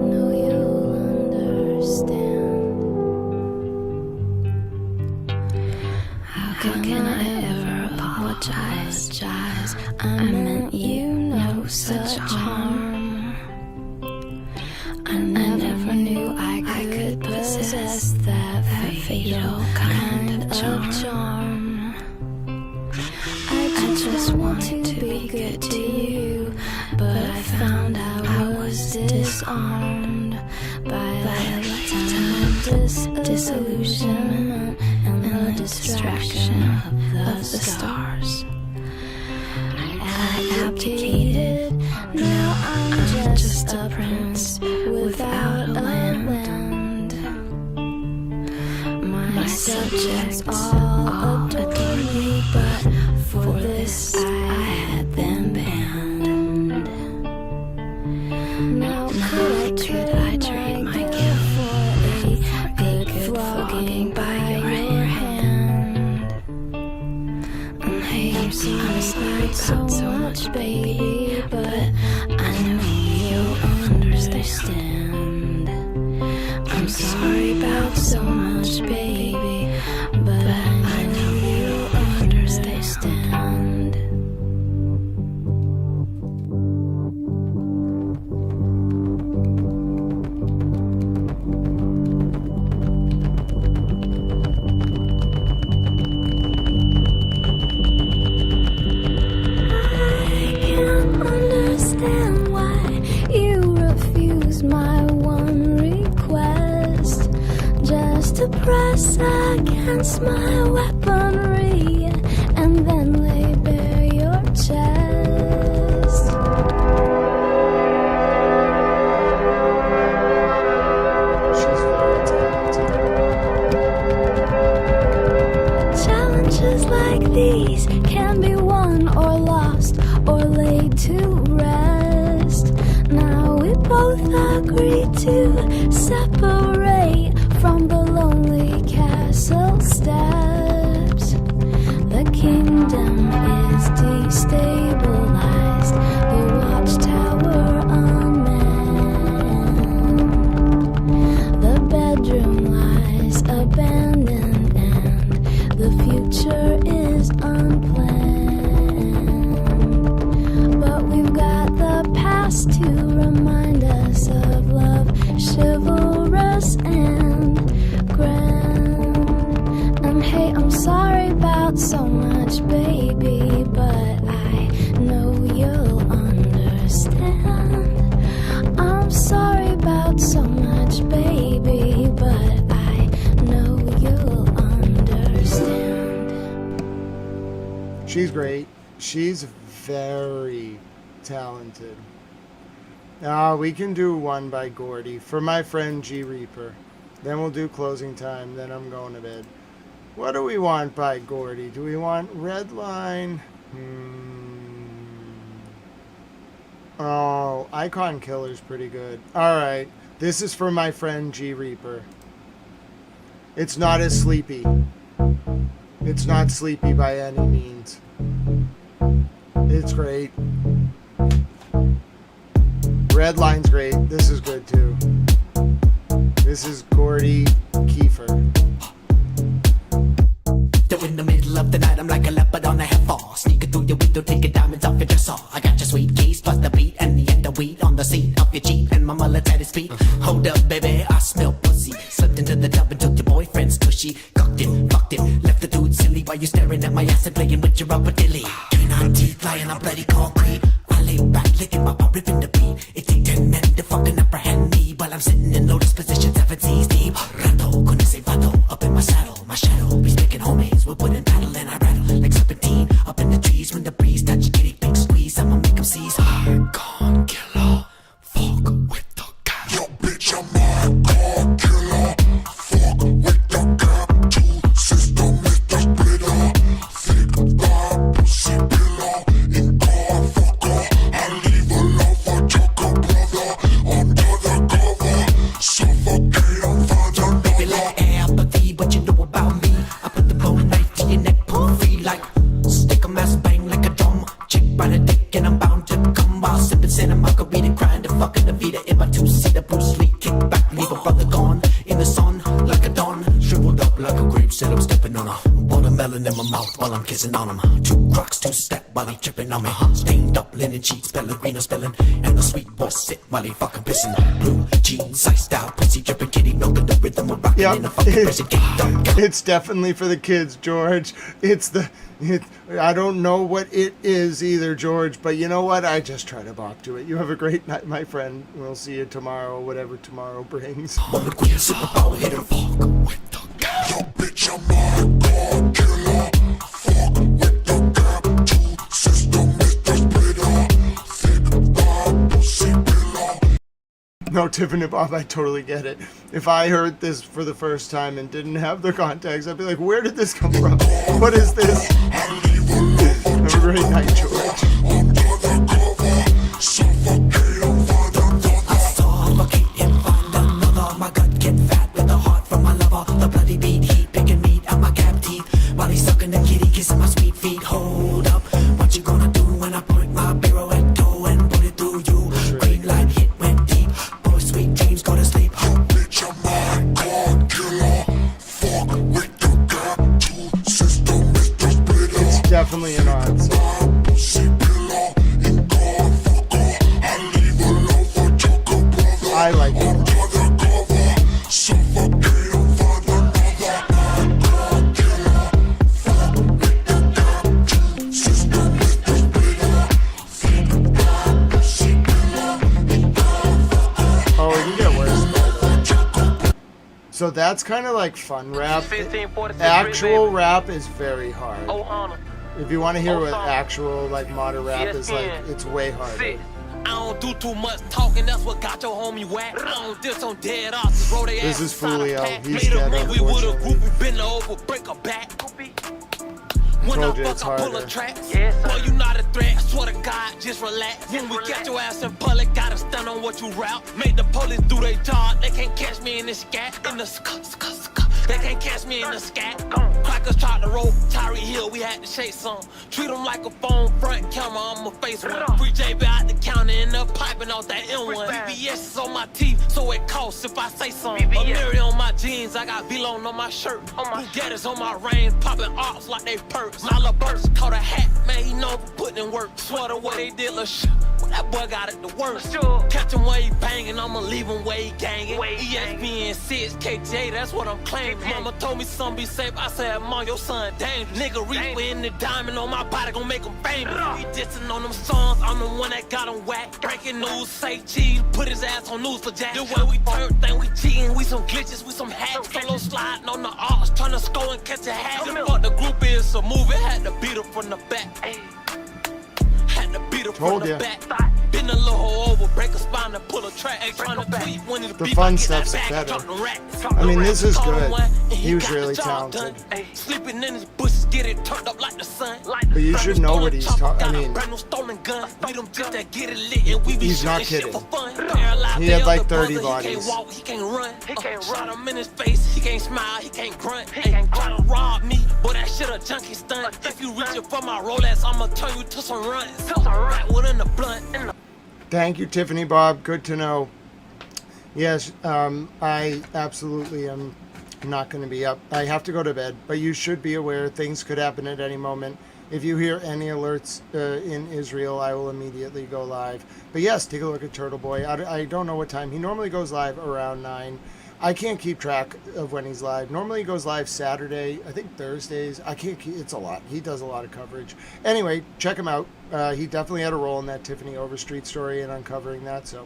know you'll understand. How can I ever apologize? I meant you no such harm. I never knew I could possess that fatal kind of charm. I just wanted to be good to you, but I found I was disarmed by a lifetime of disillusionment and the distraction of the stars. I abdicated, now I'm just a prince without a land. My subjects all adore me, but for this I had them banned. Now could I trade my gift for a good flogging by your hand? And hey, sorry about so much, baby, but I know you'll understand. I'm sorry about so much, baby, but I know you'll understand. To press against my weaponry and then lay bare your chest. Challenges like these can be won or lost or laid to rest. Now we both agree to separate from the lonely castle steps. The kingdom is destabilized, the watchtower unmanned. The bedroom lies abandoned and the future is unplanned. But we've got the past to remind us of love, chivalrous and grand. And hey, I'm sorry about so much, baby, but I know you'll understand. I'm sorry about so much, baby, but I know you'll understand. She's great. She's very talented. We can do one by Gordy for my friend G Reaper. Then we'll do closing time. Then I'm going to bed. What do we want by Gordy? Do we want Red Line? Oh, Icon Killer's pretty good. All right. This is for my friend G Reaper. It's not as sleepy. It's not sleepy by any means. It's great. Red Line's great. This is good too. This is Gordy Kiefer. In the middle of the night, I'm like a leopard on a heifer. Sneaking through your window, taking diamonds off your dresser. I got your sweet keys, plus the beat and the end of weed on the seat of your Jeep, and my mullet's at his feet. Hold up, baby, I smell pussy. Slipped into the tub and took your boyfriend's tushy. Cocked it, fucked it, left the dude silly while you staring at my ass and playing with your rubber dilly. 29 teeth lying on bloody concrete. I lay back, licking my pop, ripping the beat. It take 10 men to fucking apprehend me while I'm sitting in lotus position, 7 seas deep. Rato, couldn't say vato, up in my saddle. My shadow be sticking homies, we're putting battle and I rattle like serpentine up in the trees when the breeze touch kitty pink squeeze. I'ma make them seize. Icon killer, fuck with the cat. Yo, bitch, I'm icon killer, fuck with the cat. Two system is the splitter, thick thigh pussy pillar, in car fucker. I leave a lover, chucker brother, under the cover, suffocate on father. Baby, let apathy, what you know about me. I put the bone knife to your neck, pull free like stick 'em ass bang like a drum. Chick by the dick and I'm bound to come while sipping Santa Margarita, crying to fucking the Vita in my 2-seater. Bruce Lee kick back, leave a brother gone in the sun like a dawn, shriveled up like a grape. Said I'm stepping on a watermelon in my mouth while I'm kissing on him. 2 crocs, 2-step while he tripping on me. Stained up linen sheets, Pellegrino spilling, and the sweet boy sit while he fucking pissing. Blue jeans, iced out, pussy dripping, kitty milking the rhythm of rocking in a fucking prison gate. It's definitely for the kids, George. I don't know what it is either, George, but you know what? I just try to bop to it. You have a great night, my friend. We'll see you tomorrow, whatever tomorrow brings. Superpower hit him, fuck with the cat. Yo, bitch, I'm icon killer, fuck with the cat. 2 system is the splitter, thick thigh pussy pillar. No, Tiffany Bob, I totally get it. If I heard this for the first time and didn't have the context, I'd be like, where did this come from? What is this? Have a great night, George. I suffocate him, find another. My gut get fat with the heart from my lover. The bloody beat, heat, picking meat out my cab teeth while he's sucking the kitty, kissing my sweet feet. Hold up, definitely an odd song. I like it. Oh, it can get worse. So that's kind of like fun rap. Actual rap is very hard. If you want to hear what actual like modern rap is like, it's way harder. I don't do too much talking, that's what got your homie whack. I don't diss on dead asses, roll their This ass is Fulio. He's Made a dead, ring, we with a group, unfortunately. we been over, break a back. When Told you I it's fuck, I pull harder. a track. Boy, you not a threat, I swear to God, just relax. When we catch your ass in public, gotta stand on what you route. Make the police do their job, they can't catch me in this scat. In the they can't catch me in the scat. Crackers tried to roll Tyree Hill, we had to shake some. Treat them like a phone front camera, I'm a face one. Free JB out the counter and up piping off that M1. BBS is on my teeth, so it costs if I say something. A Mary on my jeans, I got V-Lone on my shirt. Bugattis on my range, popping ops like they perks. My little burst caught a hat, man, he known for putting in work. Swear to what they did, lil' shit. Well, that boy got it the worst. Catch him where he banging, I'ma leave him where he ganging. ESPN 6, KJ, that's what I'm claiming. Mama told me son be safe, I said, Mom, your son dangerous. Nigga reap in the diamond on my body, gon' make him famous. He dissing on them songs, I'm the one that got him whacked. Breaking news, say cheese, put his ass on news for Jack. The way we turn thing, we cheating, we some glitches, we some hacks. Solo sliding on the arcs, tryna score and catch a hat. Fuck the group is a move, it had to beat her from the back. Had to beat her from the back. Been a little hoe over, break a spine and pull a track. Tryna tweet when it's The fun stuff's better. I mean, this is good. He was really talented. Sleeping in his bushes, get it turned up like the sun. But you should know what he's talking. I mean, he's not kidding. He had like 30 bodies. He can't walk, he can't run. Shot him in his face, he can't smile, he can't grunt. Try to rob me, but that shit a junkie stunt. If you reach it for my Rolex, I'ma turn you to some runs. Right within the blunt. Thank you, Tiffany Bob. Good to know. Yes, I absolutely am not going to be up. I have to go to bed, but you should be aware things could happen at any moment. If you hear any alerts in Israel, I will immediately go live. But yes, take a look at Turtle Boy. I don't know what time. He normally goes live around 9. I can't keep track of when he's live. Normally he goes live Saturday, I think Thursdays. I can't keep, it's a lot. He does a lot of coverage. Anyway, check him out. He definitely had a role in that Tiffany Overstreet story and uncovering that. So,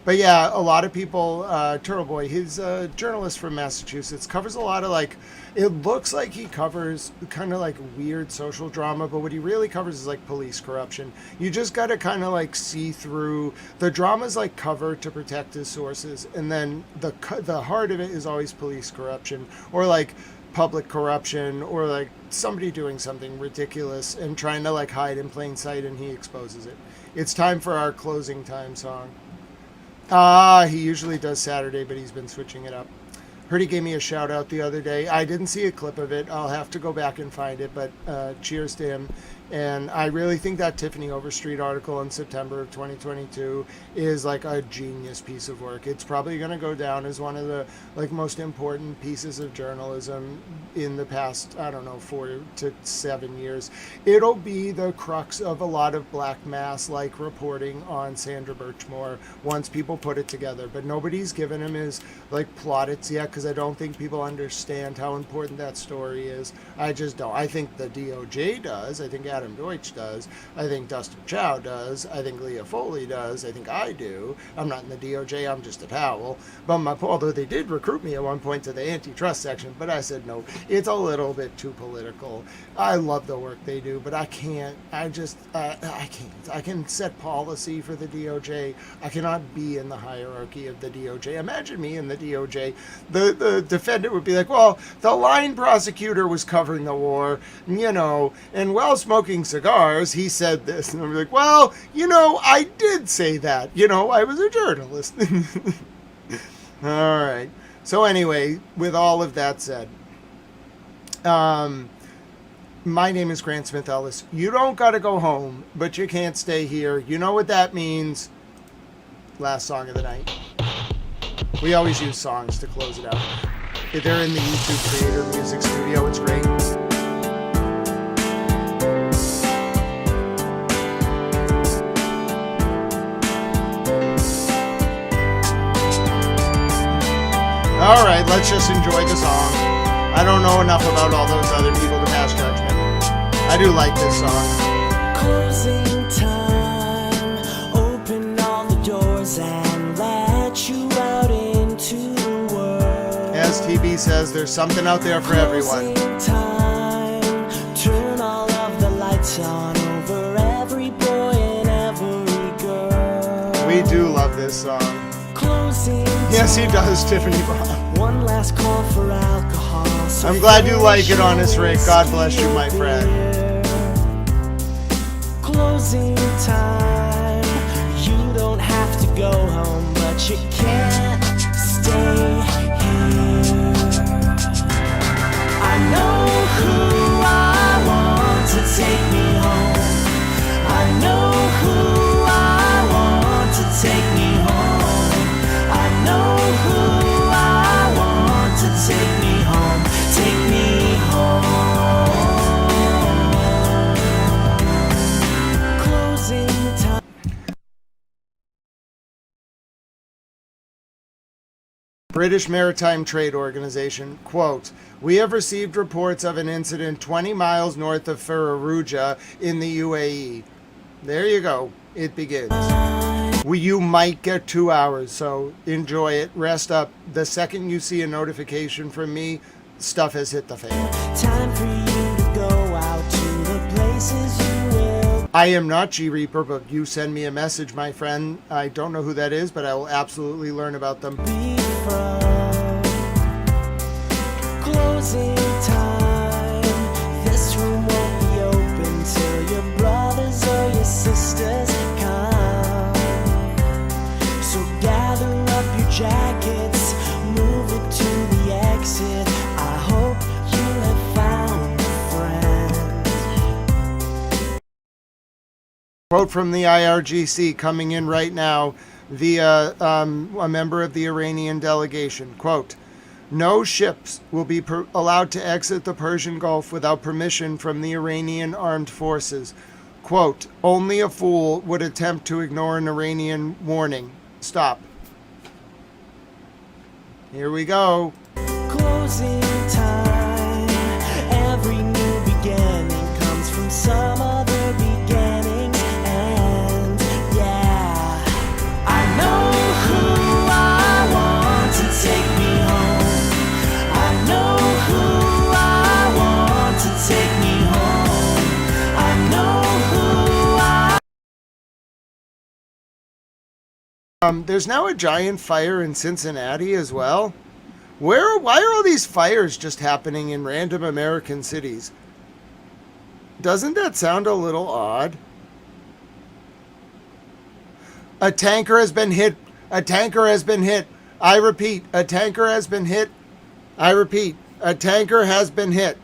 but yeah, a lot of people, Turtle Boy, he's a journalist from Massachusetts, covers a lot of like, it looks like he covers kind of like weird social drama, but what he really covers is like police corruption. You just got to kind of like see through the drama's like cover to protect his sources, and then the heart of it is always police corruption or like public corruption or like somebody doing something ridiculous and trying to like hide in plain sight, and he exposes it. It's time for our closing time song. He usually does Saturday, but he's been switching it up. Heard he gave me a shout out the other day. I didn't see a clip of it. I'll have to go back and find it, but cheers to him. And I really think that Tiffany Overstreet article in September of 2022 is like a genius piece of work. It's probably going to go down as one of the like most important pieces of journalism in the past, I don't know, 4 to 7 years. It'll be the crux of a lot of black mass like reporting on Sandra Birchmore once people put it together. But nobody's given him his like plaudits yet because I don't think people understand how important that story is. I just don't. I think the DOJ does. I think Adam Deutsch does. I think Dustin Chow does. I think Leah Foley does. I think I do. I'm not in the DOJ. I'm just a towel. But although they did recruit me at one point to the antitrust section, but I said no. It's a little bit too political. I love the work they do, but I can't. I can't. I can set policy for the DOJ. I cannot be in the hierarchy of the DOJ. Imagine me in the DOJ. The defendant would be like, well, the line prosecutor was covering the war, and while smoking cigars, he said this. And I'm like, well, I did say that. I was a journalist. All right. So anyway, with all of that said, my name is Grant Smith Ellis. You don't got to go home, but you can't stay here. You know what that means. Last song of the night. We always use songs to close it out. They're in the YouTube Creator Music Studio. It's great. let's just enjoy the song. I don't know enough about all those other people to pass judgment. I do like this song. Closing time, open all the doors and let you out into the world. As TB says, there's something out there for everyone. Closing time, turn all of the lights on over every boy and every girl. We do love this song. Closing Yes, he does, Tiffany Bob. one last call for alcohol. So I'm glad you like it, Honest Rick. God bless you, my friend. Closing time. You don't have to go home, but you can't stay here. I know who I want to take me home. I know who I want to take me home. I know who I want to take me home. Take me home. Closing time. British Maritime Trade Organization, quote, "We have received reports of an incident 20 miles north of Fallujah in the UAE." There you go. It begins. You might get 2 hours, so enjoy it. Rest up. The second you see a notification from me, stuff has hit the fan. Time for you to go out to the places you will. I am not G Reaper, but you send me a message, my friend. I don't know who that is, but I will absolutely learn about them. Closing time. This room won't be open till your brothers or your sisters come. So gather up your jackets, move it to the exit. I hope you have found a friend. Quote from the IRGC coming in right now via a member of the Iranian delegation. Quote, "No ships will be allowed to exit the Persian Gulf without permission from the Iranian armed forces." Quote, "Only a fool would attempt to ignore an Iranian warning." Stop. Here we go. Closing time. Every new beginning comes from some other beginnings. And yeah, I know who I want to take me home. I know who I want to take me home. I know who I... There's now a giant fire in Cincinnati as well. Why are all these fires just happening in random American cities? Doesn't that sound a little odd? A tanker has been hit. A tanker has been hit. I repeat, a tanker has been hit. I repeat, a tanker has been hit.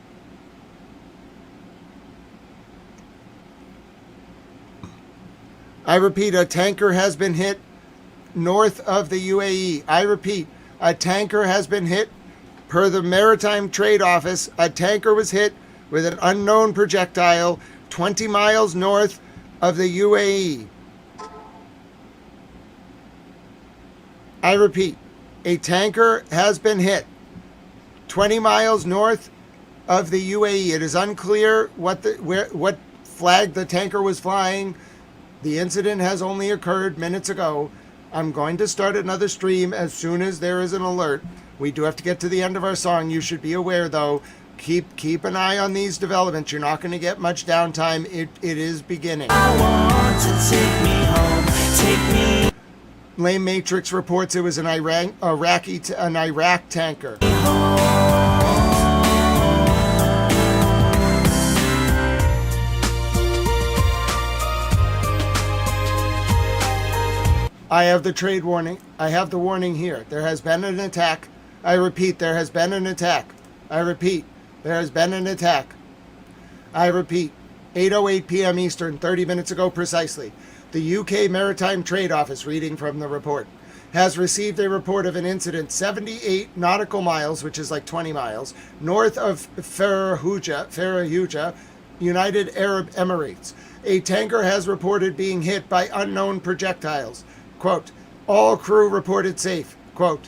I repeat, a tanker has been hit north of the UAE. I repeat, a tanker has been hit. Per the Maritime Trade Office, a tanker was hit with an unknown projectile 20 miles north of the UAE. I repeat, a tanker has been hit 20 miles north of the UAE. It is unclear what flag the tanker was flying. The incident has only occurred minutes ago. I'm going to start another stream as soon as there is an alert. We do have to get to the end of our song. You should be aware, though. Keep an eye on these developments. You're not going to get much downtime. It is beginning. I want to take me home. Take me Lame Matrix reports it was an Iraq tanker. I have the trade warning. I have the warning here. There has been an attack. I repeat, there has been an attack. I repeat, there has been an attack. I repeat, 8:08 p.m. Eastern, 30 minutes ago precisely. The UK Maritime Trade Office, reading from the report, has received a report of an incident 78 nautical miles, which is like 20 miles, north of Fallujah, United Arab Emirates. A tanker has reported being hit by unknown projectiles. Quote, all crew reported safe. Quote,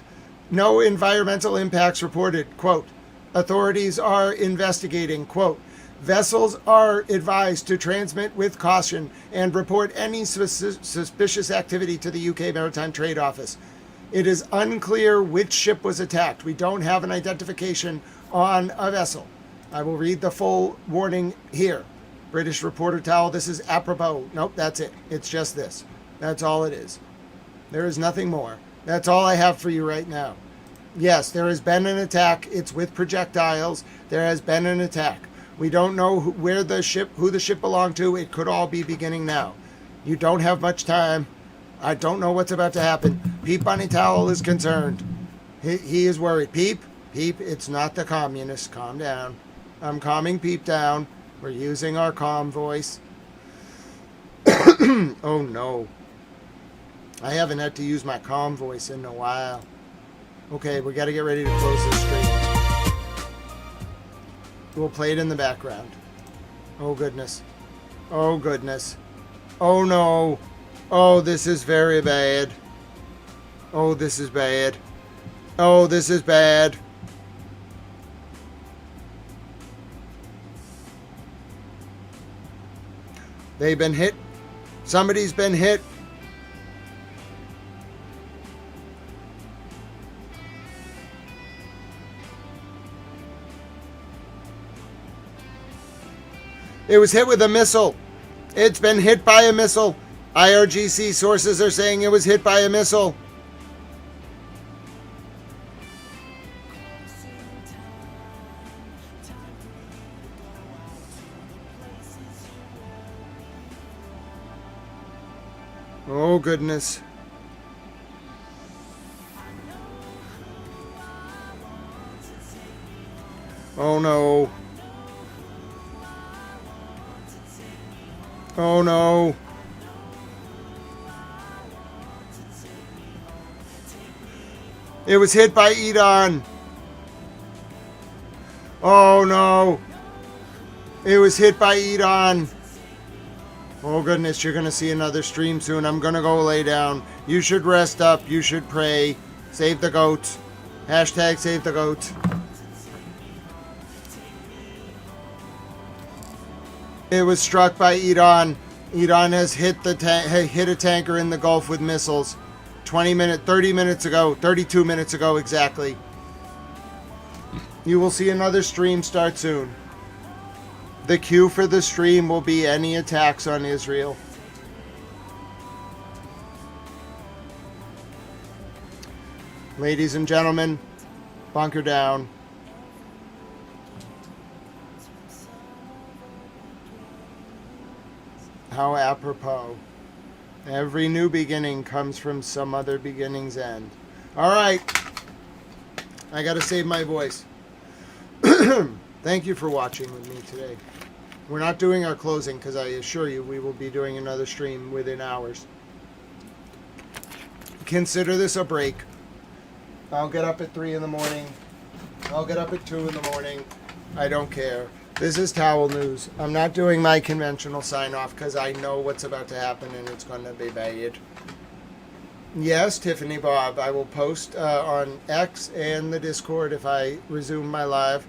No environmental impacts reported. Quote, authorities are investigating. Quote, vessels are advised to transmit with caution and report any suspicious activity to the UK Maritime Trade Office. It is unclear which ship was attacked. We don't have an identification on a vessel. I will read the full warning here. British reporter towel, this is apropos. Nope, that's it. It's just this. That's all it is. There is nothing more. That's all I have for you right now. Yes, there has been an attack. It's with projectiles. There has been an attack. We don't know who the ship belonged to. It could all be beginning now. You don't have much time. I don't know what's about to happen. Peep Bunny Towel is concerned. He is worried. Peep, it's not the communists. Calm down. I'm calming Peep down. We're using our calm voice. Oh no. I haven't had to use my calm voice in a while. Okay, we got to get ready to close this stream. We'll play it in the background. Oh goodness. Oh goodness. Oh no. Oh, this is very bad. Oh, this is bad. Oh, this is bad. They've been hit. Somebody's been hit. It was hit with a missile. It's been hit by a missile. IRGC sources are saying it was hit by a missile. Oh, goodness. Oh, no. Oh, no. It was hit by Edon. Oh, no. It was hit by Edon. Oh, goodness, you're going to see another stream soon. I'm going to go lay down. You should rest up. You should pray. Save the goat. Hashtag save the goat. It was struck by Edon. Edon has hit a tanker in the Gulf with missiles. 30 minutes ago, 32 minutes ago exactly. You will see another stream start soon. The cue for the stream will be any attacks on Israel. Ladies and gentlemen, bunker down. How apropos. Every new beginning comes from some other beginning's end. All right. I got to save my voice. Thank you for watching with me today. We're not doing our closing because I assure you we will be doing another stream within hours. Consider this a break. I'll get up at 3 in the morning. I'll get up at 2 in the morning. I don't care. This is Towel News. I'm not doing my conventional sign-off because I know what's about to happen and it's going to be bad. Yes, Tiffany Bob, I will post on X and the Discord if I resume my live.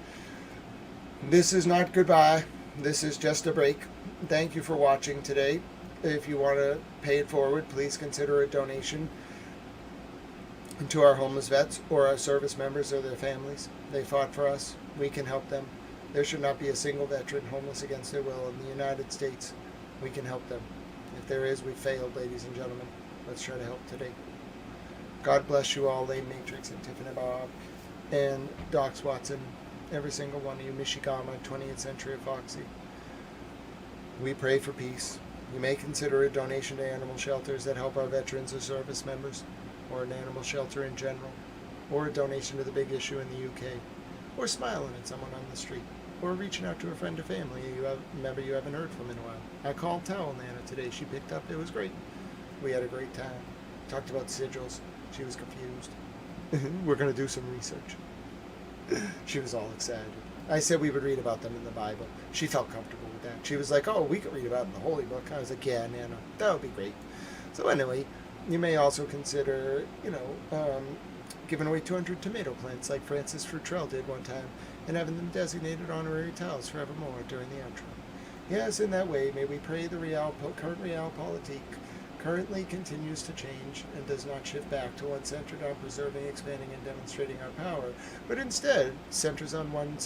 This is not goodbye. This is just a break. Thank you for watching today. If you want to pay it forward, please consider a donation to our homeless vets or our service members or their families. They fought for us. We can help them. There should not be a single veteran homeless against their will in the United States. We can help them. If there is, we failed, ladies and gentlemen. Let's try to help today. God bless you all, Lane Matrix and Tiffany Bob and Docs Watson. Every single one of you, Mishigama, 20th Century Foxy. We pray for peace. You may consider a donation to animal shelters that help our veterans or service members, or an animal shelter in general, or a donation to the big issue in the UK, or smiling at someone on the street, or reaching out to a friend or family member you haven't heard from in a while. I called Towel Nana today. She picked up. It was great. We had a great time. Talked about sigils. She was confused. We're going to do some research. She was all excited. I said we would read about them in the Bible. She felt comfortable with that. She was like, oh, we could read about it in the Holy Book. I was like, yeah, Nana, that would be great. So anyway, you may also consider, giving away 200 tomato plants like Francis Futrell did one time, and having them designated honorary towels forevermore during the outro. Yes, in that way, may we pray the current realpolitik currently continues to change and does not shift back to one centered on preserving, expanding, and demonstrating our power, but instead centers on one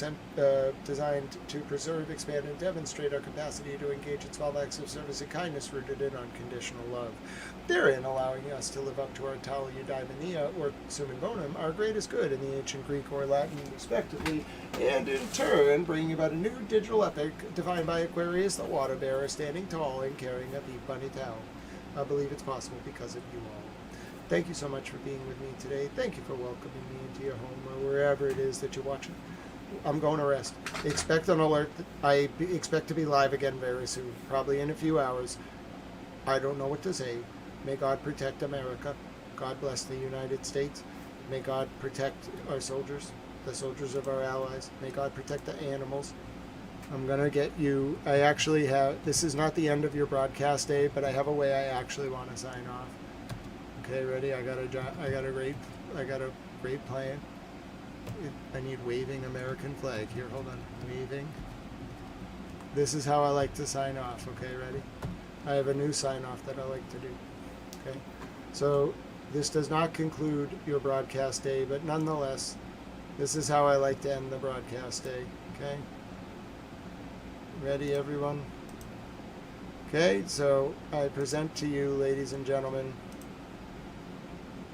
designed to preserve, expand, and demonstrate our capacity to engage in small acts of service and kindness rooted in unconditional love, therein allowing us to live up to our Tal Eudaimonia, or Summum Bonum, our greatest good in the ancient Greek or Latin respectively, and in turn bringing about a new digital epic defined by Aquarius the Water Bearer standing tall and carrying a deep bunny towel. I believe it's possible because of you all. Thank you so much for being with me today. Thank you for welcoming me into your home or wherever it is that you're watching. I'm going to rest. Expect an alert. I expect to be live again very soon, probably in a few hours. I don't know what to say. May God protect America. God bless the United States. May God protect our soldiers, the soldiers of our allies. May God protect the animals. I'm going to get you, I actually have, this is not the end of your broadcast day, but I have a way I actually want to sign off. Okay, ready? I got a great plan. I need waving American flag. Here, hold on. Waving. This is how I like to sign off. Okay, ready? I have a new sign off that I like to do. Okay, so this does not conclude your broadcast day, but nonetheless, this is how I like to end the broadcast day. Okay? Ready, everyone? Okay, so I present to you, ladies and gentlemen,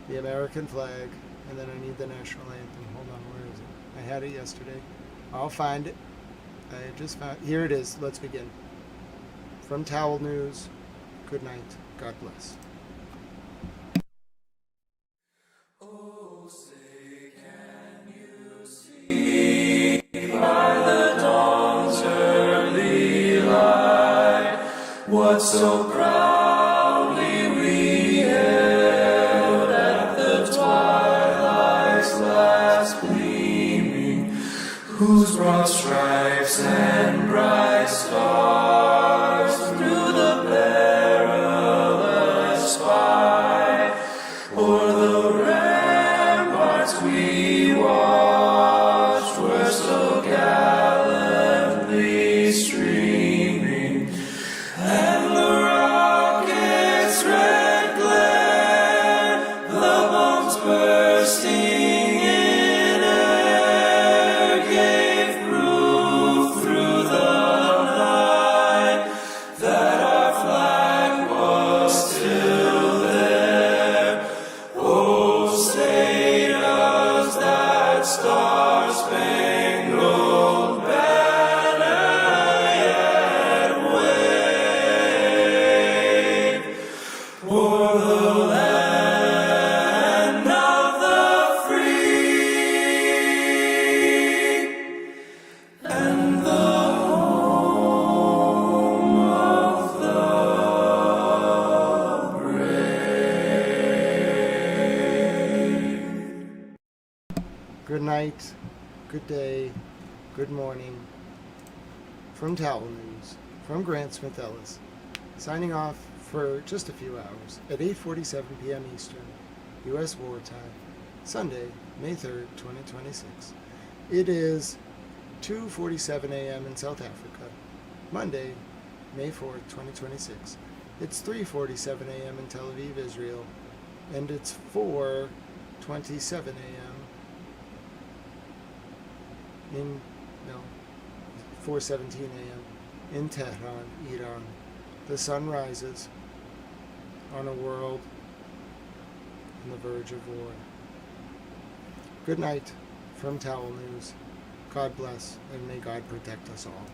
the American flag, and then I need the national anthem. Hold on, where is it? I had it yesterday. I'll find it. I just found, here it is. Let's begin. From Towel News, good night. God bless. What so proudly we hailed at the twilight's last gleaming, whose broad stripes and bright stars through the perilous fight o'er the ramparts we watched were so gallantly streaming. And the rocket's red glare, the bombs bursting in air, gave proof through the night that our flag was still there. Oh, say does that star-spangled banner yet wave o'er the land of the free and the home of the brave. Good night, good day, good morning. From Towel News, from Grant Smith Ellis, signing off for just a few hours at 8:47 p.m. Eastern, U.S. wartime, Sunday, May 3rd, 2026. It is 2:47 a.m. in South Africa, Monday, May 4th, 2026. It's 3:47 a.m. in Tel Aviv, Israel, and it's 4:27 a.m. in, no, 4:17 a.m. in Tehran, Iran. The sun rises on a world on the verge of war. Good night from Towel News. God bless, and may God protect us all.